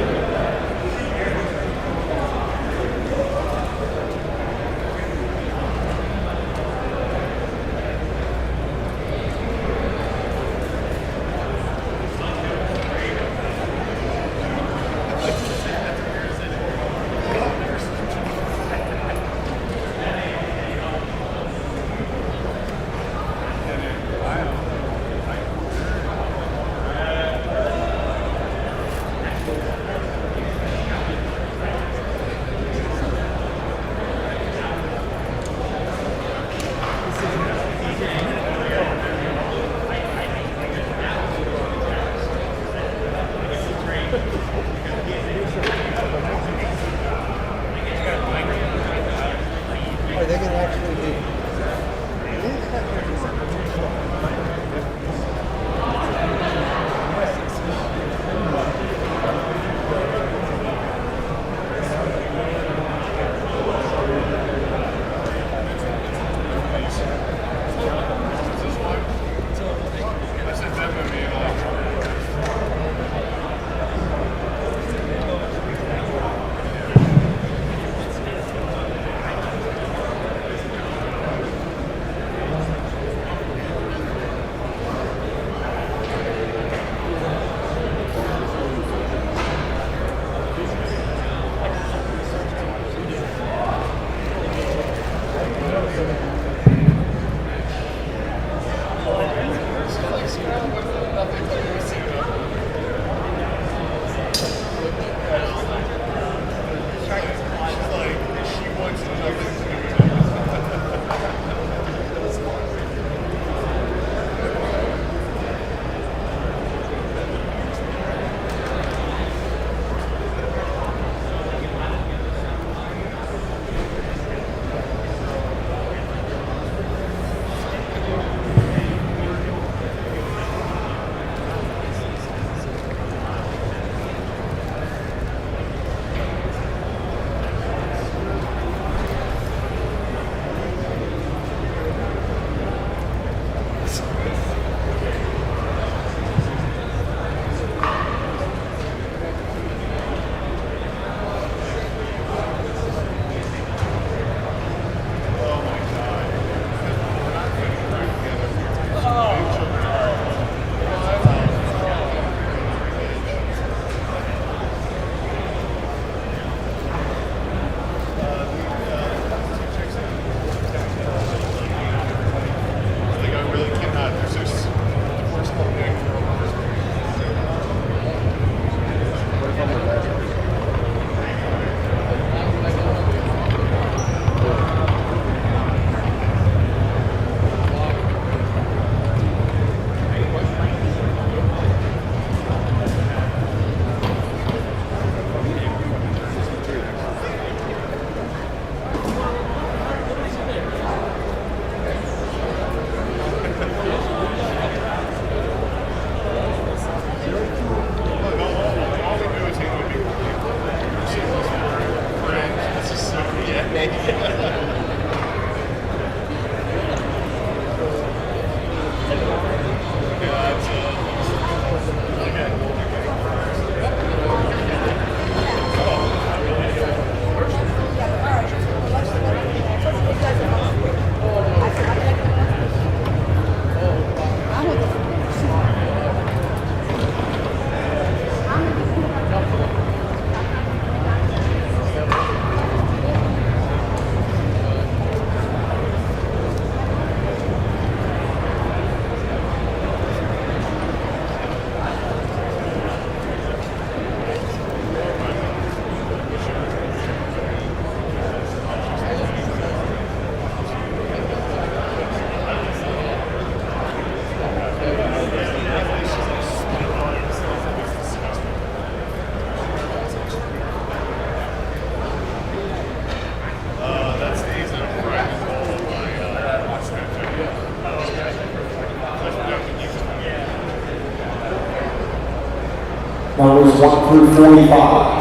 numbers 1 through 45.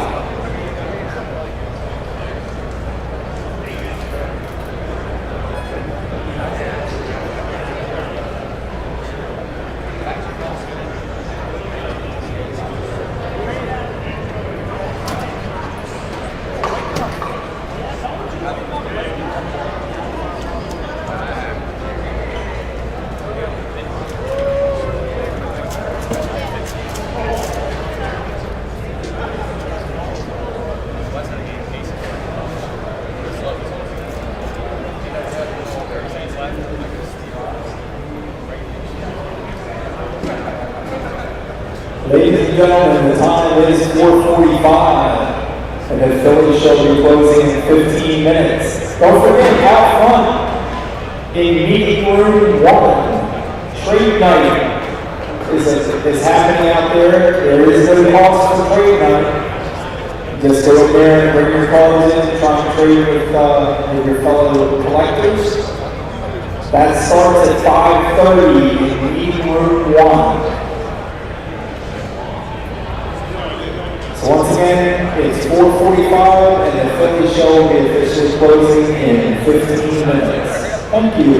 Ladies and gentlemen, the time is 4:45, and the Phillies shall be closing in 15 minutes. Don't forget, out front, in meeting room 1, trade night is happening out there. There is no cost for trade night. Just go in there and bring your cards in, try and trade with your fellow collectors. That starts at 5:30 in meeting room 1. So once again, it's 4:45 and the Philly show will be officially closing in 15 minutes. Thank you.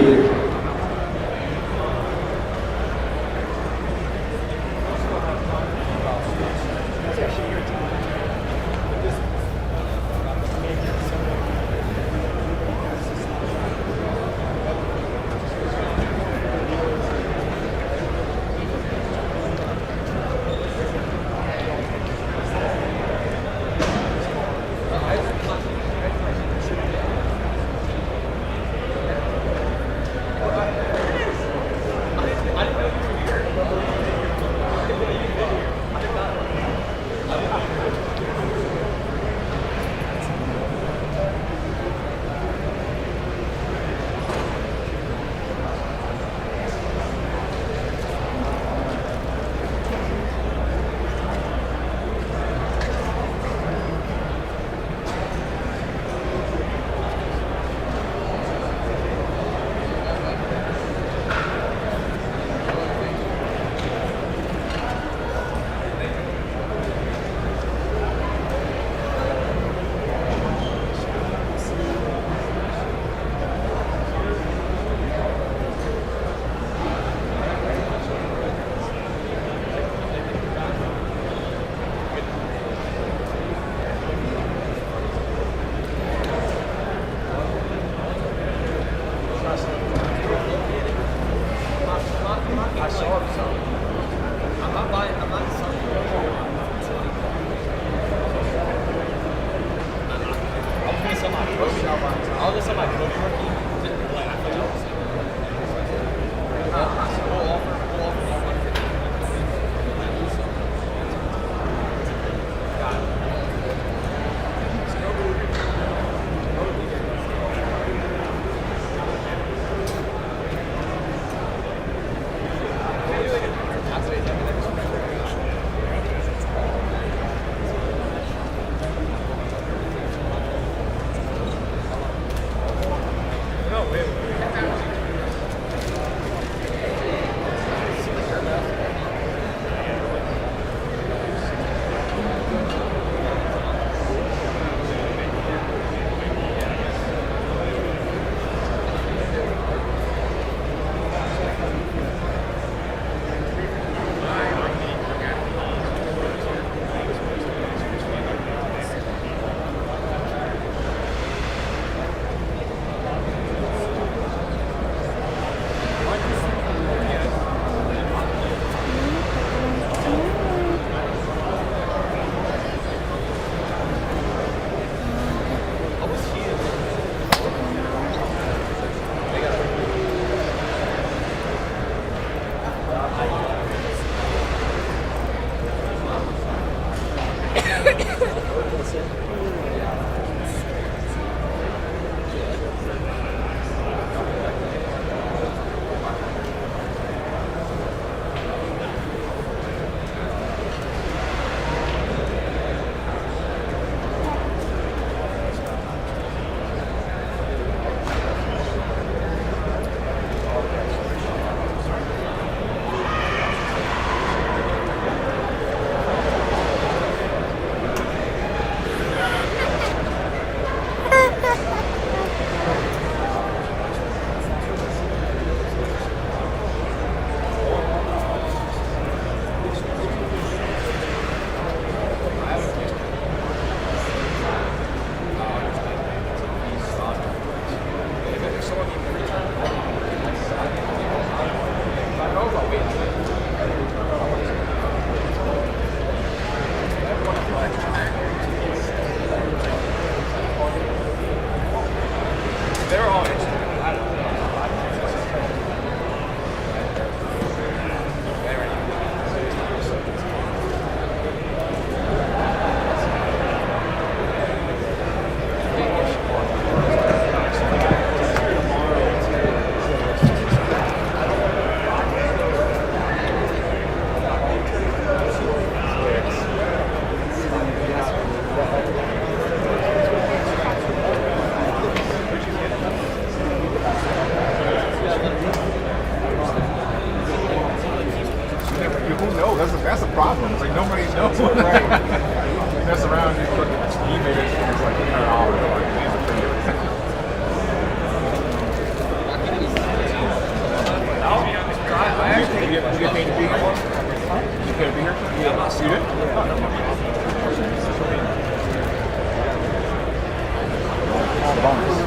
That's a problem. It's like nobody knows. Right. You mess around, you put eBay it, it's like $100. Like, man, it's pretty good. You get paid to be here? You paid to be here? Yeah, I'm not student. All the bonus.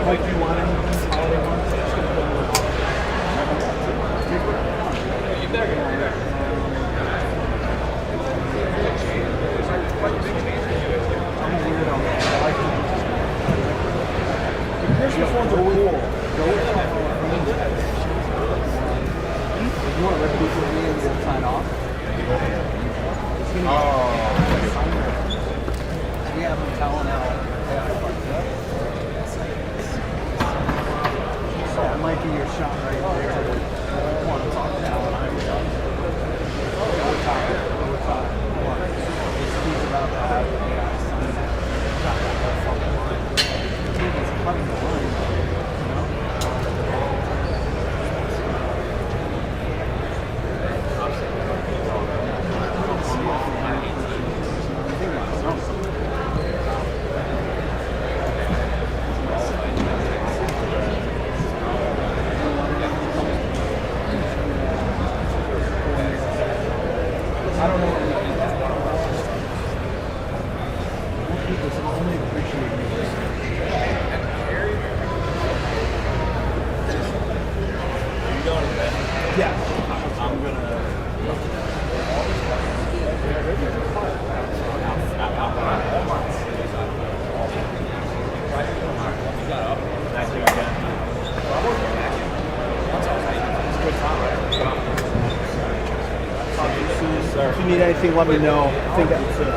Mike, do you want anything holiday ones? Christmas ones are cool. You want to rip these with me and we'll sign off? We have them telling out. That might be your shot right there. I want to talk to Alan. He's about to have he's cutting the line. I don't know what we think. People only appreciate music. You going to bed? Yeah. I'm gonna. If you need anything, let me know. I think that's it.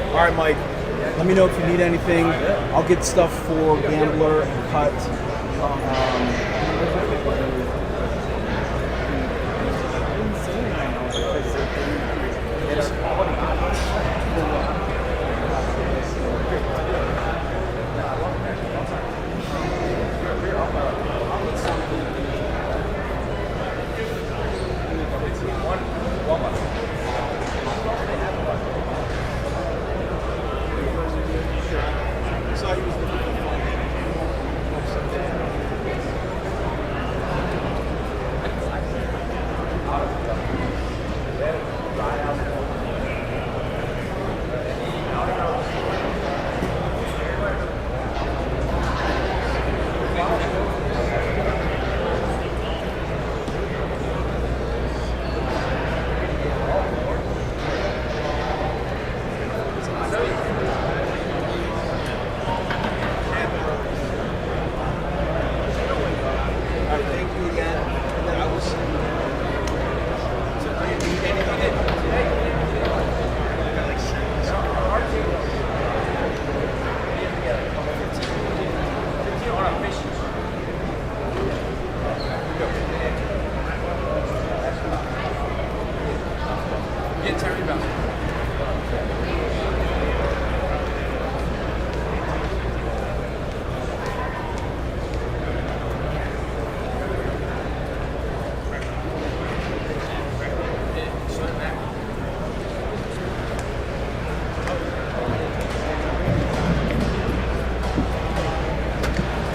All right, Mike. Let me know if you need anything. I'll get stuff for Gambler and Cut.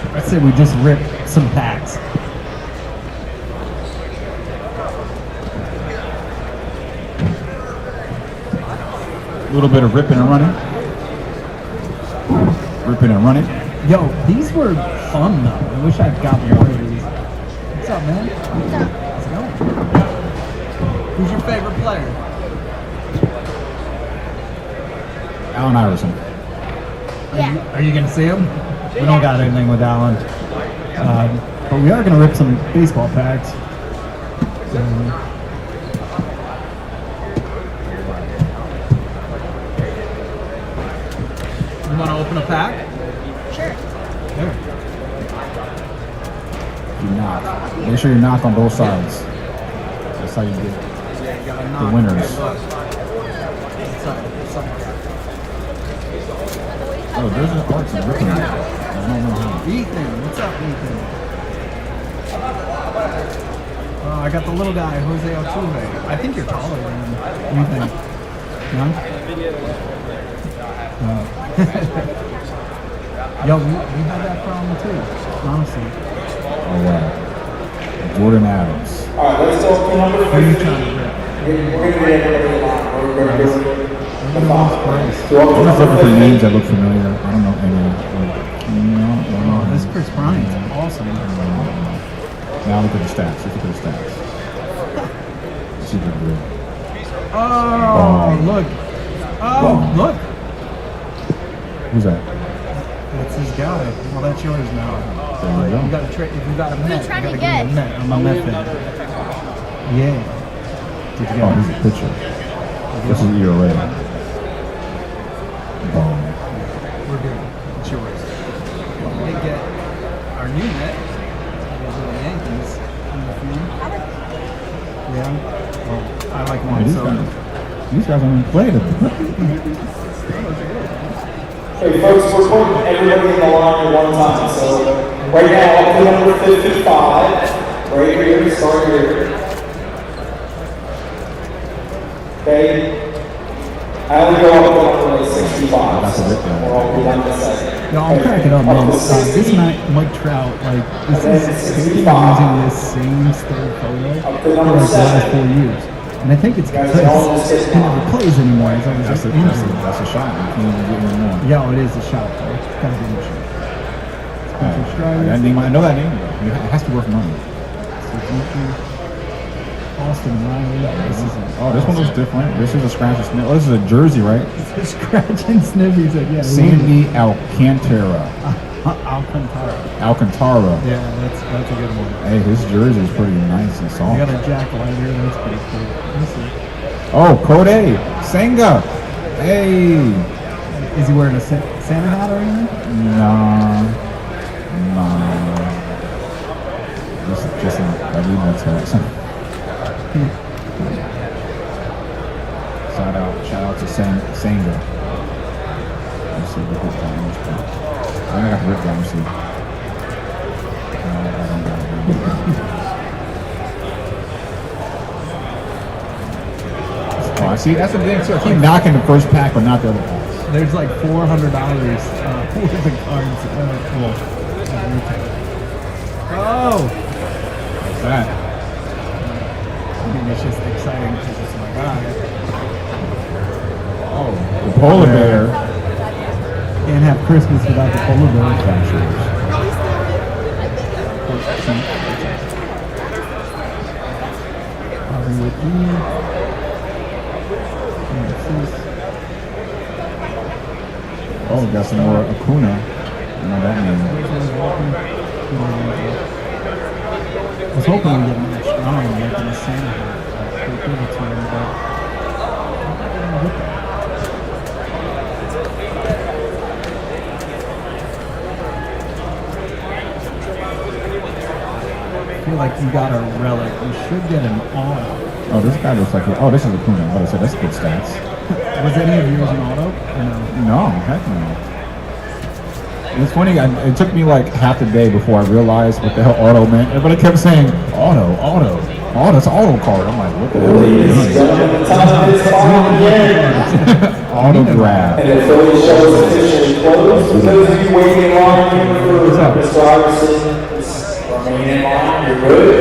I say we just rip some packs. A little bit of ripping and running. Ripping and running. Yo, these were fun though. I wish I'd got more of these. What's up, man? What's up? Let's go. Who's your favorite player? Allen Iverson. Are you gonna see him? We don't got anything with Allen. But we are gonna rip some baseball packs. You want to open a pack? Sure. There. You knock. Make sure you knock on both sides. That's how you get the winners. Oh, there's an arts and written. I don't know how. Ethan, what's up, Ethan? Oh, I got the little guy, Jose Altuve. I think you're taller than him. What do you think? No? Yo, we had that problem too, honestly. Oh, wow. Jordan Adams. All right, let's go to number 50. We're going to get everybody in line. We're going to do the five. I'm just looking for names that look familiar. I don't know any. Oh, this is Chris Bryant. Awesome. Now look at the stats. Look at the stats. Super good. Oh, look. Oh, look. Who's that? That's his guy. Well, that's yours now. There you go. You got a if you got a What are you Met, trying you to gotta give me a get? Met. I'm a Met fan. Yeah. Did you get Oh, it? here's a picture. This is ERA. Boom. We're good. It's yours. We did get our new Met. Those are the Yankees. Yeah. Well, I like one. These So. guys haven't even played it. Okay, folks, we're putting everybody in the line at one time. So right now, up to number 55. Right here, start here. Okay. I only go up to number 65. So we're all be done in a second. No, I'm cracking up, man. This night, Mike Trout, like, this is taking and using this same still photo for like the last 4 years. And I think it's because he never plays anymore. He's always just injured. That's a shot. You can't even get any more. Yeah, it is a shot, though. It's gotta be a shot. Spencer Strider. I know that name, though. It has to be worth money. Suzuki. Austin Riley. This is Oh, this one looks different. This is a scratch and sniff. Oh, this is a jersey, right? It's a scratch and sniff. He said, yeah. Sandy Alcantara. Alcantara. Yeah, that's a good one. Hey, his jersey is pretty nice and soft. You got a Jack Leiter. That's pretty cool. Let me see. Oh, Kode Senga. Hey. Is he wearing a Santa hat or anything? Nah. This is just I believe that's it. Shout out to Senga. Let's see what that is. I got to rip down and see. Oh, I see. That's the thing too. I keep knocking the first pack, but not the other packs. There's like $400 worth of cards. Oh! What's that? I mean, it's just exciting because it's my guy. Oh, the polar bear. Can't have Christmas without the polar bear. With me. Oh, we got some more Acuna. I know that name. I was hoping we get Matt Strong like in the Santa hat. Give it to him, but I feel like you got a relic. You should get an auto. Oh, this guy looks like oh, this is Acuna. I said that's good stats. Was any of yours an auto? Or no? No, heck no. It's funny, it took me like half the day before I realized what the hell auto meant. Everybody kept saying, auto, it's an auto card. I'm like, what the hell is this? Autograph. And the Philly show is officially closed. For those of you waiting in line here for Mr. Iverson, remain in line, you're good.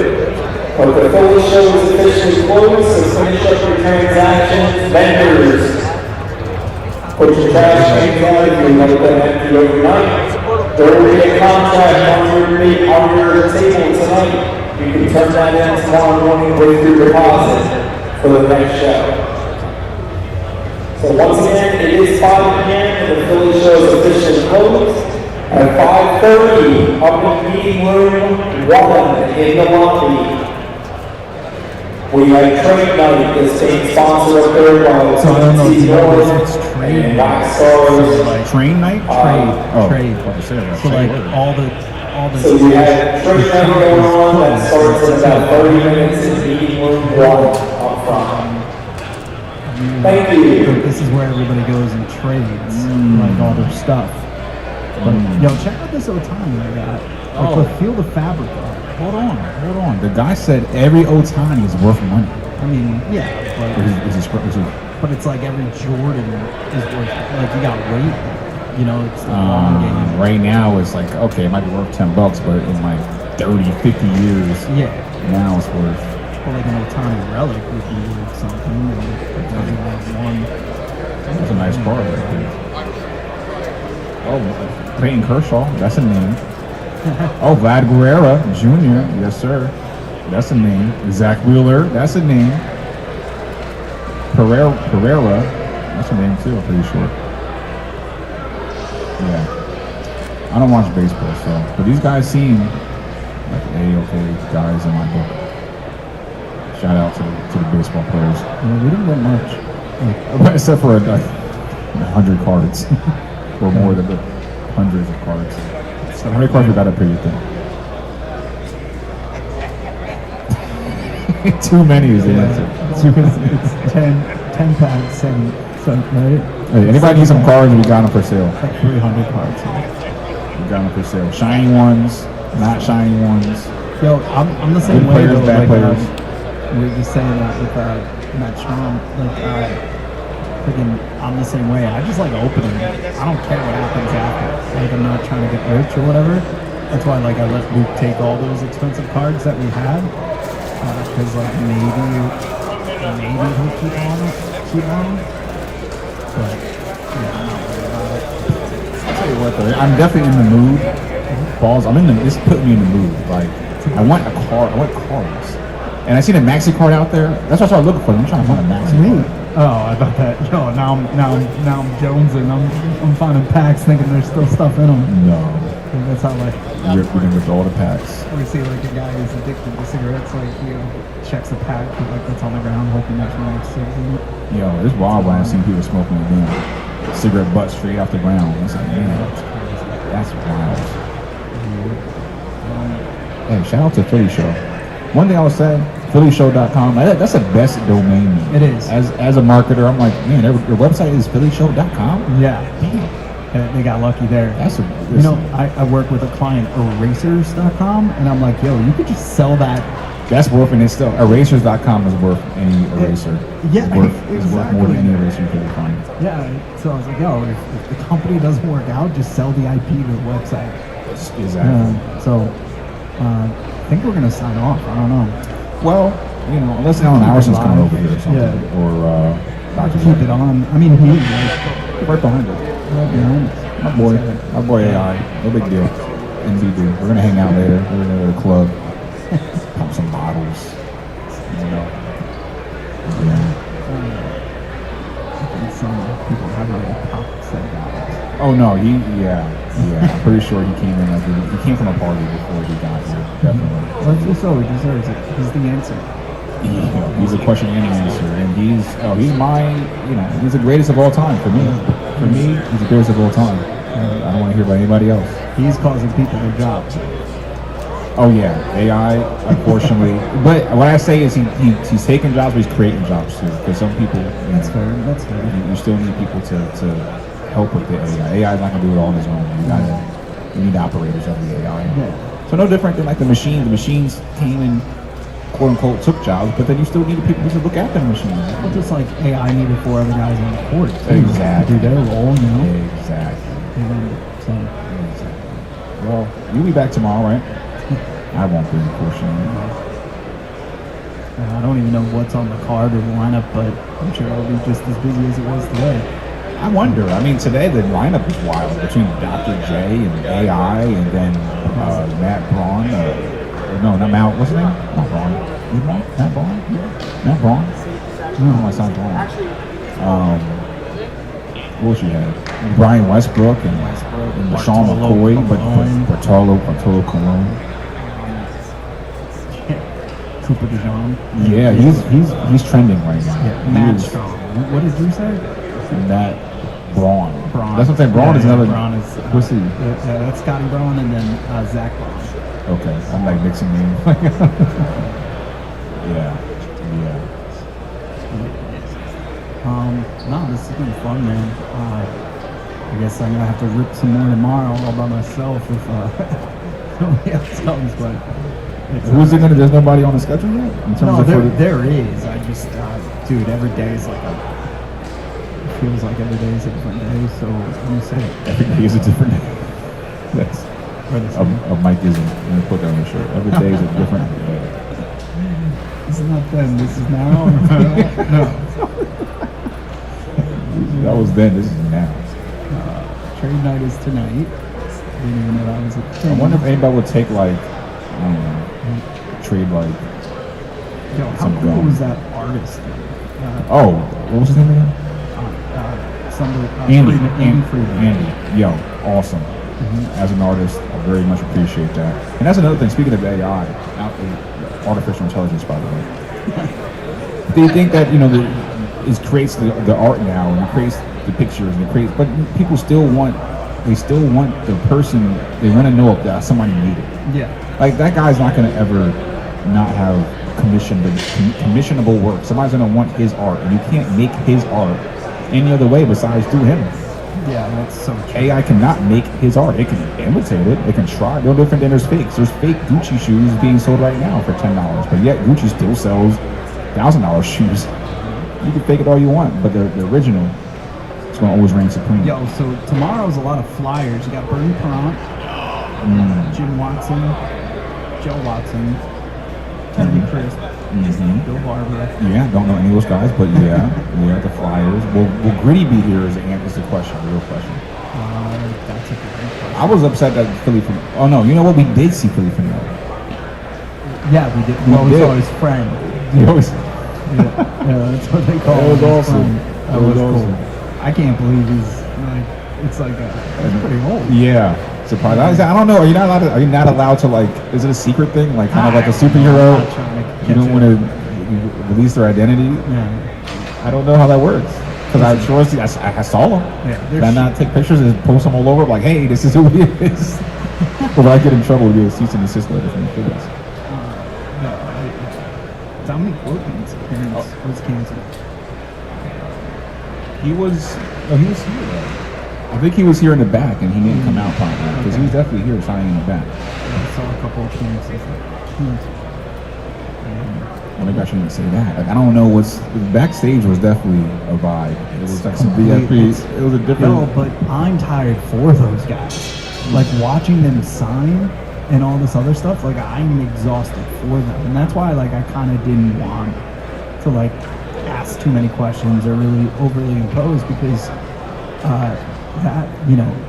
But the Philly show is officially closed, so finish up your transactions. Vendors, put your trash cans on if you let them empty overnight. There will be a contract on your table tonight. You can turn that in tomorrow morning with your deposit for the next show. So once again, it is 5 p.m. and the Philly show is officially closed. At 5:30, up in meeting room 1 in the lobby. We have Trade Night, the state sponsor of Third Life. So I don't know if you know North this, it's trade and night. Black So Stars. like train night? Trade. So like all the So we have Trade Night going on that starts in about 30 minutes in meeting room 1 up front. Thank you. Like, this is where everybody goes and trades like all their stuff. But yo, check out this Otani I got. Like, feel the fabric on it. Hold on. The guy said every Otani is worth money. I mean, yeah, but But it's like every Jordan is worth. Like you got weight. You know, it's the long game. Right now it's like, okay, it might be worth $10, but in like 30, 50 years, now it's worth. Well, like an Otani relic would be worth something. And it doesn't have one. That's a nice card right there. Oh, Clayton Kershaw, that's a name. Oh, Vlad Guerrero Jr., yes sir, that's a name. Zach Wheeler, that's a name. Pereira, that's a name too, I'm pretty sure. Yeah, I don't watch baseball, so, but these guys seem like A-okay guys in my book. Shout out to the baseball players. Yeah, we didn't get much, except for 100 cards, or more than the hundreds of cards. So how many cards we got up here, you think? Too many is the answer. It's 10 packs, 7, right? Hey, anybody need some cards? We got them for sale. Like 300 cards. We got them for sale. Shiny ones, not shiny ones. Yo, I'm the same Good way players, though. bad Like, players. we were just saying that with Matt Strom. Like, freaking, I'm the same way. I just like opening it. I don't care what happens after. Like, I'm not trying to get rich or whatever. That's why, like, I let Luke take all those expensive cards that we had, because like maybe he'll keep on. But yeah, I'm not worried about it. I'll tell you what, though, I'm definitely in the mood. Balls, it's putting me in the mood. Like, I want cards. And I seen a maxi card out there. That's what I started looking for. I'm trying to find a maxi card. Oh, I thought that. Yo, now I'm jonesing. I'm finding packs, thinking there's still stuff in them. No. That's how like We're gonna rip all the packs. we see like a guy who's addicted to cigarettes, like checks a pack that's on the ground, hoping there's no cigarettes in it. Yo, it's wild when I see people smoking a damn cigarette butt straight off the ground. It's like, man, that's wild. Hey, shout out to Philly Show. One thing I would say, PhillyShow.com. That's the best domain name. It is. As a marketer, I'm like, man, your website is PhillyShow.com. Yeah. They got lucky there. I work with a client, Erasers.com, and I'm like, yo, you could just sell that. That's worth, and it's still, Erasers.com is worth any eraser. Yeah, It's worth more than any eraser you could find. Yeah, so I was like, yo, if the company doesn't work out, just sell the IP to the website. Exactly. I think we're going to sign off. I don't know. Well, unless Alan Iverson's coming over here or something. Or Dr. Keep it on. I mean, he's right behind us. Right behind us. My boy AI. No big deal. NBD. We're going to hang out later. We're going to go to the club. Pump some bottles. Yeah. Some people have a pop $7. Oh no, I'm pretty sure he came in he came from a party before he got here. Definitely. So he deserves it. He's the answer. He's a question and answer, and he's the greatest of all time for me. For me, he's the greatest of all time. I don't want to hear about anybody else. He's causing people their jobs. Oh yeah, AI, unfortunately. But what I say is he's taking jobs, but he's creating jobs too. Because some people, That's fair. You still need people to help with the AI. AI is not gonna do it all on his own. You need operators of the AI. Yeah. So no different than like the machines. The machines came and quote unquote took jobs, but then you still needed people to look after the machines. Well, just like AI needed 4 other guys on the court Exactly. to do their role, Exactly. Exactly. Well, you'll be back tomorrow, right? I won't be, unfortunately. I don't even know what's on the card or the lineup, but I'm sure it'll be just as busy as it was today. I wonder. I mean, today the lineup is wild between Dr. J and AI, and then Matt Braun. No, not Matt. What's his name? Not Braun. Is it Braun? Matt Braun? Yeah. Matt Braun? No, it's not Braun. What else you had? Brian Westbrook and Sean McCoy, but Bartolo Colon. Cooper DeJean. Yeah, he's trending right now. Yeah, Matt Strong. What did you say? Matt Braun. Braun. That's what I'm saying. Braun is another. Braun is. What's he? That's Scotty Braun and then Zach Braun. Okay, I'm like mixing names. Yeah. No, this has been fun, man. I guess I'm gonna have to rip some more tomorrow all by myself if nobody else comes. But who's it gonna? There's nobody on the schedule yet. In terms no, of there is. I just, dude, every day is like it feels like every day is a different day. So I'm gonna say every day is a different day. That's Mike isn't. I'm gonna put that on the shirt. Every day is a different day. This is not then. This is now. No. That was then. This is now. Trade night is tonight. Didn't even know that was a thing. I wonder if anybody would take like, I don't know, trade like. Yo, how cool was that artist? Oh, what was his name again? Andy Friedman. Andy, yo, awesome. As an artist, I very much appreciate that. And that's another thing. Speaking of AI, artificial intelligence, by the way. They think that it creates the art now and it creates the pictures and it creates, but people still want the person. They want to know if that somebody made it. Yeah. Like that guy's not going to ever not have commissionable work. Somebody's going to want his art, and you can't make his art any other way besides through him. Yeah, that's so true. AI cannot make his art. It can imitate it. It can try. No different than there's fakes. There's fake Gucci shoes being sold right now for $10, but yet Gucci still sells $1,000 shoes. You can fake it all you want, but the original is going to always reign supreme. Yo, so tomorrow's a lot of flyers. You got Bernie Perrant, Jim Watson, Joe Watson, Teddy Crisp, Bill Barber. Yeah, don't know any of those guys, but yeah, the Flyers. Will Gritty be here? Is the question, the real question. That's a good question. I was upset that Philly from. Oh no, you know what? We did see Philly from there. Yeah, we did. We saw his friend. Yeah, that's what they call him. That was awesome. That was cool. I can't believe he's like. It's like that's pretty old. Yeah. Surprised. I don't know. Are you not allowed to like? Is it a secret thing? Like kind of like a superhero? You don't want to release their identity. Yeah. I don't know how that works. Because I'm sure I saw them. Yeah. Did I not take pictures and post them all over? Like, hey, this is who he is. Or would I get in trouble with a cease and desist letter from the Phillies? Dominic Wilkins' appearance was canceled. He was here though. I think he was here in the back and he didn't come out probably because he was definitely here signing in the back. I saw a couple of appearances. Well, maybe I shouldn't say that. Like, I don't know what's backstage was definitely a vibe. It was like some VIP. It was a different. No, but I'm tired for those guys. Like watching them sign and all this other stuff. Like I'm exhausted for them, and that's why like I kind of didn't want to like ask too many questions or really overly impose because that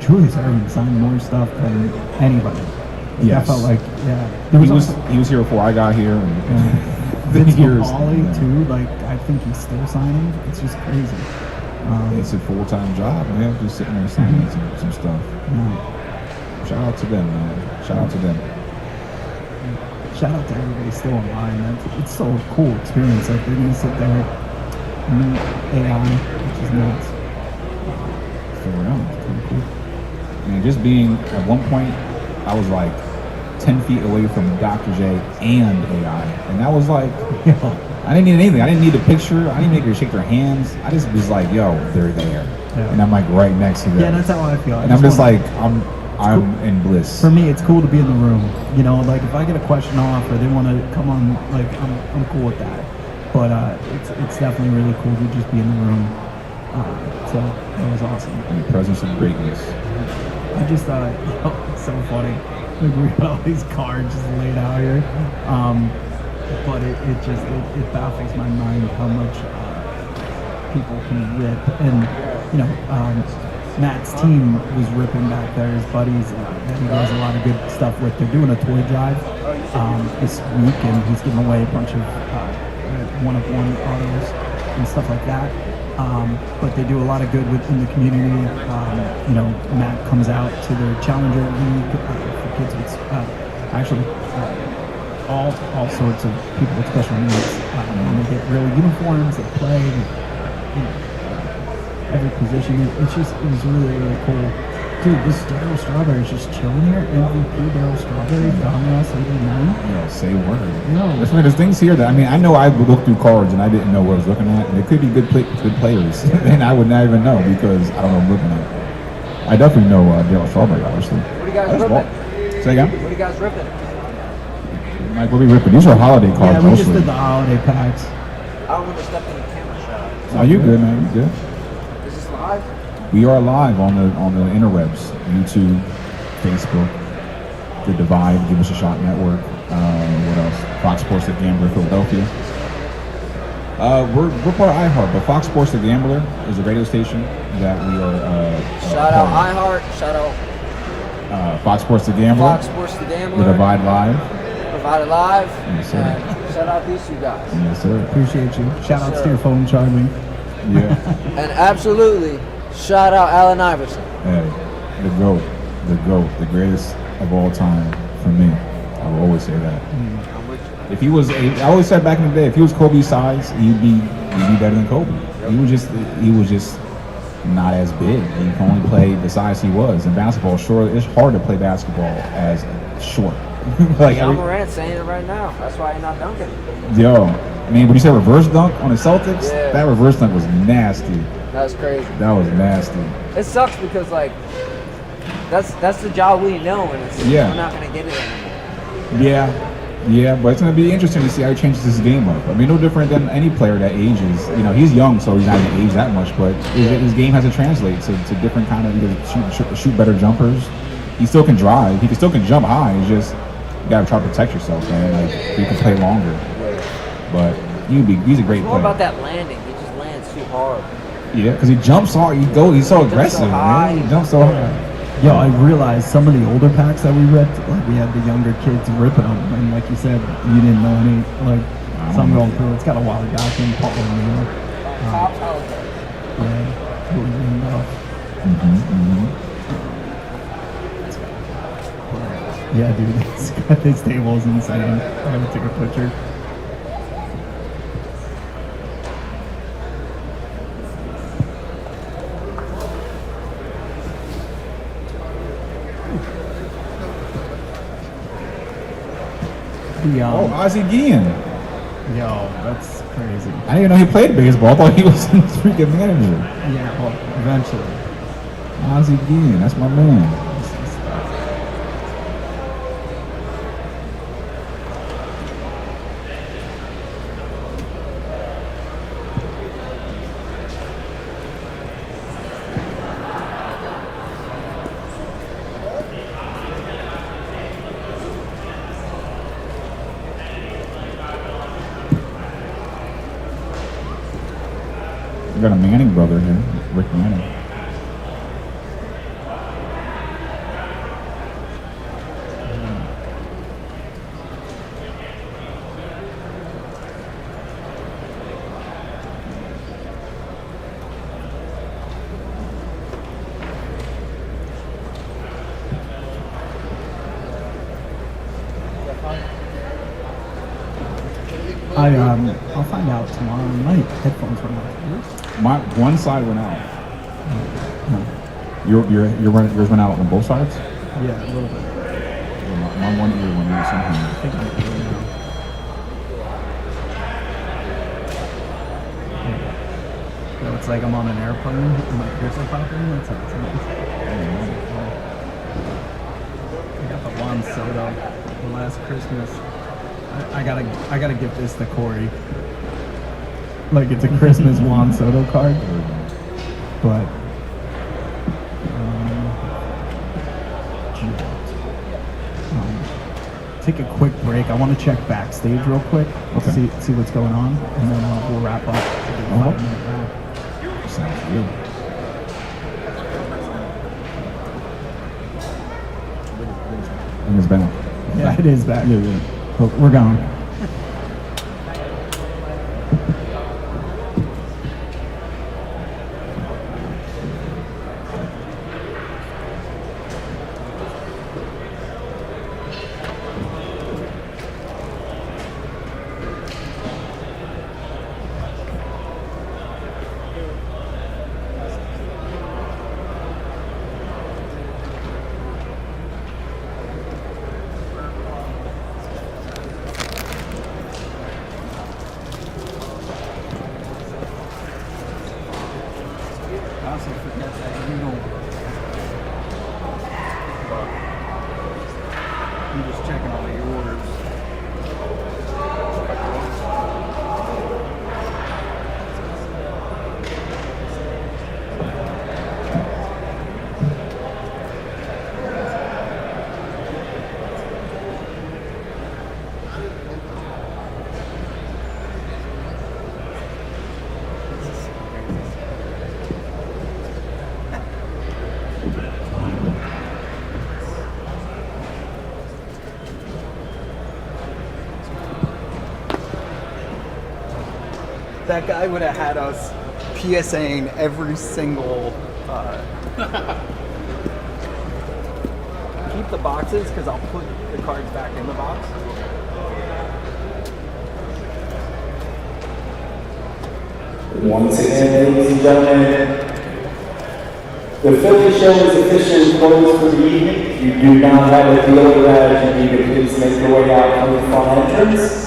Julius Erving signed more stuff than anybody. Yes. I felt like he was here before I got here. And Vince McCauley too. Like I think he's still signing. It's just crazy. It's a full-time job, man. Just sitting there signing some stuff. Shout out to them, man. Shout out to them. Shout out to everybody still online. It's so a cool experience. Like they're gonna sit there and AI, which is nuts. For real, it's pretty cool. Man, just being at one point, I was like 10 feet away from Dr. J and AI, and that was like, I didn't need anything. I didn't need a picture. I didn't need to shake their hands. I just was like, yo, they're there, and I'm like right next to them. Yeah, that's how I feel. And I'm just like, I'm in bliss. For me, it's cool to be in the room. Like if I get a question off or they want to come on, like I'm cool with that. But it's definitely really cool to just be in the room. So that was awesome. In the presence of greatness. I just thought, it's so funny. Like we got all these cards just laid out here. But it baffles my mind how much people can rip. And Matt's team was ripping back there. His buddies that he does a lot of good stuff with. They're doing a toy drive this week, and he's giving away a bunch of one-of-one autos and stuff like that. But they do a lot of good in the community. Matt comes out to their Challenger League for kids with all sorts of people with special needs. And they get real uniforms, they play, every position. It was really, really cool. Dude, this Daryl Strawberry is just chilling here. MVP Daryl Strawberry, Domino's 89. Yeah, say word. No. There's things here that, I know I would look through cards and I didn't know what I was looking at. And it could be good players. And I would not even know because I don't know what I'm looking at. I definitely know Daryl Strawberry, obviously. What do you guys ripping? Say again? What are you guys ripping? Mike, what are we ripping? These are holiday cards Yeah, we mostly. just did the holiday packs. I don't want to step in the camera shot. Oh, you good, man. You good. Is this live? We are live on the interwebs, YouTube, Facebook, The Divide, Give Us a Shot Network. What else? Fox Sports The Gambler, Philadelphia. We're part of iHeart, but Fox Sports The Gambler is a radio station that we are. Shout out iHeart. Shout out Fox Sports The Gambler. Fox Sports The Gambler. The Divide Live. Provided live. Yes, sir. And shout out these two guys. Yes, sir. Appreciate you. Shout outs to your phone, Charlie. Yeah. And absolutely, shout out Allen Iverson. Hey, the GOAT, the greatest of all time for me. I will always say that. If he was, I always said back in the day, if he was Kobe's size, he'd be better than Kobe. He was just not as big. He can only play the size he was. In basketball, sure, it's hard to play basketball as short. John Morant's saying it right now. That's why he's not dunking. Yo, I mean, when you say reverse dunk on the Celtics, Yeah. that reverse dunk was nasty. That's crazy. That was nasty. It sucks because like that's the job we know, and it's, Yeah. we're not gonna get it anymore. Yeah, but it's going to be interesting to see how he changes his game up. I mean, no different than any player that ages. You know, he's young, so he's not going to age that much, but his game has to translate to different kind of, he can shoot better jumpers. He still can drive. He still can jump high. It's just, you got to try to protect yourself, man. Like, you can play longer. But he's a great It's more player. about that landing. He just lands too hard. Yeah, because he jumps hard. He's so aggressive, high. man. He jumps so hard. Yo, I realized some of the older packs that we ripped, like we had the younger kids ripping them, and like you said, you didn't know any, like, so I'm going through, it's got a while back in Portland, you know. Yeah, totally named off. Yeah, dude, this table is insane. I gotta take a picture. Ozzie Guillen. Yo, that's crazy. I didn't even know he played baseball. I thought he was a freaking manager. Yeah, well, eventually. Ozzie Guillen, that's my man. We got a Manning brother here, Rick Manning. I'll find out tomorrow. My headphones went out. One side went out. No. Yours went out on both sides? Yeah, a little bit. My one ear went out somehow. I think I'm good now. So it's like I'm on an airplane and my ears are popping. That's how it sounds. I got the Juan Soto last Christmas. I gotta give this to Corey. Like it's a Christmas Juan Soto card, but take a quick break. I want to check backstage real quick. Okay. See what's going on, and then we'll wrap up. Sounds good. I think it's back. Yeah, it is back. Yeah. But we're going. constantly forget that you don't. I'm just checking all your orders. That guy would have had us PSAing every single. Keep the boxes because I'll put the cards back in the box. Once again, ladies and gentlemen, the Philly show is officially closed for the evening. If you do not have a field badge, you need to please make your way out from the front entrance.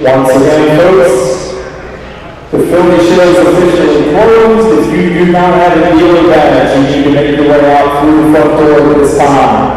Once again, folks, the Philly show is officially closed. If you do not have a dealer badge, you need to make your way out through the front door at this time.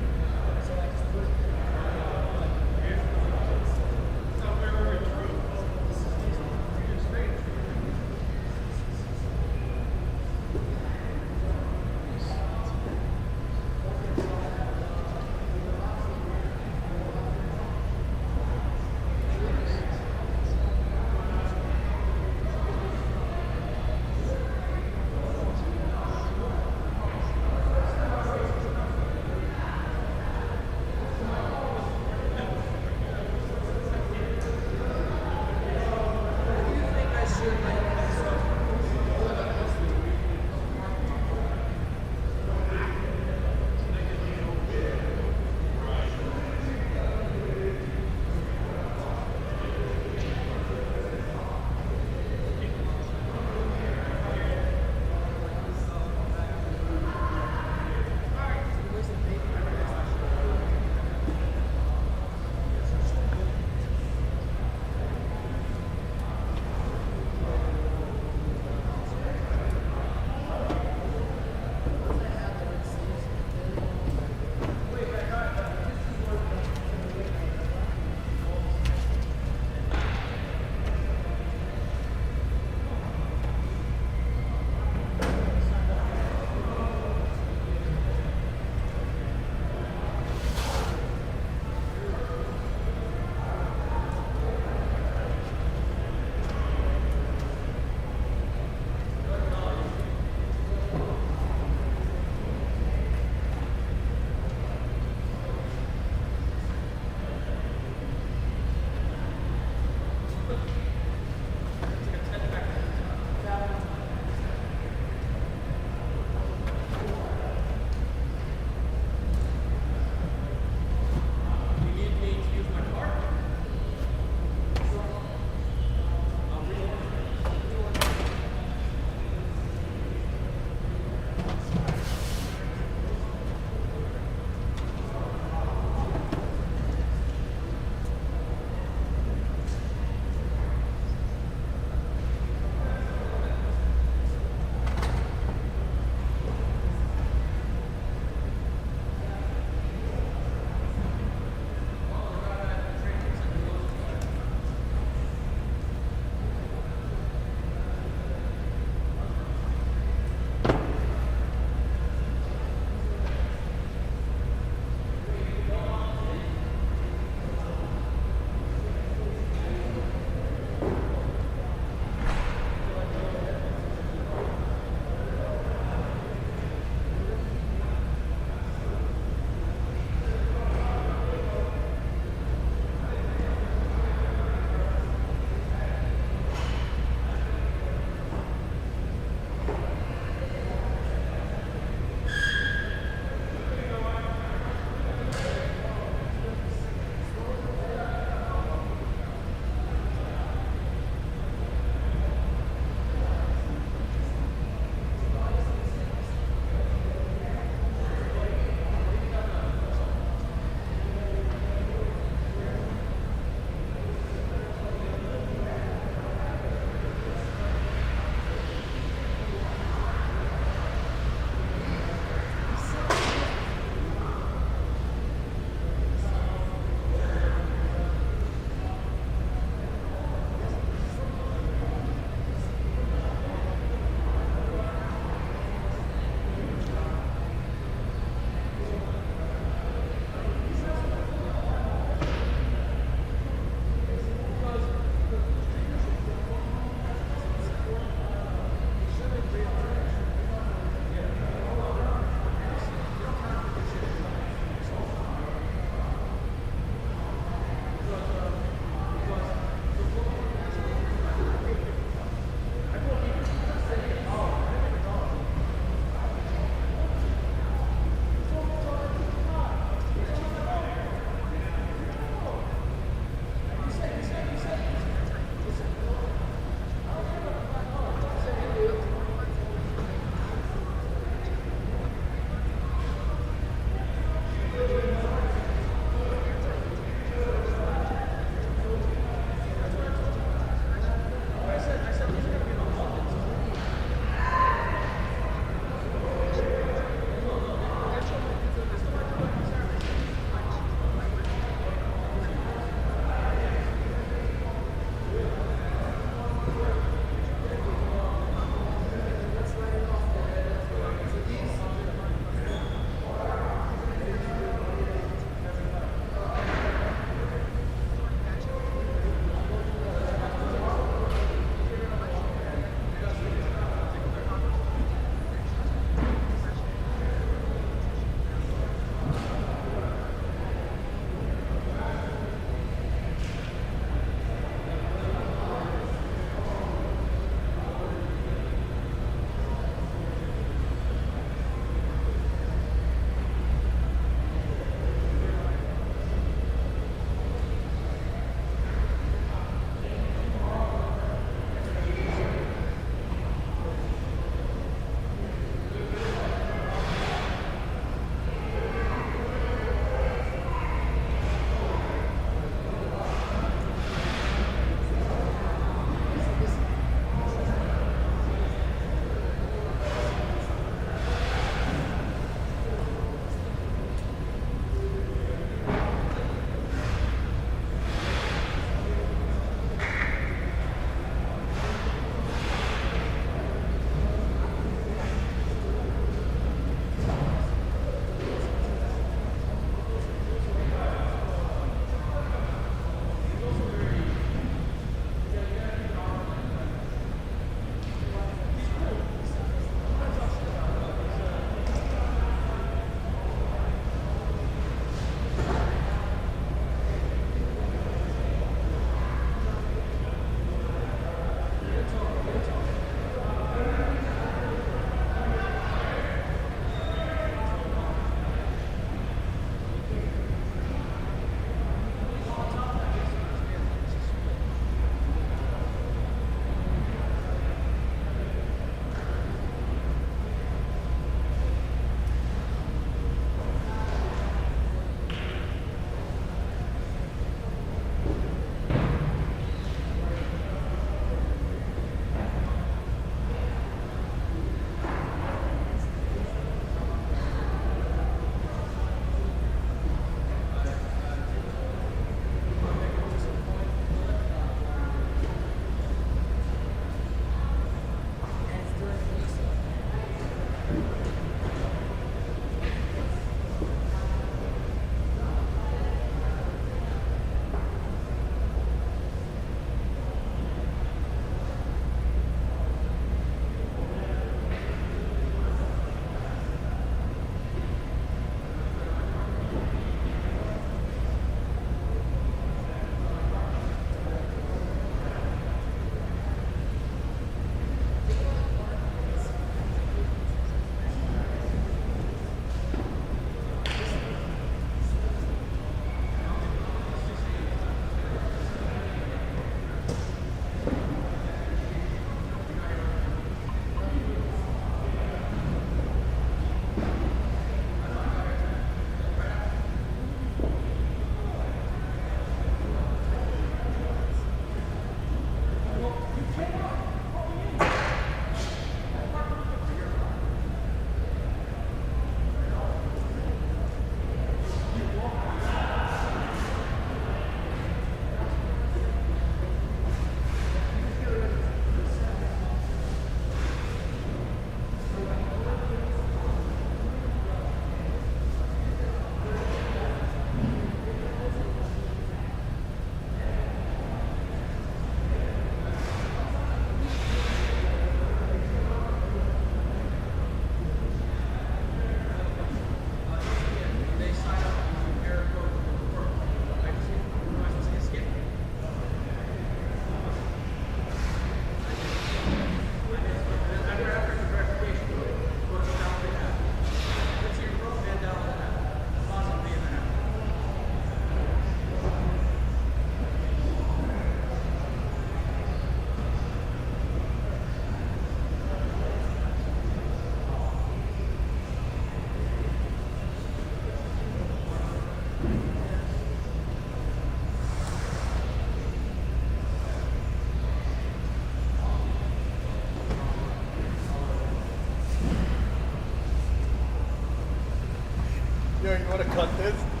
Yo, you want to cut this?